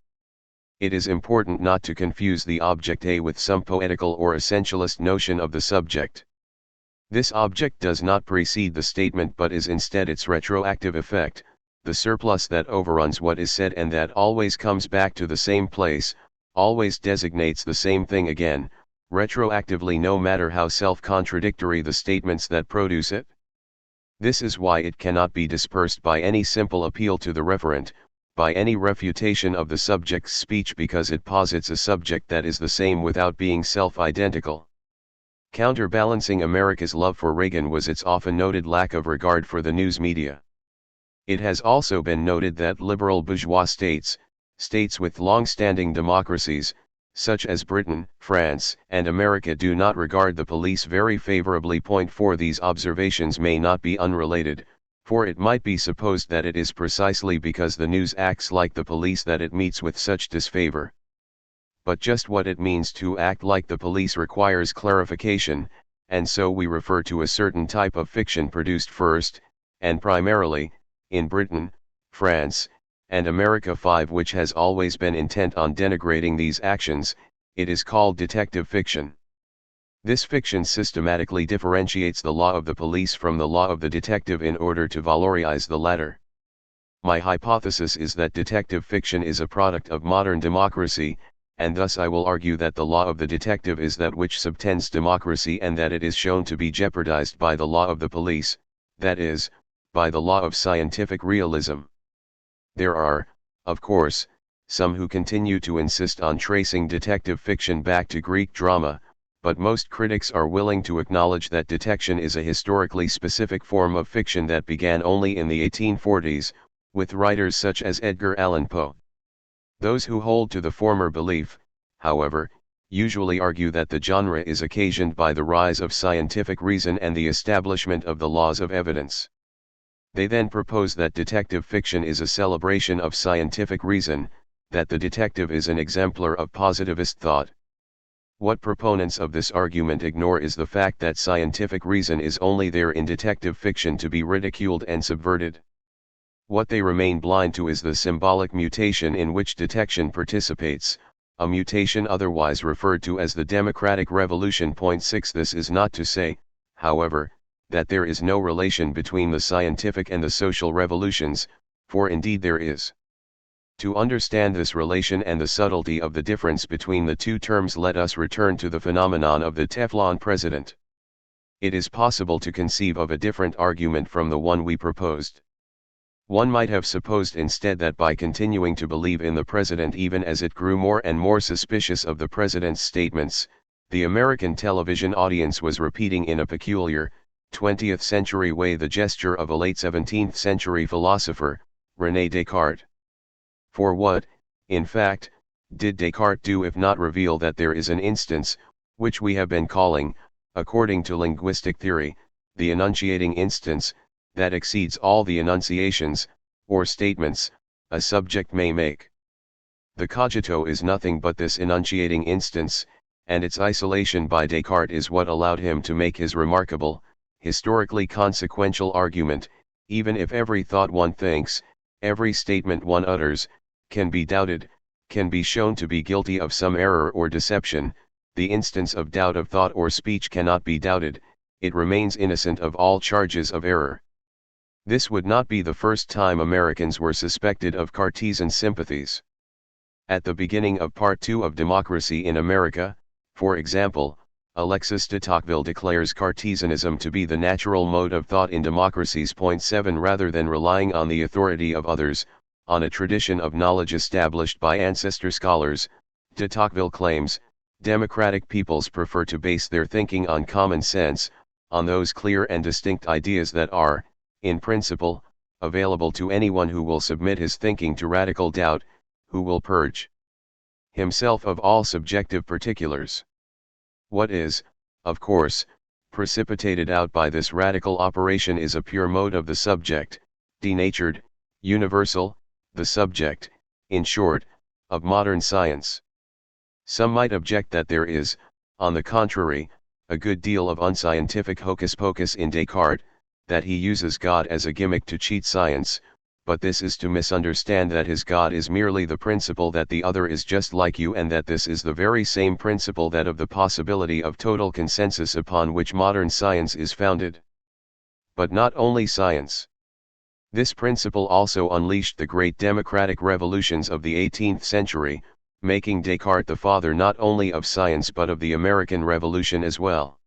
It is important not to confuse the objecte with some poetical or essentialist notion of the subject. This object does not precede the statement but is instead its retroactive effect, the surplus that overruns what is said and that always comes back to the same place, always designates the same thing again, retroactively, no matter how self-contradictory the statements that produce it. This is why it cannot be dispersed by any simple appeal to the referent, by any refutation of the subject's speech, because it posits a subject that is the same without being self-identical. Counterbalancing America's love for Reagan was its often noted lack of regard for the news media. It has also been noted that liberal bourgeois states, states with long-standing democracies, such as Britain, France, and America, do not regard the police very favorably. Point 4 These observations may not be unrelated, For it might be supposed that it is precisely because the news acts like the police that it meets with such disfavor. But just what it means to act like the police requires clarification, and so we refer to a certain type of fiction produced first, and primarily, in Britain, France, and America 5, which has always been intent on denigrating these actions. It is called detective fiction. This fiction systematically differentiates the law of the police from the law of the detective in order to valorize the latter. My hypothesis is that detective fiction is a product of modern democracy, and thus I will argue that the law of the detective is that which subtends democracy, and that it is shown to be jeopardized by the law of the police, that is, by the law of scientific realism. There are, of course, some who continue to insist on tracing detective fiction back to Greek drama, but most critics are willing to acknowledge that detection is a historically specific form of fiction that began only in the 1840s, with writers such as Edgar Allan Poe. Those who hold to the former belief, however, usually argue that the genre is occasioned by the rise of scientific reason and the establishment of the laws of evidence. They then propose that detective fiction is a celebration of scientific reason, that the detective is an exemplar of positivist thought. What proponents of this argument ignore is the fact that scientific reason is only there in detective fiction to be ridiculed and subverted. What they remain blind to is the symbolic mutation in which detection participates, a mutation otherwise referred to as the Democratic Revolution. 6. This is not to say, however, that there is no relation between the scientific and the social revolutions, for indeed there is. To understand this relation and the subtlety of the difference between the two terms, let us return to the phenomenon of the Teflon president. It is possible to conceive of a different argument from the one we proposed. One might have supposed instead that by continuing to believe in the president even as it grew more and more suspicious of the president's statements, the American television audience was repeating in a peculiar, 20th century way the gesture of a late 17th century philosopher, René Descartes. For what, in fact, did Descartes do if not reveal that there is an instance, which we have been calling, according to linguistic theory, the enunciating instance, that exceeds all the enunciations, or statements, a subject may make. The cogito is nothing but this enunciating instance, and its isolation by Descartes is what allowed him to make his remarkable, historically consequential argument. Even if every thought one thinks, every statement one utters, can be doubted, can be shown to be guilty of some error or deception, the instance of doubt of thought or speech cannot be doubted, it remains innocent of all charges of error. This would not be the first time Americans were suspected of Cartesian sympathies. At the beginning of Part 2 of Democracy in America, for example, Alexis de Tocqueville declares Cartesianism to be the natural mode of thought in democracies. 7 Rather than relying on the authority of others, on a tradition of knowledge established by ancestor scholars, de Tocqueville claims, democratic peoples prefer to base their thinking on common sense, on those clear and distinct ideas that are, in principle, available to anyone who will submit his thinking to radical doubt, who will purge himself of all subjective particulars. What is, of course, precipitated out by this radical operation is a pure mode of the subject, denatured, universal, the subject, in short, of modern science. Some might object that there is, on the contrary, a good deal of unscientific hocus-pocus in Descartes, that he uses God as a gimmick to cheat science, but this is to misunderstand that his God is merely the principle that the other is just like you, and that this is the very same principle, that of the possibility of total consensus, upon which modern science is founded. But not only science. This principle also unleashed the great democratic revolutions of the 18th century, making Descartes the father not only of science but of the American Revolution as well.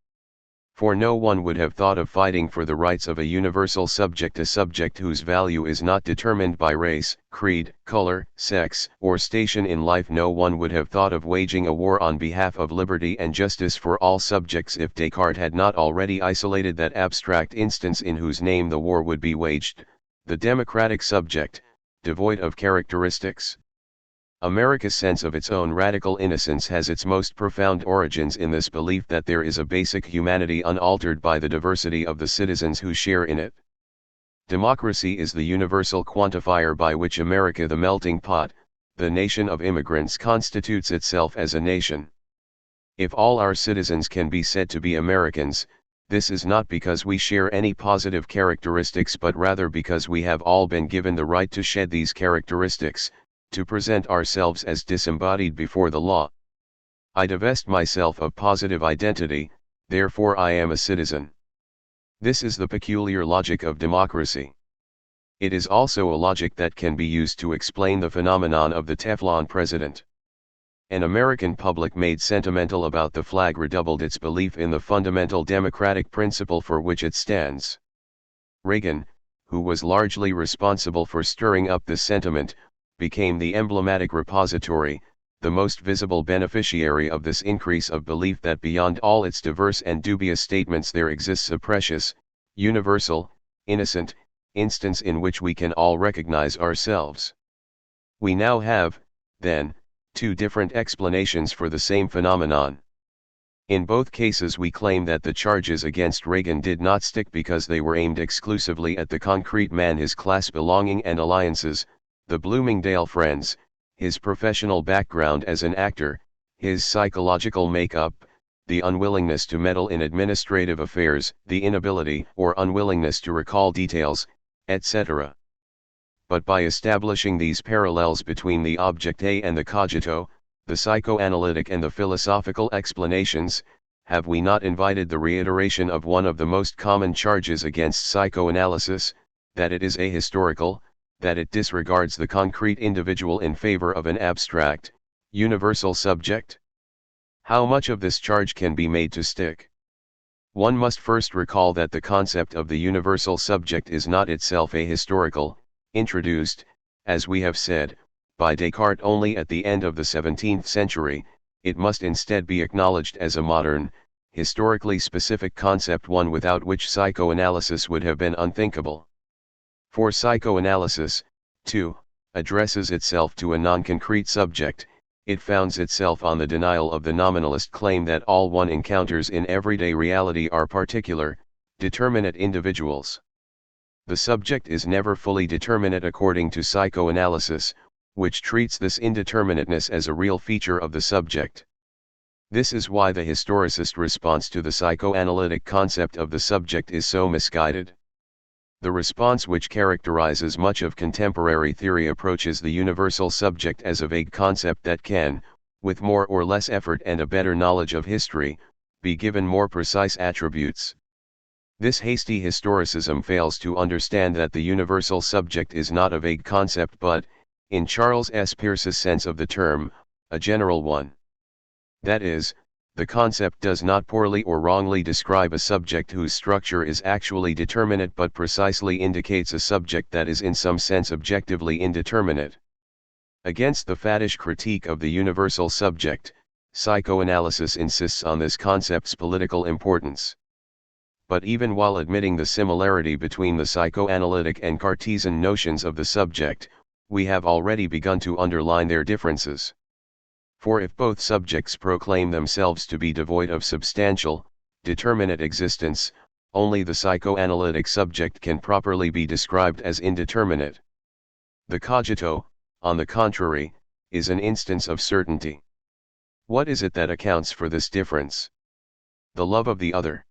For no one would have thought of fighting for the rights of a universal subject, a subject whose value is not determined by race, creed, color, sex, or station in life. No one would have thought of waging a war on behalf of liberty and justice for all subjects if Descartes had not already isolated that abstract instance in whose name the war would be waged, the democratic subject, devoid of characteristics. America's sense of its own radical innocence has its most profound origins in this belief that there is a basic humanity unaltered by the diversity of the citizens who share in it. Democracy is the universal quantifier by which America, the melting pot, the nation of immigrants, constitutes itself as a nation. If all our citizens can be said to be Americans, this is not because we share any positive characteristics but rather because we have all been given the right to shed these characteristics, to present ourselves as disembodied before the law. I divest myself of positive identity, therefore I am a citizen. This is the peculiar logic of democracy. It is also a logic that can be used to explain the phenomenon of the Teflon president. An American public made sentimental about the flag redoubled its belief in the fundamental democratic principle for which it stands. Reagan, who was largely responsible for stirring up this sentiment, became the emblematic repository, the most visible beneficiary of this increase of belief that beyond all its diverse and dubious statements there exists a precious, universal, innocent, instance in which we can all recognize ourselves. We now have, then, two different explanations for the same phenomenon. In both cases we claim that the charges against Reagan did not stick because they were aimed exclusively at the concrete man, his class belonging and alliances, the Bloomingdale Friends, his professional background as an actor, his psychological makeup, the unwillingness to meddle in administrative affairs, the inability or unwillingness to recall details, etc. But by establishing these parallels between the object A and the cogito, the psychoanalytic and the philosophical explanations, have we not invited the reiteration of one of the most common charges against psychoanalysis, that it is ahistorical, that it disregards the concrete individual in favor of an abstract, universal subject? How much of this charge can be made to stick? One must first recall that the concept of the universal subject is not itself ahistorical, introduced, as we have said, by Descartes only at the end of the 17th century. It must instead be acknowledged as a modern, historically specific concept, one without which psychoanalysis would have been unthinkable. For psychoanalysis, too, addresses itself to a non-concrete subject. It founds itself on the denial of the nominalist claim that all one encounters in everyday reality are particular, determinate individuals. The subject is never fully determinate according to psychoanalysis, which treats this indeterminateness as a real feature of the subject. This is why the historicist response to the psychoanalytic concept of the subject is so misguided. The response which characterizes much of contemporary theory approaches the universal subject as a vague concept that can, with more or less effort and a better knowledge of history, be given more precise attributes. This hasty historicism fails to understand that the universal subject is not a vague concept but, in Charles S. Peirce's sense of the term, a general one. That is, the concept does not poorly or wrongly describe a subject whose structure is actually determinate but precisely indicates a subject that is in some sense objectively indeterminate. Against the faddish critique of the universal subject, psychoanalysis insists on this concept's political importance. But even while admitting the similarity between the psychoanalytic and Cartesian notions of the subject, we have already begun to underline their differences. For if both subjects proclaim themselves to be devoid of substantial, determinate existence, only the psychoanalytic subject can properly be described as indeterminate. The cogito, on the contrary, is an instance of certainty. What is it that accounts for this difference? The love of the other.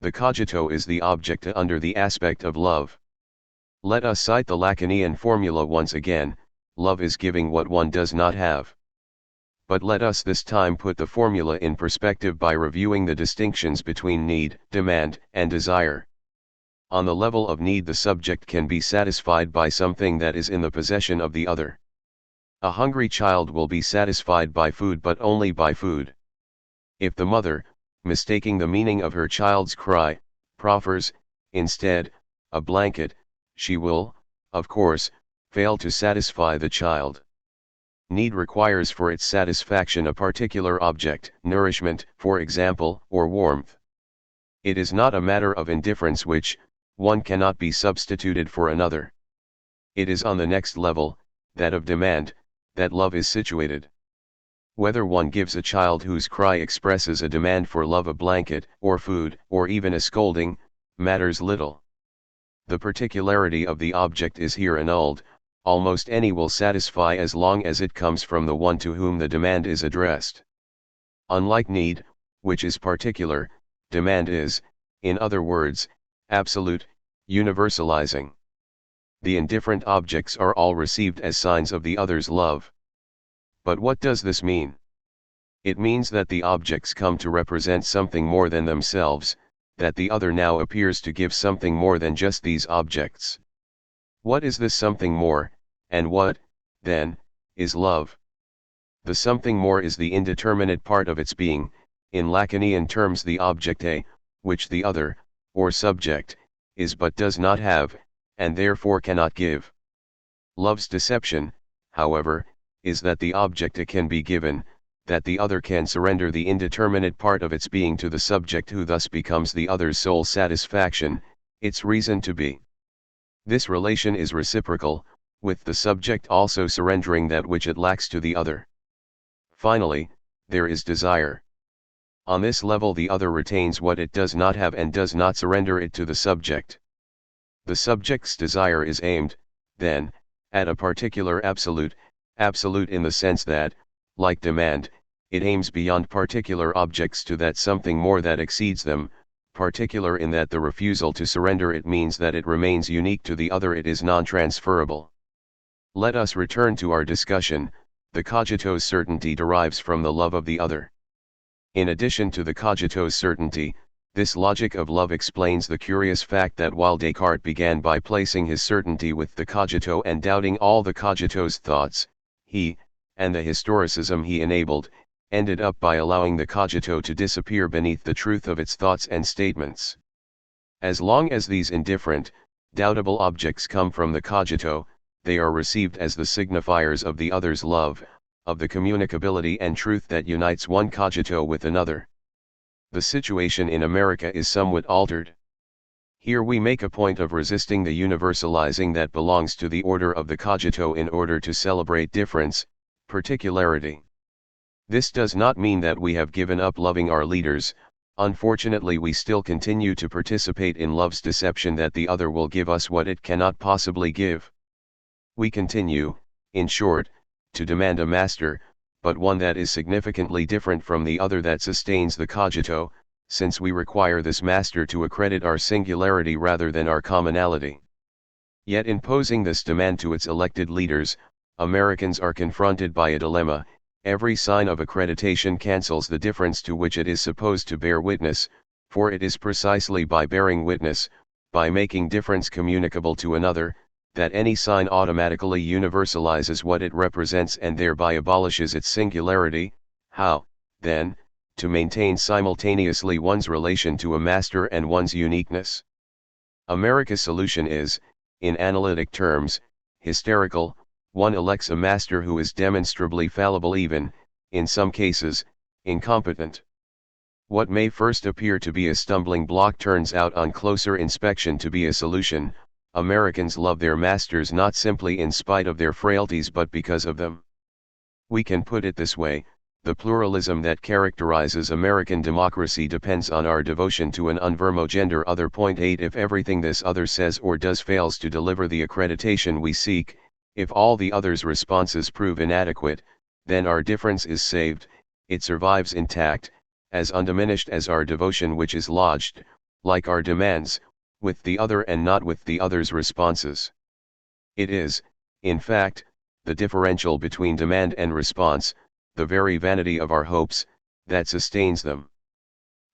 The cogito is the object under the aspect of love. Let us cite the Lacanian formula once again: love is giving what one does not have. But let us this time put the formula in perspective by reviewing the distinctions between need, demand, and desire. On the level of need, the subject can be satisfied by something that is in the possession of the other. A hungry child will be satisfied by food, but only by food. If the mother, mistaking the meaning of her child's cry, proffers, instead, a blanket, she will, of course, fail to satisfy the child. Need requires for its satisfaction a particular object, nourishment, for example, or warmth. It is not a matter of indifference which, one cannot be substituted for another. It is on the next level, that of demand, that love is situated. Whether one gives a child whose cry expresses a demand for love a blanket, or food, or even a scolding, matters little. the particularity of the object is here annulled, almost any will satisfy as long as it comes from the one to whom the demand is addressed. Unlike need, which is particular, demand is, in other words, absolute, universalizing. The indifferent objects are all received as signs of the other's love. But what does this mean? It means that the objects come to represent something more than themselves, that the other now appears to give something more than just these objects. What is this something more, and what, then, is love? The something more is the indeterminate part of its being, in Lacanian terms the object A, which the other, or subject, is but does not have, and therefore cannot give. Love's deception, however, is that the object A can be given, that the other can surrender the indeterminate part of its being to the subject who thus becomes the other's sole satisfaction, its reason to be. This relation is reciprocal, with the subject also surrendering that which it lacks to the other. Finally, there is desire. On this level the other retains what it does not have and does not surrender it to the subject. The subject's desire is aimed, then, at a particular absolute in the sense that, like demand, it aims beyond particular objects to that something more that exceeds them, particular in that the refusal to surrender it means that it remains unique to the other, it is non-transferable. Let us return to our discussion. The cogito's certainty derives from the love of the other. In addition to the cogito's certainty, this logic of love explains the curious fact that while Descartes began by placing his certainty with the cogito and doubting all the cogito's thoughts, he, and the historicism he enabled, ended up by allowing the cogito to disappear beneath the truth of its thoughts and statements. As long as these indifferent, doubtable objects come from the cogito, they are received as the signifiers of the other's love, of the communicability and truth that unites one cogito with another. The situation in America is somewhat altered. Here we make a point of resisting the universalizing that belongs to the order of the cogito in order to celebrate difference, particularity. This does not mean that we have given up loving our leaders. Unfortunately, we still continue to participate in love's deception that the other will give us what it cannot possibly give. We continue, in short, to demand a master, but one that is significantly different from the other that sustains the cogito, since we require this master to accredit our singularity rather than our commonality. Yet in posing this demand to its elected leaders, Americans are confronted by a dilemma. Every sign of accreditation cancels the difference to which it is supposed to bear witness, for it is precisely by bearing witness, by making difference communicable to another, that any sign automatically universalizes what it represents and thereby abolishes its singularity. How, then, to maintain simultaneously one's relation to a master and one's uniqueness? America's solution is, in analytic terms, hysterical. One elects a master who is demonstrably fallible, even, in some cases, incompetent. What may first appear to be a stumbling block turns out on closer inspection to be a solution. Americans love their masters not simply in spite of their frailties but because of them. We can put it this way: the pluralism that characterizes American democracy depends on our devotion to an unvermogender other. 8 If everything this other says or does fails to deliver the accreditation we seek, if all the other's responses prove inadequate, then our difference is saved, it survives intact, as undiminished as our devotion, which is lodged, like our demands, with the other and not with the other's responses. It is, in fact, the differential between demand and response, the very vanity of our hopes, that sustains them.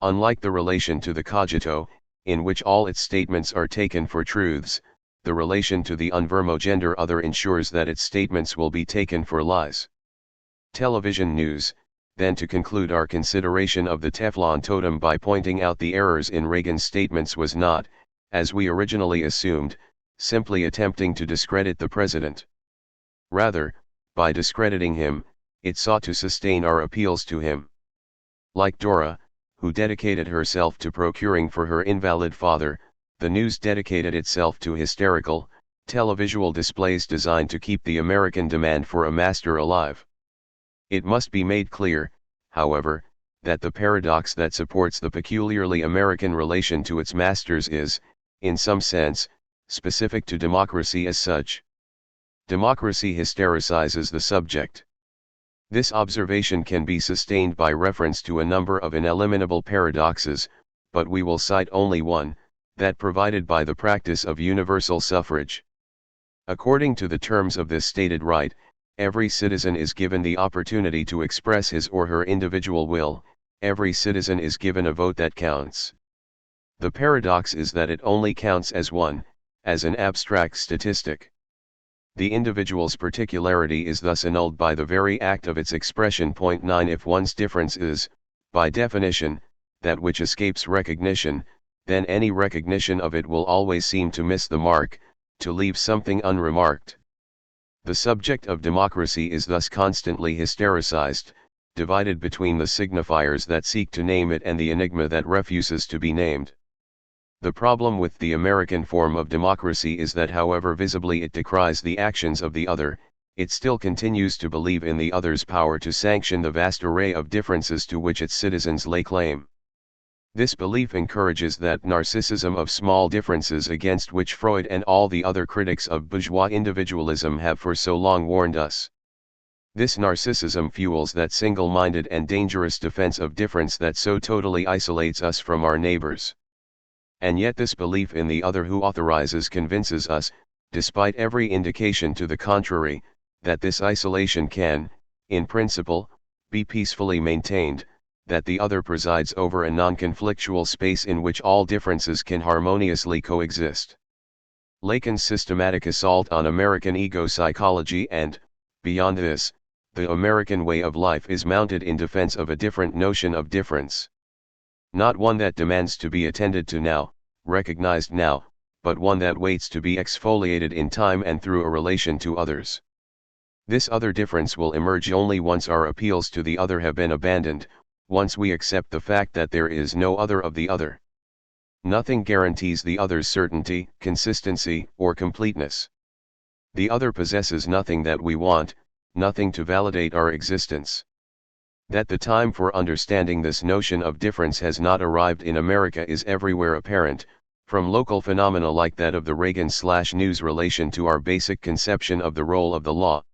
Unlike the relation to the cogito, in which all its statements are taken for truths, the relation to the unvermogender other ensures that its statements will be taken for lies. Television news. Then, to conclude our consideration of the Teflon totem by pointing out the errors in Reagan's statements, was not, as we originally assumed, simply attempting to discredit the president. Rather, by discrediting him, it sought to sustain our appeals to him. Like Dora, who dedicated herself to procuring for her invalid father, the news dedicated itself to hysterical, televisual displays designed to keep the American demand for a master alive. It must be made clear, however, that the paradox that supports the peculiarly American relation to its masters is, in some sense, specific to democracy as such. Democracy hystericizes the subject. This observation can be sustained by reference to a number of ineliminable paradoxes, but we will cite only one, that provided by the practice of universal suffrage. According to the terms of this stated right, every citizen is given the opportunity to express his or her individual will, every citizen is given a vote that counts. The paradox is that it only counts as one, as an abstract statistic. The individual's particularity is thus annulled by the very act of its expression. 9 If one's difference is, by definition, that which escapes recognition, then any recognition of it will always seem to miss the mark, to leave something unremarked. The subject of democracy is thus constantly hystericized, divided between the signifiers that seek to name it and the enigma that refuses to be named. The problem with the American form of democracy is that however visibly it decries the actions of the other, it still continues to believe in the other's power to sanction the vast array of differences to which its citizens lay claim. This belief encourages that narcissism of small differences against which Freud and all the other critics of bourgeois individualism have for so long warned us. This narcissism fuels that single-minded and dangerous defense of difference that so totally isolates us from our neighbors. And yet this belief in the other who authorizes convinces us, despite every indication to the contrary, that this isolation can, in principle, be peacefully maintained, that the other presides over a non-conflictual space in which all differences can harmoniously coexist. Lacan's systematic assault on American ego psychology and, beyond this, the American way of life is mounted in defense of a different notion of difference. Not one that demands to be attended to now, recognized now, but one that waits to be exfoliated in time and through a relation to others. This other difference will emerge only once our appeals to the other have been abandoned, once we accept the fact that there is no other of the other. Nothing guarantees the other's certainty, consistency, or completeness. The other possesses nothing that we want, nothing to validate our existence. That the time for understanding this notion of difference has not arrived in America is everywhere apparent, from local phenomena like that of the Reagan/News relation to our basic conception of the role of the law.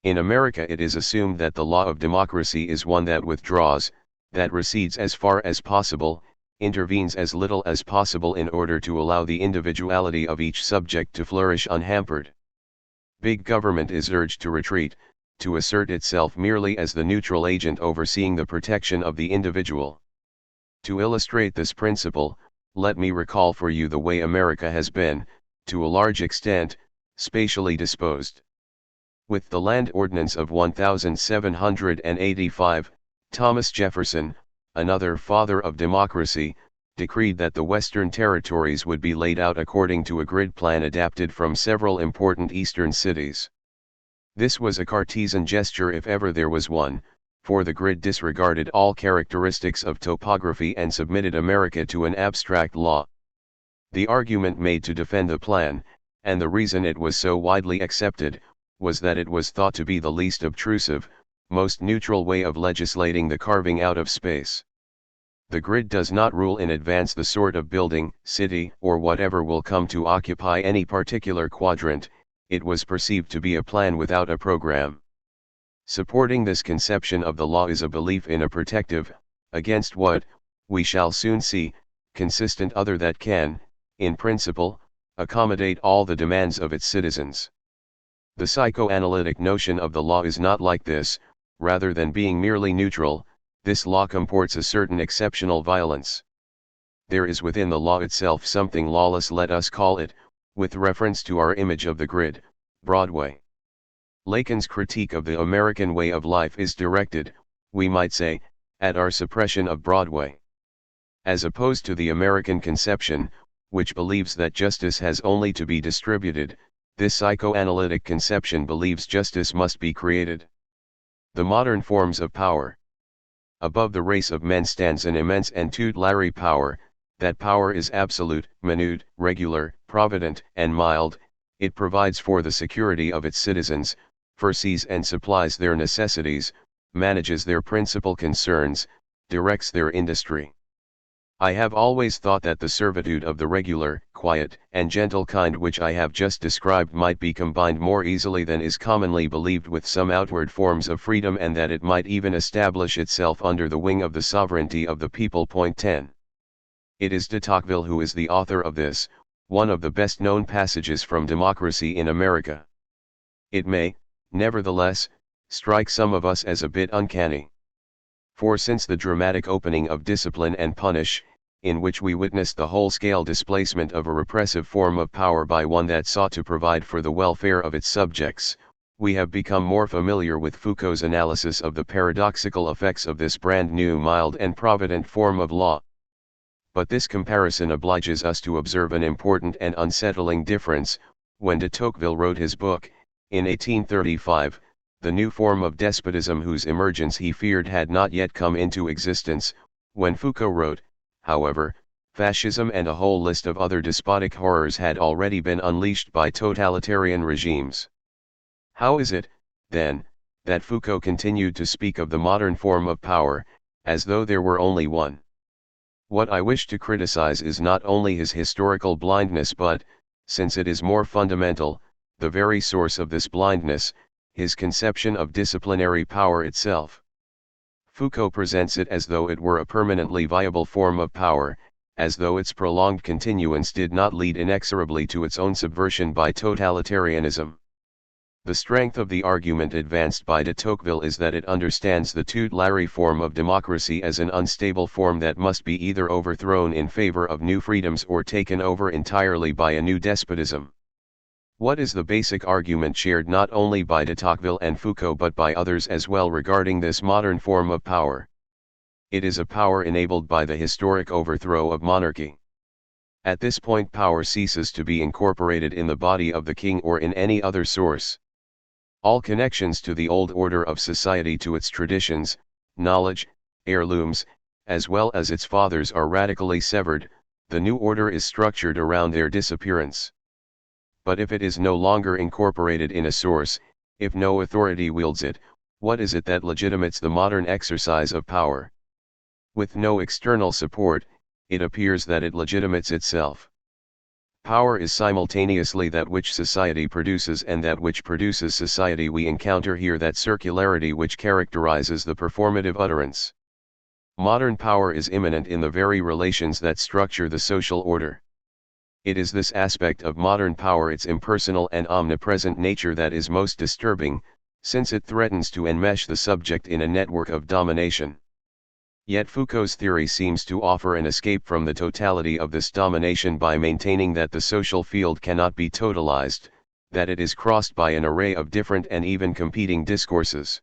In America it is assumed that the law of democracy is one that withdraws, that recedes as far as possible, intervenes as little as possible in order to allow the individuality of each subject to flourish unhampered. Big government is urged to retreat, to assert itself merely as the neutral agent overseeing the protection of the individual. To illustrate this principle, let me recall for you the way America has been, to a large extent, spatially disposed. With the Land Ordinance of 1785, Thomas Jefferson, another father of democracy, decreed that the Western territories would be laid out according to a grid plan adapted from several important eastern cities. This was a Cartesian gesture if ever there was one, for the grid disregarded all characteristics of topography and submitted America to an abstract law. The argument made to defend the plan, and the reason it was so widely accepted, was that it was thought to be the least obtrusive, most neutral way of legislating the carving out of space. The grid does not rule in advance the sort of building, city, or whatever will come to occupy any particular quadrant. It was perceived to be a plan without a program. Supporting this conception of the law is a belief in a protective, against what, we shall soon see, consistent other that can, in principle, accommodate all the demands of its citizens. The psychoanalytic notion of the law is not like this. Rather than being merely neutral, this law comports a certain exceptional violence. There is within the law itself something lawless, let us call it, with reference to our image of the grid, Broadway. Lacan's critique of the American way of life is directed, we might say, at our suppression of Broadway. As opposed to the American conception, which believes that justice has only to be distributed, this psychoanalytic conception believes justice must be created. The modern forms of power. Above the race of men stands an immense and tutelary power. That power is absolute, minute, regular, provident, and mild. It provides for the security of its citizens, foresees and supplies their necessities, manages their principal concerns, directs their industry. I have always thought that the servitude of the regular, quiet, and gentle kind which I have just described might be combined more easily than is commonly believed with some outward forms of freedom, and that it might even establish itself under the wing of the sovereignty of the people. 10. It is de Tocqueville who is the author of this, one of the best known passages from Democracy in America. It may, nevertheless, strike some of us as a bit uncanny. For since the dramatic opening of Discipline and Punish, in which we witnessed the whole-scale displacement of a repressive form of power by one that sought to provide for the welfare of its subjects, we have become more familiar with Foucault's analysis of the paradoxical effects of this brand new mild and provident form of law. But this comparison obliges us to observe an important and unsettling difference. When de Tocqueville wrote his book, in 1835, the new form of despotism whose emergence he feared had not yet come into existence. When Foucault wrote, however, fascism and a whole list of other despotic horrors had already been unleashed by totalitarian regimes. How is it, then, that Foucault continued to speak of the modern form of power, as though there were only one? What I wish to criticize is not only his historical blindness but, since it is more fundamental, the very source of this blindness, his conception of disciplinary power itself. Foucault presents it as though it were a permanently viable form of power, as though its prolonged continuance did not lead inexorably to its own subversion by totalitarianism. The strength of the argument advanced by de Tocqueville is that it understands the tutelary form of democracy as an unstable form that must be either overthrown in favor of new freedoms or taken over entirely by a new despotism. What is the basic argument shared not only by de Tocqueville and Foucault but by others as well regarding this modern form of power? It is a power enabled by the historic overthrow of monarchy. At this point power ceases to be incorporated in the body of the king or in any other source. All connections to the old order of society, to its traditions, knowledge, heirlooms, as well as its fathers are radically severed. The new order is structured around their disappearance. But if it is no longer incorporated in a source, if no authority wields it, what is it that legitimates the modern exercise of power? With no external support, it appears that it legitimates itself. Power is simultaneously that which society produces and that which produces society. We encounter here that circularity which characterizes the performative utterance. Modern power is immanent in the very relations that structure the social order. It is this aspect of modern power, its impersonal and omnipresent nature, that is most disturbing, since it threatens to enmesh the subject in a network of domination. Yet Foucault's theory seems to offer an escape from the totality of this domination by maintaining that the social field cannot be totalized, that it is crossed by an array of different and even competing discourses.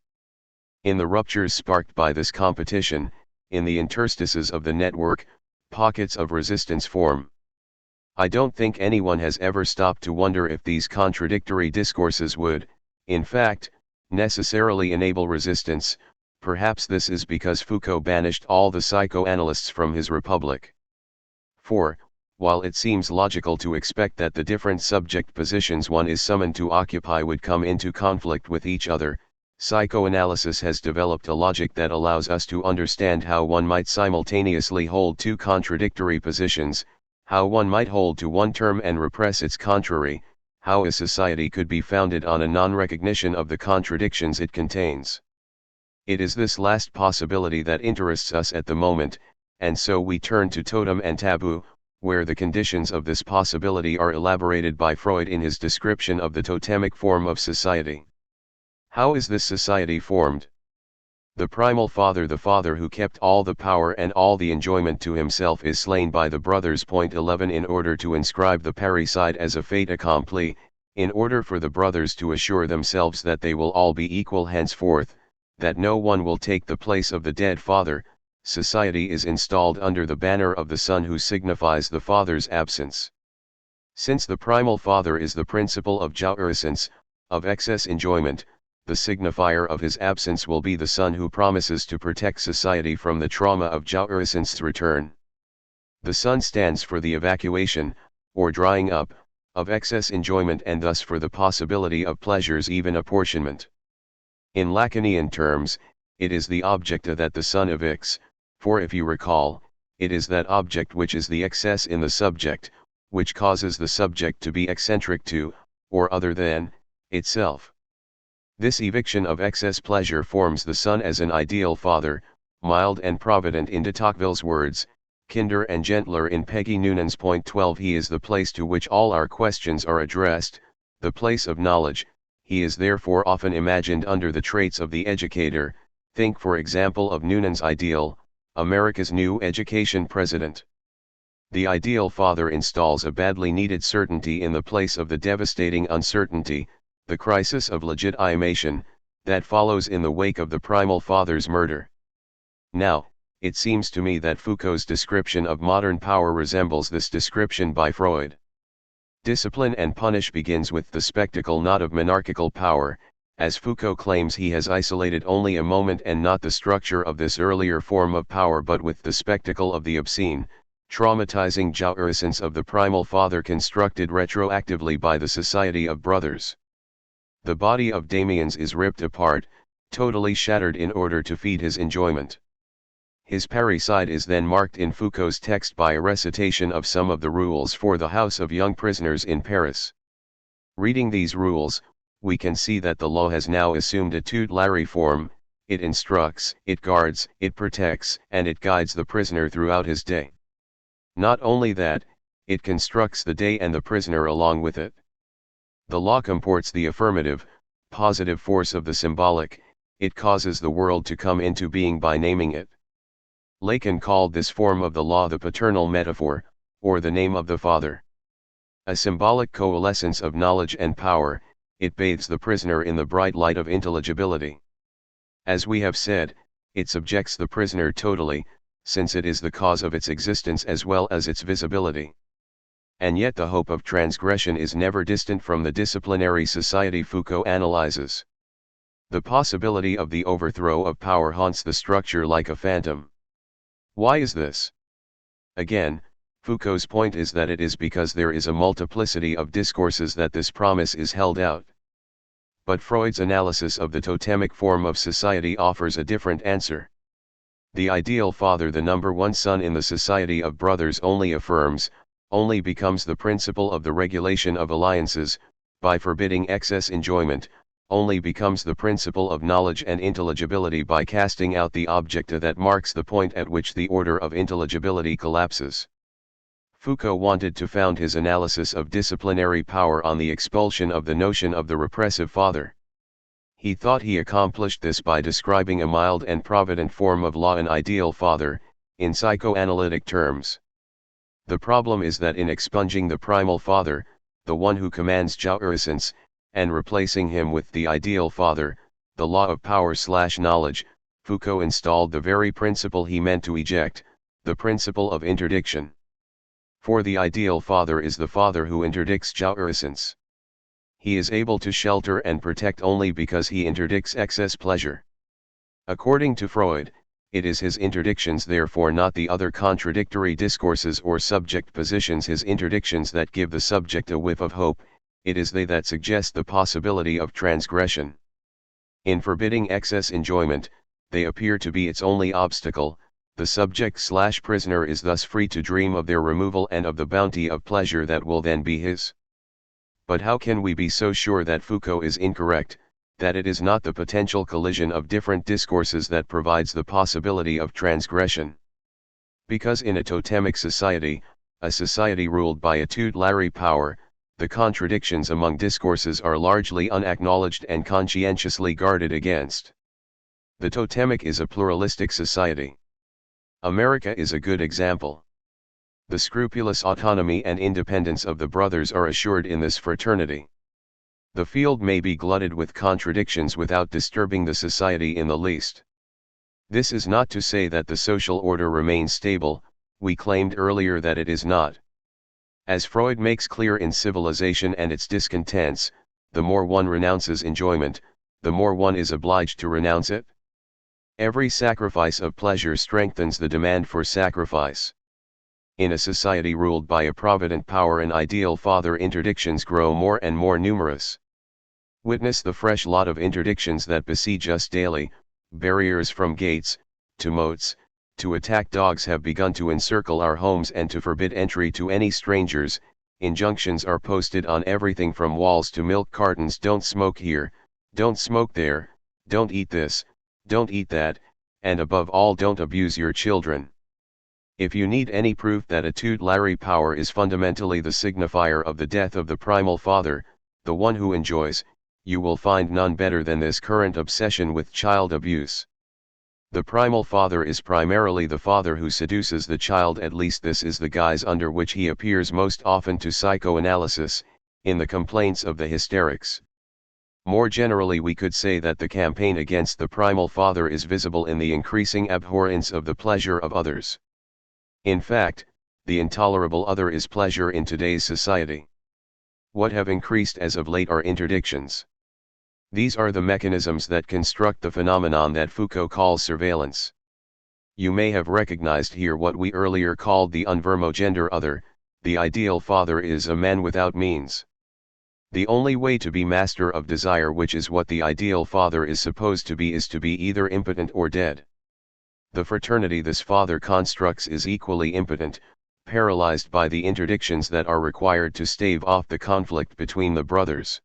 In the ruptures sparked by this competition, in the interstices of the network, pockets of resistance form. I don't think anyone has ever stopped to wonder if these contradictory discourses would, in fact, necessarily enable resistance. Perhaps this is because Foucault banished all the psychoanalysts from his Republic. For, while it seems logical to expect that the different subject positions one is summoned to occupy would come into conflict with each other, psychoanalysis has developed a logic that allows us to understand how one might simultaneously hold two contradictory positions, how one might hold to one term and repress its contrary, how a society could be founded on a non-recognition of the contradictions it contains. It is this last possibility that interests us at the moment, and so we turn to totem and taboo, where the conditions of this possibility are elaborated by Freud in his description of the totemic form of society. How is this society formed? The primal father, the father who kept all the power and all the enjoyment to himself, is slain by the brothers. 11 In order to inscribe the parricide as a fait accompli, in order for the brothers to assure themselves that they will all be equal henceforth, that no one will take the place of the dead father, society is installed under the banner of the son who signifies the father's absence. Since the primal father is the principle of jouissance, of excess enjoyment, the signifier of his absence will be the son who promises to protect society from the trauma of jouissance's return. The son stands for the evacuation, or drying up, of excess enjoyment, and thus for the possibility of pleasure's even apportionment. In Lacanian terms, it is the objecta that the son evicts, for if you recall, it is that object which is the excess in the subject, which causes the subject to be eccentric to, or other than, itself. This eviction of excess pleasure forms the son as an ideal father, mild and provident in de Tocqueville's words, kinder and gentler in Peggy Noonan's point 12. He is the place to which all our questions are addressed, the place of knowledge. He is therefore often imagined under the traits of the educator. Think for example of Noonan's ideal, America's new education president. The ideal father installs a badly needed certainty in the place of the devastating uncertainty, the crisis of legitimation, that follows in the wake of the primal father's murder. Now, it seems to me that Foucault's description of modern power resembles this description by Freud. Discipline and punish begins with the spectacle not of monarchical power, as Foucault claims he has isolated only a moment and not the structure of this earlier form of power, but with the spectacle of the obscene, traumatizing jouissance of the primal father constructed retroactively by the Society of Brothers. The body of Damiens is ripped apart, totally shattered in order to feed his enjoyment. His parricide is then marked in Foucault's text by a recitation of some of the rules for the house of young prisoners in Paris. Reading these rules, we can see that the law has now assumed a tutelary form. It instructs, it guards, it protects, and it guides the prisoner throughout his day. Not only that, it constructs the day and the prisoner along with it. The law comports the affirmative, positive force of the symbolic. It causes the world to come into being by naming it. Lacan called this form of the law the paternal metaphor, or the name of the father. A symbolic coalescence of knowledge and power, it bathes the prisoner in the bright light of intelligibility. As we have said, it subjects the prisoner totally, since it is the cause of its existence as well as its visibility. And yet the hope of transgression is never distant from the disciplinary society Foucault analyzes. The possibility of the overthrow of power haunts the structure like a phantom. Why is this? Again, Foucault's point is that it is because there is a multiplicity of discourses that this promise is held out. But Freud's analysis of the totemic form of society offers a different answer. The ideal father, the number one son in the Society of Brothers, only affirms, only becomes the principle of the regulation of alliances, by forbidding excess enjoyment, only becomes the principle of knowledge and intelligibility by casting out the objecta that marks the point at which the order of intelligibility collapses. Foucault wanted to found his analysis of disciplinary power on the expulsion of the notion of the repressive father. He thought he accomplished this by describing a mild and provident form of law, an ideal father, in psychoanalytic terms. The problem is that in expunging the primal father, the one who commands jouissance, and replacing him with the ideal father, the law of power/knowledge, Foucault installed the very principle he meant to eject, the principle of interdiction. For the ideal father is the father who interdicts jouissance. He is able to shelter and protect only because he interdicts excess pleasure. According to Freud, it is his interdictions, therefore not the other contradictory discourses or subject positions, his interdictions, that give the subject a whiff of hope. It is they that suggest the possibility of transgression. In forbidding excess enjoyment, they appear to be its only obstacle. The subject/prisoner is thus free to dream of their removal and of the bounty of pleasure that will then be his. But how can we be so sure that Foucault is incorrect, that it is not the potential collision of different discourses that provides the possibility of transgression? Because in a totemic society, a society ruled by a tutelary power, the contradictions among discourses are largely unacknowledged and conscientiously guarded against. The totemic is a pluralistic society. America is a good example. The scrupulous autonomy and independence of the brothers are assured in this fraternity. The field may be glutted with contradictions without disturbing the society in the least. This is not to say that the social order remains stable. We claimed earlier that it is not. As Freud makes clear in Civilization and its Discontents, the more one renounces enjoyment, the more one is obliged to renounce it. Every sacrifice of pleasure strengthens the demand for sacrifice. In a society ruled by a provident power, an ideal father, interdictions grow more and more numerous. Witness the fresh lot of interdictions that besiege us daily, barriers from gates, to moats, to attack dogs have begun to encircle our homes and to forbid entry to any strangers. Injunctions are posted on everything from walls to milk cartons: don't smoke here, don't smoke there, don't eat this, don't eat that, and above all, don't abuse your children. If you need any proof that a tutelary power is fundamentally the signifier of the death of the primal father, the one who enjoys, you will find none better than this current obsession with child abuse. The primal father is primarily the father who seduces the child. At least this is the guise under which he appears most often to psychoanalysis, in the complaints of the hysterics. More generally, we could say that the campaign against the primal father is visible in the increasing abhorrence of the pleasure of others. In fact, the intolerable other is pleasure in today's society. What have increased as of late are interdictions. These are the mechanisms that construct the phenomenon that Foucault calls surveillance. You may have recognized here what we earlier called the unvermogender other. The ideal father is a man without means. The only way to be master of desire, which is what the ideal father is supposed to be either impotent or dead. The fraternity this father constructs is equally impotent, paralyzed by the interdictions that are required to stave off the conflict between the brothers.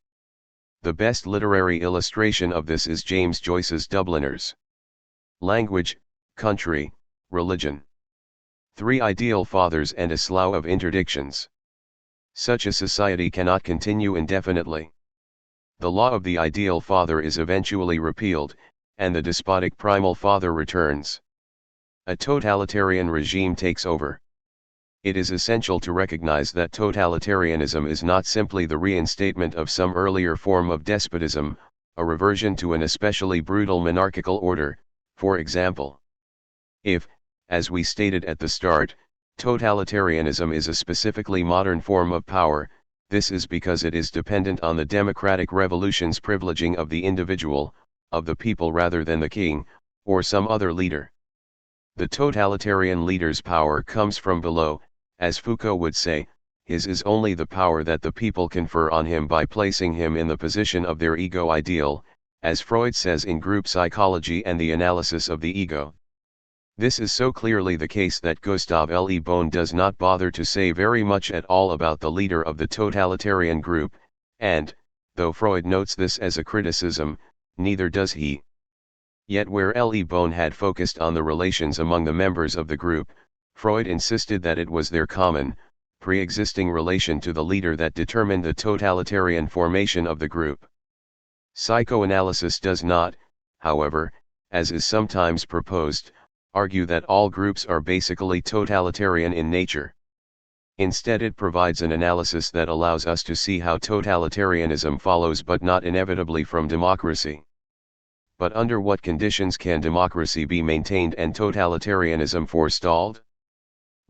The best literary illustration of this is James Joyce's Dubliners. Language, country, religion. 3 ideal fathers and a slough of interdictions. Such a society cannot continue indefinitely. The law of the ideal father is eventually repealed, and the despotic primal father returns. A totalitarian regime takes over. It is essential to recognize that totalitarianism is not simply the reinstatement of some earlier form of despotism, a reversion to an especially brutal monarchical order, for example. If, as we stated at the start, totalitarianism is a specifically modern form of power, this is because it is dependent on the democratic revolution's privileging of the individual, of the people rather than the king, or some other leader. The totalitarian leader's power comes from below. As Foucault would say, his is only the power that the people confer on him by placing him in the position of their ego ideal, as Freud says in Group Psychology and the Analysis of the Ego. This is so clearly the case that Gustave Le Bon does not bother to say very much at all about the leader of the totalitarian group, and, though Freud notes this as a criticism, neither does he. Yet where Le Bon had focused on the relations among the members of the group, Freud insisted that it was their common, pre-existing relation to the leader that determined the totalitarian formation of the group. Psychoanalysis does not, however, as is sometimes proposed, argue that all groups are basically totalitarian in nature. Instead, it provides an analysis that allows us to see how totalitarianism follows but not inevitably from democracy. But under what conditions can democracy be maintained and totalitarianism forestalled?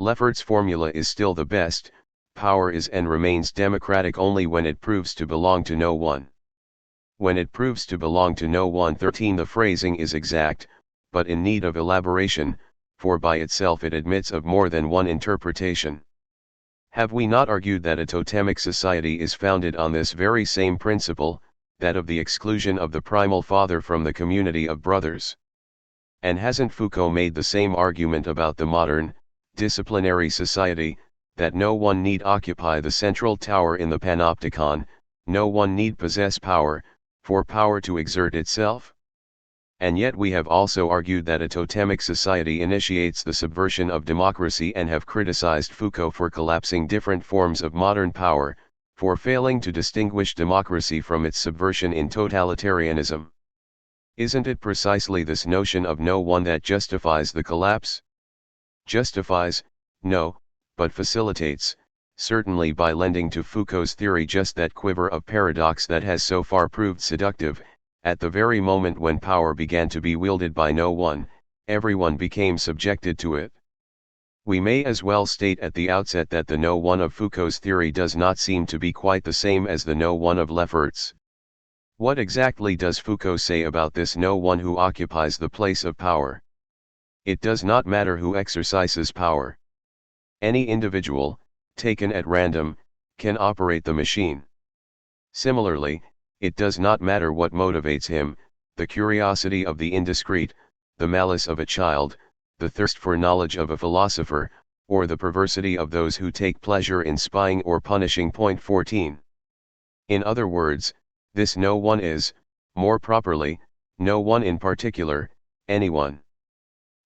Lefferts' formula is still the best: power is and remains democratic only when it proves to belong to no one. When it proves to belong to no one. 13. The phrasing is exact, but in need of elaboration, for by itself it admits of more than one interpretation. Have we not argued that a totemic society is founded on this very same principle, that of the exclusion of the primal father from the community of brothers? And hasn't Foucault made the same argument about the modern, disciplinary society, that no one need occupy the central tower in the panopticon, no one need possess power, for power to exert itself? And yet we have also argued that a totemic society initiates the subversion of democracy and have criticized Foucault for collapsing different forms of modern power, for failing to distinguish democracy from its subversion in totalitarianism. Isn't it precisely this notion of no one that justifies the collapse? Justifies, no, but facilitates, certainly by lending to Foucault's theory just that quiver of paradox that has so far proved seductive. At the very moment when power began to be wielded by no one, everyone became subjected to it. We may as well state at the outset that the no one of Foucault's theory does not seem to be quite the same as the no one of Lefferts. What exactly does Foucault say about this no one who occupies the place of power? It does not matter who exercises power. Any individual, taken at random, can operate the machine. Similarly, it does not matter what motivates him: the curiosity of the indiscreet, the malice of a child, the thirst for knowledge of a philosopher, or the perversity of those who take pleasure in spying or punishing. Point 14. In other words, this no one is, more properly, no one in particular, anyone.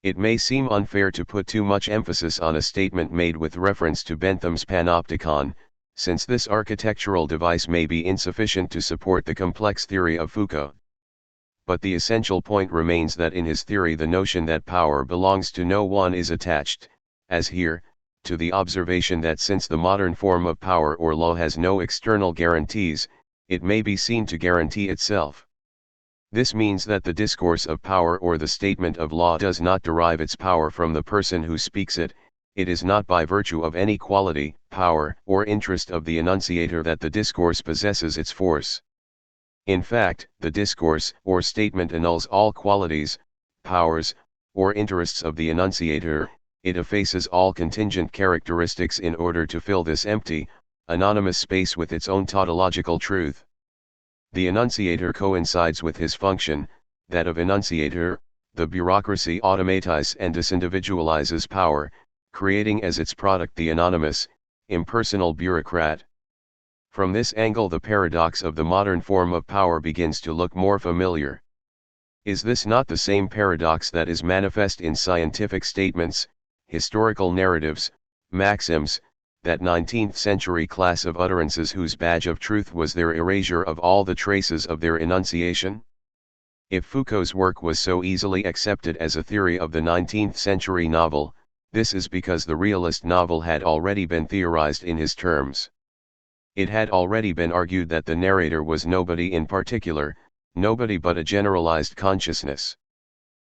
It may seem unfair to put too much emphasis on a statement made with reference to Bentham's panopticon, since this architectural device may be insufficient to support the complex theory of Foucault. But the essential point remains that in his theory the notion that power belongs to no one is attached, as here, to the observation that since the modern form of power or law has no external guarantees, it may be seen to guarantee itself. This means that the discourse of power or the statement of law does not derive its power from the person who speaks it. It is not by virtue of any quality, power, or interest of the enunciator that the discourse possesses its force. In fact, the discourse or statement annuls all qualities, powers, or interests of the enunciator. It effaces all contingent characteristics in order to fill this empty, anonymous space with its own tautological truth. The enunciator coincides with his function, that of enunciator. The bureaucracy automatizes and disindividualizes power, creating as its product the anonymous, impersonal bureaucrat. From this angle the paradox of the modern form of power begins to look more familiar. Is this not the same paradox that is manifest in scientific statements, historical narratives, maxims, that 19th-century class of utterances whose badge of truth was their erasure of all the traces of their enunciation? If Foucault's work was so easily accepted as a theory of the 19th-century novel, this is because the realist novel had already been theorized in his terms. It had already been argued that the narrator was nobody in particular, nobody but a generalized consciousness.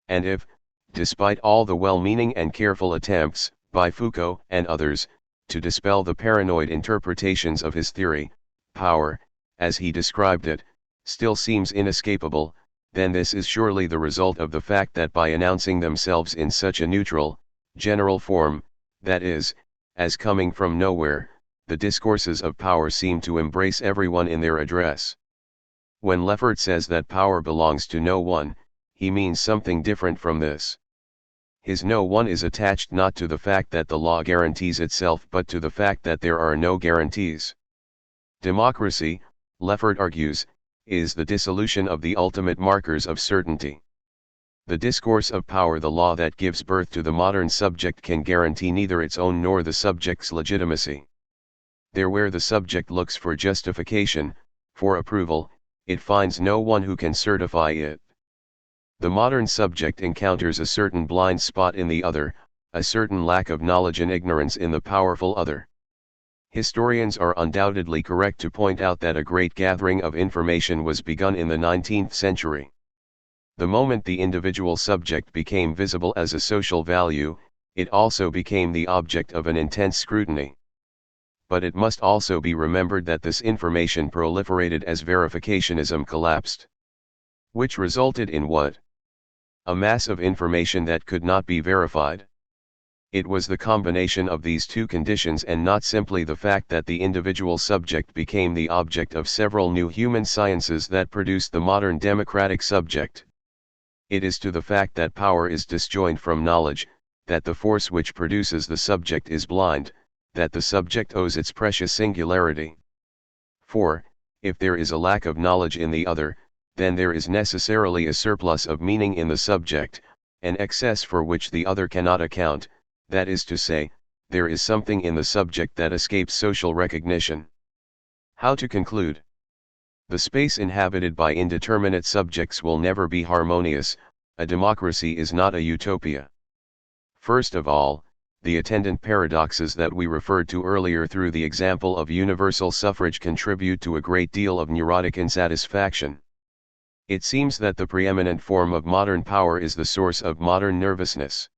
And if, despite all the well-meaning and careful attempts, by Foucault and others, to dispel the paranoid interpretations of his theory, power, as he described it, still seems inescapable, then this is surely the result of the fact that by announcing themselves in such a neutral, general form, that is, as coming from nowhere, the discourses of power seem to embrace everyone in their address. When Lefort says that power belongs to no one, he means something different from this. His no one is attached not to the fact that the law guarantees itself but to the fact that there are no guarantees. Democracy, Lefort argues, is the dissolution of the ultimate markers of certainty. The discourse of power, the law that gives birth to the modern subject, can guarantee neither its own nor the subject's legitimacy. There where the subject looks for justification, for approval, it finds no one who can certify it. The modern subject encounters a certain blind spot in the other, a certain lack of knowledge and ignorance in the powerful other. Historians are undoubtedly correct to point out that a great gathering of information was begun in the 19th century. The moment the individual subject became visible as a social value, it also became the object of an intense scrutiny. But it must also be remembered that this information proliferated as verificationism collapsed. Which resulted in what? A mass of information that could not be verified. It was the combination of these two conditions and not simply the fact that the individual subject became the object of several new human sciences that produced the modern democratic subject. It is to the fact that power is disjoined from knowledge, that the force which produces the subject is blind, that the subject owes its precious singularity. For, if there is a lack of knowledge in the other, then there is necessarily a surplus of meaning in the subject, an excess for which the other cannot account, that is to say, there is something in the subject that escapes social recognition. How to conclude? The space inhabited by indeterminate subjects will never be harmonious. A democracy is not a utopia. First of all, the attendant paradoxes that we referred to earlier through the example of universal suffrage contribute to a great deal of neurotic insatisfaction. It seems that the preeminent form of modern power is the source of modern nervousness.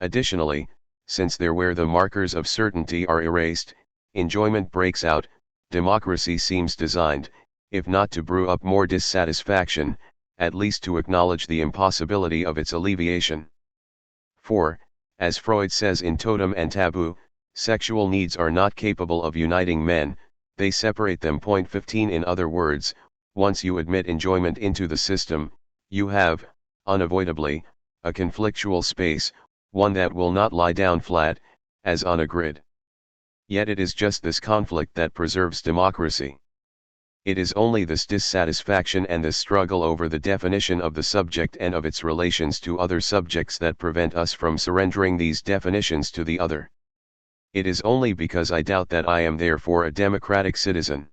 Additionally, since there where the markers of certainty are erased, enjoyment breaks out. Democracy seems designed, if not to brew up more dissatisfaction, at least to acknowledge the impossibility of its alleviation. For, as Freud says in Totem and Taboo, sexual needs are not capable of uniting men, they separate them. 15 In other words, once you admit enjoyment into the system, you have, unavoidably, a conflictual space, one that will not lie down flat, as on a grid. Yet it is just this conflict that preserves democracy. It is only this dissatisfaction and this struggle over the definition of the subject and of its relations to other subjects that prevent us from surrendering these definitions to the other. It is only because I doubt that I am therefore a democratic citizen.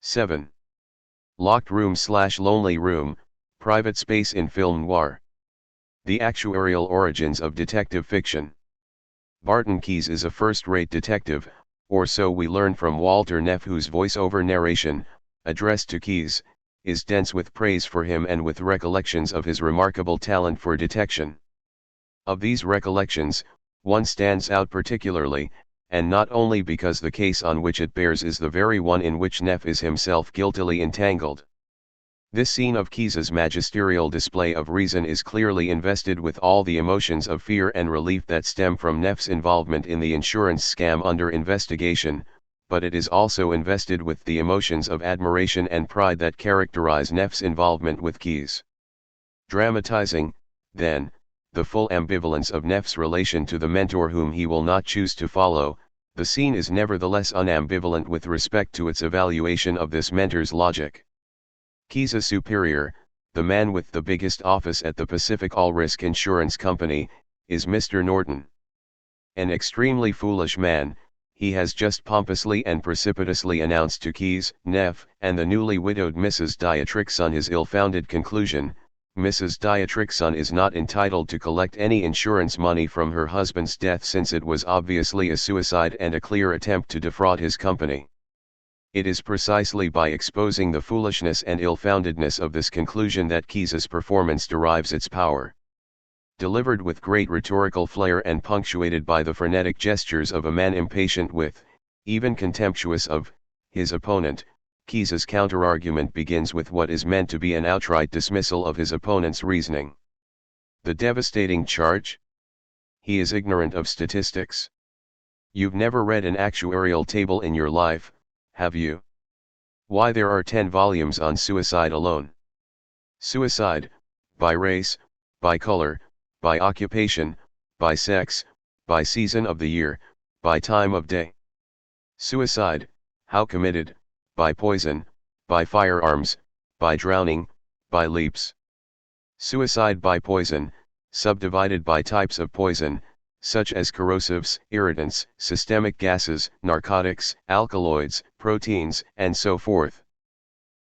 7. Locked room/lonely room, private space in film noir. The actuarial origins of detective fiction. Barton Keyes is a first-rate detective, or so we learn from Walter Neff, whose voice-over narration, addressed to Keyes, is dense with praise for him and with recollections of his remarkable talent for detection. Of these recollections, one stands out particularly, and not only because the case on which it bears is the very one in which Neff is himself guiltily entangled. This scene of Keyes's magisterial display of reason is clearly invested with all the emotions of fear and relief that stem from Neff's involvement in the insurance scam under investigation, but it is also invested with the emotions of admiration and pride that characterize Neff's involvement with Keyes. Dramatizing, then, the full ambivalence of Neff's relation to the mentor whom he will not choose to follow, the scene is nevertheless unambivalent with respect to its evaluation of this mentor's logic. Keyes' superior, the man with the biggest office at the Pacific All-Risk Insurance Company, is Mr. Norton. An extremely foolish man, he has just pompously and precipitously announced to Keyes, Neff, and the newly widowed Mrs. Dietrichson his ill-founded conclusion: Mrs. Dietrichson is not entitled to collect any insurance money from her husband's death, since it was obviously a suicide and a clear attempt to defraud his company. It is precisely by exposing the foolishness and ill-foundedness of this conclusion that Keyes' performance derives its power. Delivered with great rhetorical flair and punctuated by the frenetic gestures of a man impatient with, even contemptuous of, his opponent, Keyes' counterargument begins with what is meant to be an outright dismissal of his opponent's reasoning. The devastating charge? He is ignorant of statistics. You've never read an actuarial table in your life, have you? Why, there are 10 volumes on suicide alone. Suicide, by race, by color, by occupation, by sex, by season of the year, by time of day. Suicide, how committed, by poison, by firearms, by drowning, by leaps. Suicide by poison, subdivided by types of poison, such as corrosives, irritants, systemic gases, narcotics, alkaloids, proteins, and so forth.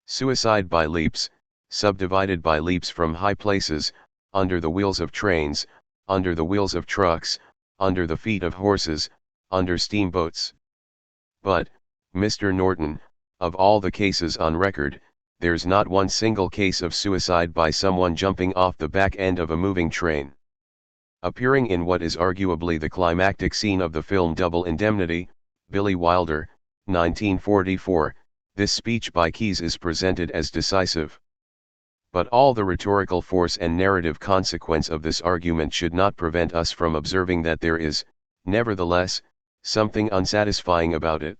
Suicide by leaps, subdivided by leaps from high places, under the wheels of trains, under the wheels of trucks, under the feet of horses, under steamboats. But, Mr. Norton, of all the cases on record, there's not one single case of suicide by someone jumping off the back end of a moving train. Appearing in what is arguably the climactic scene of the film Double Indemnity, Billy Wilder, 1944, this speech by Keyes is presented as decisive. But all the rhetorical force and narrative consequence of this argument should not prevent us from observing that there is, nevertheless, something unsatisfying about it.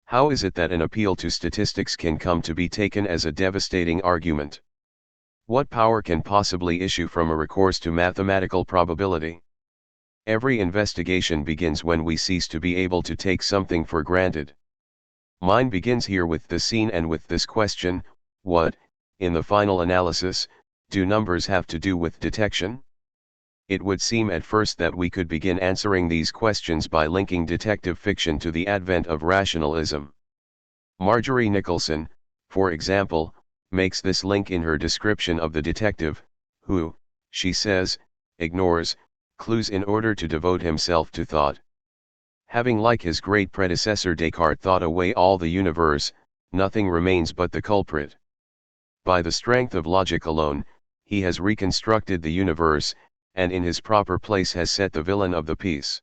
How is it that an appeal to statistics can come to be taken as a devastating argument? What power can possibly issue from a recourse to mathematical probability? Every investigation begins when we cease to be able to take something for granted. Mine begins here with the scene and with this question: what, in the final analysis, do numbers have to do with detection? It would seem at first that we could begin answering these questions by linking detective fiction to the advent of rationalism. Marjorie Nicholson, for example, makes this link in her description of the detective, who, she says, ignores clues in order to devote himself to thought. Having, like his great predecessor Descartes, thought away all the universe, nothing remains but the culprit. By the strength of logic alone, he has reconstructed the universe, and in his proper place has set the villain of the piece.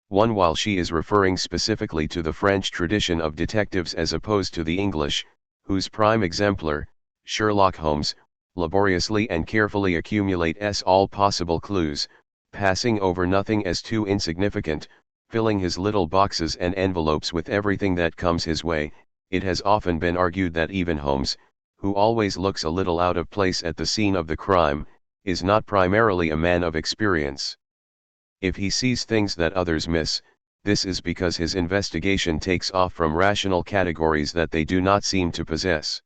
While she is referring specifically to the French tradition of detectives as opposed to the English, whose prime exemplar, Sherlock Holmes, laboriously and carefully accumulates all possible clues, passing over nothing as too insignificant, filling his little boxes and envelopes with everything that comes his way. It has often been argued that even Holmes, who always looks a little out of place at the scene of the crime, is not primarily a man of experience. If he sees things that others miss, this is because his investigation takes off from rational categories that they do not seem to possess.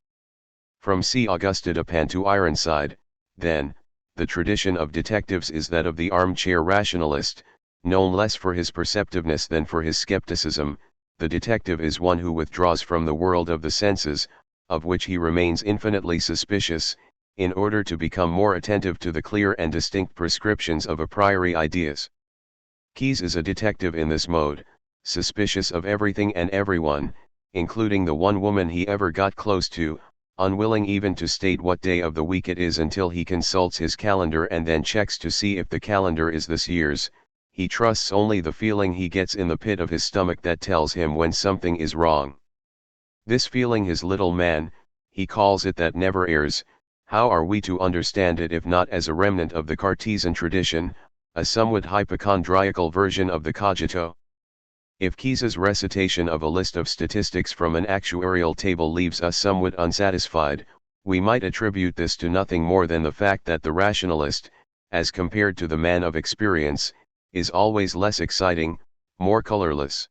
From C. Augusta Dupin to Ironside, then, the tradition of detectives is that of the armchair rationalist, known less for his perceptiveness than for his skepticism. The detective is one who withdraws from the world of the senses, of which he remains infinitely suspicious, in order to become more attentive to the clear and distinct prescriptions of a priori ideas. Keyes is a detective in this mode, suspicious of everything and everyone, including the one woman he ever got close to, unwilling even to state what day of the week it is until he consults his calendar and then checks to see if the calendar is this year's. He trusts only the feeling he gets in the pit of his stomach that tells him when something is wrong. This feeling his little man, he calls it, that never errs. How are we to understand it if not as a remnant of the Cartesian tradition, a somewhat hypochondriacal version of the cogito? If Keyes's recitation of a list of statistics from an actuarial table leaves us somewhat unsatisfied, we might attribute this to nothing more than the fact that the rationalist, as compared to the man of experience, is always less exciting, more colorless.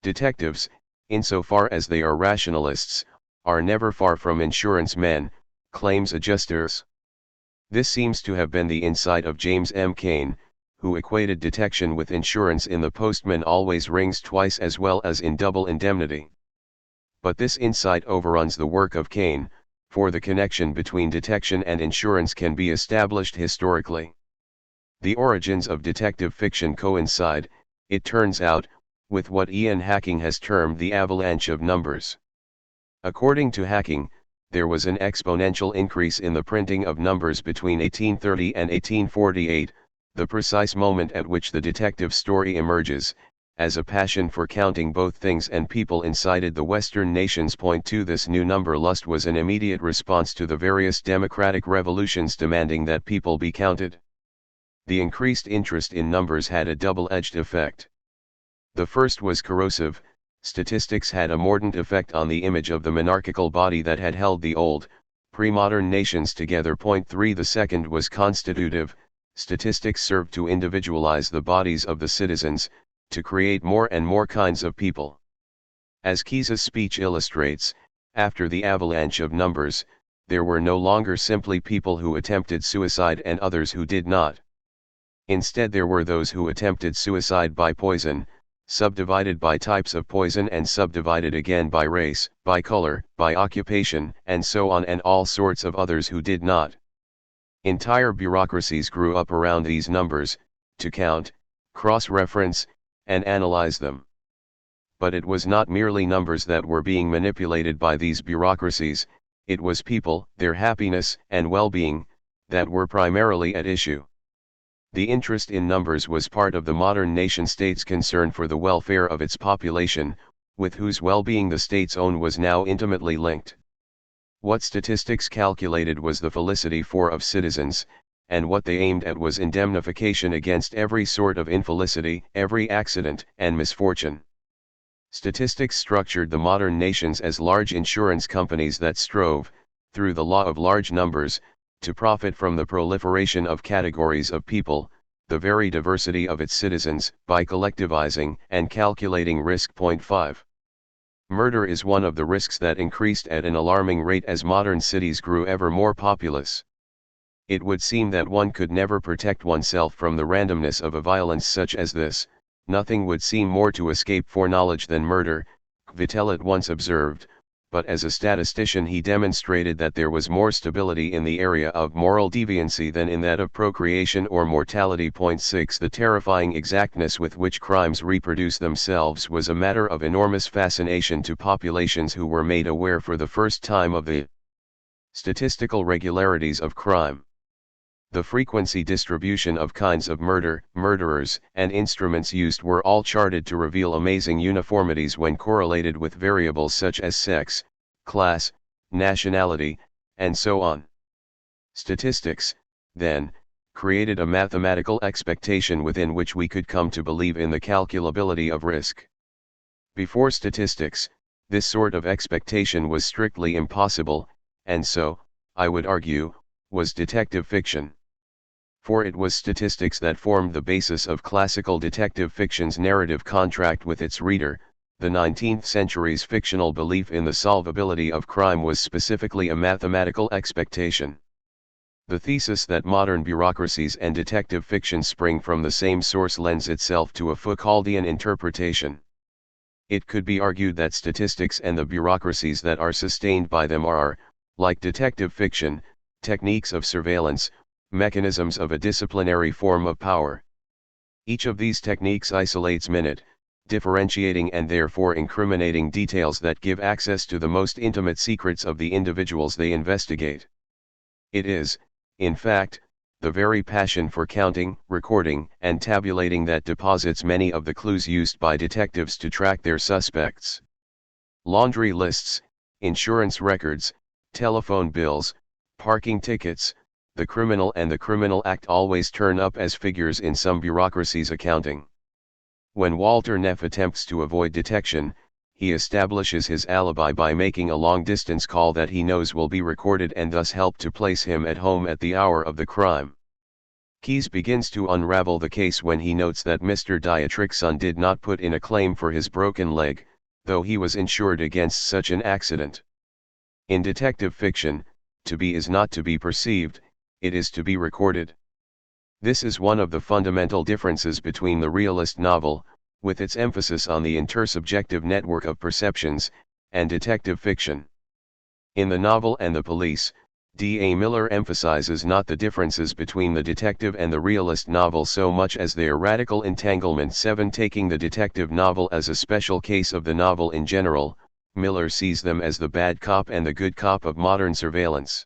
Detectives, insofar as they are rationalists, are never far from insurance men, claims adjusters. This seems to have been the insight of James M. Cain, who equated detection with insurance in The Postman Always Rings Twice as well as in Double Indemnity. But this insight overruns the work of Cain, for the connection between detection and insurance can be established historically. The origins of detective fiction coincide, it turns out, with what Ian Hacking has termed the avalanche of numbers. According to Hacking, there was an exponential increase in the printing of numbers between 1830 and 1848, the precise moment at which the detective story emerges, as a passion for counting both things and people incited the Western nations. Point to this new number lust was an immediate response to the various democratic revolutions demanding that people be counted. The increased interest in numbers had a double-edged effect. The first was corrosive. Statistics had a mordant effect on the image of the monarchical body that had held the old, pre-modern nations together. Point 3. The second was constitutive. Statistics served to individualize the bodies of the citizens, to create more and more kinds of people. As Keyes's speech illustrates, after the avalanche of numbers, there were no longer simply people who attempted suicide and others who did not. Instead, there were those who attempted suicide by poison, subdivided by types of poison and subdivided again by race, by color, by occupation, and so on, and all sorts of others who did not. Entire bureaucracies grew up around these numbers, to count, cross-reference, and analyze them. But it was not merely numbers that were being manipulated by these bureaucracies, it was people, their happiness and well-being, that were primarily at issue. The interest in numbers was part of the modern nation-state's concern for the welfare of its population, with whose well-being the state's own was now intimately linked. What statistics calculated was the felicity of citizens, and what they aimed at was indemnification against every sort of infelicity, every accident and misfortune. Statistics structured the modern nations as large insurance companies that strove, through the law of large numbers, to profit from the proliferation of categories of people, the very diversity of its citizens, by collectivizing and calculating risk. Point 5. Murder is one of the risks that increased at an alarming rate as modern cities grew ever more populous. It would seem that one could never protect oneself from the randomness of a violence such as this. Nothing would seem more to escape foreknowledge than murder, Vitellet once observed, but as a statistician he demonstrated that there was more stability in the area of moral deviancy than in that of procreation or mortality. Point 6. The terrifying exactness with which crimes reproduce themselves was a matter of enormous fascination to populations who were made aware for the first time of the statistical regularities of crime. The frequency distribution of kinds of murder, murderers, and instruments used were all charted to reveal amazing uniformities when correlated with variables such as sex, class, nationality, and so on. Statistics, then, created a mathematical expectation within which we could come to believe in the calculability of risk. Before statistics, this sort of expectation was strictly impossible, and so, I would argue, was detective fiction. For it was statistics that formed the basis of classical detective fiction's narrative contract with its reader. The 19th century's fictional belief in the solvability of crime was specifically a mathematical expectation. The thesis that modern bureaucracies and detective fiction spring from the same source lends itself to a Foucauldian interpretation. It could be argued that statistics and the bureaucracies that are sustained by them are, like detective fiction, techniques of surveillance, mechanisms of a disciplinary form of power. Each of these techniques isolates minute, differentiating and therefore incriminating details that give access to the most intimate secrets of the individuals they investigate. It is, in fact, the very passion for counting, recording, and tabulating that deposits many of the clues used by detectives to track their suspects. Laundry lists, insurance records, telephone bills, parking tickets, the criminal and the criminal act always turn up as figures in some bureaucracy's accounting. When Walter Neff attempts to avoid detection, he establishes his alibi by making a long-distance call that he knows will be recorded and thus help to place him at home at the hour of the crime. Keyes begins to unravel the case when he notes that Mr. Dietrich's son did not put in a claim for his broken leg, though he was insured against such an accident. In detective fiction, to be is not to be perceived, it is to be recorded. This is one of the fundamental differences between the realist novel, with its emphasis on the intersubjective network of perceptions, and detective fiction. In The Novel and the Police, D.A. Miller emphasizes not the differences between the detective and the realist novel so much as their radical entanglement. 7. Taking the detective novel as a special case of the novel in general, Miller sees them as the bad cop and the good cop of modern surveillance.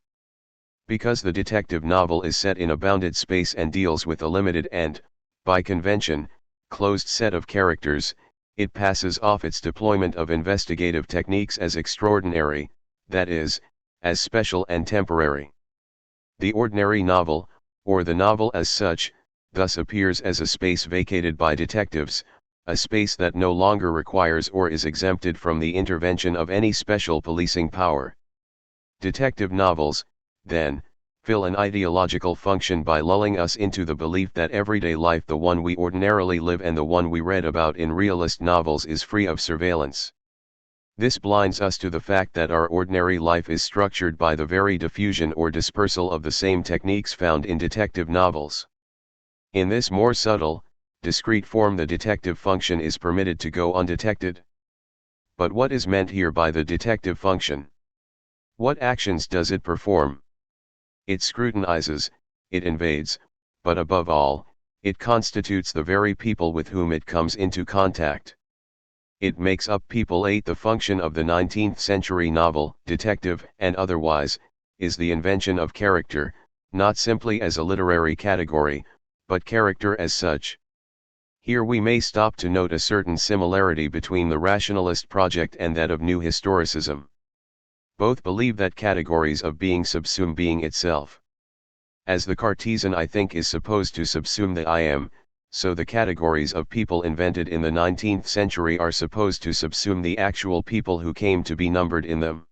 Because the detective novel is set in a bounded space and deals with a limited and, by convention, closed set of characters, it passes off its deployment of investigative techniques as extraordinary, that is, as special and temporary. The ordinary novel, or the novel as such, thus appears as a space vacated by detectives, a space that no longer requires or is exempted from the intervention of any special policing power. Detective novels, then, fill an ideological function by lulling us into the belief that everyday life, the one we ordinarily live and the one we read about in realist novels, is free of surveillance. This blinds us to the fact that our ordinary life is structured by the very diffusion or dispersal of the same techniques found in detective novels. In this more subtle, discrete form, the detective function is permitted to go undetected. But what is meant here by the detective function? What actions does it perform? It scrutinizes, it invades, but above all, it constitutes the very people with whom it comes into contact. It makes up people. 8. The function of the 19th century novel, detective and otherwise, is the invention of character, not simply as a literary category, but character as such. Here we may stop to note a certain similarity between the rationalist project and that of new historicism. Both believe that categories of being subsume being itself. As the Cartesian I think is supposed to subsume the I am, so the categories of people invented in the 19th century are supposed to subsume the actual people who came to be numbered in them.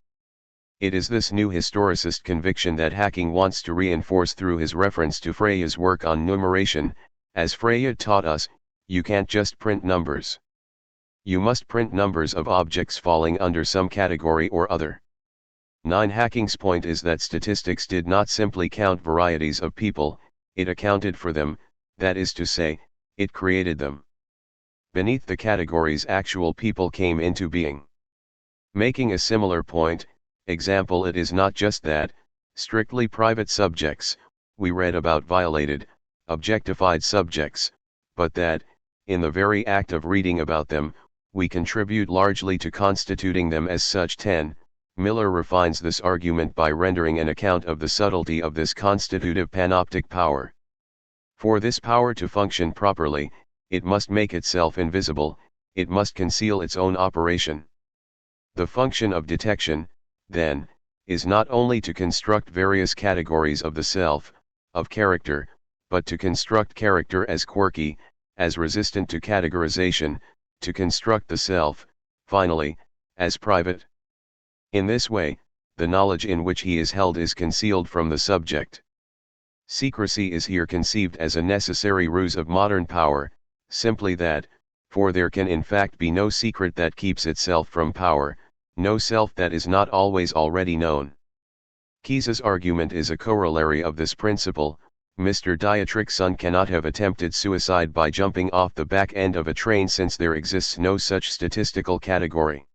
It is this new historicist conviction that Hacking wants to reinforce through his reference to Freya's work on numeration. As Freya taught us, you can't just print numbers. You must print numbers of objects falling under some category or other. 9. Hacking's point is that statistics did not simply count varieties of people, it accounted for them, that is to say, it created them. Beneath the categories actual people came into being. Making a similar point, example, it is not just that, strictly private subjects, we read about violated, objectified subjects, but that, in the very act of reading about them, we contribute largely to constituting them as such. 10. Miller refines this argument by rendering an account of the subtlety of this constitutive panoptic power. For this power to function properly, it must make itself invisible, it must conceal its own operation. The function of detection, then, is not only to construct various categories of the self, of character, but to construct character as quirky, as resistant to categorization, to construct the self, finally, as private. In this way, the knowledge in which he is held is concealed from the subject. Secrecy is here conceived as a necessary ruse of modern power, simply that, for there can in fact be no secret that keeps itself from power, no self that is not always already known. Keyes's argument is a corollary of this principle. Mr. Dietrich's son cannot have attempted suicide by jumping off the back end of a train since there exists no such statistical category.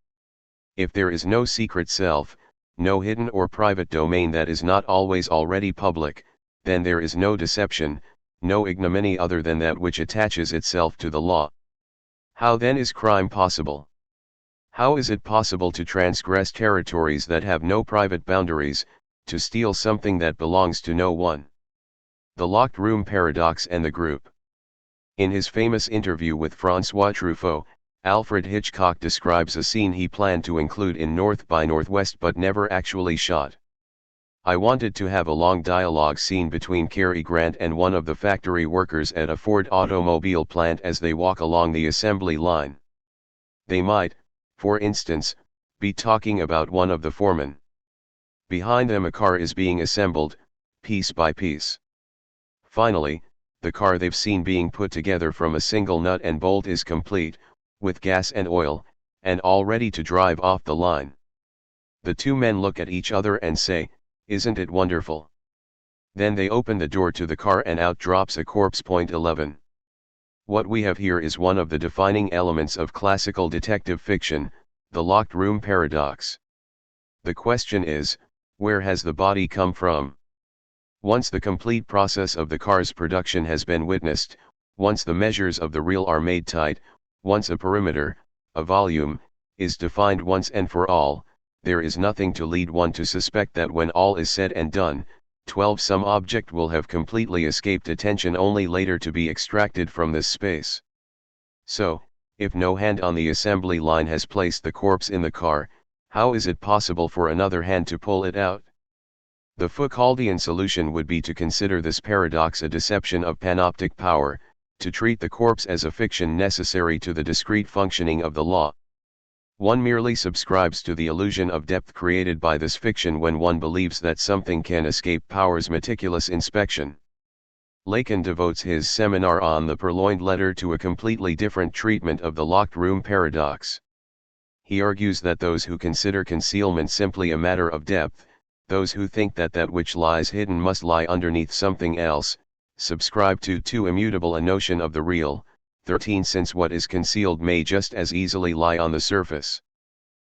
If there is no secret self, no hidden or private domain that is not always already public, then there is no deception, no ignominy other than that which attaches itself to the law. How then is crime possible? How is it possible to transgress territories that have no private boundaries, to steal something that belongs to no one? The locked room paradox and the group. In his famous interview with François Truffaut, Alfred Hitchcock describes a scene he planned to include in North by Northwest but never actually shot. I wanted to have a long dialogue scene between Cary Grant and one of the factory workers at a Ford automobile plant as they walk along the assembly line. They might, for instance, be talking about one of the foremen. Behind them a car is being assembled, piece by piece. Finally, the car they've seen being put together from a single nut and bolt is complete, with gas and oil, and all ready to drive off the line. The two men look at each other and say, "Isn't it wonderful?" Then they open the door to the car and out drops a corpse. 11. What we have here is one of the defining elements of classical detective fiction, the locked room paradox. The question is, where has the body come from? Once the complete process of the car's production has been witnessed, once the measures of the reel are made tight, once a perimeter, a volume, is defined once and for all, there is nothing to lead one to suspect that when all is said and done, some object will have completely escaped attention only later to be extracted from this space. So, if no hand on the assembly line has placed the corpse in the car, how is it possible for another hand to pull it out? The Foucauldian solution would be to consider this paradox a deception of panoptic power, to treat the corpse as a fiction necessary to the discrete functioning of the law. One merely subscribes to the illusion of depth created by this fiction when one believes that something can escape power's meticulous inspection. Lacan devotes his seminar on the Purloined Letter to a completely different treatment of the locked room paradox. He argues that those who consider concealment simply a matter of depth, those who think that that which lies hidden must lie underneath something else, subscribe to too immutable a notion of the real. 13 Since what is concealed may just as easily lie on the surface.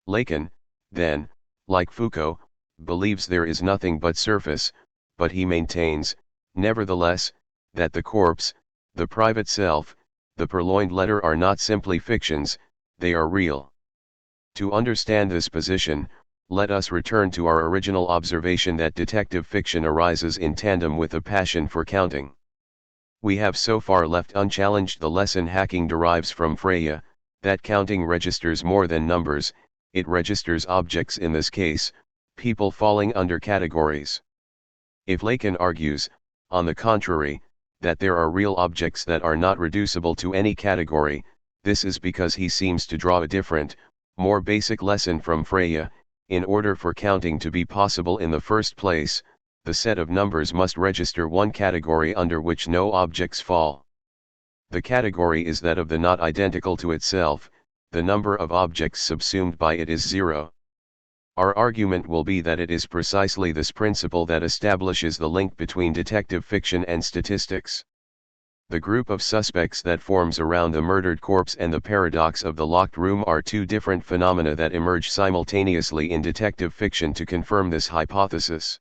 Lacan, then, like Foucault, believes there is nothing but surface, but he maintains, nevertheless, that the corpse, the private self, the Purloined Letter are not simply fictions, they are real. To understand this position, let us return to our original observation that detective fiction arises in tandem with a passion for counting. We have so far left unchallenged the lesson hacking derives from Freya, that counting registers more than numbers, it registers objects, in this case, people falling under categories. If Lacan argues, on the contrary, that there are real objects that are not reducible to any category, this is because he seems to draw a different, more basic lesson from Freya. In order for counting to be possible in the first place, the set of numbers must register one category under which no objects fall. The category is that of the not identical to itself, the number of objects subsumed by it is 0. Our argument will be that it is precisely this principle that establishes the link between detective fiction and statistics. The group of suspects that forms around the murdered corpse and the paradox of the locked room are two different phenomena that emerge simultaneously in detective fiction to confirm this hypothesis.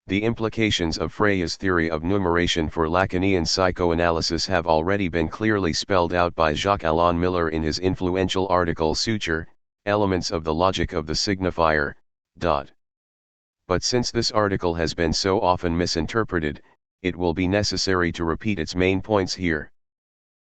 The implications of Freya's theory of numeration for Lacanian psychoanalysis have already been clearly spelled out by Jacques-Alain Miller in his influential article Suture, Elements of the Logic of the Signifier. But since this article has been so often misinterpreted, it will be necessary to repeat its main points here.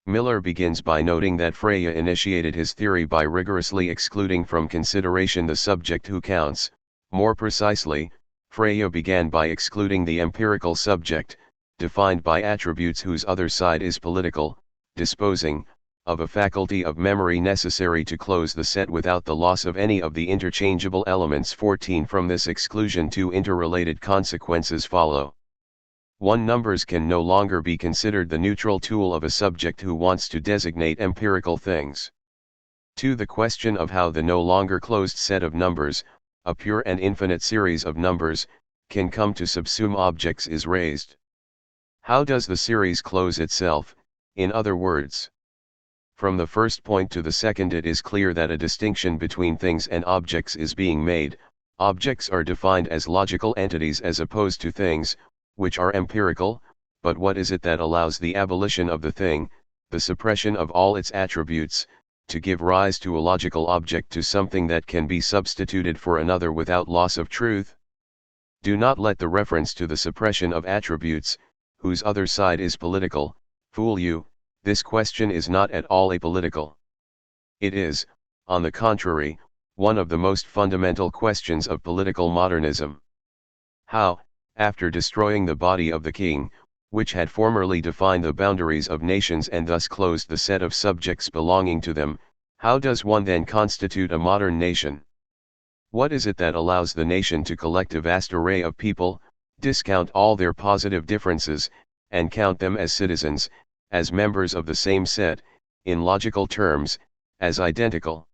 Miller begins by noting that Freya initiated his theory by rigorously excluding from consideration the subject who counts. More precisely, Freya began by excluding the empirical subject, defined by attributes whose other side is political, disposing of a faculty of memory necessary to close the set without the loss of any of the interchangeable elements. 14 From this exclusion two interrelated consequences follow. 1. Numbers can no longer be considered the neutral tool of a subject who wants to designate empirical things. 2. The question of how the no longer closed set of numbers, a pure and infinite series of numbers, can come to subsume objects is raised. How does the series close itself, in other words? From the first point to the second, it is clear that a distinction between things and objects is being made. Objects are defined as logical entities as opposed to things, which are empirical, but what is it that allows the abolition of the thing, the suppression of all its attributes, to give rise to a logical object, to something that can be substituted for another without loss of truth? Do not let the reference to the suppression of attributes, whose other side is political, fool you. This question is not at all apolitical. It is, on the contrary, one of the most fundamental questions of political modernism. How, after destroying the body of the king, which had formerly defined the boundaries of nations and thus closed the set of subjects belonging to them, how does one then constitute a modern nation? What is it that allows the nation to collect a vast array of people, discount all their positive differences, and count them as citizens, as members of the same set, in logical terms, as identical?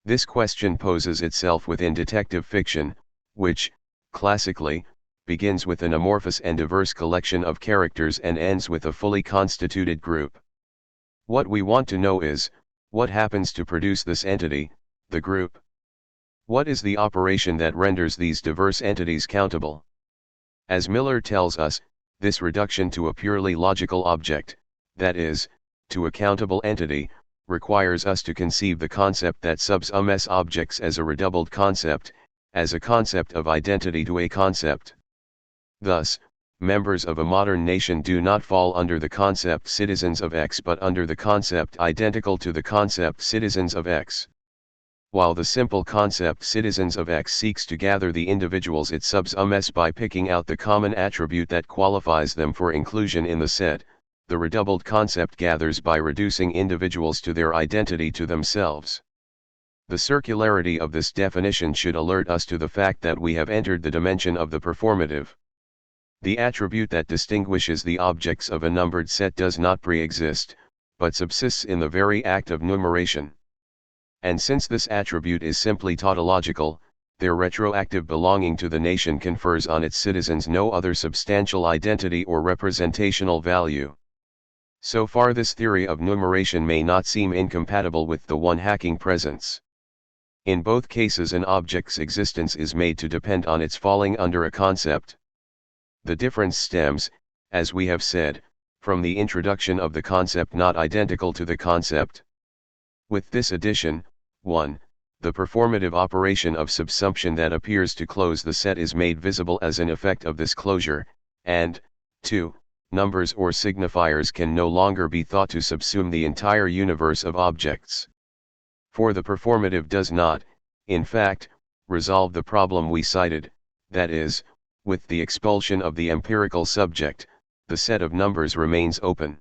This question poses itself within detective fiction, which, classically, begins with an amorphous and diverse collection of characters and ends with a fully constituted group. What we want to know is, what happens to produce this entity, the group? What is the operation that renders these diverse entities countable? As Miller tells us, this reduction to a purely logical object, that is, to a countable entity, requires us to conceive the concept that subsumes objects as a redoubled concept, as a concept of identity to a concept. Thus, members of a modern nation do not fall under the concept citizens of X but under the concept identical to the concept citizens of X. While the simple concept citizens of X seeks to gather the individuals it subsumes by picking out the common attribute that qualifies them for inclusion in the set, the redoubled concept gathers by reducing individuals to their identity to themselves. The circularity of this definition should alert us to the fact that we have entered the dimension of the performative. The attribute that distinguishes the objects of a numbered set does not pre-exist, but subsists in the very act of numeration. And since this attribute is simply tautological, their retroactive belonging to the nation confers on its citizens no other substantial identity or representational value. So far, this theory of numeration may not seem incompatible with the one hacking presence. In both cases, an object's existence is made to depend on its falling under a concept. The difference stems, as we have said, from the introduction of the concept not identical to the concept. With this addition, 1. The performative operation of subsumption that appears to close the set is made visible as an effect of this closure, and, 2. Numbers or signifiers can no longer be thought to subsume the entire universe of objects. For the performative does not, in fact, resolve the problem we cited, that is, with the expulsion of the empirical subject, the set of numbers remains open.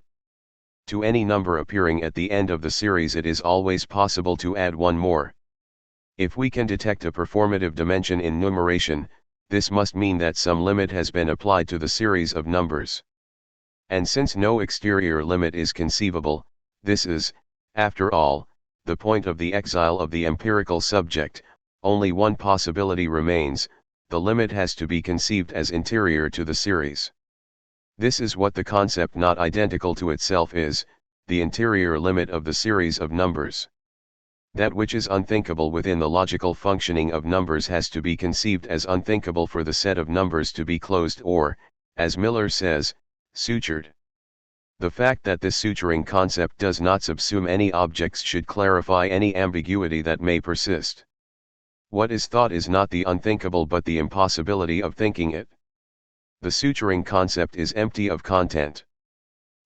To any number appearing at the end of the series, it is always possible to add one more. If we can detect a performative dimension in numeration, this must mean that some limit has been applied to the series of numbers. And since no exterior limit is conceivable, this is, after all, the point of the exile of the empirical subject. Only one possibility remains: the limit has to be conceived as interior to the series. This is what the concept not identical to itself is, the interior limit of the series of numbers. That which is unthinkable within the logical functioning of numbers has to be conceived as unthinkable for the set of numbers to be closed or, as Miller says, sutured. The fact that this suturing concept does not subsume any objects should clarify any ambiguity that may persist. What is thought is not the unthinkable but the impossibility of thinking it. The suturing concept is empty of content.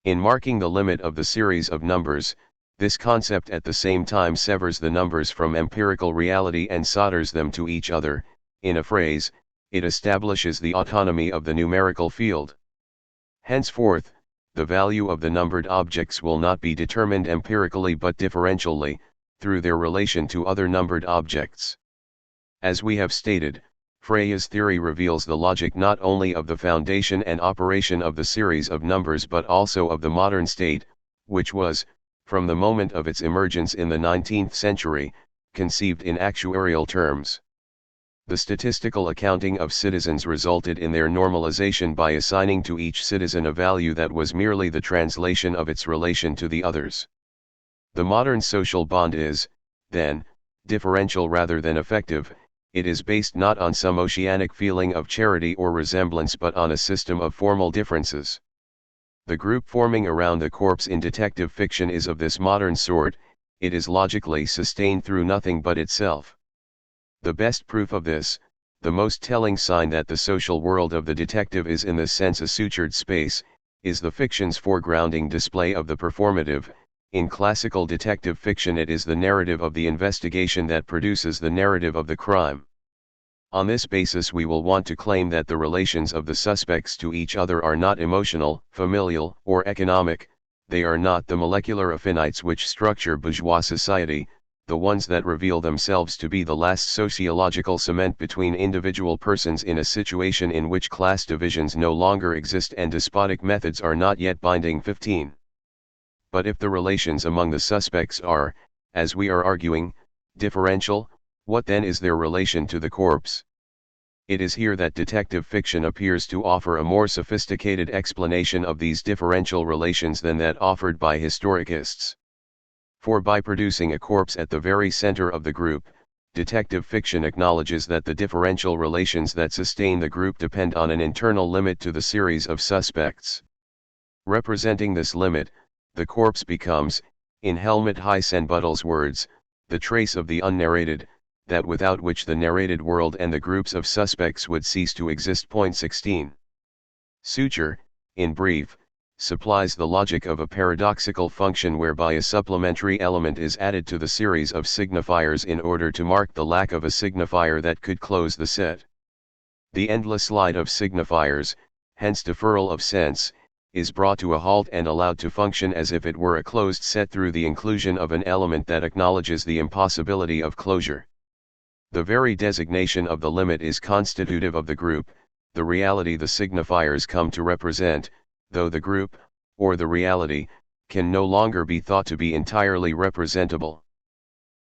In marking the limit of the series of numbers, this concept at the same time severs the numbers from empirical reality and solders them to each other. In a phrase, it establishes the autonomy of the numerical field. Henceforth, the value of the numbered objects will not be determined empirically but differentially, through their relation to other numbered objects. As we have stated, Freya's theory reveals the logic not only of the foundation and operation of the series of numbers but also of the modern state, which was, from the moment of its emergence in the 19th century, conceived in actuarial terms. The statistical accounting of citizens resulted in their normalization by assigning to each citizen a value that was merely the translation of its relation to the others. The modern social bond is, then, differential rather than effective. It is based not on some oceanic feeling of charity or resemblance but on a system of formal differences. The group forming around the corpse in detective fiction is of this modern sort. It is logically sustained through nothing but itself. The best proof of this, the most telling sign that the social world of the detective is in this sense a sutured space, is the fiction's foregrounding display of the performative. In classical detective fiction it is the narrative of the investigation that produces the narrative of the crime. On this basis we will want to claim that the relations of the suspects to each other are not emotional, familial, or economic. They are not the molecular affinities which structure bourgeois society, the ones that reveal themselves to be the last sociological cement between individual persons in a situation in which class divisions no longer exist and despotic methods are not yet binding. 15. But if the relations among the suspects are, as we are arguing, differential, what then is their relation to the corpse? It is here that detective fiction appears to offer a more sophisticated explanation of these differential relations than that offered by historicists. For by producing a corpse at the very center of the group, detective fiction acknowledges that the differential relations that sustain the group depend on an internal limit to the series of suspects. Representing this limit, the corpse becomes, in Helmut Hyssenbuttel's words, the trace of the unnarrated, that without which the narrated world and the groups of suspects would cease to exist. 16. Suture, in brief, supplies the logic of a paradoxical function whereby a supplementary element is added to the series of signifiers in order to mark the lack of a signifier that could close the set. The endless slide of signifiers, hence deferral of sense, is brought to a halt and allowed to function as if it were a closed set through the inclusion of an element that acknowledges the impossibility of closure. The very designation of the limit is constitutive of the group, the reality the signifiers come to represent, though the group, or the reality, can no longer be thought to be entirely representable.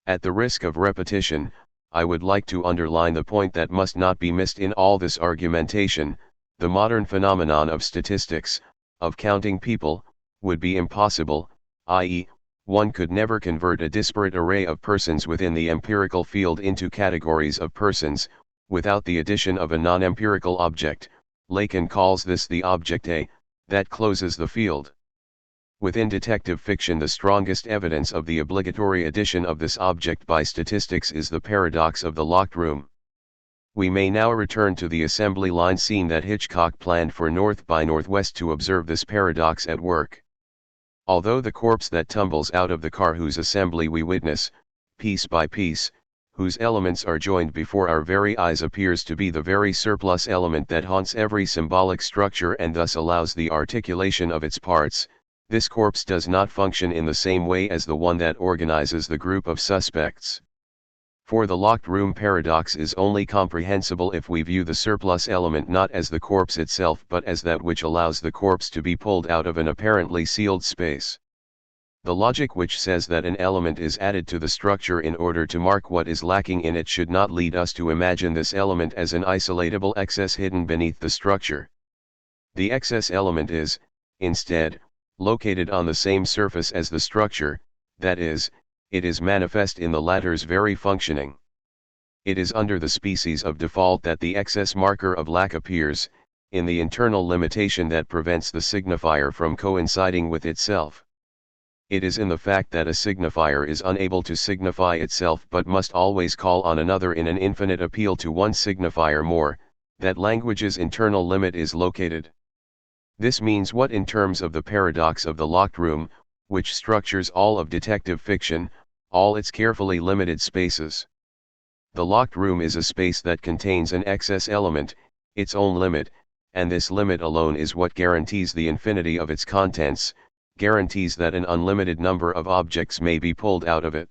At the risk of repetition, I would like to underline the point that must not be missed in all this argumentation: the modern phenomenon of statistics, of counting people, would be impossible, i.e., one could never convert a disparate array of persons within the empirical field into categories of persons, without the addition of a non-empirical object. Lacan calls this the object that closes the field. Within detective fiction the strongest evidence of the obligatory addition of this object by statistics is the paradox of the locked room. We may now return to the assembly line scene that Hitchcock planned for North by Northwest to observe this paradox at work. Although the corpse that tumbles out of the car whose assembly we witness, piece by piece, whose elements are joined before our very eyes appears to be the very surplus element that haunts every symbolic structure and thus allows the articulation of its parts, this corpse does not function in the same way as the one that organizes the group of suspects. For the locked room paradox is only comprehensible if we view the surplus element not as the corpse itself but as that which allows the corpse to be pulled out of an apparently sealed space. The logic which says that an element is added to the structure in order to mark what is lacking in it should not lead us to imagine this element as an isolatable excess hidden beneath the structure. The excess element is, instead, located on the same surface as the structure, that is, it is manifest in the latter's very functioning. It is under the species of default that the excess marker of lack appears, in the internal limitation that prevents the signifier from coinciding with itself. It is in the fact that a signifier is unable to signify itself but must always call on another in an infinite appeal to one signifier more, that language's internal limit is located. This means what in terms of the paradox of the locked room, which structures all of detective fiction, all its carefully limited spaces. The locked room is a space that contains an excess element, its own limit, and this limit alone is what guarantees the infinity of its contents, guarantees that an unlimited number of objects may be pulled out of it.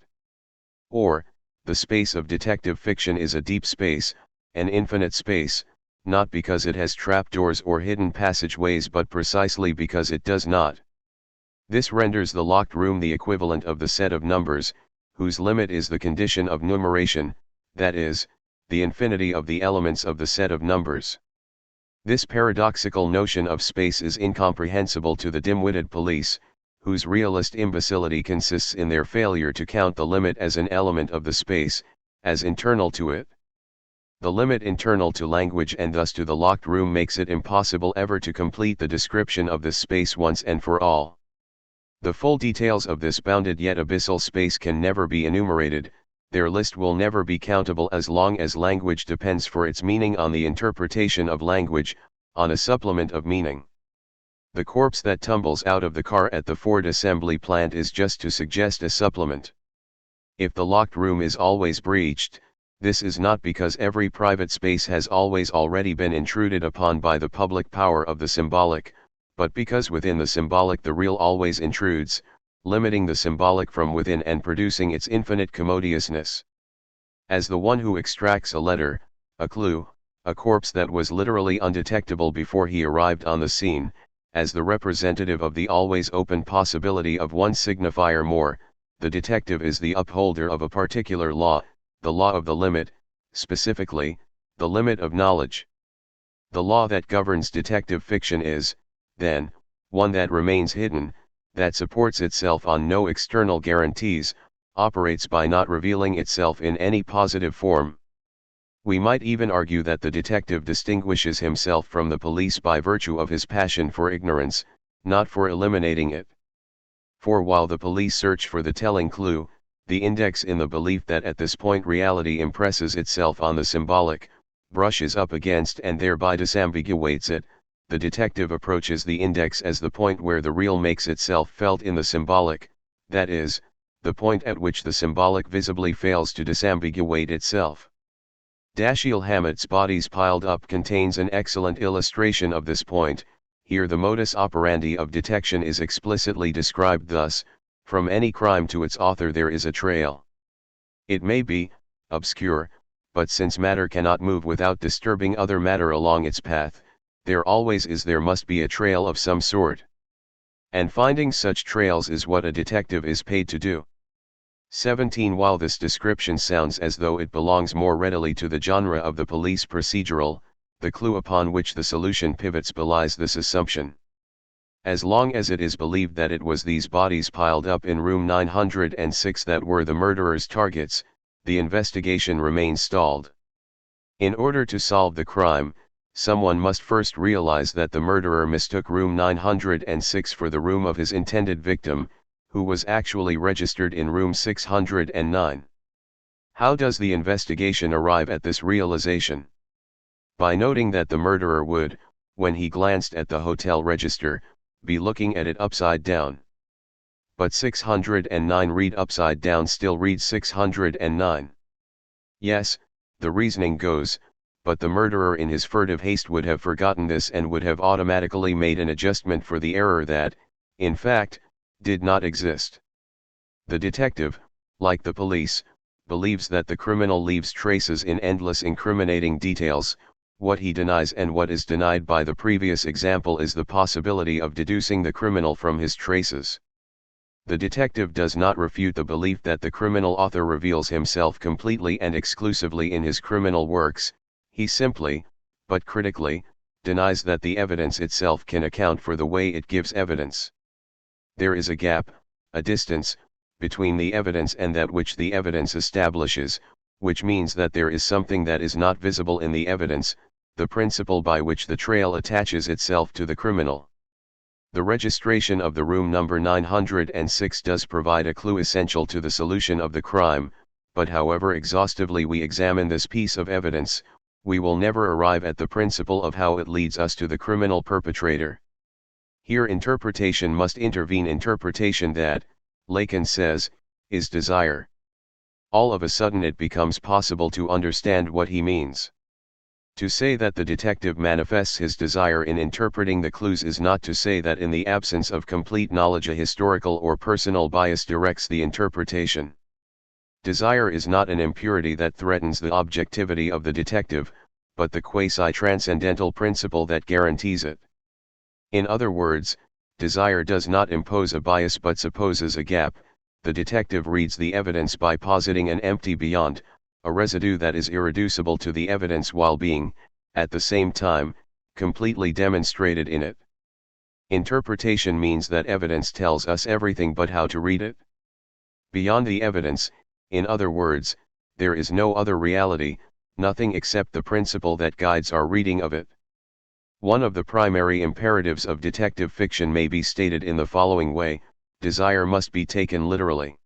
Or, the space of detective fiction is a deep space, an infinite space, not because it has trapdoors or hidden passageways but precisely because it does not. This renders the locked room the equivalent of the set of numbers, whose limit is the condition of numeration, that is, the infinity of the elements of the set of numbers. This paradoxical notion of space is incomprehensible to the dim-witted police, whose realist imbecility consists in their failure to count the limit as an element of the space, as internal to it. The limit internal to language and thus to the locked room makes it impossible ever to complete the description of this space once and for all. The full details of this bounded yet abyssal space can never be enumerated, their list will never be countable as long as language depends for its meaning on the interpretation of language, on a supplement of meaning. The corpse that tumbles out of the car at the Ford assembly plant is just to suggest a supplement. If the locked room is always breached, this is not because every private space has always already been intruded upon by the public power of the symbolic, but because within the symbolic the real always intrudes, limiting the symbolic from within and producing its infinite commodiousness. As the one who extracts a letter, a clue, a corpse that was literally undetectable before he arrived on the scene, as the representative of the always open possibility of one signifier more, the detective is the upholder of a particular law, the law of the limit, specifically, the limit of knowledge. The law that governs detective fiction is, then, one that remains hidden, that supports itself on no external guarantees, operates by not revealing itself in any positive form. We might even argue that the detective distinguishes himself from the police by virtue of his passion for ignorance, not for eliminating it. For while the police search for the telling clue, the index in the belief that at this point reality impresses itself on the symbolic, brushes up against and thereby disambiguates it, the detective approaches the index as the point where the real makes itself felt in the symbolic, that is, the point at which the symbolic visibly fails to disambiguate itself. Dashiell Hammett's Bodies Piled Up contains an excellent illustration of this point. Here the modus operandi of detection is explicitly described thus: from any crime to its author there is a trail. It may be obscure, but since matter cannot move without disturbing other matter along its path, there must be a trail of some sort. And finding such trails is what a detective is paid to do. 17. While this description sounds as though it belongs more readily to the genre of the police procedural, the clue upon which the solution pivots belies this assumption. As long as it is believed that it was these bodies piled up in room 906 that were the murderer's targets, the investigation remains stalled. In order to solve the crime, someone must first realize that the murderer mistook room 906 for the room of his intended victim, who was actually registered in room 609. How does the investigation arrive at this realization? By noting that the murderer would, when he glanced at the hotel register, be looking at it upside down. But 609 read upside down still reads 609. Yes, the reasoning goes, but the murderer in his furtive haste would have forgotten this and would have automatically made an adjustment for the error that, in fact, did not exist. The detective, like the police, believes that the criminal leaves traces in endless incriminating details. What he denies and what is denied by the previous example is the possibility of deducing the criminal from his traces. The detective does not refute the belief that the criminal author reveals himself completely and exclusively in his criminal works, he simply, but critically, denies that the evidence itself can account for the way it gives evidence. There is a gap, a distance, between the evidence and that which the evidence establishes, which means that there is something that is not visible in the evidence, the principle by which the trail attaches itself to the criminal. The registration of the room number 906 does provide a clue essential to the solution of the crime, but however exhaustively we examine this piece of evidence, we will never arrive at the principle of how it leads us to the criminal perpetrator. Here interpretation must intervene, interpretation that, Lacan says, is desire. All of a sudden it becomes possible to understand what he means. To say that the detective manifests his desire in interpreting the clues is not to say that in the absence of complete knowledge a historical or personal bias directs the interpretation. Desire is not an impurity that threatens the objectivity of the detective, but the quasi-transcendental principle that guarantees it. In other words, desire does not impose a bias but supposes a gap. The detective reads the evidence by positing an empty beyond, a residue that is irreducible to the evidence while being, at the same time, completely demonstrated in it. Interpretation means that evidence tells us everything but how to read it. Beyond the evidence, in other words, there is no other reality, nothing except the principle that guides our reading of it. One of the primary imperatives of detective fiction may be stated in the following way: desire must be taken literally.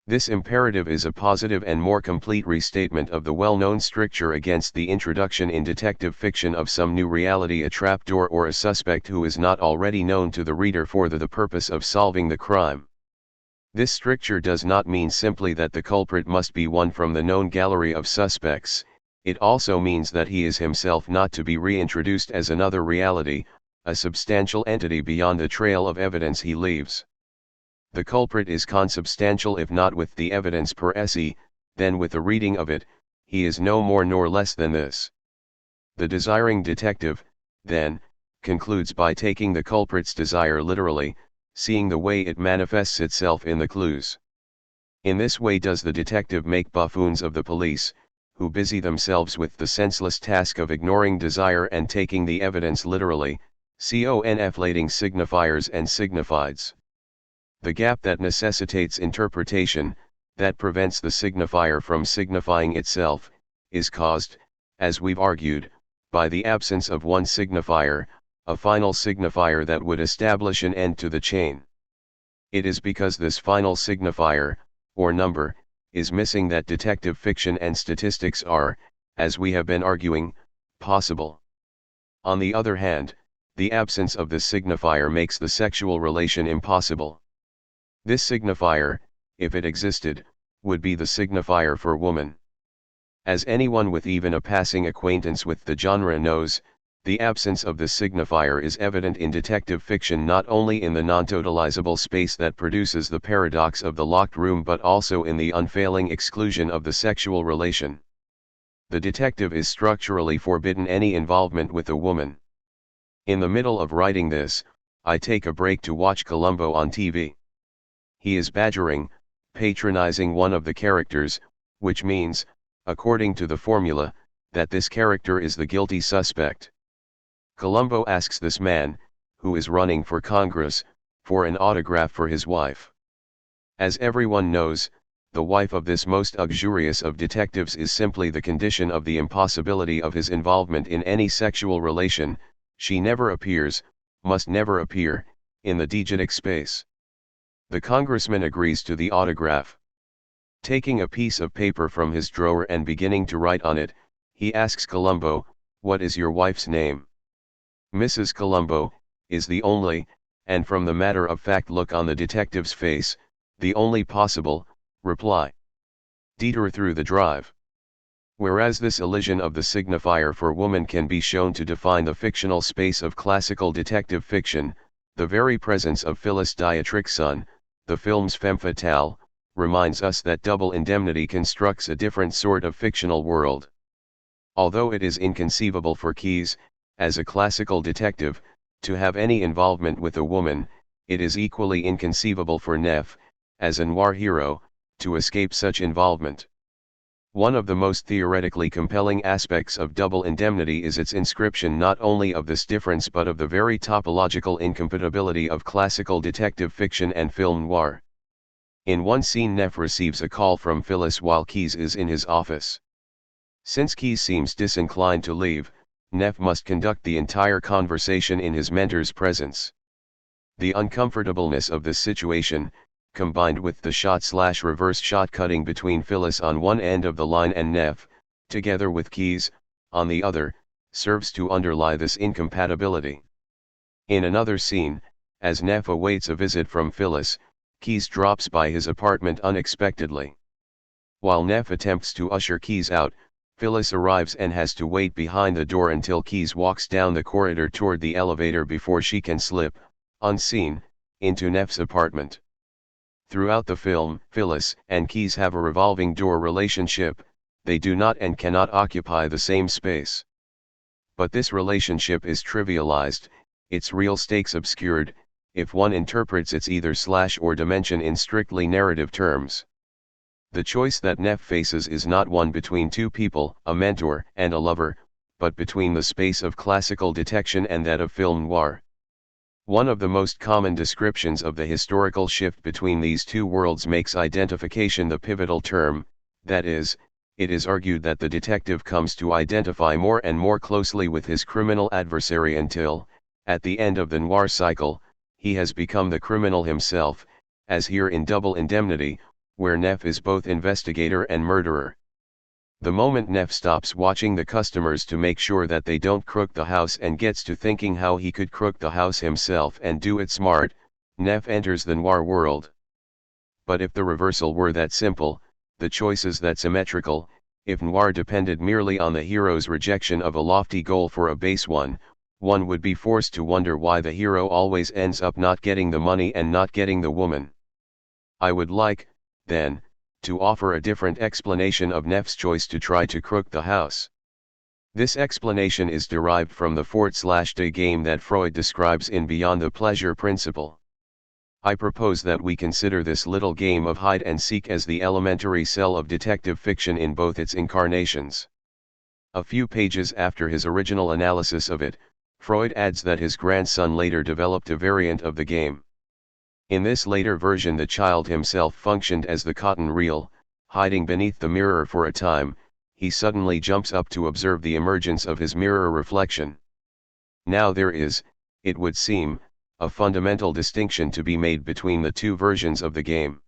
This imperative is a positive and more complete restatement of the well-known stricture against the introduction in detective fiction of some new reality, a trapdoor or a suspect who is not already known to the reader for the purpose of solving the crime. This stricture does not mean simply that the culprit must be one from the known gallery of suspects. It also means that he is himself not to be reintroduced as another reality, a substantial entity beyond the trail of evidence he leaves. The culprit is consubstantial if not with the evidence per se, then with the reading of it, he is no more nor less than this. The desiring detective, then, concludes by taking the culprit's desire literally, seeing the way it manifests itself in the clues. In this way does the detective make buffoons of the police, who busy themselves with the senseless task of ignoring desire and taking the evidence literally, conflating signifiers and signifieds. The gap that necessitates interpretation, that prevents the signifier from signifying itself, is caused, as we've argued, by the absence of one signifier, a final signifier that would establish an end to the chain. It is because this final signifier, or number, is missing that detective fiction and statistics are, as we have been arguing, possible. On the other hand, the absence of this signifier makes the sexual relation impossible. This signifier, if it existed, would be the signifier for woman. As anyone with even a passing acquaintance with the genre knows, the absence of this signifier is evident in detective fiction not only in the non-totalizable space that produces the paradox of the locked room but also in the unfailing exclusion of the sexual relation. The detective is structurally forbidden any involvement with a woman. In the middle of writing this, I take a break to watch Columbo on TV. He is badgering, patronizing one of the characters, which means, according to the formula, that this character is the guilty suspect. Columbo asks this man, who is running for Congress, for an autograph for his wife. As everyone knows, the wife of this most uxorious of detectives is simply the condition of the impossibility of his involvement in any sexual relation. She never appears, must never appear, in the diegetic space. The congressman agrees to the autograph. Taking a piece of paper from his drawer and beginning to write on it, he asks Columbo, "What is your wife's name?" Mrs. Columbo, is the only, and from the matter-of-fact look on the detective's face, the only possible, reply. Dieter through the drive. Whereas this elision of the signifier for woman can be shown to define the fictional space of classical detective fiction, the very presence of Phyllis Dietrichson, the film's femme fatale, reminds us that double indemnity constructs a different sort of fictional world. Although it is inconceivable for Keyes, as a classical detective, to have any involvement with a woman, it is equally inconceivable for Neff, as a noir hero, to escape such involvement. One of the most theoretically compelling aspects of double indemnity is its inscription not only of this difference but of the very topological incompatibility of classical detective fiction and film noir. In one scene Neff receives a call from Phyllis while Keyes is in his office. Since Keyes seems disinclined to leave, Neff must conduct the entire conversation in his mentor's presence. The uncomfortableness of this situation, combined with the shot/reverse shot cutting between Phyllis on one end of the line and Neff, together with Keyes, on the other, serves to underlie this incompatibility. In another scene, as Neff awaits a visit from Phyllis, Keyes drops by his apartment unexpectedly. While Neff attempts to usher Keyes out, Phyllis arrives and has to wait behind the door until Keyes walks down the corridor toward the elevator before she can slip, unseen, into Neff's apartment. Throughout the film, Phyllis and Keys have a revolving door relationship, they do not and cannot occupy the same space. But this relationship is trivialized, its real stakes obscured, if one interprets its either slash or dimension in strictly narrative terms. The choice that Neff faces is not one between two people, a mentor and a lover, but between the space of classical detection and that of film noir. One of the most common descriptions of the historical shift between these two worlds makes identification the pivotal term, that is, it is argued that the detective comes to identify more and more closely with his criminal adversary until, at the end of the noir cycle, he has become the criminal himself, as here in Double Indemnity, where Neff is both investigator and murderer. The moment Neff stops watching the customers to make sure that they don't crook the house and gets to thinking how he could crook the house himself and do it smart, Neff enters the noir world. But if the reversal were that simple, the choices that symmetrical, if noir depended merely on the hero's rejection of a lofty goal for a base one would be forced to wonder why the hero always ends up not getting the money and not getting the woman. I would like, then, to offer a different explanation of Neff's choice to try to crook the house. This explanation is derived from the Fort/Day game that Freud describes in Beyond the Pleasure Principle. I propose that we consider this little game of hide and seek as the elementary cell of detective fiction in both its incarnations. A few pages after his original analysis of it, Freud adds that his grandson later developed a variant of the game. In this later version, the child himself functioned as the cotton reel, hiding beneath the mirror for a time. He suddenly jumps up to observe the emergence of his mirror reflection. Now there is, it would seem, a fundamental distinction to be made between the two versions of the game.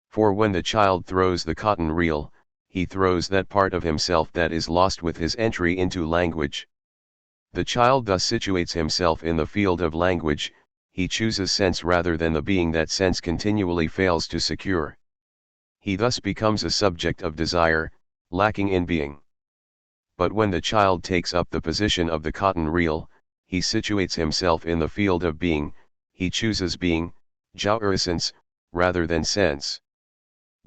For when the child throws the cotton reel, he throws that part of himself that is lost with his entry into language. The child thus situates himself in the field of language. He chooses sense rather than the being that sense continually fails to secure. He thus becomes a subject of desire, lacking in being. But when the child takes up the position of the cotton reel, he situates himself in the field of being. He chooses being, jouissance, rather than sense.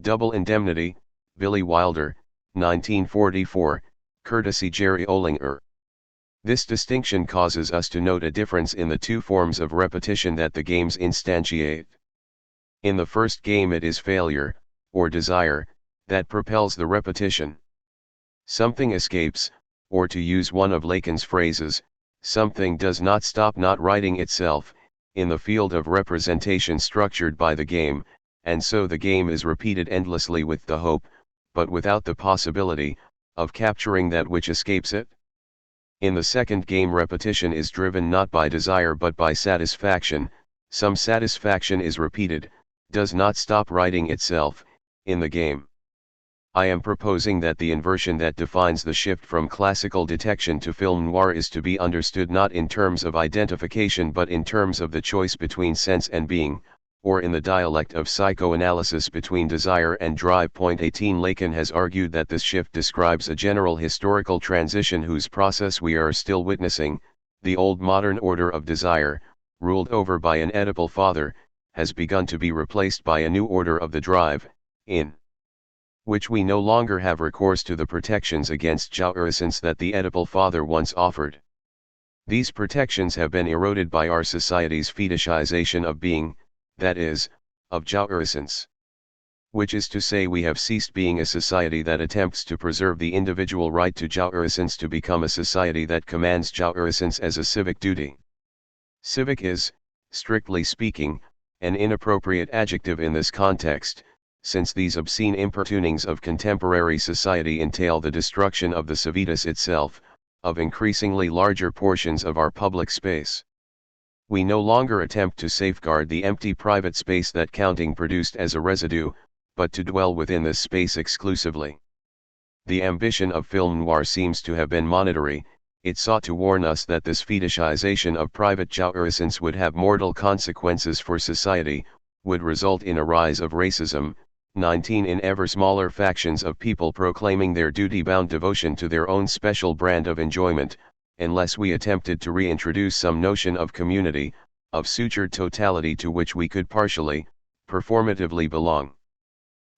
Double Indemnity, Billy Wilder, 1944, courtesy Jerry Olinger. This distinction causes us to note a difference in the two forms of repetition that the games instantiate. In the first game it is failure, or desire, that propels the repetition. Something escapes, or to use one of Lacan's phrases, something does not stop not writing itself, in the field of representation structured by the game, and so the game is repeated endlessly with the hope, but without the possibility, of capturing that which escapes it. In the second game, repetition is driven not by desire but by satisfaction. Some satisfaction is repeated, does not stop writing itself, in the game. I am proposing that the inversion that defines the shift from classical detection to film noir is to be understood not in terms of identification but in terms of the choice between sense and being, or in the dialect of psychoanalysis between desire and drive. 18 Lacan has argued that this shift describes a general historical transition whose process we are still witnessing. The old modern order of desire, ruled over by an Oedipal father, has begun to be replaced by a new order of the drive, in which we no longer have recourse to the protections against jouissance that the Oedipal father once offered. These protections have been eroded by our society's fetishization of being, that is, of jouissance. Which is to say, we have ceased being a society that attempts to preserve the individual right to jouissance to become a society that commands jouissance as a civic duty. Civic is, strictly speaking, an inappropriate adjective in this context, since these obscene importunings of contemporary society entail the destruction of the civitas itself, of increasingly larger portions of our public space. We no longer attempt to safeguard the empty private space that counting produced as a residue, but to dwell within this space exclusively. The ambition of film noir seems to have been monetary. It sought to warn us that this fetishization of private jouissance would have mortal consequences for society, would result in a rise of racism. 19 In ever smaller factions of people proclaiming their duty-bound devotion to their own special brand of enjoyment, unless we attempted to reintroduce some notion of community, of sutured totality to which we could partially, performatively belong.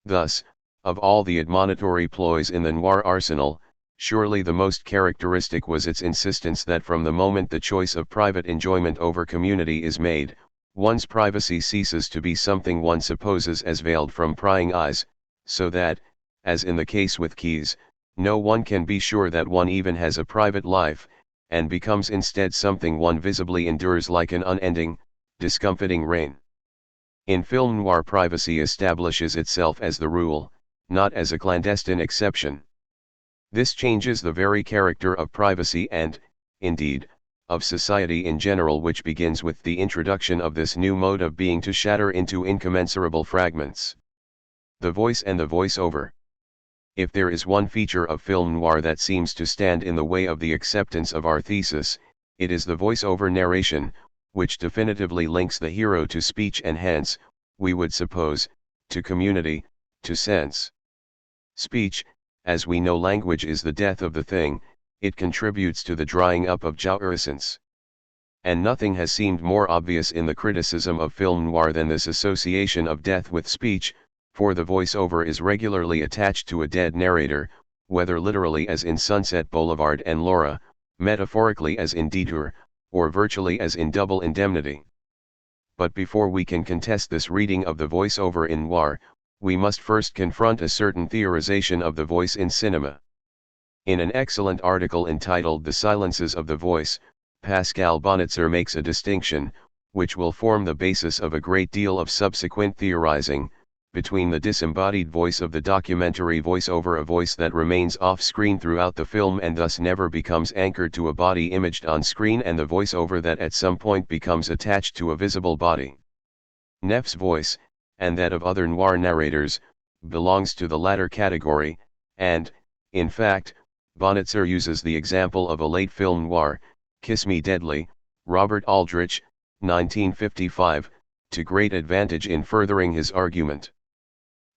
Thus, of all the admonitory ploys in the noir arsenal, surely the most characteristic was its insistence that from the moment the choice of private enjoyment over community is made, one's privacy ceases to be something one supposes as veiled from prying eyes, so that, as in the case with keys, no one can be sure that one even has a private life, and becomes instead something one visibly endures like an unending, discomfiting rain. In film noir, privacy establishes itself as the rule, not as a clandestine exception. This changes the very character of privacy and, indeed, of society in general, which begins with the introduction of this new mode of being to shatter into incommensurable fragments. The voice and the voice-over. If there is one feature of film noir that seems to stand in the way of the acceptance of our thesis, it is the voice-over narration, which definitively links the hero to speech and hence, we would suppose, to community, to sense. Speech, as we know, language is the death of the thing, it contributes to the drying up of jouissance. And nothing has seemed more obvious in the criticism of film noir than this association of death with speech, for the voice-over is regularly attached to a dead narrator, whether literally as in Sunset Boulevard and Laura, metaphorically as in Detour, or virtually as in Double Indemnity. But before we can contest this reading of the voice-over in noir, we must first confront a certain theorization of the voice in cinema. In an excellent article entitled The Silences of the Voice, Pascal Bonitzer makes a distinction, which will form the basis of a great deal of subsequent theorizing, between the disembodied voice of the documentary voice-over, a voice that remains off-screen throughout the film and thus never becomes anchored to a body imaged on screen, and the voice-over that at some point becomes attached to a visible body. Neff's voice, and that of other noir narrators, belongs to the latter category, and, in fact, Bonitzer uses the example of a late film noir, Kiss Me Deadly, Robert Aldrich, 1955, to great advantage in furthering his argument.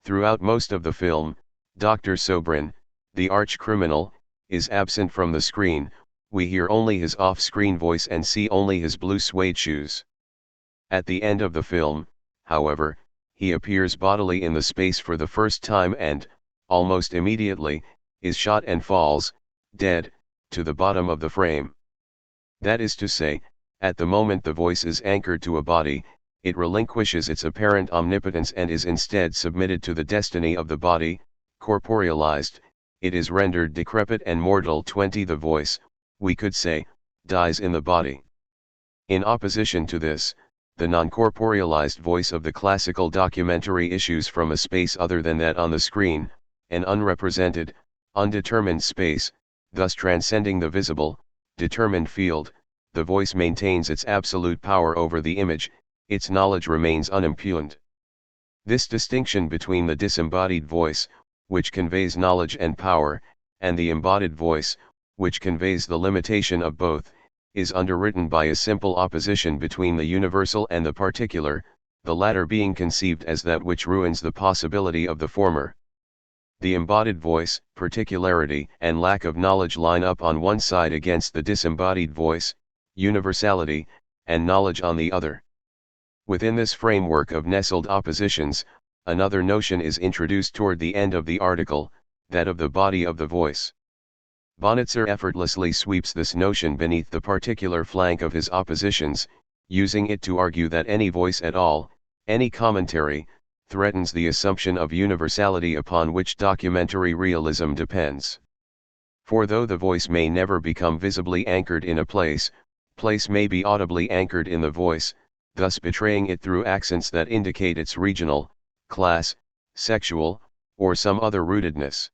Throughout most of the film, Dr. Sobrin, the arch-criminal, is absent from the screen. We hear only his off-screen voice and see only his blue suede shoes. At the end of the film, however, he appears bodily in the space for the first time and, almost immediately, is shot and falls, dead, to the bottom of the frame. That is to say, at the moment the voice is anchored to a body, it relinquishes its apparent omnipotence and is instead submitted to the destiny of the body, corporealized, it is rendered decrepit and mortal. 20 The voice, we could say, dies in the body. In opposition to this, the non-corporealized voice of the classical documentary issues from a space other than that on the screen, an unrepresented, undetermined space, thus transcending the visible, determined field. The voice maintains its absolute power over the image, its knowledge remains unimpugned. This distinction between the disembodied voice, which conveys knowledge and power, and the embodied voice, which conveys the limitation of both, is underwritten by a simple opposition between the universal and the particular, the latter being conceived as that which ruins the possibility of the former. The embodied voice, particularity and lack of knowledge line up on one side against the disembodied voice, universality, and knowledge on the other. Within this framework of nestled oppositions, another notion is introduced toward the end of the article, that of the body of the voice. Bonitzer effortlessly sweeps this notion beneath the particular flank of his oppositions, using it to argue that any voice at all, any commentary, threatens the assumption of universality upon which documentary realism depends. For though the voice may never become visibly anchored in a place, place may be audibly anchored in the voice, thus betraying it through accents that indicate its regional, class, sexual, or some other rootedness.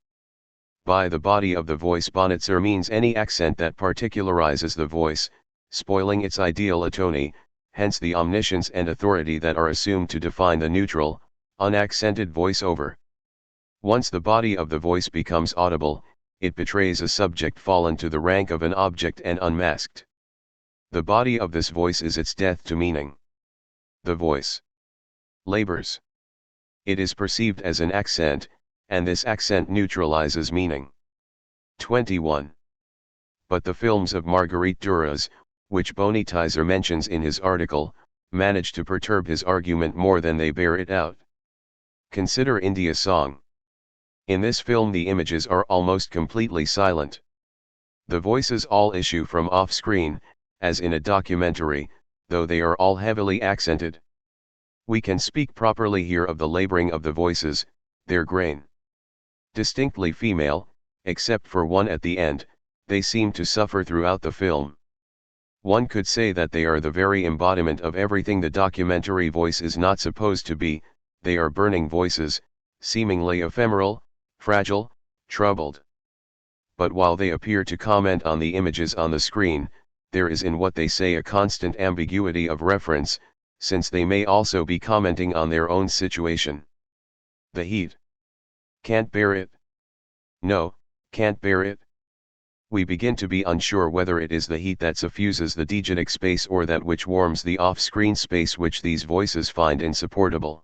By the body of the voice, Bonitzer means any accent that particularizes the voice, spoiling its ideal atony, hence the omniscience and authority that are assumed to define the neutral, unaccented voice-over. Once the body of the voice becomes audible, it betrays a subject fallen to the rank of an object and unmasked. The body of this voice is its death to meaning. The voice labors. It is perceived as an accent, and this accent neutralizes meaning. 21. But the films of Marguerite Duras, which Bonitzer mentions in his article, manage to perturb his argument more than they bear it out. Consider India's song. In this film the images are almost completely silent. The voices all issue from off-screen, as in a documentary, though they are all heavily accented. We can speak properly here of the laboring of the voices, their grain. Distinctly female, except for one at the end, they seem to suffer throughout the film. One could say that they are the very embodiment of everything the documentary voice is not supposed to be. They are burning voices, seemingly ephemeral, fragile, troubled. But while they appear to comment on the images on the screen, there is in what they say a constant ambiguity of reference, since they may also be commenting on their own situation. The heat. Can't bear it. No, can't bear it. We begin to be unsure whether it is the heat that suffuses the diegetic space or that which warms the off-screen space which these voices find insupportable.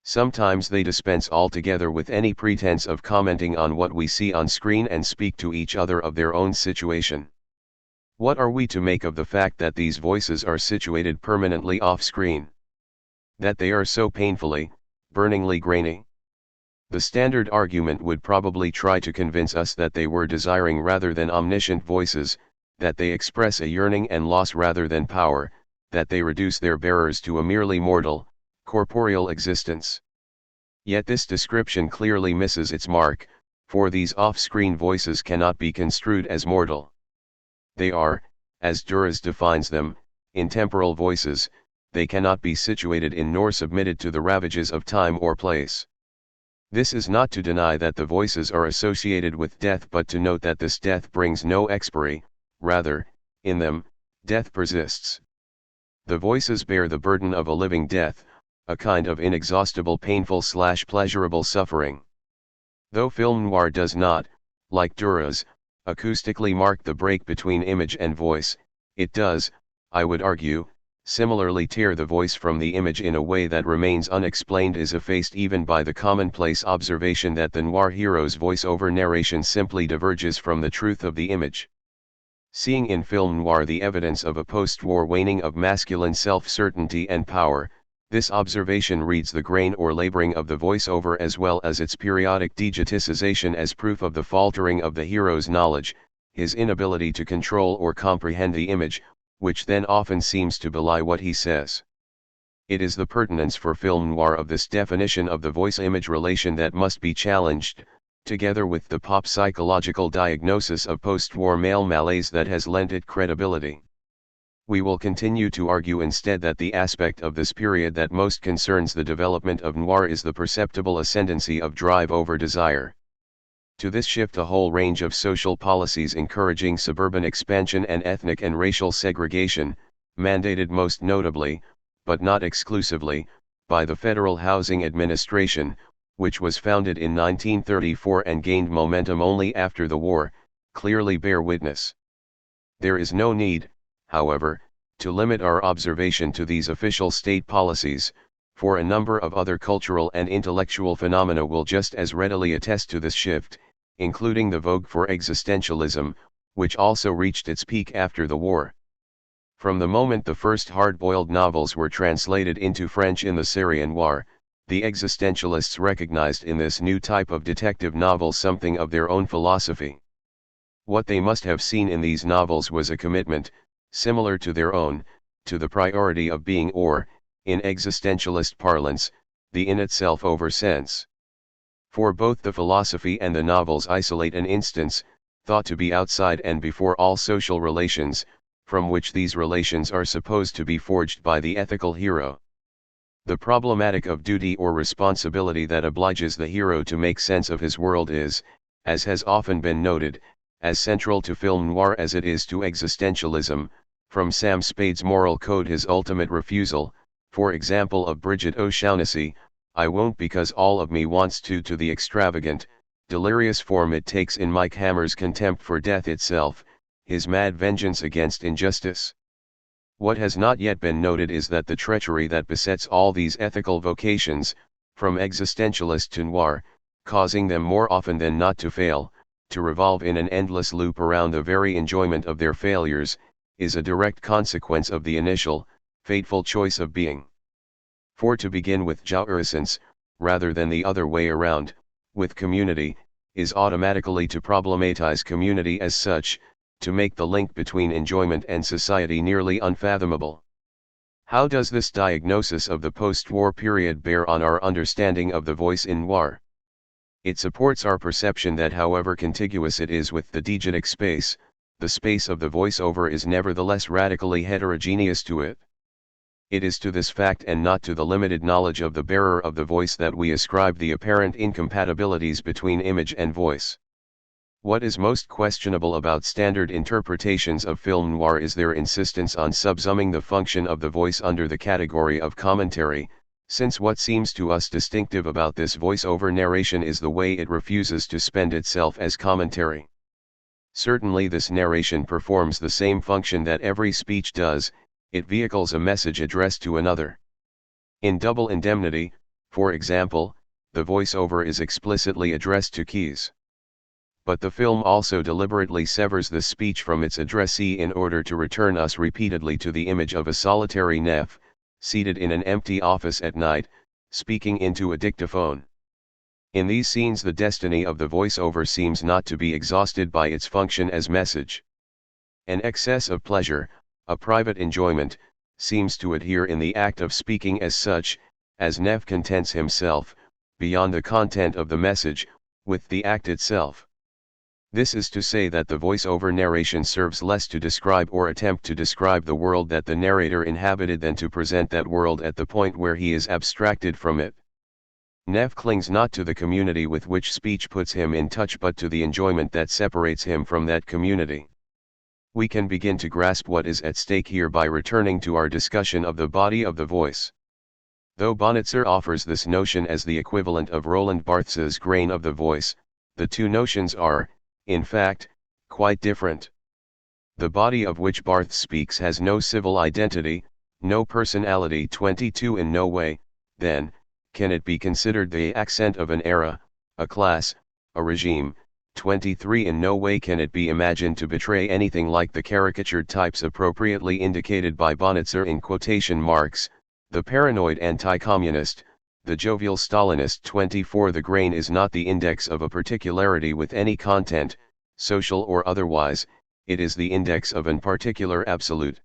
Sometimes they dispense altogether with any pretense of commenting on what we see on screen and speak to each other of their own situation. What are we to make of the fact that these voices are situated permanently off-screen? That they are so painfully, burningly grainy? The standard argument would probably try to convince us that they were desiring rather than omniscient voices, that they express a yearning and loss rather than power, that they reduce their bearers to a merely mortal, corporeal existence. Yet this description clearly misses its mark, for these off-screen voices cannot be construed as mortal. They are, as Duras defines them, intemporal voices. They cannot be situated in nor submitted to the ravages of time or place. This is not to deny that the voices are associated with death, but to note that this death brings no expiry, rather, in them, death persists. The voices bear the burden of a living death, a kind of inexhaustible painful/pleasurable suffering. Though film noir does not, like Duras, acoustically mark the break between image and voice, it does, I would argue, similarly tear the voice from the image in a way that remains unexplained, is effaced even by the commonplace observation that the noir hero's voice-over narration simply diverges from the truth of the image. Seeing in film noir the evidence of a post-war waning of masculine self-certainty and power, this observation reads the grain or laboring of the voice-over as well as its periodic degeticization as proof of the faltering of the hero's knowledge, his inability to control or comprehend the image, which then often seems to belie what he says. It is the pertinence for film noir of this definition of the voice-image relation that must be challenged, together with the pop psychological diagnosis of post-war male malaise that has lent it credibility. We will continue to argue instead that the aspect of this period that most concerns the development of noir is the perceptible ascendancy of drive over desire. To this shift a whole range of social policies encouraging suburban expansion and ethnic and racial segregation, mandated most notably, but not exclusively, by the Federal Housing Administration, which was founded in 1934 and gained momentum only after the war, clearly bear witness. There is no need, however, to limit our observation to these official state policies, for a number of other cultural and intellectual phenomena will just as readily attest to this shift, including the vogue for existentialism, which also reached its peak after the war. From the moment the first hard-boiled novels were translated into French in the série noire, the existentialists recognized in this new type of detective novel something of their own philosophy. What they must have seen in these novels was a commitment, similar to their own, to the priority of being, or, in existentialist parlance, the in itself over sense. For both the philosophy and the novels isolate an instance, thought to be outside and before all social relations, from which these relations are supposed to be forged by the ethical hero. The problematic of duty or responsibility that obliges the hero to make sense of his world is, as has often been noted, as central to film noir as it is to existentialism, from Sam Spade's moral code his ultimate refusal, for example of Bridget O'Shaughnessy, I won't because all of me wants to the extravagant, delirious form it takes in Mike Hammer's contempt for death itself, his mad vengeance against injustice. What has not yet been noted is that the treachery that besets all these ethical vocations, from existentialist to noir, causing them more often than not to fail, to revolve in an endless loop around the very enjoyment of their failures, is a direct consequence of the initial, fateful choice of being. For to begin with jouissance, rather than the other way around, with community, is automatically to problematize community as such, to make the link between enjoyment and society nearly unfathomable. How does this diagnosis of the post-war period bear on our understanding of the voice in noir? It supports our perception that however contiguous it is with the diegetic space, the space of the voiceover is nevertheless radically heterogeneous to it. It is to this fact and not to the limited knowledge of the bearer of the voice that we ascribe the apparent incompatibilities between image and voice. What is most questionable about standard interpretations of film noir is their insistence on subsuming the function of the voice under the category of commentary, since what seems to us distinctive about this voice-over narration is the way it refuses to spend itself as commentary. Certainly this narration performs the same function that every speech does, it vehicles a message addressed to another. In Double Indemnity, for example, the voice-over is explicitly addressed to Keyes. But the film also deliberately severs the speech from its addressee in order to return us repeatedly to the image of a solitary Neff, seated in an empty office at night, speaking into a dictaphone. In these scenes the destiny of the voice-over seems not to be exhausted by its function as message. An excess of pleasure, a private enjoyment, seems to adhere in the act of speaking as such, as Neff contents himself, beyond the content of the message, with the act itself. This is to say that the voice-over narration serves less to describe or attempt to describe the world that the narrator inhabited than to present that world at the point where he is abstracted from it. Neff clings not to the community with which speech puts him in touch but to the enjoyment that separates him from that community. We can begin to grasp what is at stake here by returning to our discussion of the body of the voice. Though Bonitzer offers this notion as the equivalent of Roland Barthes's grain of the voice, the two notions are, in fact, quite different. The body of which Barthes speaks has no civil identity, no personality. 22 In no way, then, can it be considered the accent of an era, a class, a regime. 23 In no way can it be imagined to betray anything like the caricatured types appropriately indicated by Bonitzer in quotation marks, the paranoid anti-communist, the jovial Stalinist. 24 The grain is not the index of a particularity with any content, social or otherwise, it is the index of an particular absolute.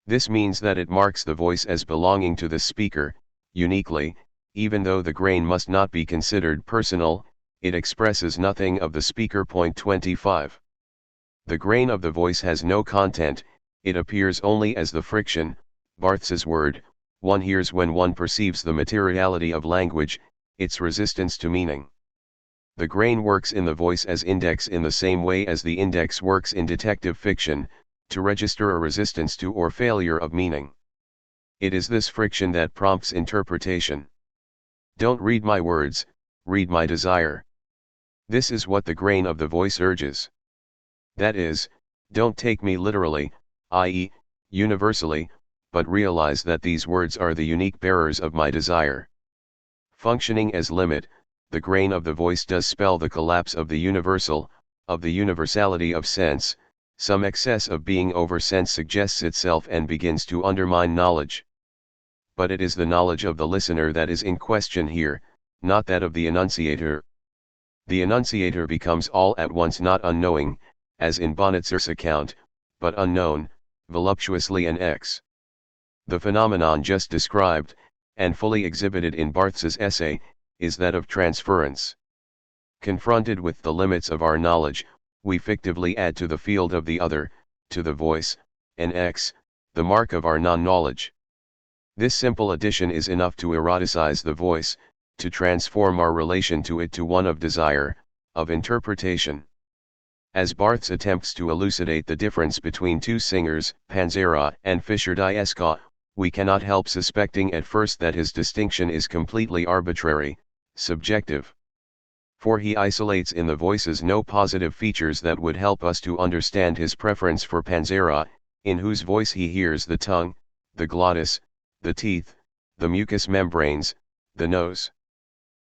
This means that it marks the voice as belonging to the speaker, uniquely, even though the grain must not be considered personal, it expresses nothing of the speaker. 25. The grain of the voice has no content, it appears only as the friction, Barthes's word, one hears when one perceives the materiality of language, its resistance to meaning. The grain works in the voice as index in the same way as the index works in detective fiction, to register a resistance to or failure of meaning. It is this friction that prompts interpretation. Don't read my words, read my desire. This is what the grain of the voice urges. That is, don't take me literally, i.e., universally, but realize that these words are the unique bearers of my desire. Functioning as limit, the grain of the voice does spell the collapse of the universal, of the universality of sense. Some excess of being over sense suggests itself and begins to undermine knowledge. But it is the knowledge of the listener that is in question here, not that of the enunciator. The enunciator becomes all at once not unknowing, as in Bonitzer's account, but unknown, voluptuously an X. The phenomenon just described, and fully exhibited in Barthes's essay, is that of transference. Confronted with the limits of our knowledge, we fictively add to the field of the other, to the voice, an X, the mark of our non-knowledge. This simple addition is enough to eroticize the voice, to transform our relation to it to one of desire, of interpretation. As Barthes attempts to elucidate the difference between two singers, Panzera and Fischer-Dieskau, we cannot help suspecting at first that his distinction is completely arbitrary, subjective. For he isolates in the voices no positive features that would help us to understand his preference for Panzera, in whose voice he hears the tongue, the glottis, the teeth, the mucous membranes, the nose.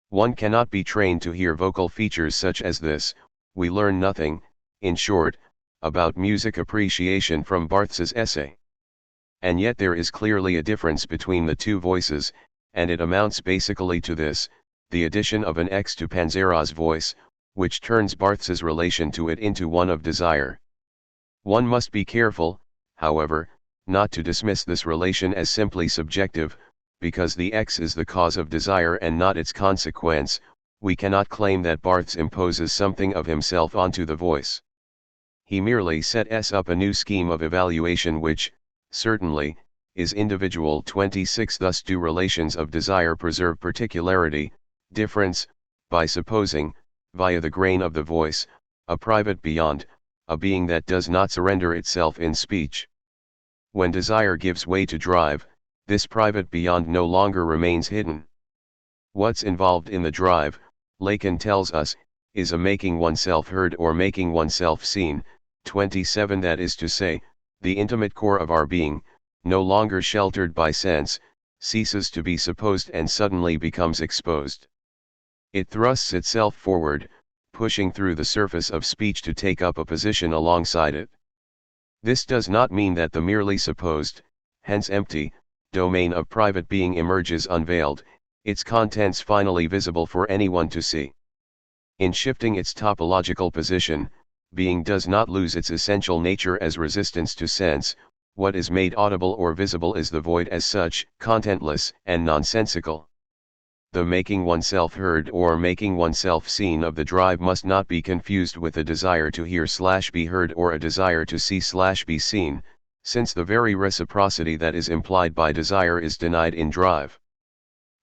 One cannot be trained to hear vocal features such as this. We learn nothing, in short, about music appreciation from Barthes's essay. And yet there is clearly a difference between the two voices, and it amounts basically to this: the addition of an X to Panzera's voice, which turns Barthes's relation to it into one of desire. One must be careful, however, not to dismiss this relation as simply subjective. Because the X is the cause of desire and not its consequence, we cannot claim that Barthes imposes something of himself onto the voice. He merely sets up a new scheme of evaluation which, certainly, is individual. 26 Thus do relations of desire preserve particularity, difference, by supposing, via the grain of the voice, a private beyond, a being that does not surrender itself in speech. When desire gives way to drive, this private beyond no longer remains hidden. What's involved in the drive, Lacan tells us, is a making oneself heard or making oneself seen. 27 That is to say, the intimate core of our being, no longer sheltered by sense, ceases to be supposed and suddenly becomes exposed. It thrusts itself forward, pushing through the surface of speech to take up a position alongside it. This does not mean that the merely supposed, hence empty, domain of private being emerges unveiled, its contents finally visible for anyone to see. In shifting its topological position, being does not lose its essential nature as resistance to sense. What is made audible or visible is the void as such, contentless and nonsensical. The making oneself heard or making oneself seen of the drive must not be confused with a desire to hear/be heard or a desire to see/be seen, since the very reciprocity that is implied by desire is denied in drive.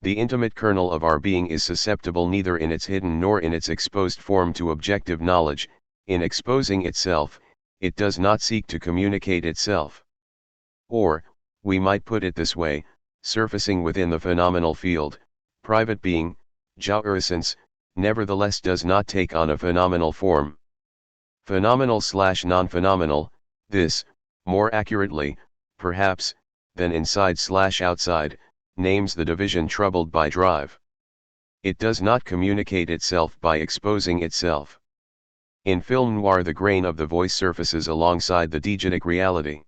The intimate kernel of our being is susceptible neither in its hidden nor in its exposed form to objective knowledge. In exposing itself, it does not seek to communicate itself. Or, we might put it this way: surfacing within the phenomenal field, private being, jouissance, nevertheless does not take on a phenomenal form. Phenomenal/non-phenomenal, this, more accurately, perhaps, than inside/outside, names the division troubled by drive. It does not communicate itself by exposing itself. In film noir the grain of the voice surfaces alongside the diegetic reality.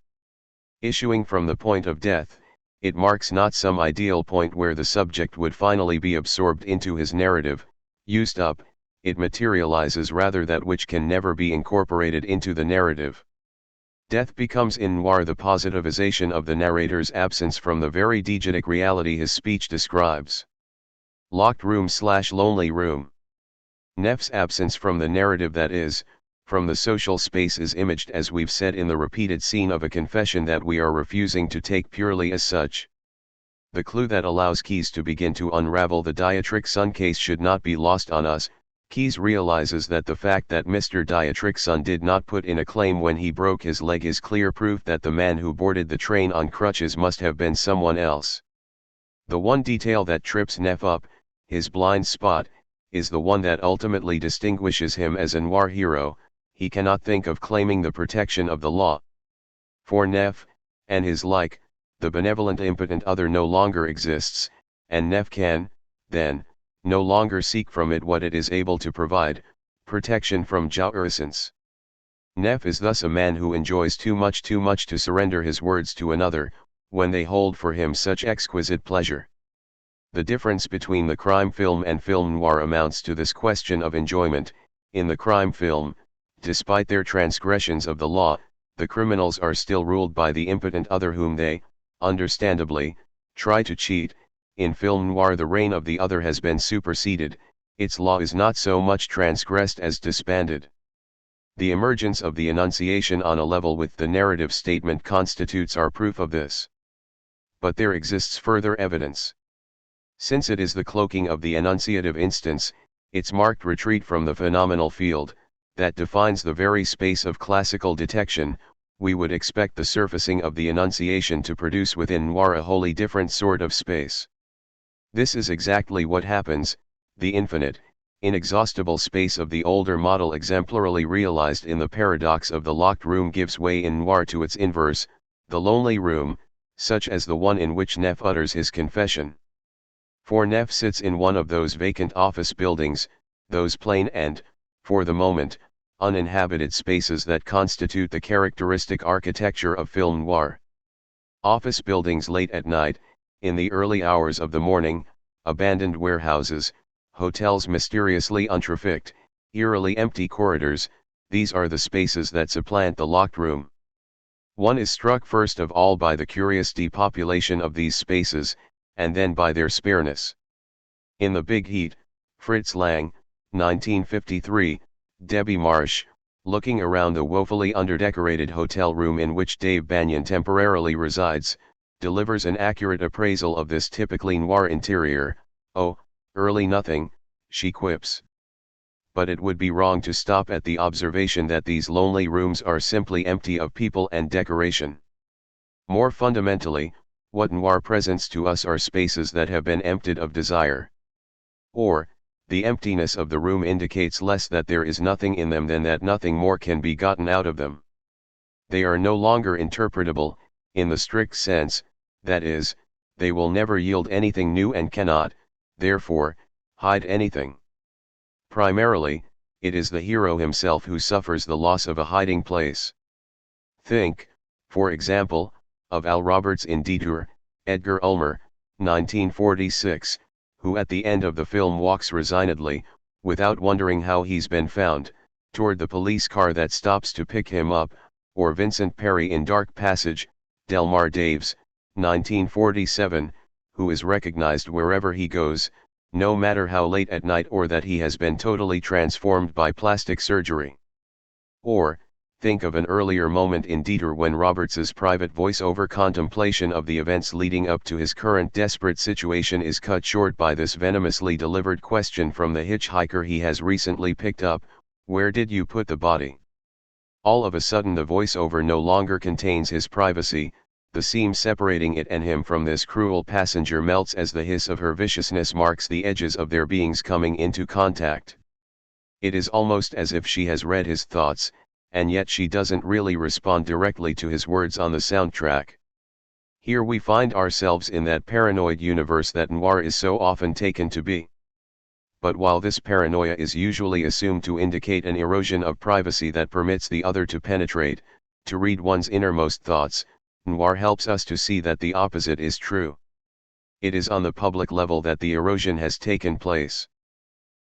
Issuing from the point of death, it marks not some ideal point where the subject would finally be absorbed into his narrative, used up, it materializes rather that which can never be incorporated into the narrative. Death becomes in noir the positivization of the narrator's absence from the very diegetic reality his speech describes. Locked room/lonely room. Neff's absence from the narrative, that is, from the social space, is imaged, as we've said, in the repeated scene of a confession that we are refusing to take purely as such. The clue that allows Keyes to begin to unravel the Dietrichson case should not be lost on us. Keyes realizes that the fact that Mr. Dietrichson did not put in a claim when he broke his leg is clear proof that the man who boarded the train on crutches must have been someone else. The one detail that trips Neff up, his blind spot, is the one that ultimately distinguishes him as a noir hero. He cannot think of claiming the protection of the law. For Neff, and his like, the benevolent impotent other no longer exists, and Neff can, then, no longer seek from it what it is able to provide, protection from jouissance. Neff is thus a man who enjoys too much to surrender his words to another, when they hold for him such exquisite pleasure. The difference between the crime film and film noir amounts to this question of enjoyment. In the crime film, despite their transgressions of the law, the criminals are still ruled by the impotent other whom they, understandably, try to cheat. In film noir the reign of the other has been superseded, its law is not so much transgressed as disbanded. The emergence of the enunciation on a level with the narrative statement constitutes our proof of this. But there exists further evidence. Since it is the cloaking of the enunciative instance, its marked retreat from the phenomenal field, that defines the very space of classical detection, we would expect the surfacing of the enunciation to produce within noir a wholly different sort of space. This is exactly what happens. The infinite, inexhaustible space of the older model, exemplarily realized in the paradox of the locked room, gives way in noir to its inverse, the lonely room, such as the one in which Neff utters his confession. For Neff sits in one of those vacant office buildings, those plain and, for the moment, uninhabited spaces that constitute the characteristic architecture of film noir. Office buildings late at night, in the early hours of the morning, abandoned warehouses, hotels mysteriously untrafficked, eerily empty corridors, these are the spaces that supplant the locked room. One is struck first of all by the curious depopulation of these spaces, and then by their spareness. In The Big Heat, Fritz Lang, 1953, Debbie Marsh, looking around the woefully underdecorated hotel room in which Dave Banyan temporarily resides, delivers an accurate appraisal of this typically noir interior. "Oh, early nothing," she quips. But it would be wrong to stop at the observation that these lonely rooms are simply empty of people and decoration. More fundamentally, what noir presents to us are spaces that have been emptied of desire. Or, the emptiness of the room indicates less that there is nothing in them than that nothing more can be gotten out of them. They are no longer interpretable, in the strict sense, that is, they will never yield anything new and cannot, therefore, hide anything. Primarily, it is the hero himself who suffers the loss of a hiding place. Think, for example, of Al Roberts in Detour, Edgar Ulmer, 1946, who at the end of the film walks resignedly, without wondering how he's been found, toward the police car that stops to pick him up, or Vincent Perry in Dark Passage, Delmar Daves, 1947, who is recognized wherever he goes, no matter how late at night or that he has been totally transformed by plastic surgery. Or, think of an earlier moment in Dieter when Roberts's private voice-over contemplation of the events leading up to his current desperate situation is cut short by this venomously delivered question from the hitchhiker he has recently picked up: "Where did you put the body?" All of a sudden the voice-over no longer contains his privacy, the seam separating it and him from this cruel passenger melts as the hiss of her viciousness marks the edges of their beings coming into contact. It is almost as if she has read his thoughts, and yet she doesn't really respond directly to his words on the soundtrack. Here we find ourselves in that paranoid universe that noir is so often taken to be. But while this paranoia is usually assumed to indicate an erosion of privacy that permits the other to penetrate, to read one's innermost thoughts, noir helps us to see that the opposite is true. It is on the public level that the erosion has taken place.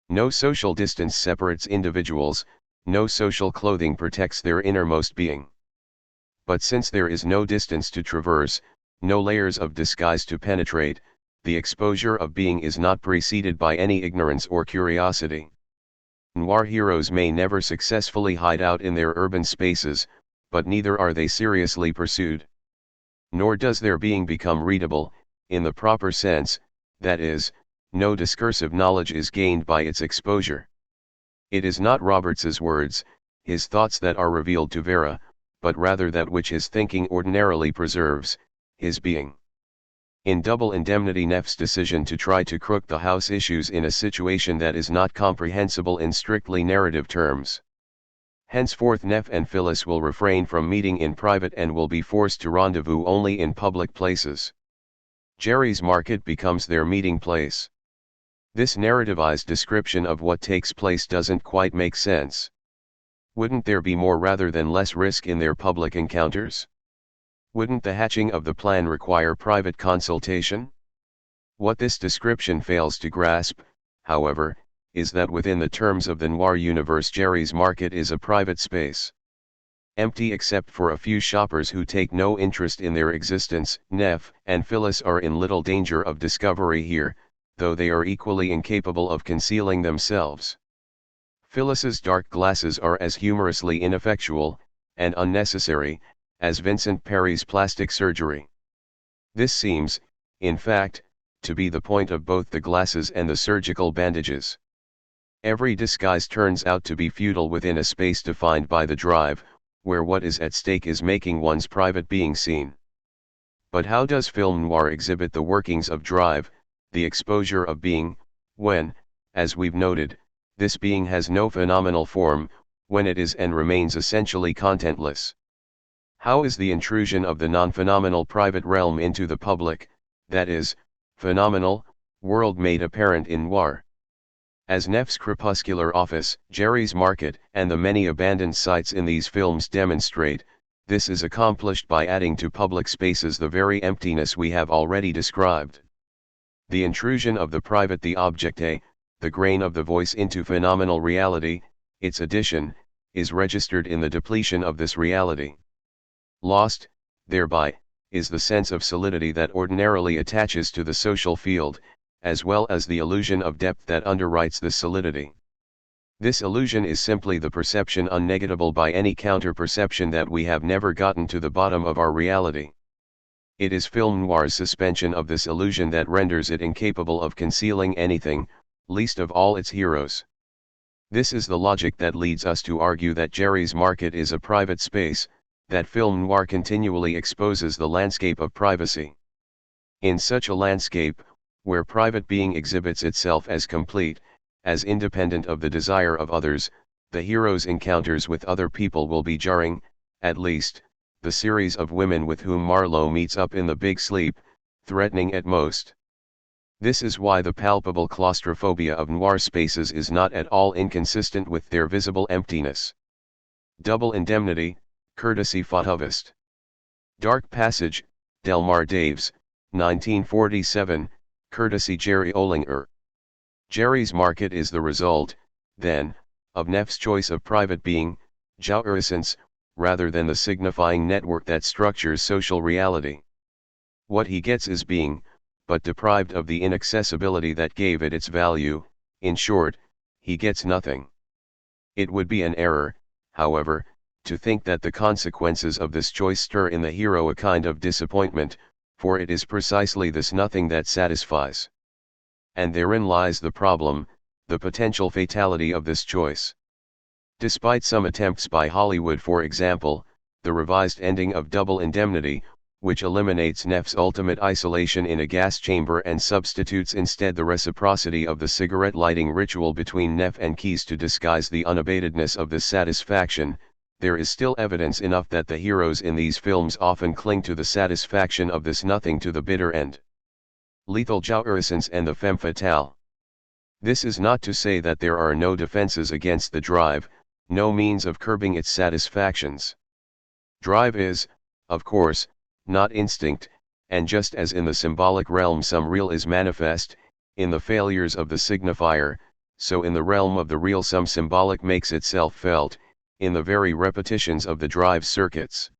No social distance separates individuals, no social clothing protects their innermost being. But since there is no distance to traverse, no layers of disguise to penetrate, the exposure of being is not preceded by any ignorance or curiosity. Noir heroes may never successfully hide out in their urban spaces, but neither are they seriously pursued. Nor does their being become readable, in the proper sense, that is, no discursive knowledge is gained by its exposure. It is not Roberts's words, his thoughts that are revealed to Vera, but rather that which his thinking ordinarily preserves, his being. In Double Indemnity, Neff's decision to try to crook the house issues in a situation that is not comprehensible in strictly narrative terms. Henceforth Neff and Phyllis will refrain from meeting in private and will be forced to rendezvous only in public places. Jerry's Market becomes their meeting place. This narrativized description of what takes place doesn't quite make sense. Wouldn't there be more rather than less risk in their public encounters? Wouldn't the hatching of the plan require private consultation? What this description fails to grasp, however, is that within the terms of the noir universe Jerry's Market is a private space. Empty except for a few shoppers who take no interest in their existence. Neff and Phyllis are in little danger of discovery here, though they are equally incapable of concealing themselves. Phyllis's dark glasses are as humorously ineffectual, and unnecessary, as Vincent Perry's plastic surgery. This seems, in fact, to be the point of both the glasses and the surgical bandages. Every disguise turns out to be futile within a space defined by the drive, where what is at stake is making one's private being seen. But how does film noir exhibit the workings of drive, the exposure of being, when, as we've noted, this being has no phenomenal form, when it is and remains essentially contentless? How is the intrusion of the non-phenomenal private realm into the public, that is, phenomenal, world made apparent in noir? As Neff's crepuscular office, Jerry's Market, and the many abandoned sites in these films demonstrate, This is accomplished by adding to public spaces the very emptiness we have already described. The intrusion of the private, the objecte, the grain of the voice into phenomenal reality, its addition, is registered in the depletion of this reality. Lost, thereby, is the sense of solidity that ordinarily attaches to the social field, as well as the illusion of depth that underwrites this solidity. This illusion is simply the perception unnegatable by any counter-perception that we have never gotten to the bottom of our reality. It is film noir's suspension of this illusion that renders it incapable of concealing anything, least of all its heroes. This is the logic that leads us to argue that Jerry's market is a private space, that film noir continually exposes the landscape of privacy. In such a landscape, where private being exhibits itself as complete, as independent of the desire of others, the hero's encounters with other people will be jarring. At least, the series of women with whom Marlowe meets up in the Big Sleep, threatening at most. This is why the palpable claustrophobia of noir spaces is not at all inconsistent with their visible emptiness. Double Indemnity, courtesy Fautovist. Dark Passage, Delmar Daves, 1947, courtesy Jerry Olinger. Jerry's market is the result, then, of Neff's choice of private being, jouissance, rather than the signifying network that structures social reality. What he gets is being, but deprived of the inaccessibility that gave it its value. In short, he gets nothing. It would be an error, however, to think that the consequences of this choice stir in the hero a kind of disappointment, for it is precisely this nothing that satisfies. And therein lies the problem, the potential fatality of this choice. Despite some attempts by Hollywood, for example, the revised ending of Double Indemnity, which eliminates Neff's ultimate isolation in a gas chamber and substitutes instead the reciprocity of the cigarette lighting ritual between Neff and Keyes to disguise the unabatedness of this satisfaction, there is still evidence enough that the heroes in these films often cling to the satisfaction of this nothing to the bitter end. Lethal jouissance and the femme fatale. This is not to say that there are no defenses against the drive, no means of curbing its satisfactions. Drive is, of course, not instinct, and just as in the symbolic realm some real is manifest, in the failures of the signifier, so in the realm of the real some symbolic makes itself felt, in the very repetitions of the drive circuits.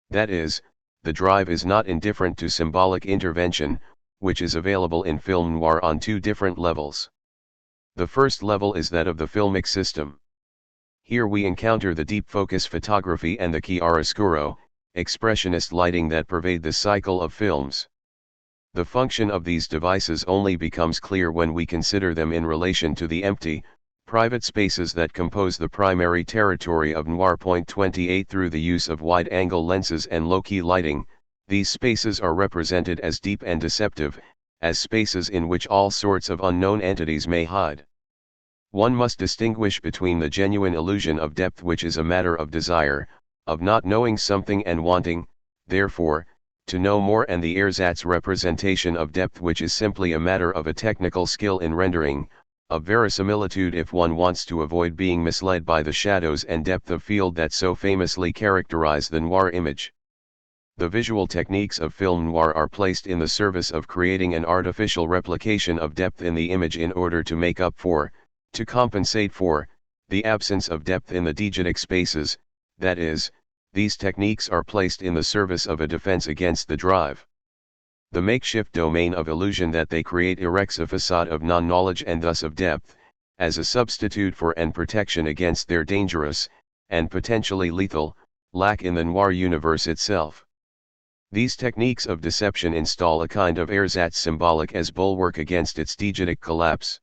That is, the drive is not indifferent to symbolic intervention, which is available in film noir on two different levels. The first level is that of the filmic system. Here we encounter the deep focus photography and the chiaroscuro, expressionist lighting that pervade the cycle of films. The function of these devices only becomes clear when we consider them in relation to the empty, private spaces that compose the primary territory of noir. 28 Through the use of wide-angle lenses and low-key lighting, these spaces are represented as deep and deceptive, as spaces in which all sorts of unknown entities may hide. One must distinguish between the genuine illusion of depth, which is a matter of desire, of not knowing something and wanting, therefore, to know more, and the ersatz representation of depth, which is simply a matter of a technical skill in rendering, of verisimilitude if one wants to avoid being misled by the shadows and depth of field that so famously characterize the noir image. The visual techniques of film noir are placed in the service of creating an artificial replication of depth in the image in order to make up for, to compensate for, the absence of depth in the diegetic spaces. That is, these techniques are placed in the service of a defense against the drive. The makeshift domain of illusion that they create erects a facade of non-knowledge and thus of depth, as a substitute for and protection against their dangerous, and potentially lethal, lack in the noir universe itself. These techniques of deception install a kind of ersatz symbolic as bulwark against its diegetic collapse.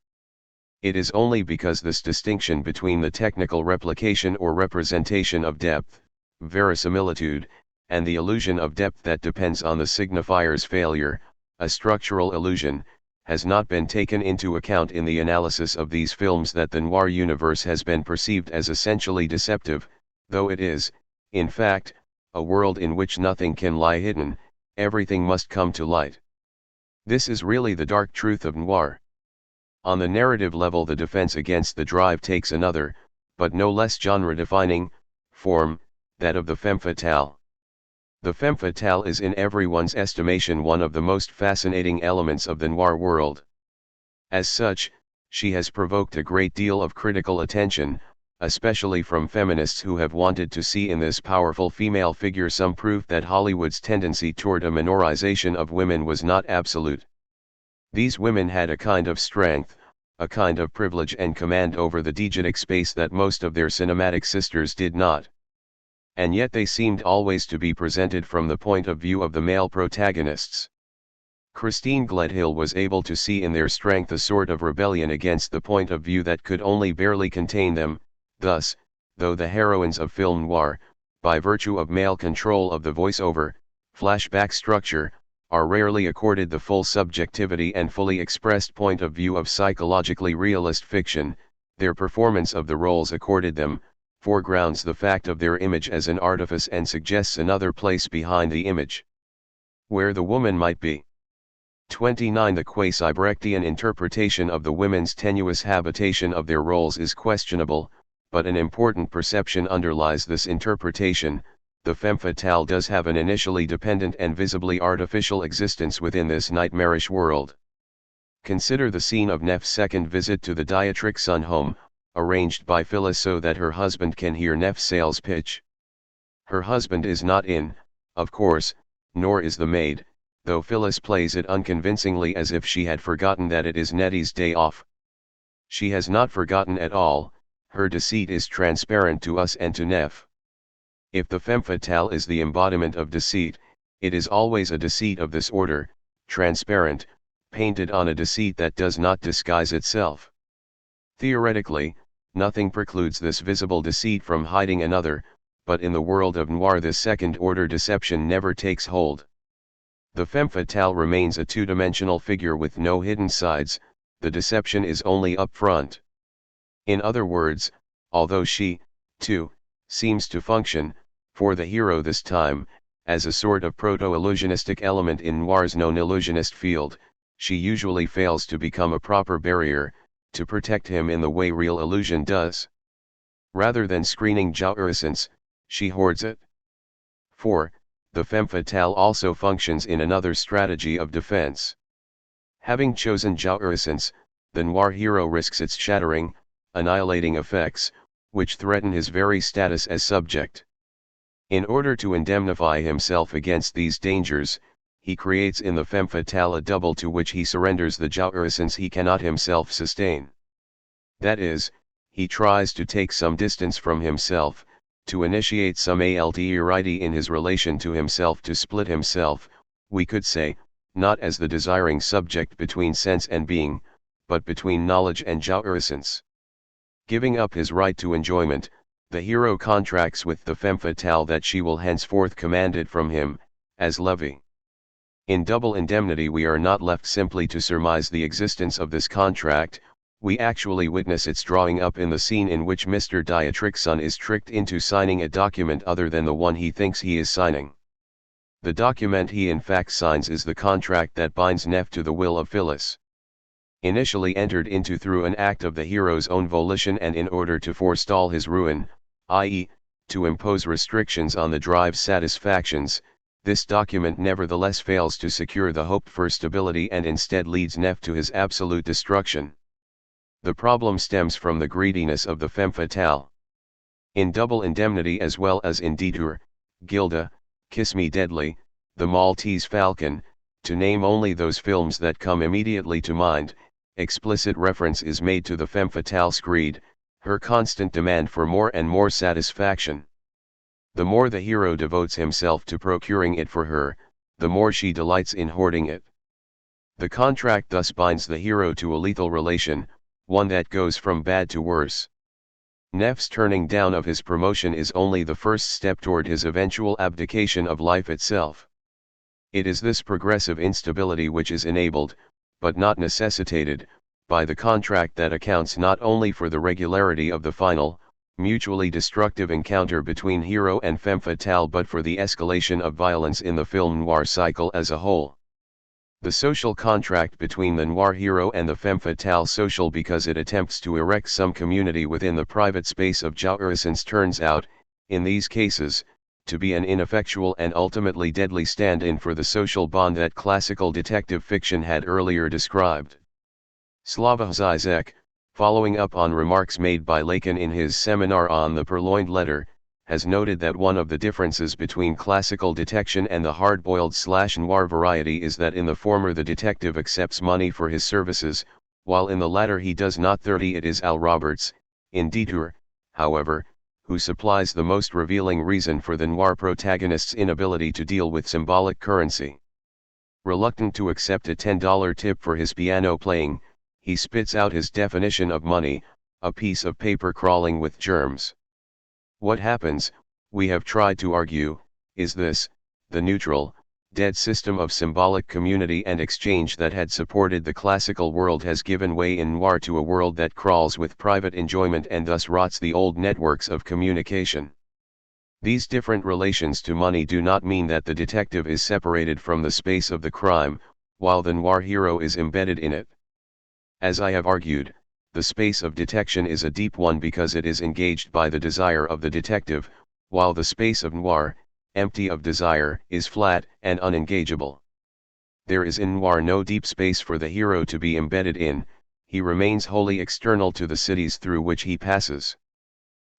It is only because this distinction between the technical replication or representation of depth, verisimilitude, and the illusion of depth that depends on the signifier's failure, a structural illusion, has not been taken into account in the analysis of these films that the noir universe has been perceived as essentially deceptive, though it is, in fact, a world in which nothing can lie hidden, everything must come to light. This is really the dark truth of noir. On the narrative level, the defense against the drive takes another, but no less genre-defining, form, that of the femme fatale. The femme fatale is in everyone's estimation one of the most fascinating elements of the noir world. As such, she has provoked a great deal of critical attention, especially from feminists who have wanted to see in this powerful female figure some proof that Hollywood's tendency toward a minorization of women was not absolute. These women had a kind of strength, a kind of privilege and command over the diegetic space that most of their cinematic sisters did not. And yet they seemed always to be presented from the point of view of the male protagonists. Christine Gledhill was able to see in their strength a sort of rebellion against the point of view that could only barely contain them. Thus, though the heroines of film noir, by virtue of male control of the voice-over, flashback structure, are rarely accorded the full subjectivity and fully expressed point of view of psychologically realist fiction, their performance of the roles accorded them, foregrounds the fact of their image as an artifice and suggests another place behind the image, where the woman might be. 29. The quasi-Brechtian interpretation of the women's tenuous habitation of their roles is questionable, but an important perception underlies this interpretation. The femme fatale does have an initially dependent and visibly artificial existence within this nightmarish world. Consider the scene of Neff's second visit to the Dietrichson home, arranged by Phyllis so that her husband can hear Neff's sales pitch. Her husband is not in, of course, nor is the maid, though Phyllis plays it unconvincingly as if she had forgotten that it is Nettie's day off. She has not forgotten at all, her deceit is transparent to us and to Neff. If the femme fatale is the embodiment of deceit, it is always a deceit of this order, transparent, painted on a deceit that does not disguise itself. Theoretically, nothing precludes this visible deceit from hiding another, but in the world of noir this second-order deception never takes hold. The femme fatale remains a two-dimensional figure with no hidden sides, the deception is only up front. In other words, although she, too, seems to function, for the hero this time, as a sort of proto-illusionistic element in noir's known illusionist field, she usually fails to become a proper barrier, to protect him in the way real illusion does. Rather than screening jouissance, she hoards it. 4. The femme fatale also functions in another strategy of defense. Having chosen jouissance, the noir hero risks its shattering, annihilating effects, which threaten his very status as subject. In order to indemnify himself against these dangers, he creates in the femme fatale a double to which he surrenders the jouissance he cannot himself sustain. That is, he tries to take some distance from himself, to initiate some alterity in his relation to himself, to split himself, we could say, not as the desiring subject between sense and being, but between knowledge and jouissance. Giving up his right to enjoyment, the hero contracts with the femme fatale that she will henceforth command it from him, as levy. In Double Indemnity we are not left simply to surmise the existence of this contract, we actually witness its drawing up in the scene in which Mr. Dietrichson is tricked into signing a document other than the one he thinks he is signing. The document he in fact signs is the contract that binds Neff to the will of Phyllis. Initially entered into through an act of the hero's own volition and in order to forestall his ruin, i.e., to impose restrictions on the drive's satisfactions, this document nevertheless fails to secure the hoped-for stability and instead leads Neff to his absolute destruction. The problem stems from the greediness of the femme fatale. In Double Indemnity as well as in Detour, Gilda, Kiss Me Deadly, The Maltese Falcon, to name only those films that come immediately to mind, explicit reference is made to the femme fatale's greed, her constant demand for more and more satisfaction. The more the hero devotes himself to procuring it for her, the more she delights in hoarding it. The contract thus binds the hero to a lethal relation, one that goes from bad to worse. Neff's turning down of his promotion is only the first step toward his eventual abdication of life itself. It is this progressive instability which is enabled, but not necessitated, by the contract that accounts not only for the regularity of the final, mutually destructive encounter between hero and femme fatale but for the escalation of violence in the film noir cycle as a whole. The social contract between the noir hero and the femme fatale social because it attempts to erect some community within the private space of jouissance turns out, in these cases, to be an ineffectual and ultimately deadly stand-in for the social bond that classical detective fiction had earlier described. Slavoj Žižek, following up on remarks made by Lacan in his seminar on the Purloined Letter, has noted that one of the differences between classical detection and the hard-boiled/noir variety is that in the former the detective accepts money for his services, while in the latter he does not. 30 It is Al Roberts, in Detour, however, who supplies the most revealing reason for the noir protagonist's inability to deal with symbolic currency. Reluctant to accept a $10 tip for his piano playing, he spits out his definition of money, a piece of paper crawling with germs. What happens, we have tried to argue, is this: the neutral, dead system of symbolic community and exchange that had supported the classical world has given way in noir to a world that crawls with private enjoyment and thus rots the old networks of communication. These different relations to money do not mean that the detective is separated from the space of the crime, while the noir hero is embedded in it. As I have argued, the space of detection is a deep one because it is engaged by the desire of the detective, while the space of noir, empty of desire, is flat and unengageable. There is in noir no deep space for the hero to be embedded in, he remains wholly external to the cities through which he passes.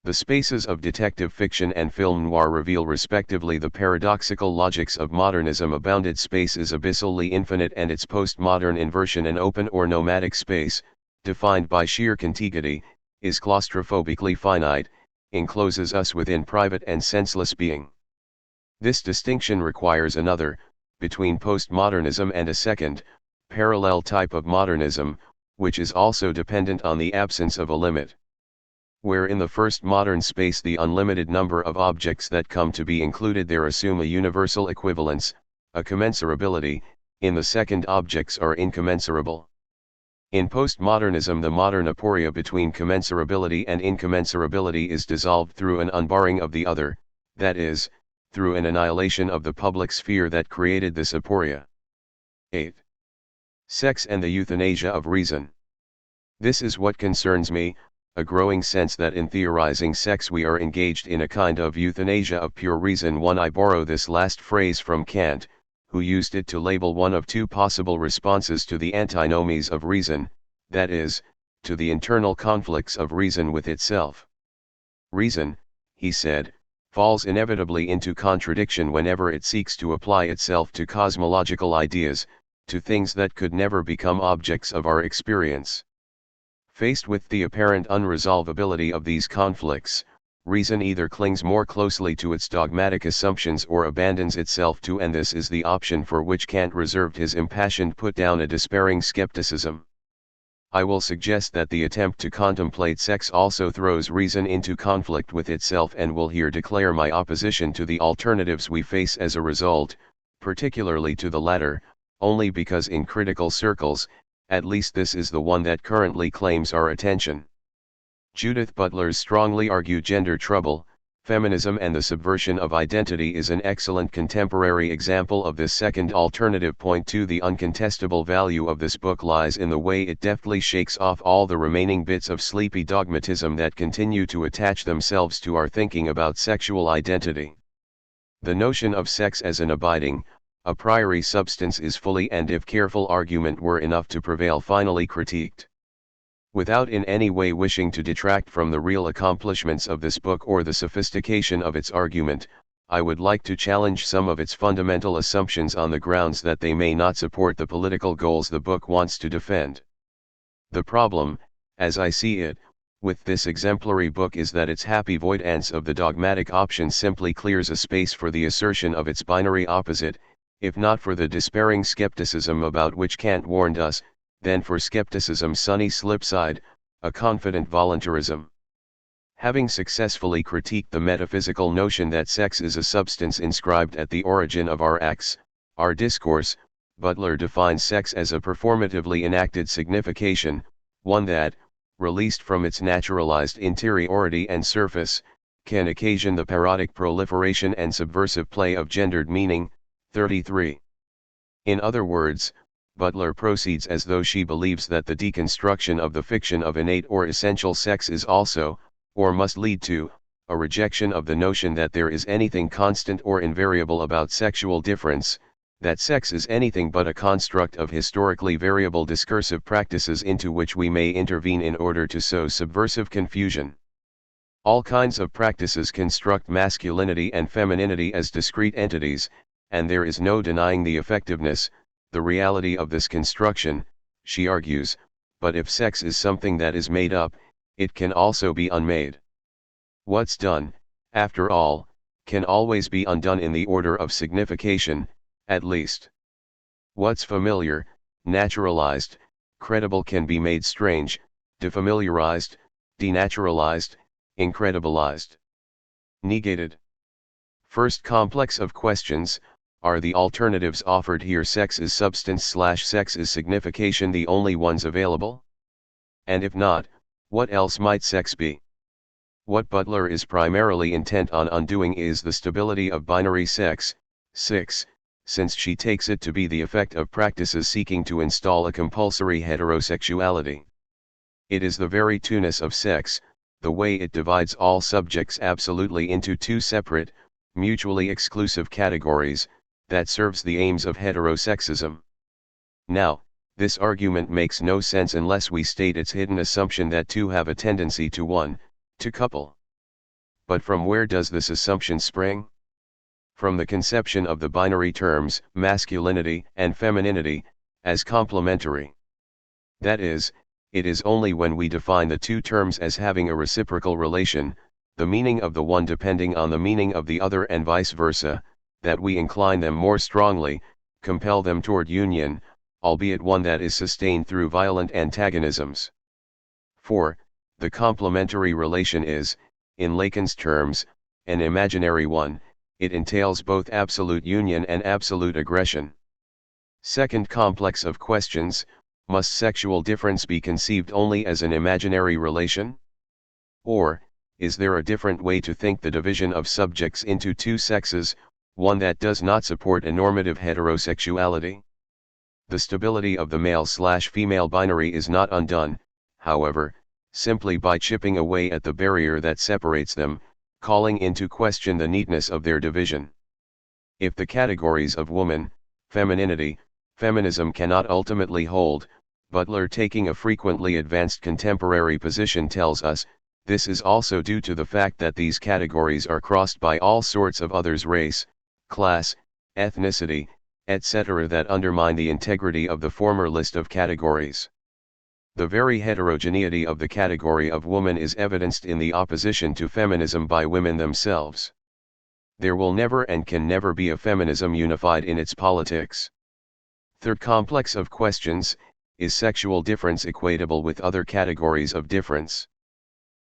The spaces of detective fiction and film noir reveal respectively the paradoxical logics of modernism. A bounded space is abyssally infinite and its postmodern inversion, an open or nomadic space, defined by sheer contiguity, is claustrophobically finite, encloses us within private and senseless being. This distinction requires another, between postmodernism and a second, parallel type of modernism, which is also dependent on the absence of a limit. Where in the first modern space the unlimited number of objects that come to be included there assume a universal equivalence, a commensurability, in the second objects are incommensurable. In postmodernism the modern aporia between commensurability and incommensurability is dissolved through an unbarring of the other, that is, through an annihilation of the public sphere that created this aporia. 8. Sex and the euthanasia of reason. This is what concerns me, a growing sense that in theorizing sex we are engaged in a kind of euthanasia of pure reason. I borrow this last phrase from Kant, who used it to label one of two possible responses to the antinomies of reason, that is, to the internal conflicts of reason with itself. Reason, he said, falls inevitably into contradiction whenever it seeks to apply itself to cosmological ideas, to things that could never become objects of our experience. Faced with the apparent unresolvability of these conflicts, reason either clings more closely to its dogmatic assumptions or abandons itself to, and this is the option for which Kant reserved his impassioned put down, a despairing skepticism. I will suggest that the attempt to contemplate sex also throws reason into conflict with itself, and will here declare my opposition to the alternatives we face as a result, particularly to the latter, only because in critical circles, at least this is the one that currently claims our attention. Judith Butler's strongly argue gender trouble, feminism and the subversion of identity is an excellent contemporary example of this second alternative. Point 2 The uncontestable value of this book lies in the way it deftly shakes off all the remaining bits of sleepy dogmatism that continue to attach themselves to our thinking about sexual identity. The notion of sex as an abiding, a priori substance is fully, and if careful argument were enough to prevail, finally critiqued. Without in any way wishing to detract from the real accomplishments of this book or the sophistication of its argument, I would like to challenge some of its fundamental assumptions on the grounds that they may not support the political goals the book wants to defend. The problem, as I see it, with this exemplary book is that its happy avoidance of the dogmatic option simply clears a space for the assertion of its binary opposite, if not for the despairing skepticism about which Kant warned us, then for skepticism's sunny slip side, a confident voluntarism. Having successfully critiqued the metaphysical notion that sex is a substance inscribed at the origin of our acts, our discourse, Butler defines sex as a performatively enacted signification, one that, released from its naturalized interiority and surface, can occasion the parodic proliferation and subversive play of gendered meaning. 33. In other words, Butler proceeds as though she believes that the deconstruction of the fiction of innate or essential sex is also, or must lead to, a rejection of the notion that there is anything constant or invariable about sexual difference, that sex is anything but a construct of historically variable discursive practices into which we may intervene in order to sow subversive confusion. All kinds of practices construct masculinity and femininity as discrete entities, and there is no denying the effectiveness, the reality of this construction, she argues, but if sex is something that is made up, it can also be unmade. What's done, after all, can always be undone in the order of signification, at least. What's familiar, naturalized, credible can be made strange, defamiliarized, denaturalized, incredibilized, negated. First complex of questions, are the alternatives offered here sex is substance/sex is signification the only ones available? And if not, what else might sex be? What Butler is primarily intent on undoing is the stability of binary sex, 6, since she takes it to be the effect of practices seeking to install a compulsory heterosexuality. It is the very two-ness of sex, the way it divides all subjects absolutely into two separate, mutually exclusive categories, that serves the aims of heterosexism. Now, this argument makes no sense unless we state its hidden assumption that two have a tendency to couple. But from where does this assumption spring? From the conception of the binary terms, masculinity and femininity, as complementary. That is, it is only when we define the two terms as having a reciprocal relation, the meaning of the one depending on the meaning of the other and vice versa, that we incline them more strongly, compel them toward union, albeit one that is sustained through violent antagonisms. 4. The complementary relation is, in Lacan's terms, an imaginary one, it entails both absolute union and absolute aggression. Second complex of questions, must sexual difference be conceived only as an imaginary relation? Or, is there a different way to think the division of subjects into two sexes, one that does not support a normative heterosexuality? The stability of the male/female binary is not undone, however, simply by chipping away at the barrier that separates them, calling into question the neatness of their division. If the categories of woman, femininity, feminism cannot ultimately hold, Butler, taking a frequently advanced contemporary position, tells us, this is also due to the fact that these categories are crossed by all sorts of others: race, class, ethnicity, etc., that undermine the integrity of the former list of categories. The very heterogeneity of the category of woman is evidenced in the opposition to feminism by women themselves. There will never and can never be a feminism unified in its politics. Third complex of questions, is sexual difference equatable with other categories of difference?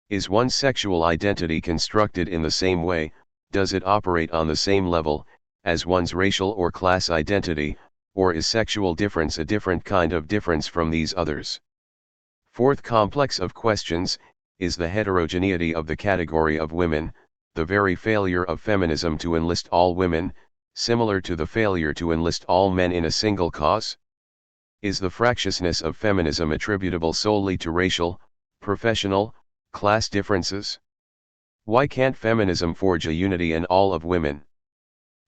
Is one's sexual identity constructed in the same way, does it operate on the same level, as one's racial or class identity, or is sexual difference a different kind of difference from these others? Fourth complex of questions, is the heterogeneity of the category of women, the very failure of feminism to enlist all women, similar to the failure to enlist all men in a single cause? Is the fractiousness of feminism attributable solely to racial, professional, class differences? Why can't feminism forge a unity in all of women?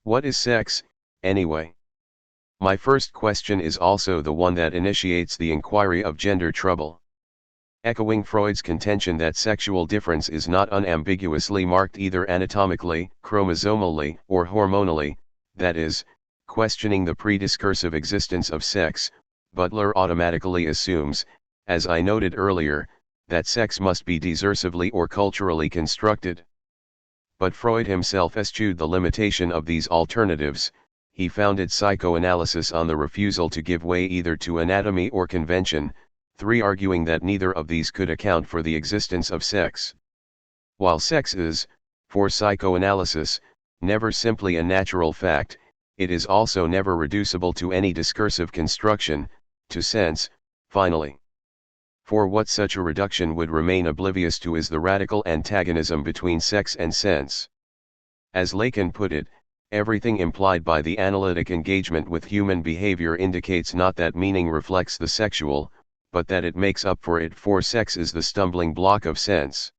What is sex, anyway? My first question is also the one that initiates the inquiry of gender trouble. Echoing Freud's contention that sexual difference is not unambiguously marked either anatomically, chromosomally, or hormonally, that is, questioning the pre-discursive existence of sex, Butler automatically assumes, as I noted earlier, that sex must be discursively or culturally constructed. But Freud himself eschewed the limitation of these alternatives. He founded psychoanalysis on the refusal to give way either to anatomy or convention, 3, arguing that neither of these could account for the existence of sex. While sex is, for psychoanalysis, never simply a natural fact, it is also never reducible to any discursive construction, to sense, finally. For what such a reduction would remain oblivious to is the radical antagonism between sex and sense. As Lacan put it, everything implied by the analytic engagement with human behavior indicates not that meaning reflects the sexual, but that it makes up for it, for sex is the stumbling block of sense.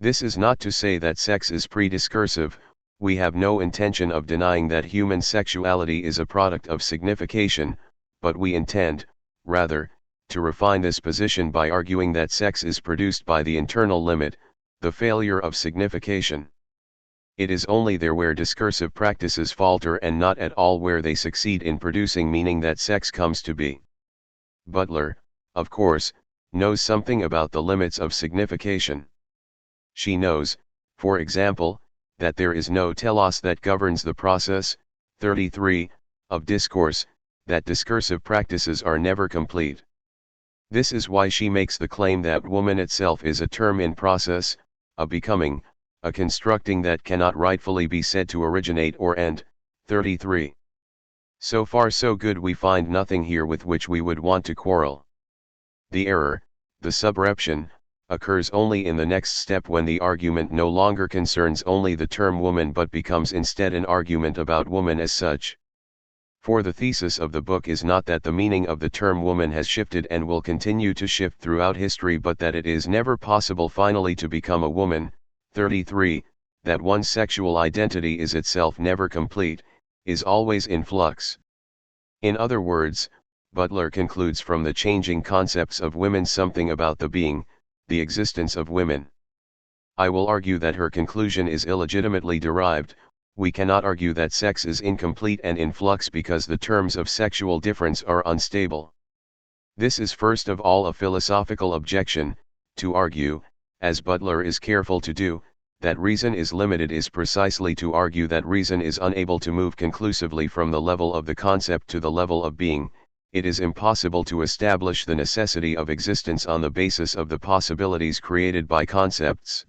This is not to say that sex is pre-discursive. We have no intention of denying that human sexuality is a product of signification, but we intend, rather, to refine this position by arguing that sex is produced by the internal limit, the failure of signification. It is only there where discursive practices falter and not at all where they succeed in producing meaning that sex comes to be. Butler, of course, knows something about the limits of signification. She knows, for example, that there is no telos that governs the process, 33, of discourse, that discursive practices are never complete. This is why she makes the claim that woman itself is a term in process, a becoming, a constructing that cannot rightfully be said to originate or end, 33. So far so good, we find nothing here with which we would want to quarrel. The error, the subreption, occurs only in the next step when the argument no longer concerns only the term woman but becomes instead an argument about woman as such. For the thesis of the book is not that the meaning of the term woman has shifted and will continue to shift throughout history, but that it is never possible finally to become a woman, 33, that one's sexual identity is itself never complete, is always in flux. In other words, Butler concludes from the changing concepts of women something about the being, the existence of women. I will argue that her conclusion is illegitimately derived. We cannot argue that sex is incomplete and in flux because the terms of sexual difference are unstable. This is first of all a philosophical objection. To argue, as Butler is careful to do, that reason is limited is precisely to argue that reason is unable to move conclusively from the level of the concept to the level of being. It is impossible to establish the necessity of existence on the basis of the possibilities created by concepts.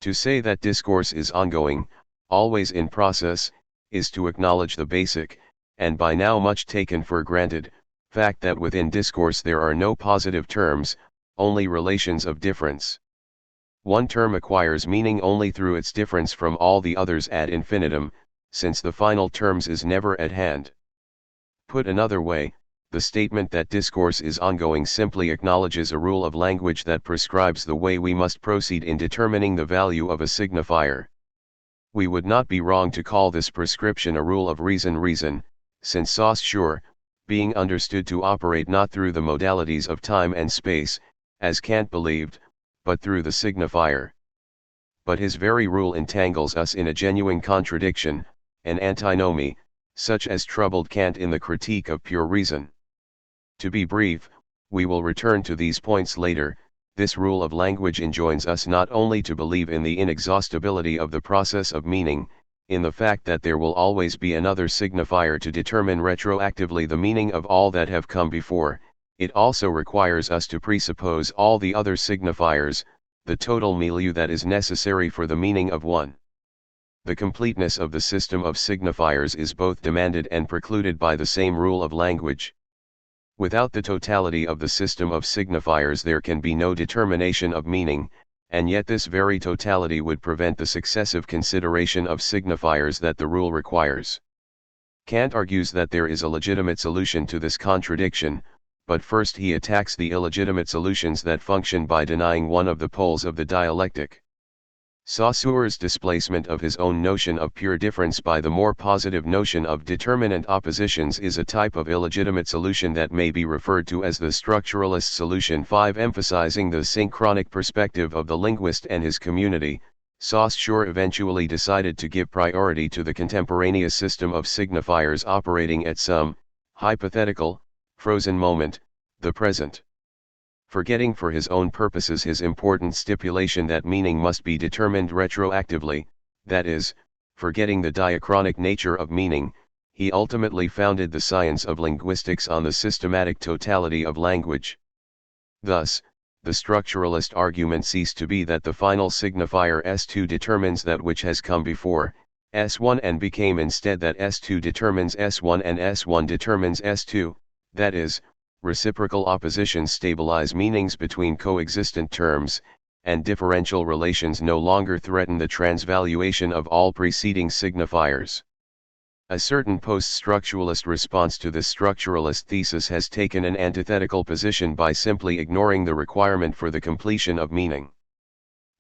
To say that discourse is ongoing, always in process, is to acknowledge the basic, and by now much taken for granted, fact that within discourse there are no positive terms, only relations of difference. One term acquires meaning only through its difference from all the others ad infinitum, since the final terms is never at hand. Put another way, the statement that discourse is ongoing simply acknowledges a rule of language that prescribes the way we must proceed in determining the value of a signifier. We would not be wrong to call this prescription a rule of reason, since Saussure, being understood to operate not through the modalities of time and space, as Kant believed, but through the signifier. But his very rule entangles us in a genuine contradiction, an antinomy, such as troubled Kant in the Critique of Pure Reason. To be brief, we will return to these points later. This rule of language enjoins us not only to believe in the inexhaustibility of the process of meaning, in the fact that there will always be another signifier to determine retroactively the meaning of all that have come before, it also requires us to presuppose all the other signifiers, the total milieu that is necessary for the meaning of one. The completeness of the system of signifiers is both demanded and precluded by the same rule of language. Without the totality of the system of signifiers there can be no determination of meaning, and yet this very totality would prevent the successive consideration of signifiers that the rule requires. Kant argues that there is a legitimate solution to this contradiction, but first he attacks the illegitimate solutions that function by denying one of the poles of the dialectic. Saussure's displacement of his own notion of pure difference by the more positive notion of determinant oppositions is a type of illegitimate solution that may be referred to as the structuralist solution. 5. Emphasizing the synchronic perspective of the linguist and his community, Saussure eventually decided to give priority to the contemporaneous system of signifiers operating at some hypothetical, frozen moment, the present. Forgetting for his own purposes his important stipulation that meaning must be determined retroactively, that is, forgetting the diachronic nature of meaning, he ultimately founded the science of linguistics on the systematic totality of language. Thus, the structuralist argument ceased to be that the final signifier S2 determines that which has come before, S1, and became instead that S2 determines S1 and S1 determines S2, that is, reciprocal oppositions stabilize meanings between coexistent terms, and differential relations no longer threaten the transvaluation of all preceding signifiers. A certain post-structuralist response to this structuralist thesis has taken an antithetical position by simply ignoring the requirement for the completion of meaning.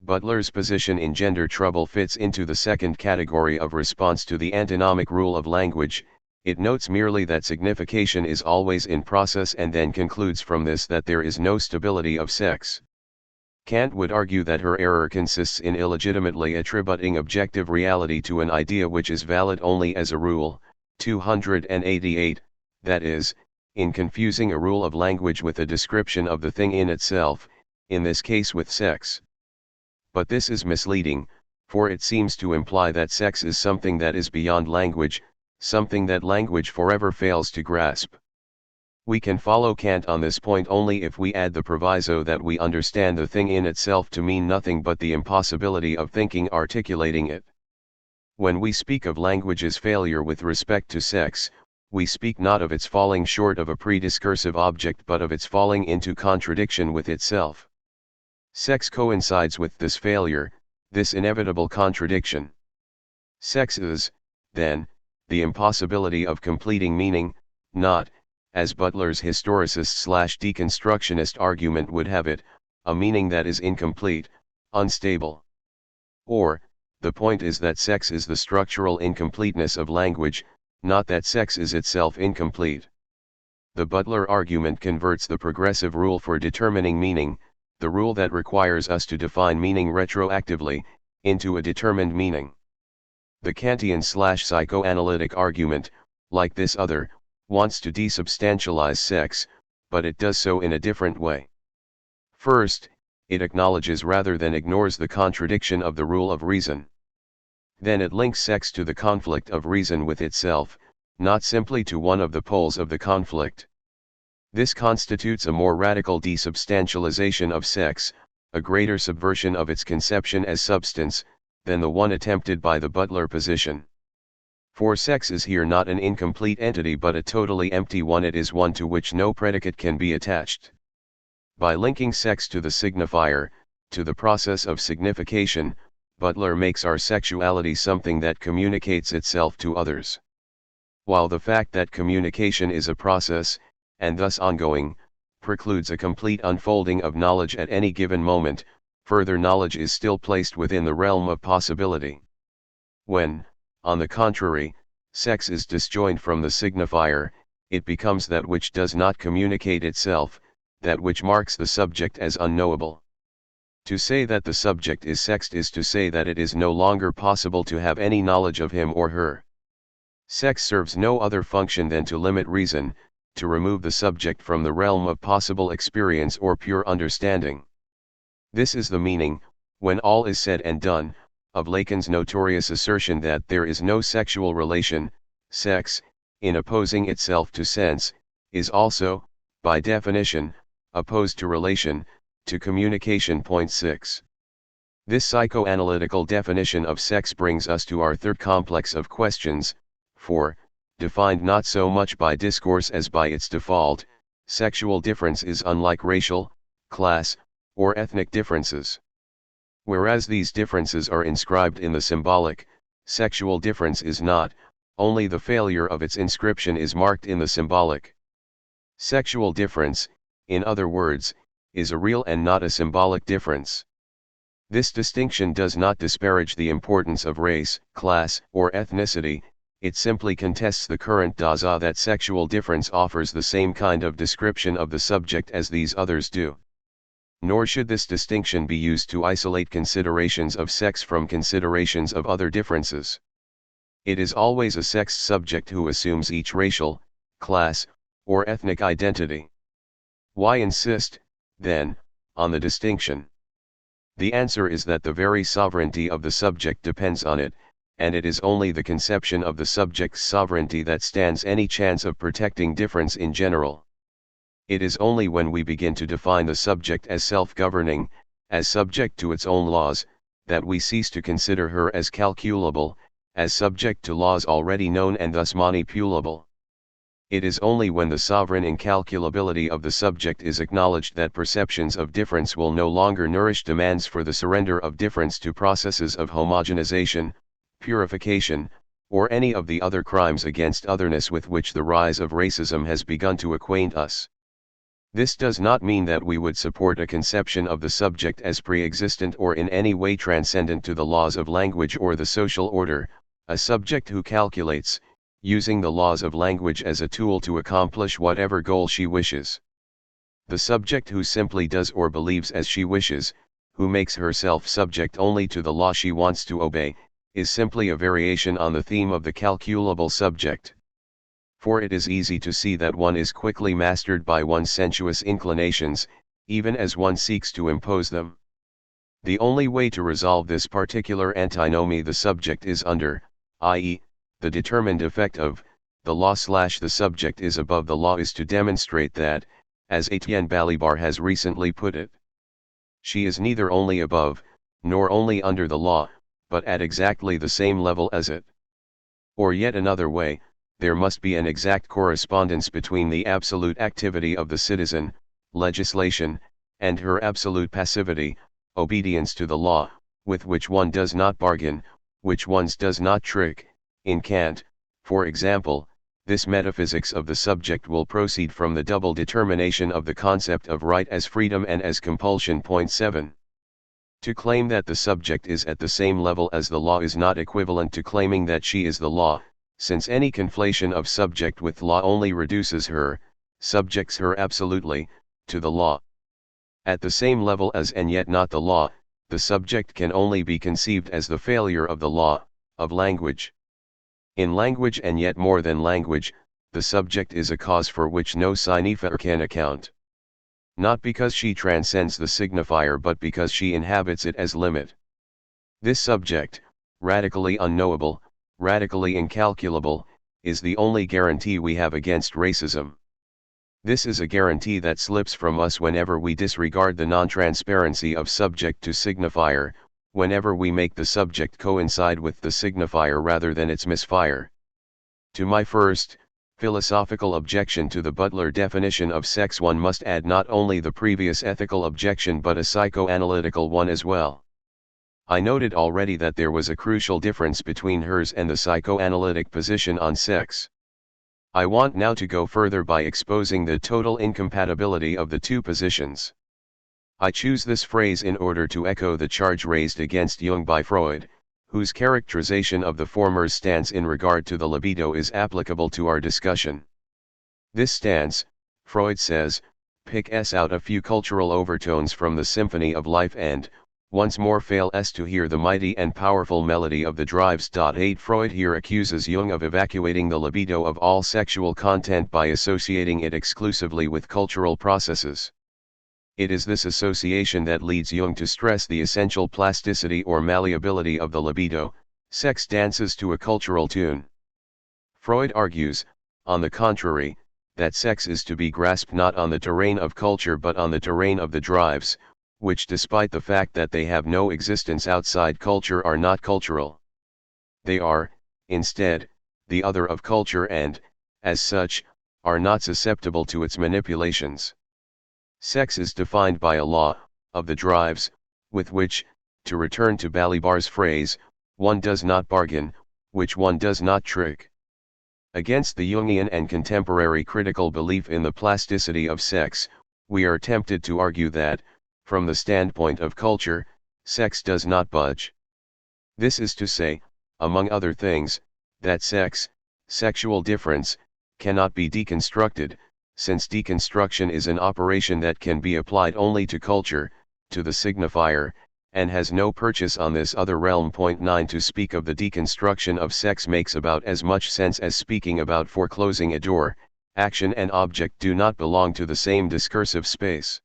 Butler's position in gender trouble fits into the second category of response to the antinomic rule of language. It notes merely that signification is always in process and then concludes from this that there is no stability of sex. Kant would argue that her error consists in illegitimately attributing objective reality to an idea which is valid only as a rule. 288, that is, in confusing a rule of language with a description of the thing in itself, in this case with sex. But this is misleading, for it seems to imply that sex is something that is beyond language, something that language forever fails to grasp. We can follow Kant on this point only if we add the proviso that we understand the thing in itself to mean nothing but the impossibility of thinking articulating it. When we speak of language's failure with respect to sex, we speak not of its falling short of a prediscursive object but of its falling into contradiction with itself. Sex coincides with this failure, this inevitable contradiction. Sex is, then, the impossibility of completing meaning, not, as Butler's historicist/deconstructionist argument would have it, a meaning that is incomplete, unstable. Or, the point is that sex is the structural incompleteness of language, not that sex is itself incomplete. The Butler argument converts the progressive rule for determining meaning, the rule that requires us to define meaning retroactively, into a determined meaning. The Kantian/psychoanalytic argument, like this other, wants to desubstantialize sex, but it does so in a different way. First, it acknowledges rather than ignores the contradiction of the rule of reason. Then it links sex to the conflict of reason with itself, not simply to one of the poles of the conflict. This constitutes a more radical desubstantialization of sex, a greater subversion of its conception as substance, than the one attempted by the Butler position. For sex is here not an incomplete entity but a totally empty one. It is one to which no predicate can be attached. By linking sex to the signifier, to the process of signification, Butler makes our sexuality something that communicates itself to others. While the fact that communication is a process, and thus ongoing, precludes a complete unfolding of knowledge at any given moment, further knowledge is still placed within the realm of possibility. When, on the contrary, sex is disjoined from the signifier, it becomes that which does not communicate itself, that which marks the subject as unknowable. To say that the subject is sexed is to say that it is no longer possible to have any knowledge of him or her. Sex serves no other function than to limit reason, to remove the subject from the realm of possible experience or pure understanding. This is the meaning, when all is said and done, of Lacan's notorious assertion that there is no sexual relation. Sex, in opposing itself to sense, is also, by definition, opposed to relation, to communication. Point 6. This psychoanalytical definition of sex brings us to our third complex of questions, for, defined not so much by discourse as by its default, sexual difference is unlike racial, class, or ethnic differences. Whereas these differences are inscribed in the symbolic, sexual difference is not, only the failure of its inscription is marked in the symbolic. Sexual difference, in other words, is a real and not a symbolic difference. This distinction does not disparage the importance of race, class, or ethnicity. It simply contests the current daza that sexual difference offers the same kind of description of the subject as these others do. Nor should this distinction be used to isolate considerations of sex from considerations of other differences. It is always a sexed subject who assumes each racial, class, or ethnic identity. Why insist, then, on the distinction? The answer is that the very sovereignty of the subject depends on it, and it is only the conception of the subject's sovereignty that stands any chance of protecting difference in general. It is only when we begin to define the subject as self-governing, as subject to its own laws, that we cease to consider her as calculable, as subject to laws already known and thus manipulable. It is only when the sovereign incalculability of the subject is acknowledged that perceptions of difference will no longer nourish demands for the surrender of difference to processes of homogenization, purification, or any of the other crimes against otherness with which the rise of racism has begun to acquaint us. This does not mean that we would support a conception of the subject as pre-existent or in any way transcendent to the laws of language or the social order, a subject who calculates, using the laws of language as a tool to accomplish whatever goal she wishes. The subject who simply does or believes as she wishes, who makes herself subject only to the law she wants to obey, is simply a variation on the theme of the calculable subject. For it is easy to see that one is quickly mastered by one's sensuous inclinations, even as one seeks to impose them. The only way to resolve this particular antinomy the subject is under, i.e., the determined effect of, the law/the subject is above the law is to demonstrate that, as Etienne Balibar has recently put it, she is neither only above, nor only under the law, but at exactly the same level as it. Or yet another way, there must be an exact correspondence between the absolute activity of the citizen, legislation, and her absolute passivity, obedience to the law, with which one does not bargain, which one does not trick. In Kant, for example, this metaphysics of the subject will proceed from the double determination of the concept of right as freedom and as compulsion. 7. To claim that the subject is at the same level as the law is not equivalent to claiming that she is the law, since any conflation of subject with law only reduces her, subjects her absolutely, to the law. At the same level as and yet not the law, the subject can only be conceived as the failure of the law, of language. In language and yet more than language, the subject is a cause for which no signifier can account. Not because she transcends the signifier but because she inhabits it as limit. This subject, radically unknowable, radically incalculable, is the only guarantee we have against racism. This is a guarantee that slips from us whenever we disregard the non-transparency of subject to signifier, whenever we make the subject coincide with the signifier rather than its misfire. To my first, philosophical objection to the Butler definition of sex one must add not only the previous ethical objection but a psychoanalytical one as well. I noted already that there was a crucial difference between hers and the psychoanalytic position on sex. I want now to go further by exposing the total incompatibility of the two positions. I choose this phrase in order to echo the charge raised against Jung by Freud, whose characterization of the former's stance in regard to the libido is applicable to our discussion. This stance, Freud says, picks out a few cultural overtones from the symphony of life and, once more fails to hear the mighty and powerful melody of the drives. 8 Freud here accuses Jung of evacuating the libido of all sexual content by associating it exclusively with cultural processes. It is this association that leads Jung to stress the essential plasticity or malleability of the libido. Sex dances to a cultural tune. Freud argues, on the contrary, that sex is to be grasped not on the terrain of culture but on the terrain of the drives, which despite the fact that they have no existence outside culture are not cultural. They are, instead, the other of culture and, as such, are not susceptible to its manipulations. Sex is defined by a law, of the drives, with which, to return to Balibar's phrase, one does not bargain, which one does not trick. Against the Jungian and contemporary critical belief in the plasticity of sex, we are tempted to argue that, from the standpoint of culture, sex does not budge. This is to say, among other things, that sex, sexual difference, cannot be deconstructed, since deconstruction is an operation that can be applied only to culture, to the signifier, and has no purchase on this other realm. 9 To speak of the deconstruction of sex makes about as much sense as speaking about foreclosing a door. Action and object do not belong to the same discursive space.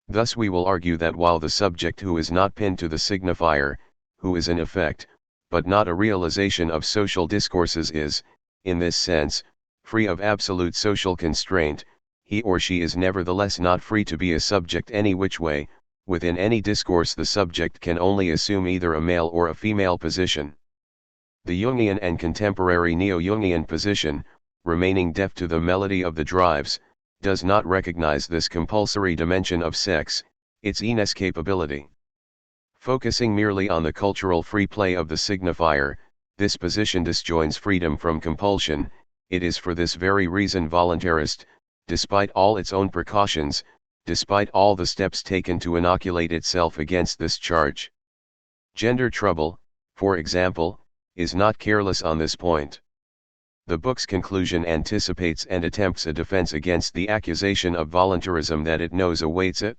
Thus we will argue that while the subject who is not pinned to the signifier, who is an effect, but not a realization of social discourses is, in this sense, free of absolute social constraint, he or she is nevertheless not free to be a subject any which way. Within any discourse the subject can only assume either a male or a female position. The Jungian and contemporary neo-Jungian position, remaining deaf to the melody of the drives, does not recognize this compulsory dimension of sex, its inescapability. Focusing merely on the cultural free play of the signifier, this position disjoins freedom from compulsion. It is for this very reason voluntarist, despite all its own precautions, despite all the steps taken to inoculate itself against this charge. Gender trouble, for example, is not careless on this point. The book's conclusion anticipates and attempts a defense against the accusation of voluntarism that it knows awaits it.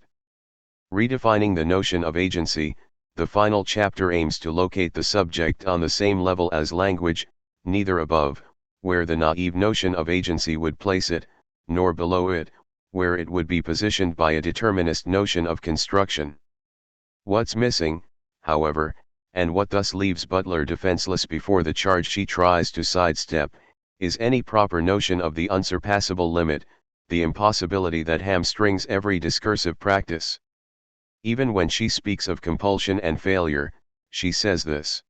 Redefining the notion of agency, the final chapter aims to locate the subject on the same level as language, neither above, where the naive notion of agency would place it, nor below it, where it would be positioned by a determinist notion of construction. What's missing, however, and what thus leaves Butler defenseless before the charge she tries to sidestep, is any proper notion of the unsurpassable limit, the impossibility that hamstrings every discursive practice. Even when she speaks of compulsion and failure, she says this: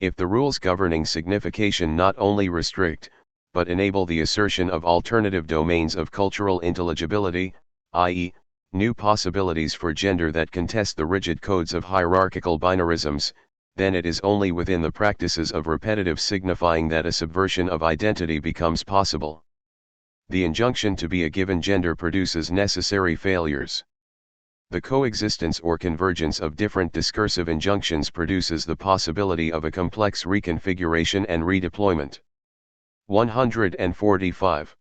if the rules governing signification not only restrict, but enable the assertion of alternative domains of cultural intelligibility, i.e., new possibilities for gender that contest the rigid codes of hierarchical binarisms, then it is only within the practices of repetitive signifying that a subversion of identity becomes possible. The injunction to be a given gender produces necessary failures. The coexistence or convergence of different discursive injunctions produces the possibility of a complex reconfiguration and redeployment. 145.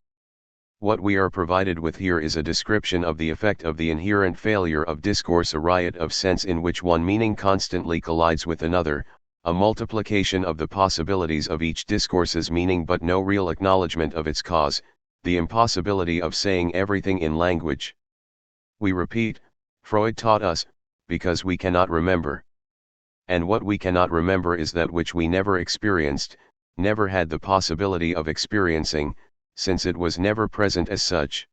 What we are provided with here is a description of the effect of the inherent failure of discourse, a riot of sense in which one meaning constantly collides with another, a multiplication of the possibilities of each discourse's meaning but no real acknowledgement of its cause, the impossibility of saying everything in language. We repeat, Freud taught us, because we cannot remember. And what we cannot remember is that which we never experienced, never had the possibility of experiencing, since it was never present as such.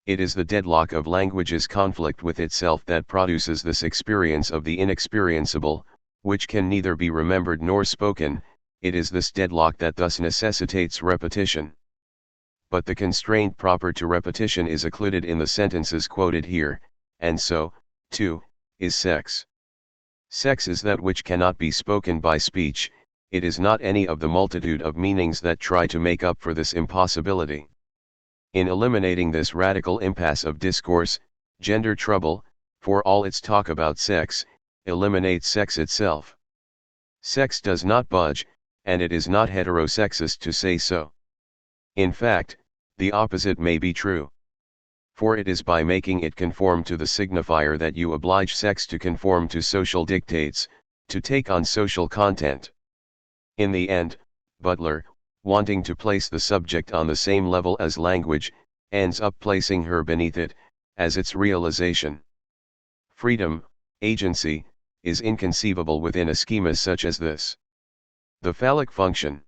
It is the deadlock of language's conflict with itself that produces this experience of the inexperienceable, which can neither be remembered nor spoken. It is this deadlock that thus necessitates repetition. But the constraint proper to repetition is occluded in the sentences quoted here, and so, too, is sex. Sex is that which cannot be spoken by speech. It is not any of the multitude of meanings that try to make up for this impossibility. In eliminating this radical impasse of discourse, gender trouble, for all its talk about sex, eliminates sex itself. Sex does not budge, and it is not heterosexist to say so. In fact, the opposite may be true. For it is by making it conform to the signifier that you oblige sex to conform to social dictates, to take on social content. In the end, Butler, wanting to place the subject on the same level as language, ends up placing her beneath it, as its realization. Freedom, agency, is inconceivable within a schema such as this. The phallic function.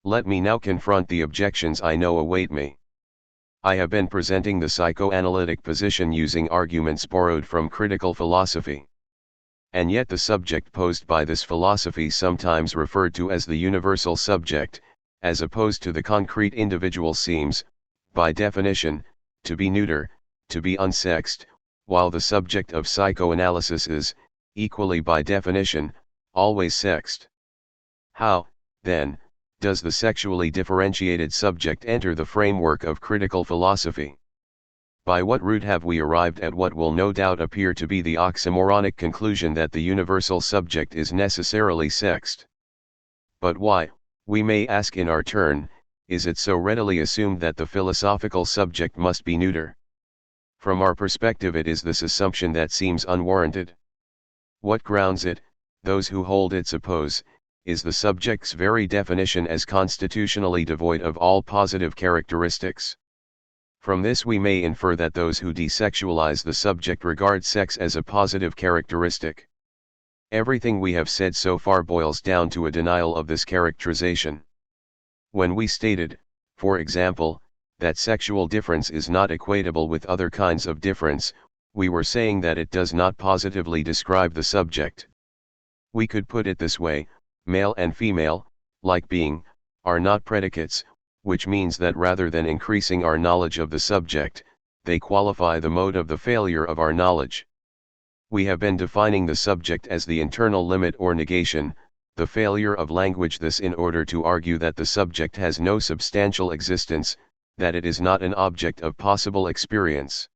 Let me now confront the objections I know await me. I have been presenting the psychoanalytic position using arguments borrowed from critical philosophy. And yet the subject posed by this philosophy, sometimes referred to as the universal subject, as opposed to the concrete individual, seems, by definition, to be neuter, to be unsexed, while the subject of psychoanalysis is, equally by definition, always sexed. How, then, does the sexually differentiated subject enter the framework of critical philosophy? By what route have we arrived at what will no doubt appear to be the oxymoronic conclusion that the universal subject is necessarily sexed? But why, we may ask in our turn, is it so readily assumed that the philosophical subject must be neuter? From our perspective, it is this assumption that seems unwarranted. What grounds it, those who hold it suppose, is the subject's very definition as constitutionally devoid of all positive characteristics. From this we may infer that those who desexualize the subject regard sex as a positive characteristic. Everything we have said so far boils down to a denial of this characterization. When we stated, for example, that sexual difference is not equatable with other kinds of difference, we were saying that it does not positively describe the subject. We could put it this way: male and female, like being, are not predicates, which means that rather than increasing our knowledge of the subject, they qualify the mode of the failure of our knowledge. We have been defining the subject as the internal limit or negation, the failure of language, this in order to argue that the subject has no substantial existence, that it is not an object of possible experience.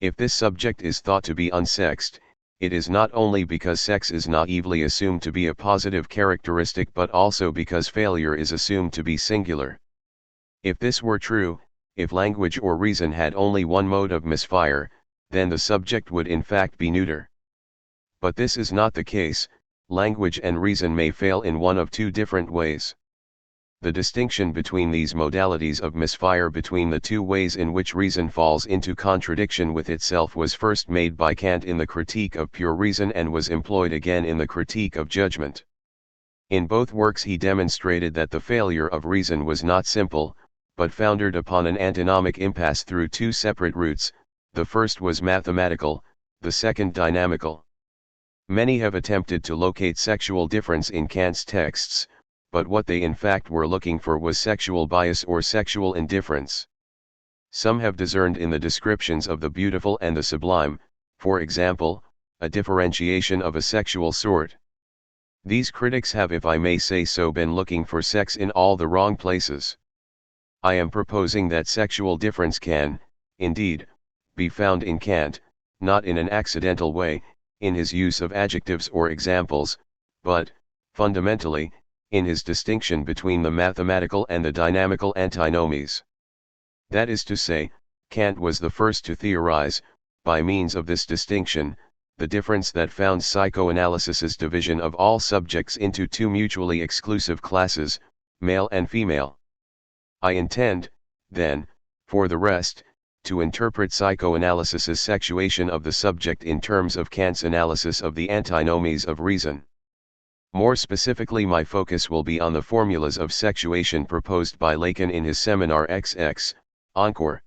If this subject is thought to be unsexed, it is not only because sex is naively assumed to be a positive characteristic but also because failure is assumed to be singular. If this were true, if language or reason had only one mode of misfire, then the subject would in fact be neuter. But this is not the case. Language and reason may fail in one of two different ways. The distinction between these modalities of misfire between the two ways in which reason falls into contradiction with itself was first made by Kant in the Critique of Pure Reason and was employed again in the Critique of Judgment. In both works he demonstrated that the failure of reason was not simple, but founded upon an antinomic impasse through two separate routes. The first was mathematical, the second dynamical. Many have attempted to locate sexual difference in Kant's texts, but what they in fact were looking for was sexual bias or sexual indifference. Some have discerned in the descriptions of the beautiful and the sublime, for example, a differentiation of a sexual sort. These critics have, if I may say so, been looking for sex in all the wrong places. I am proposing that sexual difference can, indeed, be found in Kant, not in an accidental way, in his use of adjectives or examples, but, fundamentally, in his distinction between the mathematical and the dynamical antinomies. That is to say, Kant was the first to theorize, by means of this distinction, the difference that found psychoanalysis's division of all subjects into two mutually exclusive classes, male and female. I intend, then, for the rest, to interpret psychoanalysis's sexuation of the subject in terms of Kant's analysis of the antinomies of reason. More specifically, my focus will be on the formulas of sexuation proposed by Lacan in his seminar XX, Encore.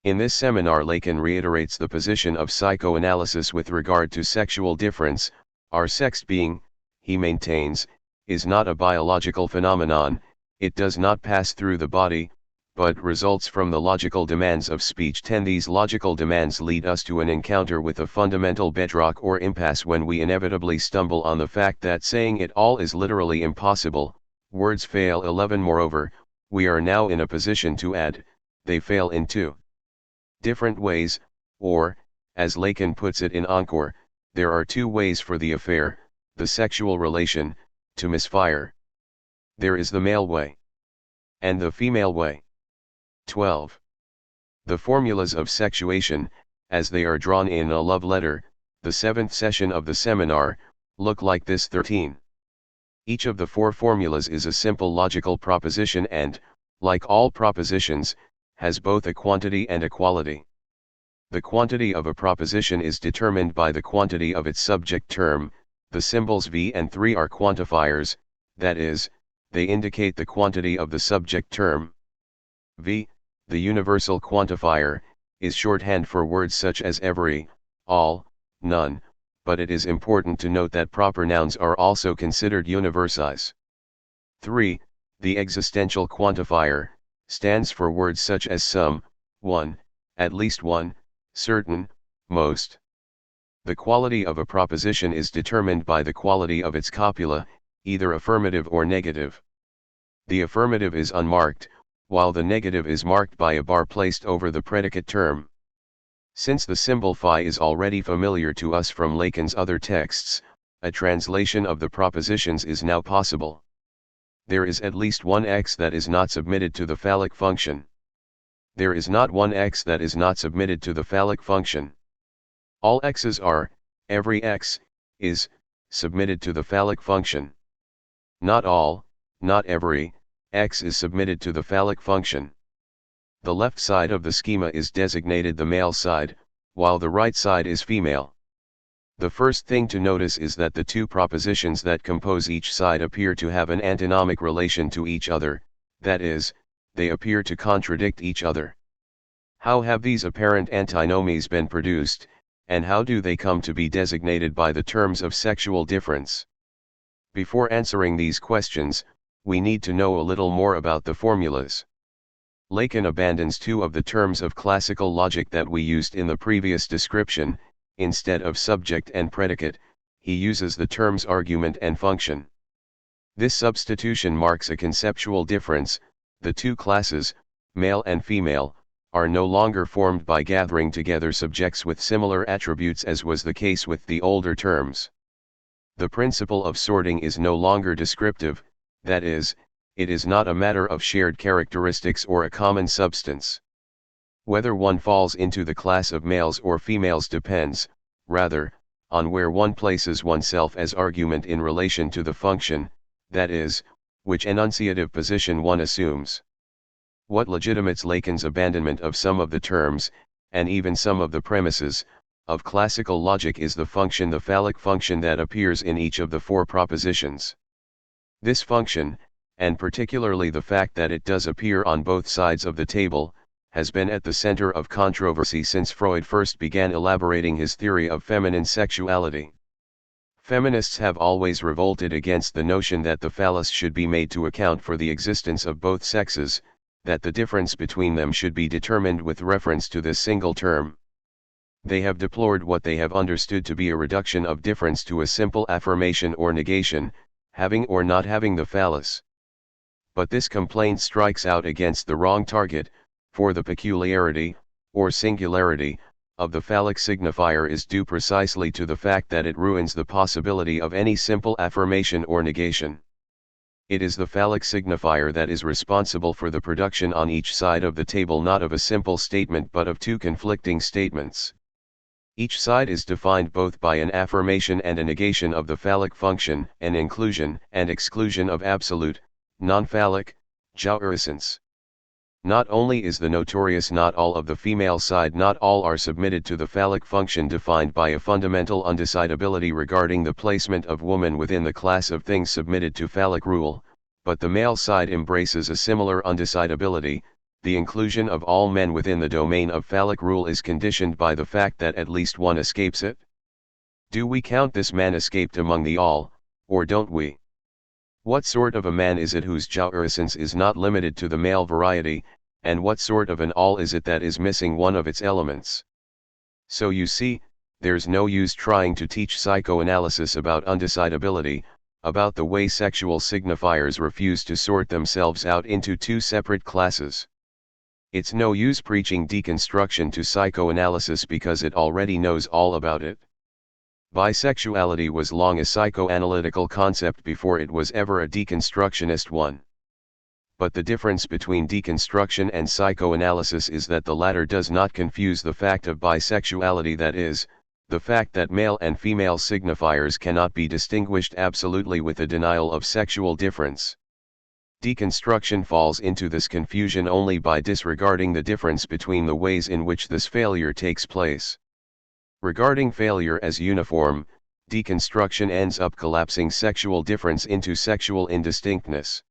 In this seminar, Lacan reiterates the position of psychoanalysis with regard to sexual difference. Our sex being, he maintains, is not a biological phenomenon. It does not pass through the body, but results from the logical demands of speech. These logical demands lead us to an encounter with a fundamental bedrock or impasse when we inevitably stumble on the fact that saying it all is literally impossible. Words fail. 11. Moreover, we are now in a position to add, they fail in two different ways, or, as Lacan puts it in Encore, there are two ways for the affair, the sexual relation, to misfire. There is the male way and the female way. 12. The formulas of sexuation, as they are drawn in a love letter, the 7th session of the seminar, look like this. 13. Each of the four formulas is a simple logical proposition and, like all propositions, has both a quantity and a quality. The quantity of a proposition is determined by the quantity of its subject term. The symbols V and 3 are quantifiers, that is, they indicate the quantity of the subject term. V, the universal quantifier, is shorthand for words such as every, all, none, but it is important to note that proper nouns are also considered universis. 3, the existential quantifier, stands for words such as some, one, at least one, certain, most. The quality of a proposition is determined by the quality of its copula, either affirmative or negative. The affirmative is unmarked, while the negative is marked by a bar placed over the predicate term. Since the symbol phi is already familiar to us from Lacan's other texts, a translation of the propositions is now possible. There is at least one x that is not submitted to the phallic function. There is not one x that is not submitted to the phallic function. All x's are, every x, is, submitted to the phallic function. Not all, not every, x is submitted to the phallic function. The left side of the schema is designated the male side, while the right side is female. The first thing to notice is that the two propositions that compose each side appear to have an antinomic relation to each other, that is, they appear to contradict each other. How have these apparent antinomies been produced, and how do they come to be designated by the terms of sexual difference? Before answering these questions, we need to know a little more about the formulas. Lacan abandons two of the terms of classical logic that we used in the previous description. Instead of subject and predicate, he uses the terms argument and function. This substitution marks a conceptual difference. The two classes, male and female, are no longer formed by gathering together subjects with similar attributes as was the case with the older terms. The principle of sorting is no longer descriptive, that is, it is not a matter of shared characteristics or a common substance. Whether one falls into the class of males or females depends, rather, on where one places oneself as argument in relation to the function, that is, which enunciative position one assumes. What legitimates Lacan's abandonment of some of the terms, and even some of the premises, of classical logic is the function, the phallic function that appears in each of the four propositions. This function, and particularly the fact that it does appear on both sides of the table, has been at the center of controversy since Freud first began elaborating his theory of feminine sexuality. Feminists have always revolted against the notion that the phallus should be made to account for the existence of both sexes, that the difference between them should be determined with reference to this single term. They have deplored what they have understood to be a reduction of difference to a simple affirmation or negation, having or not having the phallus. But this complaint strikes out against the wrong target, for the peculiarity, or singularity, of the phallic signifier is due precisely to the fact that it ruins the possibility of any simple affirmation or negation. It is the phallic signifier that is responsible for the production on each side of the table not of a simple statement but of two conflicting statements. Each side is defined both by an affirmation and a negation of the phallic function, an inclusion and exclusion of absolute, non-phallic, jouissance. Not only is the notorious not all of the female side, not all are submitted to the phallic function defined by a fundamental undecidability regarding the placement of woman within the class of things submitted to phallic rule, but the male side embraces a similar undecidability. The inclusion of all men within the domain of phallic rule is conditioned by the fact that at least one escapes it. Do we count this man escaped among the all, or don't we? What sort of a man is it whose jouissance is not limited to the male variety, and what sort of an all is it that is missing one of its elements? So you see, there's no use trying to teach psychoanalysis about undecidability, about the way sexual signifiers refuse to sort themselves out into two separate classes. It's no use preaching deconstruction to psychoanalysis because it already knows all about it. Bisexuality was long a psychoanalytical concept before it was ever a deconstructionist one. But the difference between deconstruction and psychoanalysis is that the latter does not confuse the fact of bisexuality, that is, the fact that male and female signifiers cannot be distinguished absolutely, with a denial of sexual difference. Deconstruction falls into this confusion only by disregarding the difference between the ways in which this failure takes place. Regarding failure as uniform, deconstruction ends up collapsing sexual difference into sexual indistinctness.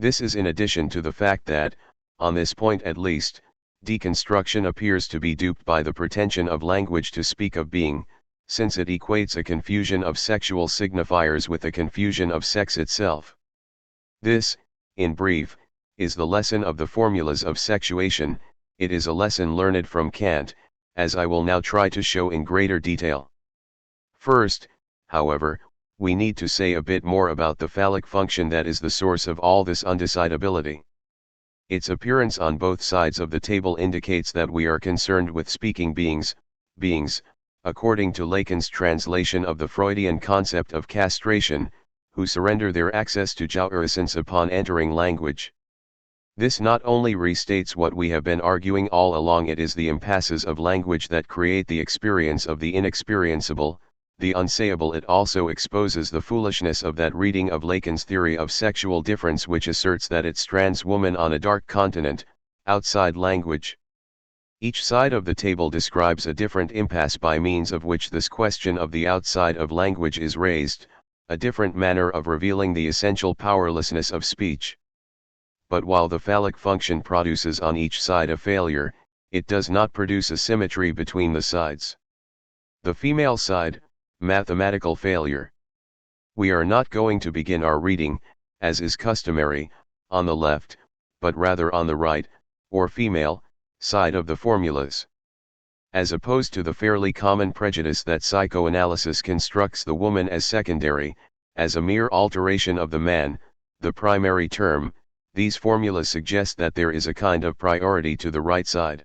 This is in addition to the fact that, on this point at least, deconstruction appears to be duped by the pretension of language to speak of being, since it equates a confusion of sexual signifiers with a confusion of sex itself. This, in brief, is the lesson of the formulas of sexuation. It is a lesson learned from Kant, as I will now try to show in greater detail. First, however, we need to say a bit more about the phallic function that is the source of all this undecidability. Its appearance on both sides of the table indicates that we are concerned with speaking beings, according to Lacan's translation of the Freudian concept of castration, who surrender their access to jouissance upon entering language. This not only restates what we have been arguing all along, it is the impasses of language that create the experience of the inexperienceable, the unsayable. It also exposes the foolishness of that reading of Lacan's theory of sexual difference which asserts that it strands woman on a dark continent, outside language. Each side of the table describes a different impasse by means of which this question of the outside of language is raised, a different manner of revealing the essential powerlessness of speech. But while the phallic function produces on each side a failure, it does not produce a symmetry between the sides. The female side, mathematical failure. We are not going to begin our reading, as is customary, on the left, but rather on the right, or female, side of the formulas. As opposed to the fairly common prejudice that psychoanalysis constructs the woman as secondary, as a mere alteration of the man, the primary term, These formulas suggest that there is a kind of priority to the right side.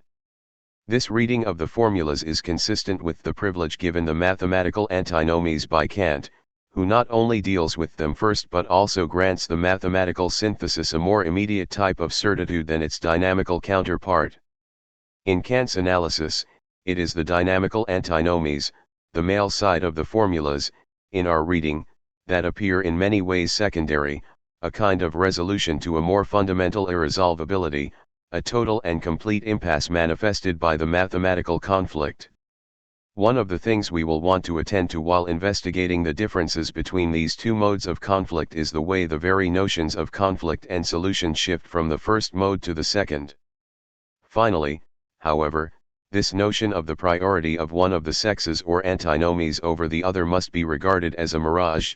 This reading of the formulas is consistent with the privilege given the mathematical antinomies by Kant, who not only deals with them first but also grants the mathematical synthesis a more immediate type of certitude than its dynamical counterpart. In Kant's analysis, it is the dynamical antinomies, the male side of the formulas, in our reading, that appear in many ways secondary, a kind of resolution to a more fundamental irresolvability, a total and complete impasse manifested by the mathematical conflict. One of the things we will want to attend to while investigating the differences between these two modes of conflict is the way the very notions of conflict and solution shift from the first mode to the second. Finally, however, this notion of the priority of one of the sexes or antinomies over the other must be regarded as a mirage.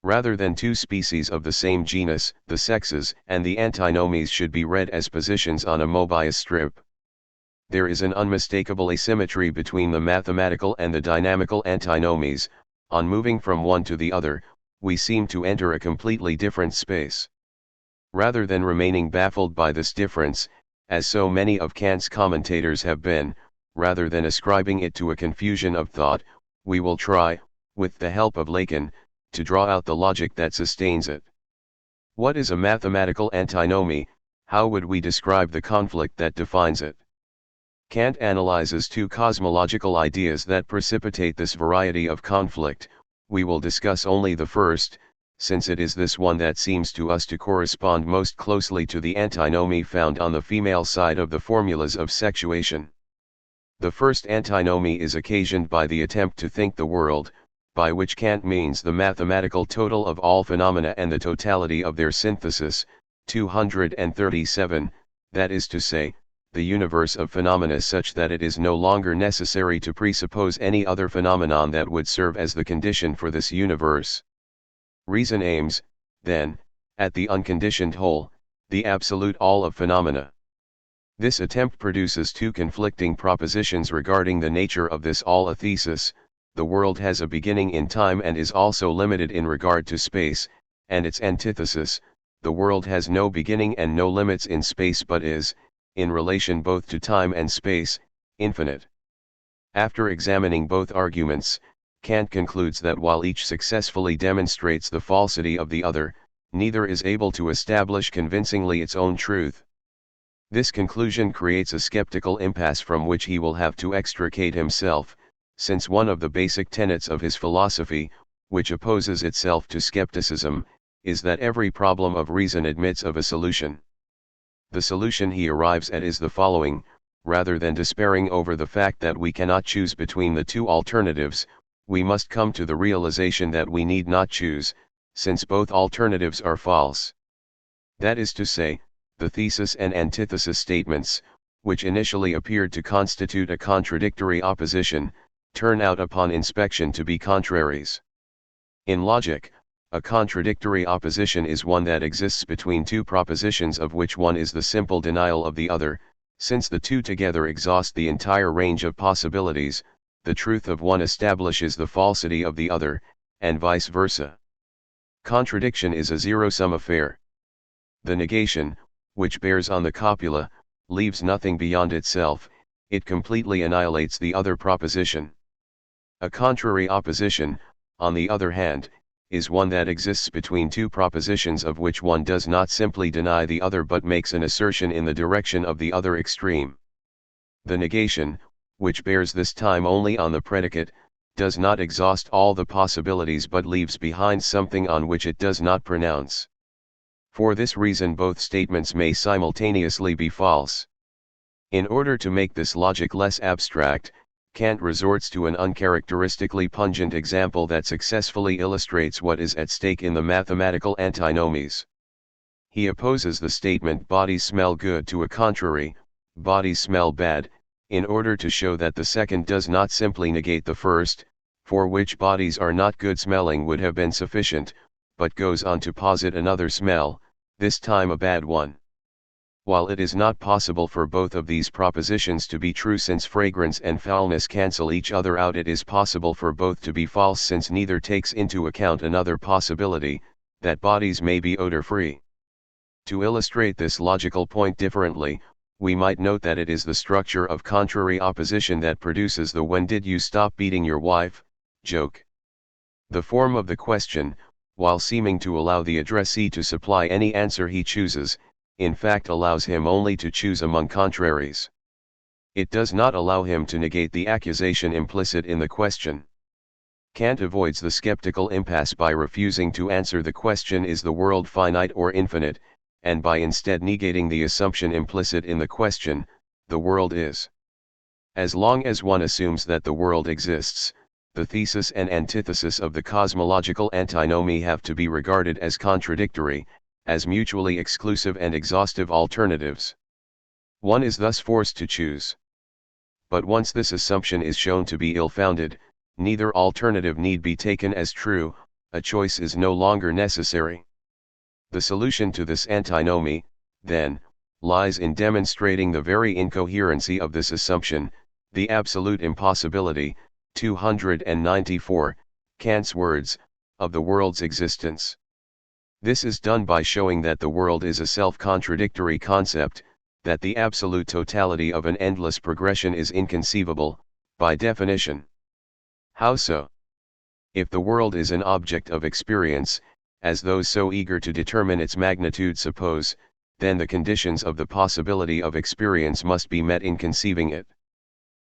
Rather than two species of the same genus, the sexes and the antinomies should be read as positions on a Mobius strip. There is an unmistakable asymmetry between the mathematical and the dynamical antinomies. On moving from one to the other, we seem to enter a completely different space. Rather than remaining baffled by this difference, as so many of Kant's commentators have been, rather than ascribing it to a confusion of thought, we will try, with the help of Lacan, to draw out the logic that sustains it. What is a mathematical antinomy? How would we describe the conflict that defines it? Kant analyzes two cosmological ideas that precipitate this variety of conflict. We will discuss only the first, since it is this one that seems to us to correspond most closely to the antinomy found on the female side of the formulas of sexuation. The first antinomy is occasioned by the attempt to think the world, by which Kant means the mathematical total of all phenomena and the totality of their synthesis, 237, that is to say, the universe of phenomena such that it is no longer necessary to presuppose any other phenomenon that would serve as the condition for this universe. Reason aims, then, at the unconditioned whole, the absolute all of phenomena. This attempt produces two conflicting propositions regarding the nature of this all: a thesis, the world has a beginning in time and is also limited in regard to space, and its antithesis, the world has no beginning and no limits in space but is, in relation both to time and space, infinite. After examining both arguments, Kant concludes that while each successfully demonstrates the falsity of the other, neither is able to establish convincingly its own truth. This conclusion creates a skeptical impasse from which he will have to extricate himself, since one of the basic tenets of his philosophy, which opposes itself to skepticism, is that every problem of reason admits of a solution. The solution he arrives at is the following: rather than despairing over the fact that we cannot choose between the two alternatives, we must come to the realization that we need not choose, since both alternatives are false. That is to say, the thesis and antithesis statements, which initially appeared to constitute a contradictory opposition, turn out upon inspection to be contraries. In logic, a contradictory opposition is one that exists between two propositions of which one is the simple denial of the other. Since the two together exhaust the entire range of possibilities, the truth of one establishes the falsity of the other, and vice versa. Contradiction is a zero-sum affair. The negation, which bears on the copula, leaves nothing beyond itself, it completely annihilates the other proposition. A contrary opposition, on the other hand, is one that exists between two propositions of which one does not simply deny the other but makes an assertion in the direction of the other extreme. The negation, which bears this time only on the predicate, does not exhaust all the possibilities but leaves behind something on which it does not pronounce. For this reason both statements may simultaneously be false. In order to make this logic less abstract, Kant resorts to an uncharacteristically pungent example that successfully illustrates what is at stake in the mathematical antinomies. He opposes the statement "bodies smell good" to a contrary, "bodies smell bad," in order to show that the second does not simply negate the first, for which bodies are not good smelling would have been sufficient, but goes on to posit another smell, this time a bad one. While it is not possible for both of these propositions to be true since fragrance and foulness cancel each other out, it is possible for both to be false since neither takes into account another possibility, that bodies may be odor-free. To illustrate this logical point differently, we might note that it is the structure of contrary opposition that produces the "when did you stop beating your wife" joke. The form of the question, while seeming to allow the addressee to supply any answer he chooses, in fact allows him only to choose among contraries. It does not allow him to negate the accusation implicit in the question. Kant avoids the skeptical impasse by refusing to answer the question "is the world finite or infinite?" and by instead negating the assumption implicit in the question, "the world is." As long as one assumes that the world exists, the thesis and antithesis of the cosmological antinomy have to be regarded as contradictory, as mutually exclusive and exhaustive alternatives. One is thus forced to choose. But once this assumption is shown to be ill-founded, neither alternative need be taken as true, a choice is no longer necessary. The solution to this antinomy, then, lies in demonstrating the very incoherency of this assumption, the absolute impossibility, 294, Kant's words, of the world's existence. This is done by showing that the world is a self-contradictory concept, that the absolute totality of an endless progression is inconceivable, by definition. How so? If the world is an object of experience, as those so eager to determine its magnitude suppose, then the conditions of the possibility of experience must be met in conceiving it.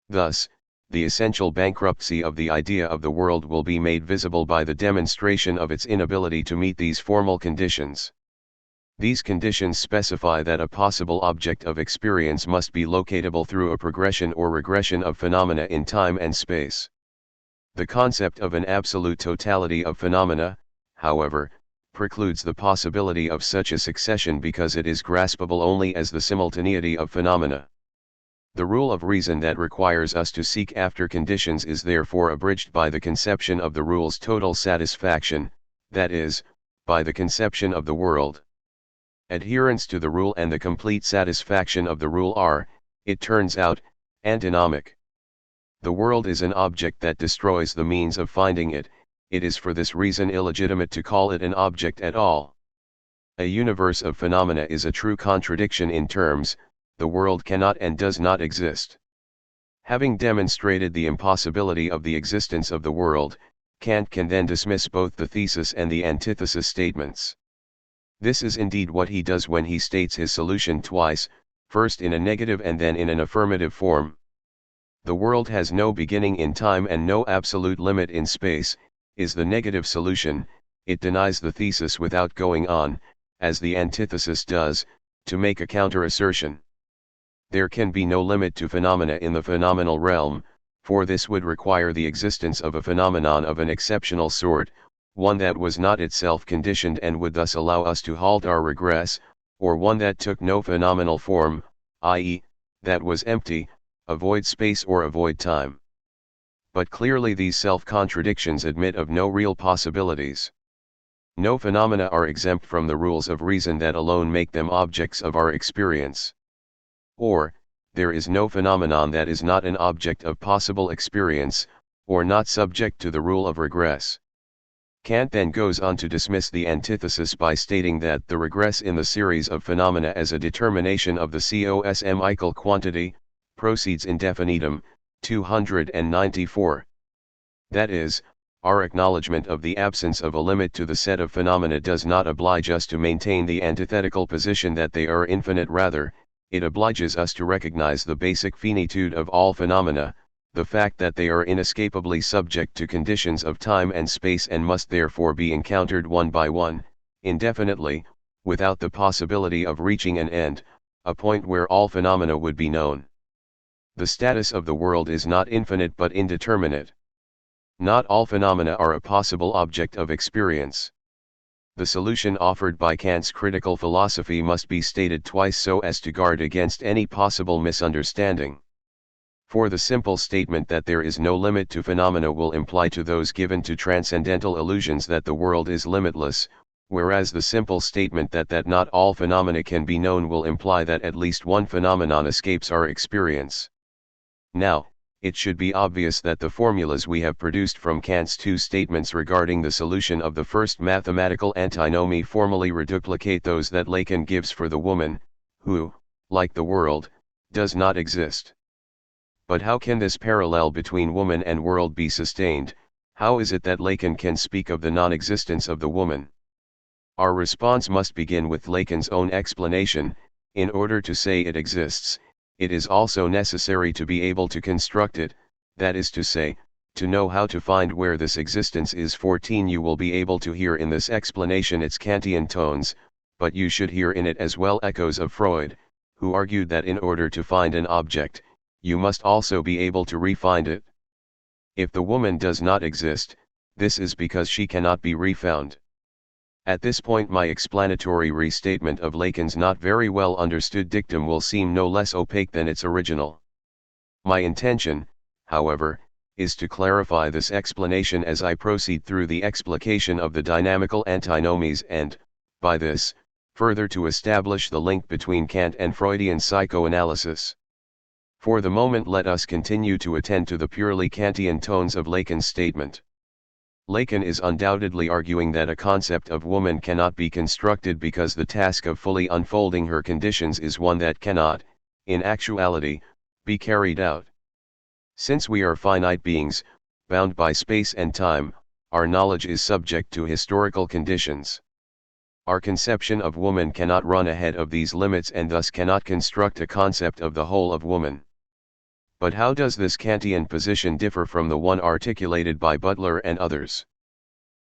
Thus, the essential bankruptcy of the idea of the world will be made visible by the demonstration of its inability to meet these formal conditions. These conditions specify that a possible object of experience must be locatable through a progression or regression of phenomena in time and space. The concept of an absolute totality of phenomena, however, precludes the possibility of such a succession because it is graspable only as the simultaneity of phenomena. The rule of reason that requires us to seek after conditions is therefore abridged by the conception of the rule's total satisfaction, that is, by the conception of the world. Adherence to the rule and the complete satisfaction of the rule are, it turns out, antinomic. The world is an object that destroys the means of finding it. It is for this reason illegitimate to call it an object at all. A universe of phenomena is a true contradiction in terms, the world cannot and does not exist. Having demonstrated the impossibility of the existence of the world, Kant can then dismiss both the thesis and the antithesis statements. This is indeed what he does when he states his solution twice, first in a negative and then in an affirmative form. The world has no beginning in time and no absolute limit in space, is the negative solution. It denies the thesis without going on, as the antithesis does, to make a counter-assertion. There can be no limit to phenomena in the phenomenal realm, for this would require the existence of a phenomenon of an exceptional sort, one that was not itself conditioned and would thus allow us to halt our regress, or one that took no phenomenal form, i.e., that was empty, a void space or a void time. But clearly these self-contradictions admit of no real possibilities. No phenomena are exempt from the rules of reason that alone make them objects of our experience. Or, there is no phenomenon that is not an object of possible experience, or not subject to the rule of regress. Kant then goes on to dismiss the antithesis by stating that the regress in the series of phenomena as a determination of the cosmical quantity, proceeds indefinitum, 294. That is, our acknowledgement of the absence of a limit to the set of phenomena does not oblige us to maintain the antithetical position that they are infinite. Rather, it obliges us to recognize the basic finitude of all phenomena, the fact that they are inescapably subject to conditions of time and space and must therefore be encountered one by one, indefinitely, without the possibility of reaching an end, a point where all phenomena would be known. The status of the world is not infinite but indeterminate. Not all phenomena are a possible object of experience. The solution offered by Kant's critical philosophy must be stated twice so as to guard against any possible misunderstanding. For the simple statement that there is no limit to phenomena will imply to those given to transcendental illusions that the world is limitless, whereas the simple statement that not all phenomena can be known will imply that at least one phenomenon escapes our experience. Now, it should be obvious that the formulas we have produced from Kant's two statements regarding the solution of the first mathematical antinomy formally reduplicate those that Lacan gives for the woman, who, like the world, does not exist. But how can this parallel between woman and world be sustained? How is it that Lacan can speak of the non-existence of the woman? Our response must begin with Lacan's own explanation. In order to say it exists, it is also necessary to be able to construct it, that is to say, to know how to find where this existence is. 14 You will be able to hear in this explanation its Kantian tones, but you should hear in it as well echoes of Freud, who argued that in order to find an object, you must also be able to re-find it. If the woman does not exist, this is because she cannot be refound. At this point my explanatory restatement of Lacan's not very well understood dictum will seem no less opaque than its original. My intention, however, is to clarify this explanation as I proceed through the explication of the dynamical antinomies and, by this, further to establish the link between Kant and Freudian psychoanalysis. For the moment let us continue to attend to the purely Kantian tones of Lacan's statement. Lacan is undoubtedly arguing that a concept of woman cannot be constructed because the task of fully unfolding her conditions is one that cannot, in actuality, be carried out. Since we are finite beings, bound by space and time, our knowledge is subject to historical conditions. Our conception of woman cannot run ahead of these limits and thus cannot construct a concept of the whole of woman. But how does this Kantian position differ from the one articulated by Butler and others?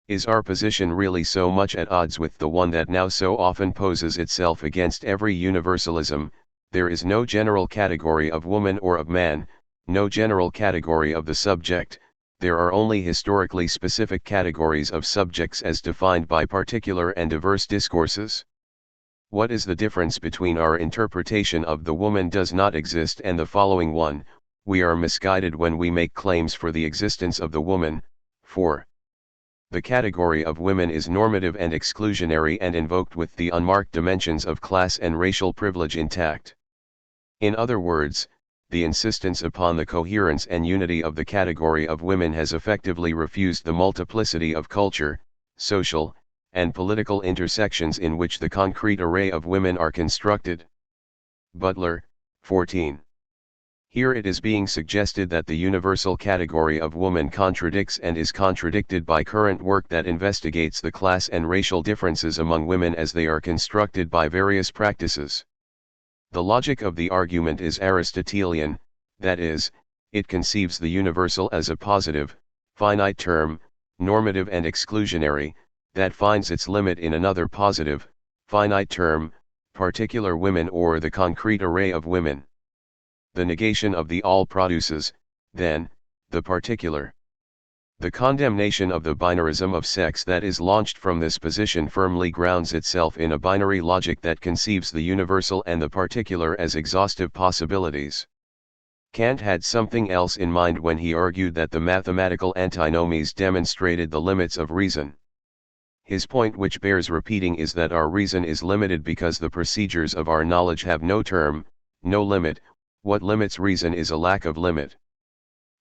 Is our position really so much at odds with the one that now so often poses itself against every universalism? There is no general category of woman or of man, no general category of the subject, there are only historically specific categories of subjects as defined by particular and diverse discourses. What is the difference between our interpretation of the woman does not exist and the following one? We are misguided when we make claims for the existence of the woman, for the category of women is normative and exclusionary and invoked with the unmarked dimensions of class and racial privilege intact. In other words, the insistence upon the coherence and unity of the category of women has effectively refused the multiplicity of culture, social, and political intersections in which the concrete array of women are constructed. Butler, 14. Here it is being suggested that the universal category of woman contradicts and is contradicted by current work that investigates the class and racial differences among women as they are constructed by various practices. The logic of the argument is Aristotelian, that is, it conceives the universal as a positive, finite term, normative and exclusionary, that finds its limit in another positive, finite term, particular women or the concrete array of women. The negation of the all produces, then, the particular. The condemnation of the binarism of sex that is launched from this position firmly grounds itself in a binary logic that conceives the universal and the particular as exhaustive possibilities. Kant had something else in mind when he argued that the mathematical antinomies demonstrated the limits of reason. His point, which bears repeating, is that our reason is limited because the procedures of our knowledge have no term, no limit. What limits reason is a lack of limit.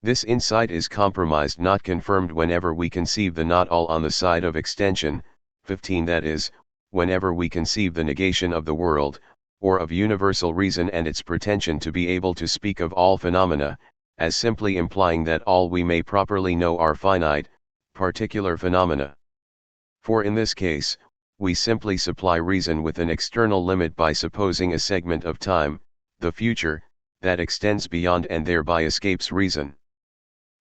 This insight is compromised, not confirmed, whenever we conceive the not all on the side of extension. 15 That is, whenever we conceive the negation of the world, or of universal reason and its pretension to be able to speak of all phenomena, as simply implying that all we may properly know are finite, particular phenomena. For in this case, we simply supply reason with an external limit by supposing a segment of time, the future, that extends beyond and thereby escapes reason.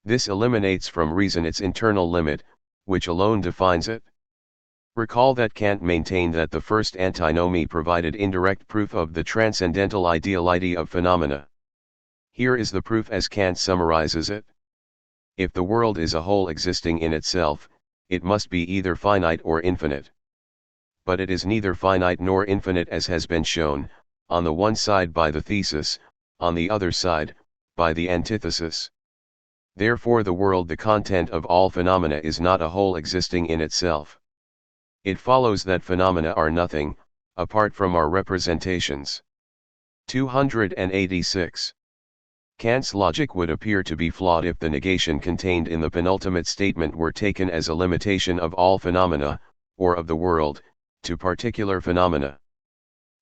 This eliminates from reason its internal limit, which alone defines it. Recall that Kant maintained that the first antinomy provided indirect proof of the transcendental ideality of phenomena. Here is the proof as Kant summarizes it. If the world is a whole existing in itself, it must be either finite or infinite. But it is neither finite nor infinite, as has been shown, on the one side by the thesis, on the other side, by the antithesis. Therefore the world, the content of all phenomena, is not a whole existing in itself. It follows that phenomena are nothing, apart from our representations. 286. Kant's logic would appear to be flawed if the negation contained in the penultimate statement were taken as a limitation of all phenomena, or of the world, to particular phenomena.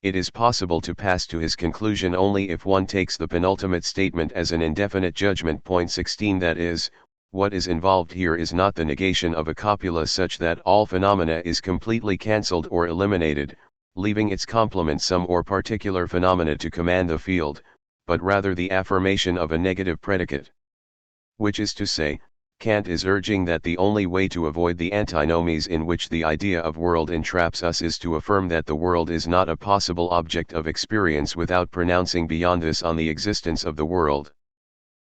It is possible to pass to his conclusion only if one takes the penultimate statement as an indefinite judgment. Point 16. That is, what is involved here is not the negation of a copula such that all phenomena is completely cancelled or eliminated, leaving its complement some or particular phenomena to command the field, but rather the affirmation of a negative predicate. Which is to say, Kant is urging that the only way to avoid the antinomies in which the idea of world entraps us is to affirm that the world is not a possible object of experience without pronouncing beyond this on the existence of the world.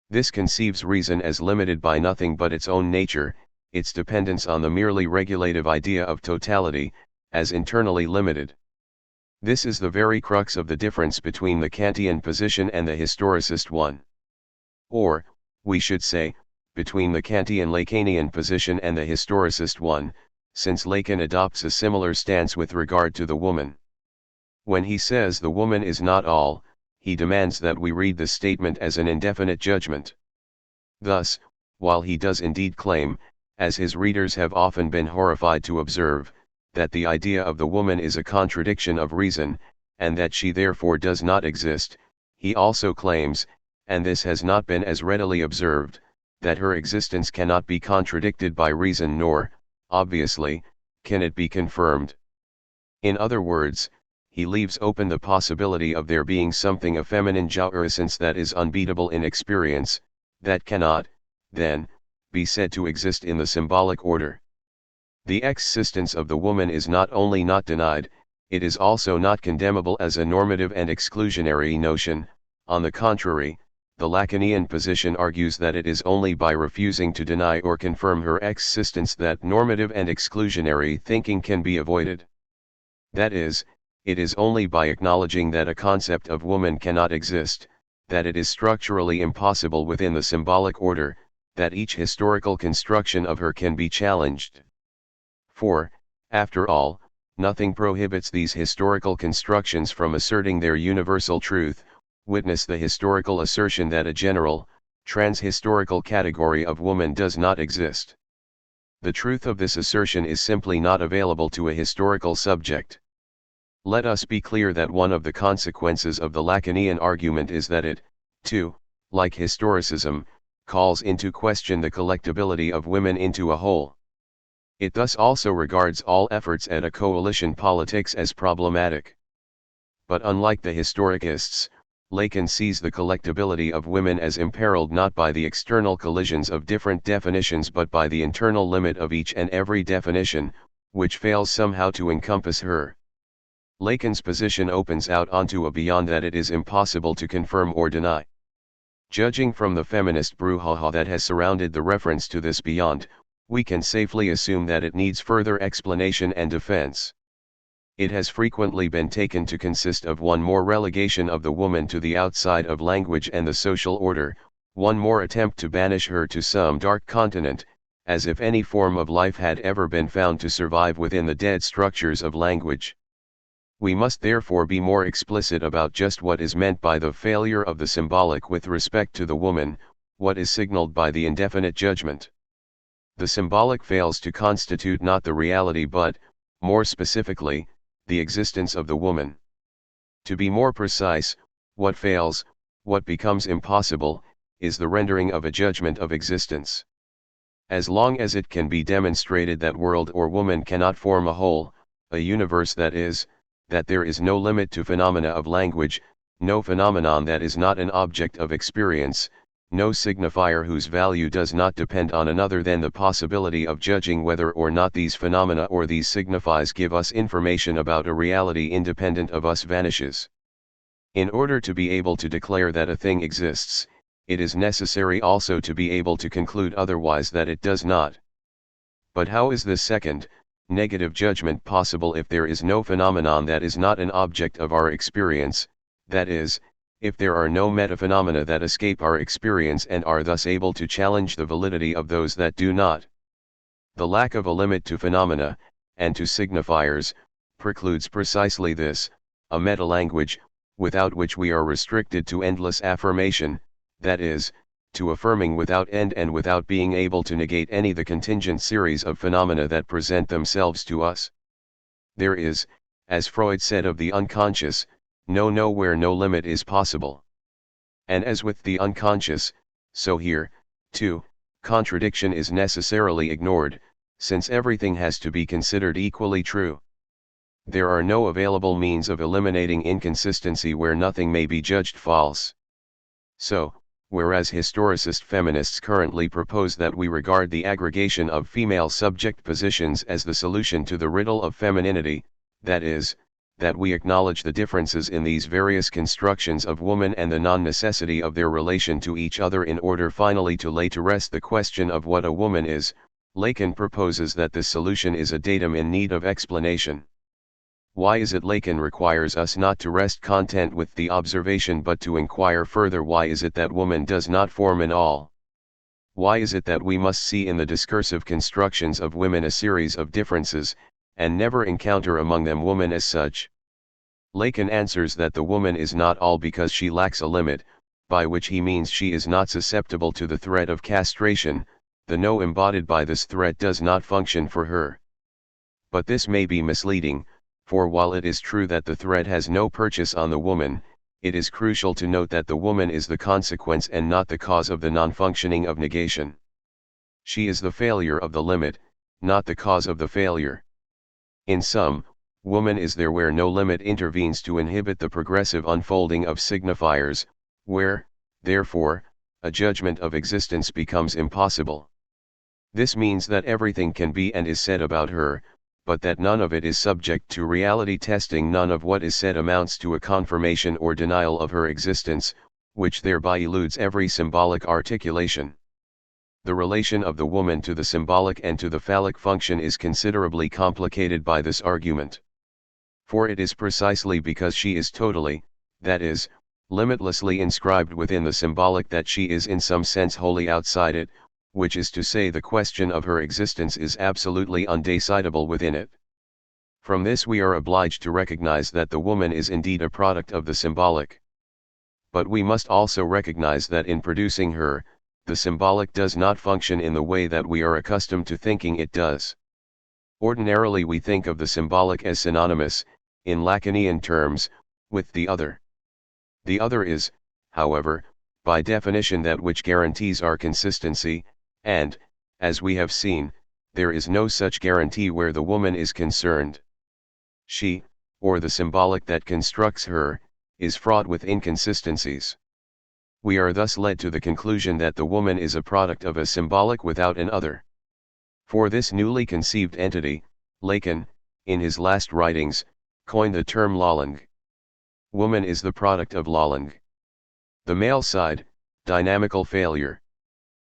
This conceives reason as limited by nothing but its own nature, its dependence on the merely regulative idea of totality, as internally limited. This is the very crux of the difference between the Kantian position and the historicist one. Or, we should say, between the Kantian-Lacanian position and the historicist one, since Lacan adopts a similar stance with regard to the woman. When he says the woman is not all, he demands that we read the statement as an indefinite judgment. Thus, while he does indeed claim, as his readers have often been horrified to observe, that the idea of the woman is a contradiction of reason, and that she therefore does not exist, he also claims, and this has not been as readily observed, that her existence cannot be contradicted by reason nor, obviously, can it be confirmed. In other words, he leaves open the possibility of there being something of feminine jouissance that is unbeatable in experience, that cannot, then, be said to exist in the symbolic order. The existence of the woman is not only not denied, it is also not condemnable as a normative and exclusionary notion. On the contrary, the Lacanian position argues that it is only by refusing to deny or confirm her existence that normative and exclusionary thinking can be avoided. That is, it is only by acknowledging that a concept of woman cannot exist, that it is structurally impossible within the symbolic order, that each historical construction of her can be challenged. For, after all, nothing prohibits these historical constructions from asserting their universal truth. Witness the historical assertion that a general, trans-historical category of woman does not exist. The truth of this assertion is simply not available to a historical subject. Let us be clear that one of the consequences of the Lacanian argument is that it, too, like historicism, calls into question the collectibility of women into a whole. It thus also regards all efforts at a coalition politics as problematic. But unlike the historicists, Lacan sees the collectibility of women as imperiled not by the external collisions of different definitions but by the internal limit of each and every definition, which fails somehow to encompass her. Lacan's position opens out onto a beyond that it is impossible to confirm or deny. Judging from the feminist brouhaha that has surrounded the reference to this beyond, we can safely assume that it needs further explanation and defense. It has frequently been taken to consist of one more relegation of the woman to the outside of language and the social order, one more attempt to banish her to some dark continent, as if any form of life had ever been found to survive within the dead structures of language. We must therefore be more explicit about just what is meant by the failure of the symbolic with respect to the woman, what is signaled by the indefinite judgment. The symbolic fails to constitute not the reality but, more specifically, the existence of the woman. To be more precise, what fails, what becomes impossible, is the rendering of a judgment of existence. As long as it can be demonstrated that world or woman cannot form a whole, a universe that is, that there is no limit to phenomena of language, no phenomenon that is not an object of experience, no signifier whose value does not depend on another than the possibility of judging whether or not these phenomena or these signifies give us information about a reality independent of us vanishes. In order to be able to declare that a thing exists, it is necessary also to be able to conclude otherwise that it does not. But how is this second, negative judgment possible if there is no phenomenon that is not an object of our experience, that is, if there are no metaphenomena that escape our experience and are thus able to challenge the validity of those that do not? The lack of a limit to phenomena, and to signifiers, precludes precisely this, a meta-language, without which we are restricted to endless affirmation, that is, to affirming without end and without being able to negate any the contingent series of phenomena that present themselves to us. There is, as Freud said of the unconscious, no where no limit is possible. And as with the unconscious, so here, too, contradiction is necessarily ignored, since everything has to be considered equally true. There are no available means of eliminating inconsistency where nothing may be judged false. So, whereas historicist feminists currently propose that we regard the aggregation of female subject positions as the solution to the riddle of femininity, that is, that we acknowledge the differences in these various constructions of woman and the non-necessity of their relation to each other in order finally to lay to rest the question of what a woman is, Lacan proposes that this solution is a datum in need of explanation. Why is it Lacan requires us not to rest content with the observation but to inquire further? Why is it that woman does not form an all? Why is it that we must see in the discursive constructions of women a series of differences, and never encounter among them woman as such? Lacan answers that the woman is not all because she lacks a limit, by which he means she is not susceptible to the threat of castration. The no embodied by this threat does not function for her. But this may be misleading, for while it is true that the threat has no purchase on the woman, it is crucial to note that the woman is the consequence and not the cause of the non-functioning of negation. She is the failure of the limit, not the cause of the failure. In sum, woman is there where no limit intervenes to inhibit the progressive unfolding of signifiers, where, therefore, a judgment of existence becomes impossible. This means that everything can be and is said about her, but that none of it is subject to reality testing. None of what is said amounts to a confirmation or denial of her existence, which thereby eludes every symbolic articulation. The relation of the woman to the symbolic and to the phallic function is considerably complicated by this argument. For it is precisely because she is totally, that is, limitlessly inscribed within the symbolic that she is in some sense wholly outside it, which is to say the question of her existence is absolutely undecidable within it. From this we are obliged to recognize that the woman is indeed a product of the symbolic. But we must also recognize that in producing her, the symbolic does not function in the way that we are accustomed to thinking it does. Ordinarily we think of the symbolic as synonymous, in Lacanian terms, with the other. The other is, however, by definition that which guarantees our consistency, and, as we have seen, there is no such guarantee where the woman is concerned. She, or the symbolic that constructs her, is fraught with inconsistencies. We are thus led to the conclusion that the woman is a product of a symbolic without an other. For this newly conceived entity, Lacan, in his last writings, coined the term Lallang. Woman is the product of Lallang. The male side, dynamical failure.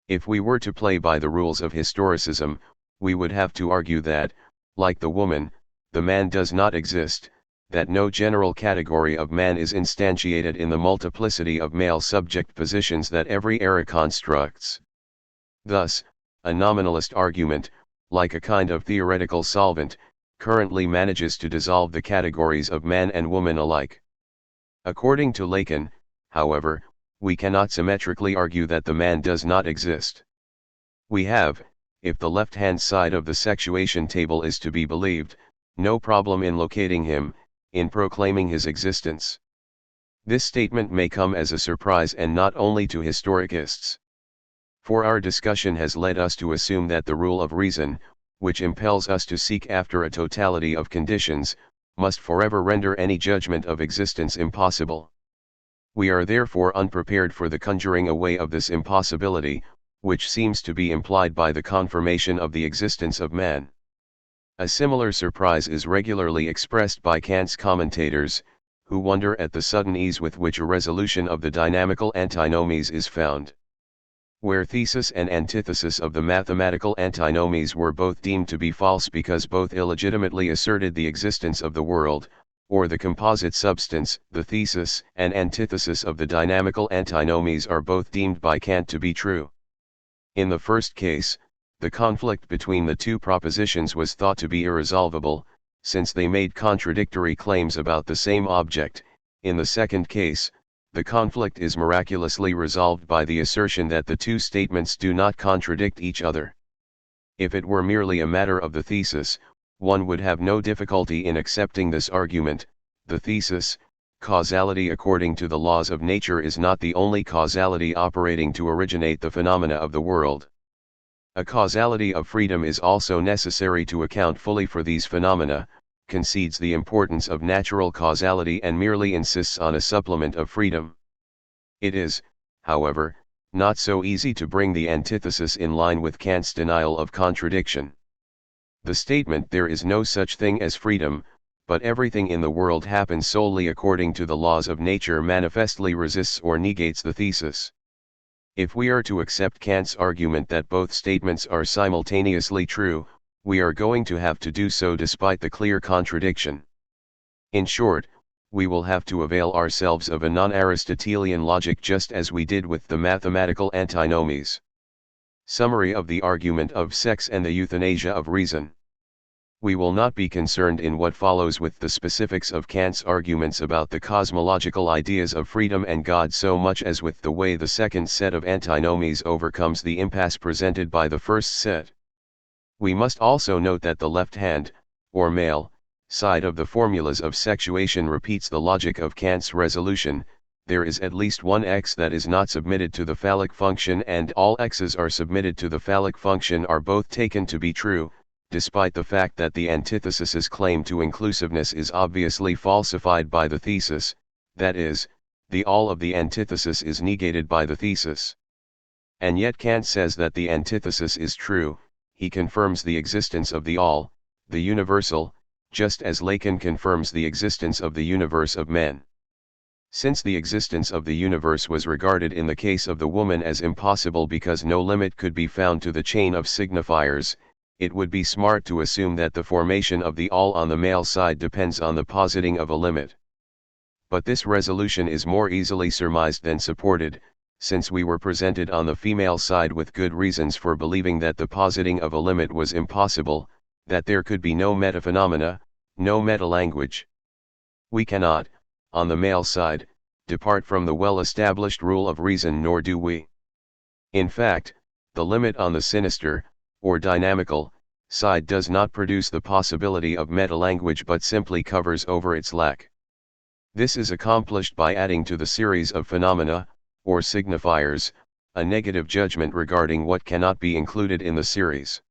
If we were to play by the rules of historicism, we would have to argue that, like the woman, the man does not exist, that no general category of man is instantiated in the multiplicity of male subject positions that every era constructs. Thus, a nominalist argument, like a kind of theoretical solvent, currently manages to dissolve the categories of man and woman alike. According to Lacan, however, we cannot symmetrically argue that the man does not exist. We have, if the left-hand side of the sexuation table is to be believed, no problem in locating him, in proclaiming his existence. This statement may come as a surprise, and not only to historicists. For our discussion has led us to assume that the rule of reason, which impels us to seek after a totality of conditions, must forever render any judgment of existence impossible. We are therefore unprepared for the conjuring away of this impossibility, which seems to be implied by the confirmation of the existence of man. A similar surprise is regularly expressed by Kant's commentators, who wonder at the sudden ease with which a resolution of the dynamical antinomies is found. Where thesis and antithesis of the mathematical antinomies were both deemed to be false because both illegitimately asserted the existence of the world, or the composite substance, the thesis and antithesis of the dynamical antinomies are both deemed by Kant to be true. In the first case, the conflict between the two propositions was thought to be irresolvable, since they made contradictory claims about the same object. In the second case, the conflict is miraculously resolved by the assertion that the two statements do not contradict each other. If it were merely a matter of the thesis, one would have no difficulty in accepting this argument. The thesis, causality according to the laws of nature, is not the only causality operating to originate the phenomena of the world. A causality of freedom is also necessary to account fully for these phenomena, concedes the importance of natural causality and merely insists on a supplement of freedom. It is, however, not so easy to bring the antithesis in line with Kant's denial of contradiction. The statement "there is no such thing as freedom, but everything in the world happens solely according to the laws of nature" manifestly resists or negates the thesis. If we are to accept Kant's argument that both statements are simultaneously true, we are going to have to do so despite the clear contradiction. In short, we will have to avail ourselves of a non-Aristotelian logic just as we did with the mathematical antinomies. Summary of the argument of sex and the euthanasia of reason. We will not be concerned in what follows with the specifics of Kant's arguments about the cosmological ideas of freedom and God so much as with the way the second set of antinomies overcomes the impasse presented by the first set. We must also note that the left hand, or male, side of the formulas of sexuation repeats the logic of Kant's resolution: there is at least one x that is not submitted to the phallic function and all x's are submitted to the phallic function are both taken to be true, despite the fact that the antithesis's claim to inclusiveness is obviously falsified by the thesis, that is, the all of the antithesis is negated by the thesis. And yet Kant says that the antithesis is true. He confirms the existence of the all, the universal, just as Lacan confirms the existence of the universe of men. Since the existence of the universe was regarded in the case of the woman as impossible because no limit could be found to the chain of signifiers, it would be smart to assume that the formation of the all on the male side depends on the positing of a limit. But this resolution is more easily surmised than supported, since we were presented on the female side with good reasons for believing that the positing of a limit was impossible, that there could be no metaphenomena, no metalanguage. We cannot, on the male side, depart from the well-established rule of reason, nor do we. In fact, the limit on the sinister, or dynamical, side does not produce the possibility of metalanguage but simply covers over its lack. This is accomplished by adding to the series of phenomena, or signifiers, a negative judgment regarding what cannot be included in the series.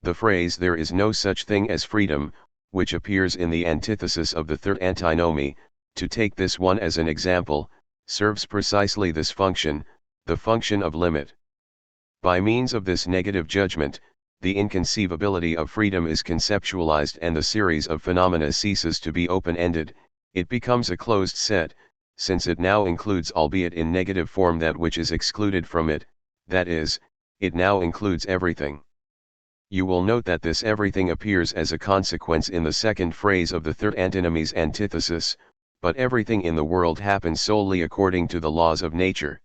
The phrase "there is no such thing as freedom," which appears in the antithesis of the third antinomy, to take this one as an example, serves precisely this function, the function of limit. By means of this negative judgment, the inconceivability of freedom is conceptualized and the series of phenomena ceases to be open-ended, it becomes a closed set, since it now includes, albeit in negative form, that which is excluded from it, that is, it now includes everything. You will note that this everything appears as a consequence in the second phrase of the third antinomy's antithesis, but everything in the world happens solely according to the laws of nature.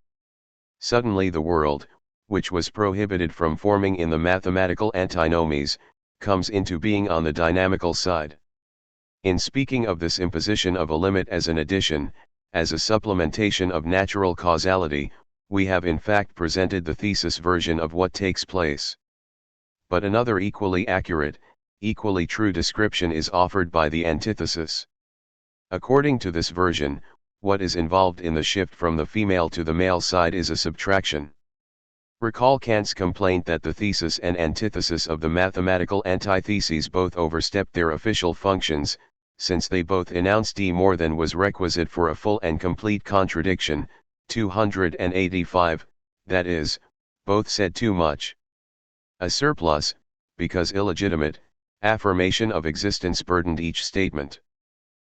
Suddenly the world, which was prohibited from forming in the mathematical antinomies, comes into being on the dynamical side. In speaking of this imposition of a limit as an addition, as a supplementation of natural causality, we have in fact presented the thesis version of what takes place. But another equally accurate, equally true description is offered by the antithesis. According to this version, what is involved in the shift from the female to the male side is a subtraction. Recall Kant's complaint that the thesis and antithesis of the mathematical antitheses both overstepped their official functions, since they both enunciate d more than was requisite for a full and complete contradiction, 285, that is, both said too much. A surplus, because illegitimate, affirmation of existence burdened each statement.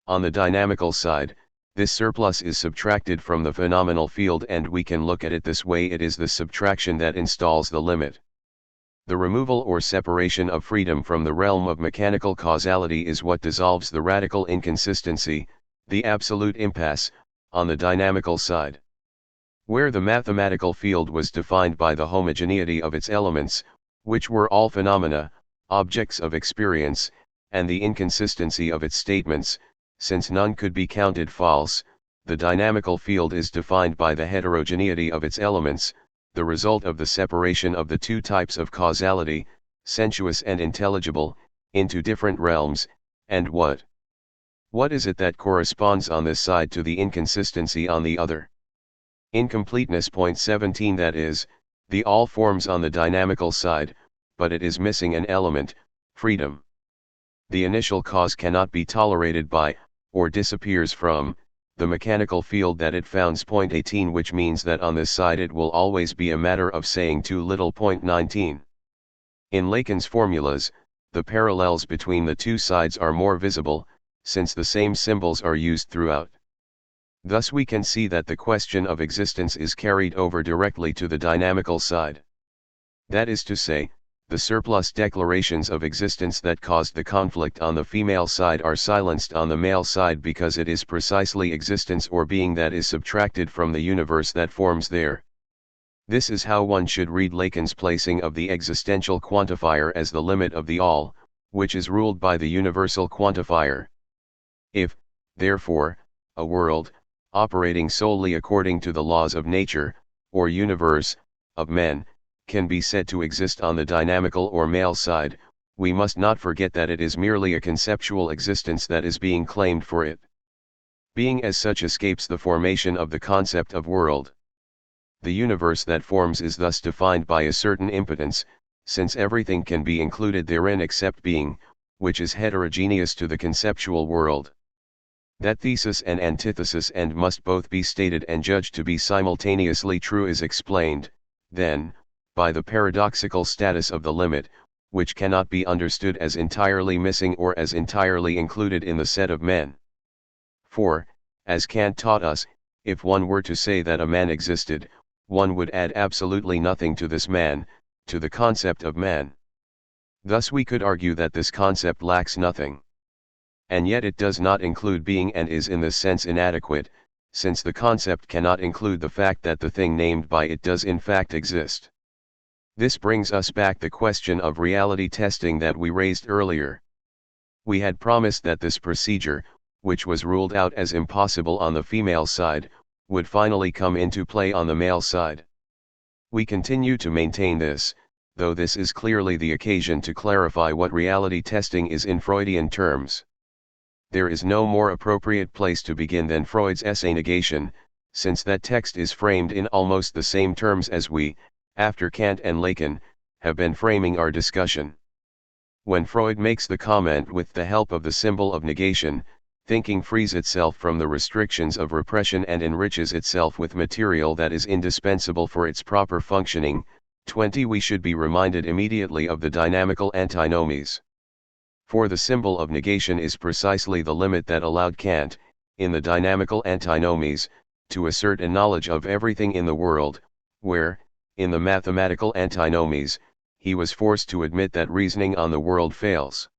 On the dynamical side, this surplus is subtracted from the phenomenal field, and we can look at it this way: it is the subtraction that installs the limit. The removal or separation of freedom from the realm of mechanical causality is what dissolves the radical inconsistency, the absolute impasse, on the dynamical side. Where the mathematical field was defined by the homogeneity of its elements, which were all phenomena, objects of experience, and the inconsistency of its statements, since none could be counted false, the dynamical field is defined by the heterogeneity of its elements, the result of the separation of the two types of causality, sensuous and intelligible, into different realms, and what? What is it that corresponds on this side to the inconsistency on the other? Incompleteness. Point 17. That is, the all forms on the dynamical side, but it is missing an element, freedom. The initial cause cannot be tolerated by, or disappears from, the mechanical field that it founds. Point 18. Which means that on this side it will always be a matter of saying too little. Point 19. In Lacan's formulas, the parallels between the two sides are more visible, since the same symbols are used throughout. Thus we can see that the question of existence is carried over directly to the dynamical side. That is to say, the surplus declarations of existence that caused the conflict on the female side are silenced on the male side because it is precisely existence or being that is subtracted from the universe that forms there. This is how one should read Lacan's placing of the existential quantifier as the limit of the all, which is ruled by the universal quantifier. If, therefore, a world, operating solely according to the laws of nature, or universe, of men, can be said to exist on the dynamical or male side, we must not forget that it is merely a conceptual existence that is being claimed for it. Being as such escapes the formation of the concept of world. The universe that forms is thus defined by a certain impotence, since everything can be included therein except being, which is heterogeneous to the conceptual world. That thesis and antithesis and must both be stated and judged to be simultaneously true is explained, then, by the paradoxical status of the limit, which cannot be understood as entirely missing or as entirely included in the set of men. For, as Kant taught us, if one were to say that a man existed, one would add absolutely nothing to this man, to the concept of man. Thus we could argue that this concept lacks nothing. And yet it does not include being and is in this sense inadequate, since the concept cannot include the fact that the thing named by it does in fact exist. This brings us back the question of reality testing that we raised earlier. We had promised that this procedure, which was ruled out as impossible on the female side, would finally come into play on the male side. We continue to maintain this, though this is clearly the occasion to clarify what reality testing is in Freudian terms. There is no more appropriate place to begin than Freud's essay Negation, since that text is framed in almost the same terms as we, after Kant and Lacan, have been framing our discussion. When Freud makes the comment with the help of the symbol of negation, thinking frees itself from the restrictions of repression and enriches itself with material that is indispensable for its proper functioning. 20. We should be reminded immediately of the dynamical antinomies. For the symbol of negation is precisely the limit that allowed Kant, in the dynamical antinomies, to assert a knowledge of everything in the world, where, in the mathematical antinomies, he was forced to admit that reasoning on the world fails.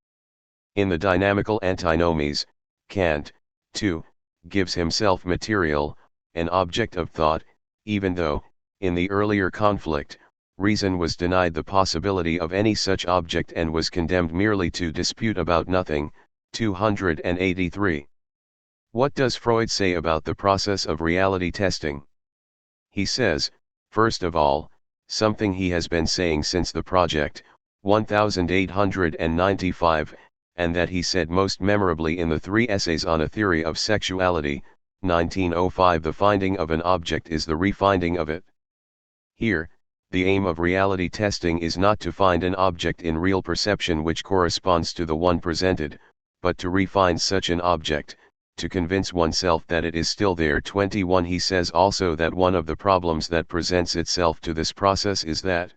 In the dynamical antinomies, Kant, too, gives himself material, an object of thought, even though, in the earlier conflict, reason was denied the possibility of any such object and was condemned merely to dispute about nothing. 283. What does Freud say about the process of reality testing? He says, first of all, something he has been saying since the project, 1895, and that he said most memorably in the 3 essays on a theory of sexuality, 1905. The finding of an object is the refinding of it. Here, the aim of reality testing is not to find an object in real perception which corresponds to the one presented, but to refine such an object, to convince oneself that it is still there. 21. He says also that one of the problems that presents itself to this process is that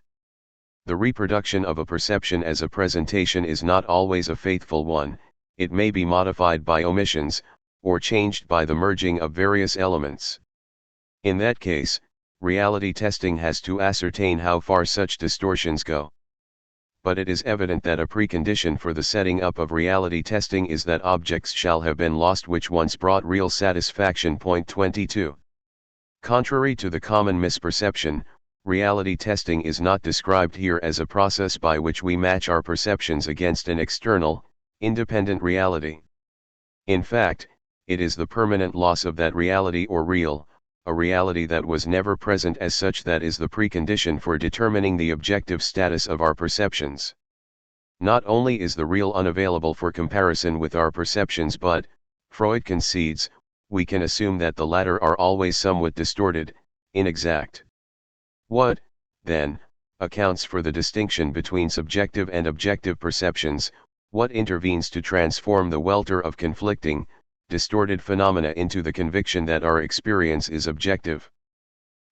the reproduction of a perception as a presentation is not always a faithful one, it may be modified by omissions, or changed by the merging of various elements. In that case, reality testing has to ascertain how far such distortions go. But it is evident that a precondition for the setting up of reality testing is that objects shall have been lost which once brought real satisfaction. Point 22. Contrary to the common misperception, reality testing is not described here as a process by which we match our perceptions against an external, independent reality. In fact, it is the permanent loss of that reality or real, a reality that was never present as such that is the precondition for determining the objective status of our perceptions. Not only is the real unavailable for comparison with our perceptions but, Freud concedes, we can assume that the latter are always somewhat distorted, inexact. What, then, accounts for the distinction between subjective and objective perceptions? What intervenes to transform the welter of conflicting, distorted phenomena into the conviction that our experience is objective?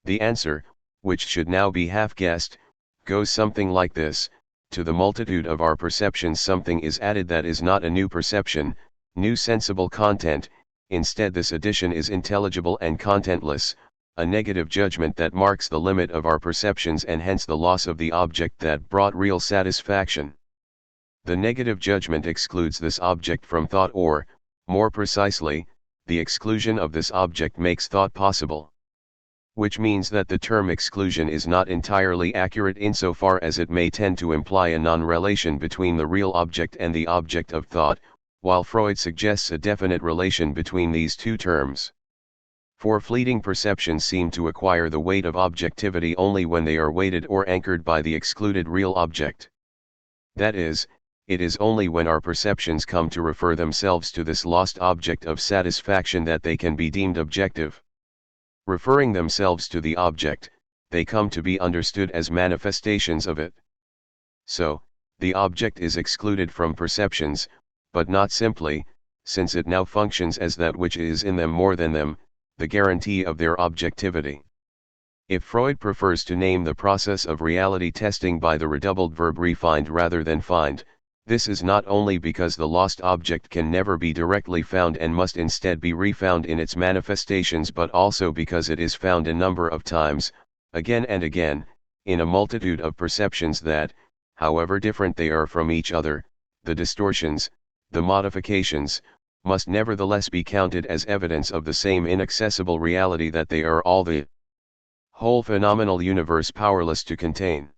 The answer, which should now be half-guessed, goes something like this: to the multitude of our perceptions something is added that is not a new perception, new sensible content. Instead, this addition is intelligible and contentless, a negative judgment that marks the limit of our perceptions and hence the loss of the object that brought real satisfaction. The negative judgment excludes this object from thought, or, more precisely, the exclusion of this object makes thought possible. Which means that the term exclusion is not entirely accurate insofar as it may tend to imply a non-relation between the real object and the object of thought, while Freud suggests a definite relation between these two terms. For fleeting perceptions seem to acquire the weight of objectivity only when they are weighted or anchored by the excluded real object. That is, it is only when our perceptions come to refer themselves to this lost object of satisfaction that they can be deemed objective. Referring themselves to the object, they come to be understood as manifestations of it. So, the object is excluded from perceptions, but not simply, since it now functions as that which is in them more than them, the guarantee of their objectivity. If Freud prefers to name the process of reality testing by the redoubled verb refind rather than find, this is not only because the lost object can never be directly found and must instead be refound in its manifestations, but also because it is found a number of times, again and again, in a multitude of perceptions that, however different they are from each other, the distortions, the modifications, must nevertheless be counted as evidence of the same inaccessible reality that they are all the whole phenomenal universe powerless to contain.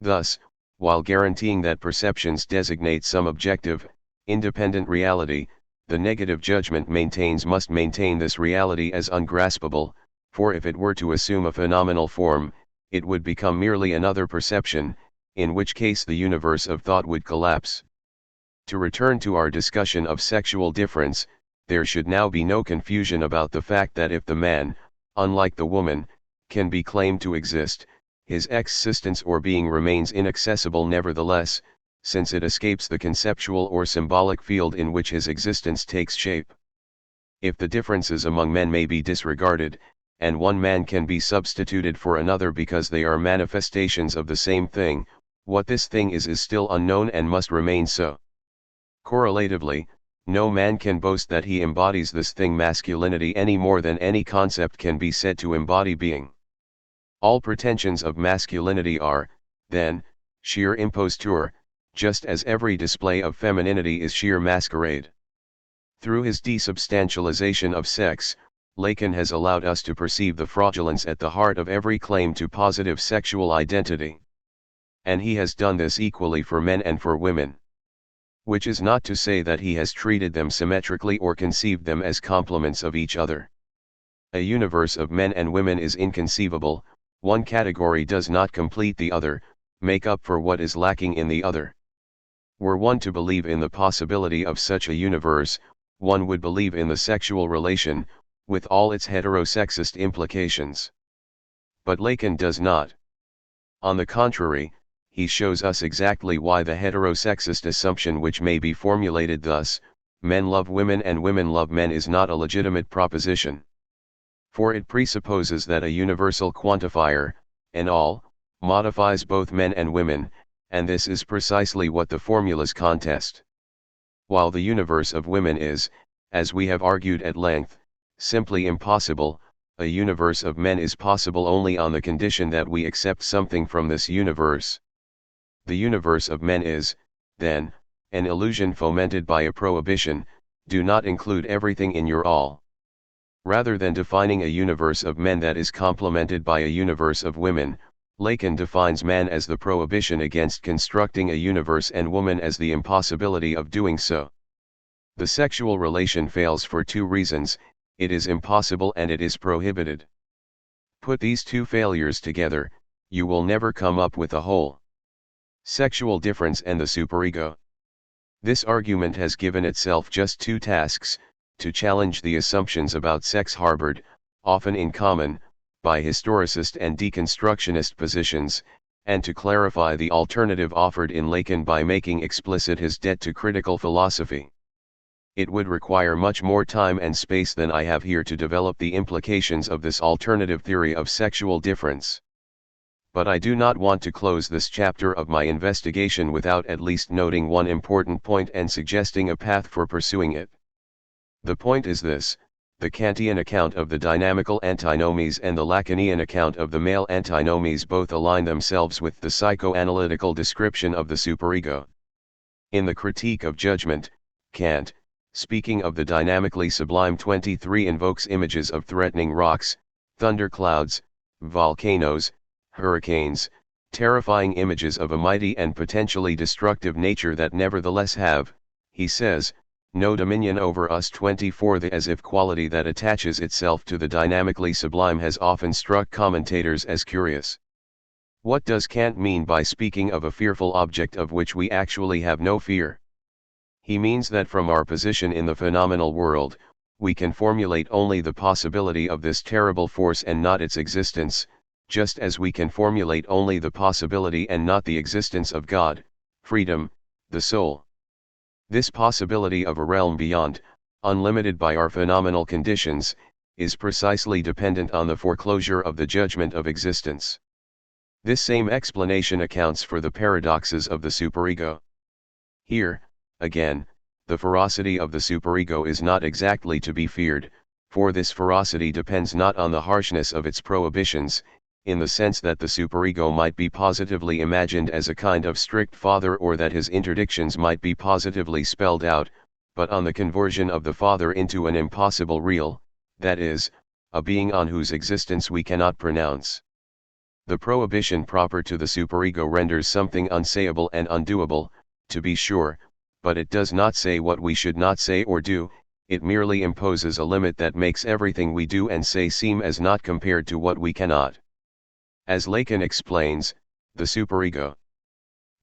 Thus, while guaranteeing that perceptions designate some objective, independent reality, the negative judgment must maintain this reality as ungraspable, for if it were to assume a phenomenal form, it would become merely another perception, in which case the universe of thought would collapse. To return to our discussion of sexual difference, there should now be no confusion about the fact that if the man, unlike the woman, can be claimed to exist, his existence or being remains inaccessible nevertheless, since it escapes the conceptual or symbolic field in which his existence takes shape. If the differences among men may be disregarded, and one man can be substituted for another because they are manifestations of the same thing, what this thing is still unknown and must remain so. Correlatively, no man can boast that he embodies this thing masculinity any more than any concept can be said to embody being. All pretensions of masculinity are, then, sheer imposture, just as every display of femininity is sheer masquerade. Through his desubstantialization of sex, Lacan has allowed us to perceive the fraudulence at the heart of every claim to positive sexual identity. And he has done this equally for men and for women. Which is not to say that he has treated them symmetrically or conceived them as complements of each other. A universe of men and women is inconceivable, one category does not complete the other, make up for what is lacking in the other. Were one to believe in the possibility of such a universe, one would believe in the sexual relation, with all its heterosexist implications. But Lacan does not. On the contrary, he shows us exactly why the heterosexist assumption, which may be formulated thus, men love women and women love men, is not a legitimate proposition. For it presupposes that a universal quantifier, an all, modifies both men and women, and this is precisely what the formulas contest. While the universe of women is, as we have argued at length, simply impossible, a universe of men is possible only on the condition that we accept something from this universe. The universe of men is, then, an illusion fomented by a prohibition: do not include everything in your all. Rather than defining a universe of men that is complemented by a universe of women, Lacan defines man as the prohibition against constructing a universe and woman as the impossibility of doing so. The sexual relation fails for two reasons: it is impossible and it is prohibited. Put these two failures together, you will never come up with a whole. Sexual difference and the superego. This argument has given itself just two tasks: to challenge the assumptions about sex harbored, often in common, by historicist and deconstructionist positions, and to clarify the alternative offered in Lacan by making explicit his debt to critical philosophy. It would require much more time and space than I have here to develop the implications of this alternative theory of sexual difference. But I do not want to close this chapter of my investigation without at least noting one important point and suggesting a path for pursuing it. The point is this: the Kantian account of the dynamical antinomies and the Lacanian account of the male antinomies both align themselves with the psychoanalytical description of the superego. In the Critique of Judgment, Kant, speaking of the dynamically sublime 23, invokes images of threatening rocks, thunderclouds, volcanoes, hurricanes, terrifying images of a mighty and potentially destructive nature that nevertheless have, he says, no dominion over us. 24. The as if quality that attaches itself to the dynamically sublime has often struck commentators as curious. What does Kant mean by speaking of a fearful object of which we actually have no fear? He means that from our position in the phenomenal world, we can formulate only the possibility of this terrible force and not its existence, just as we can formulate only the possibility and not the existence of God, freedom, the soul. This possibility of a realm beyond, unlimited by our phenomenal conditions, is precisely dependent on the foreclosure of the judgment of existence. This same explanation accounts for the paradoxes of the superego. Here, again, the ferocity of the superego is not exactly to be feared, for this ferocity depends not on the harshness of its prohibitions, in the sense that the superego might be positively imagined as a kind of strict father or that his interdictions might be positively spelled out, but on the conversion of the father into an impossible real, that is, a being on whose existence we cannot pronounce. The prohibition proper to the superego renders something unsayable and undoable, to be sure, but it does not say what we should not say or do. It merely imposes a limit that makes everything we do and say seem as not compared to what we cannot. As Lacan explains, the superego,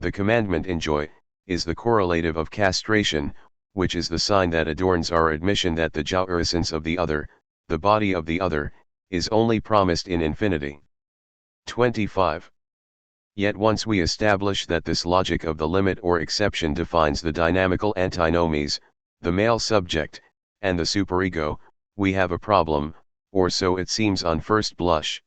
the commandment enjoy, is the correlative of castration, which is the sign that adorns our admission that the jouissance of the other, the body of the other, is only promised in infinity. 25. Yet once we establish that this logic of the limit or exception defines the dynamical antinomies, the male subject, and the superego, we have a problem, or so it seems on first blush.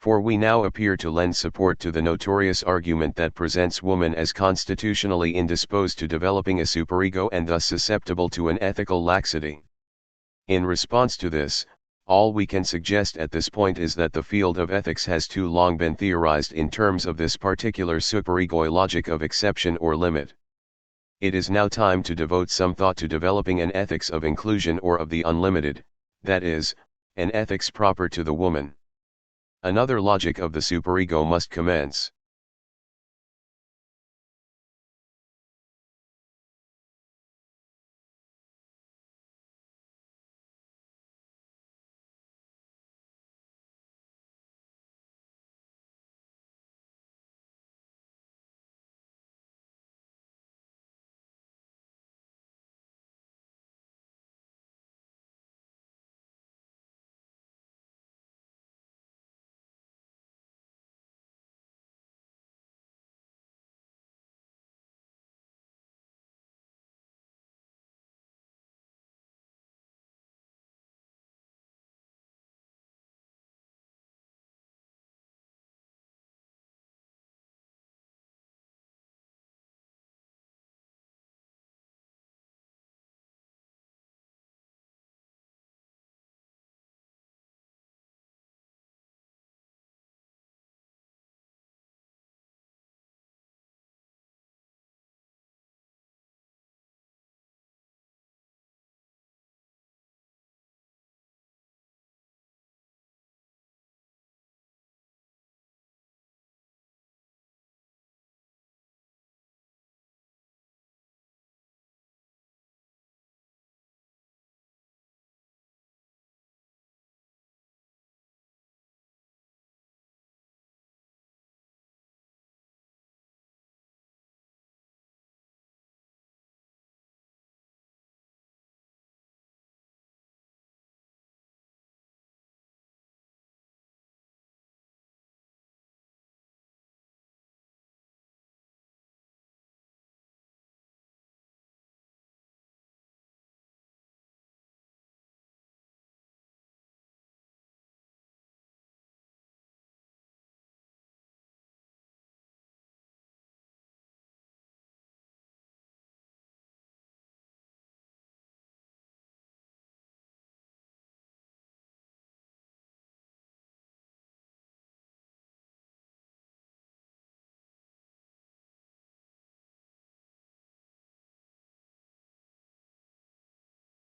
For we now appear to lend support to the notorious argument that presents woman as constitutionally indisposed to developing a superego and thus susceptible to an ethical laxity. In response to this, all we can suggest at this point is that the field of ethics has too long been theorized in terms of this particular superegoi logic of exception or limit. It is now time to devote some thought to developing an ethics of inclusion or of the unlimited, that is, an ethics proper to the woman. Another logic of the superego must commence.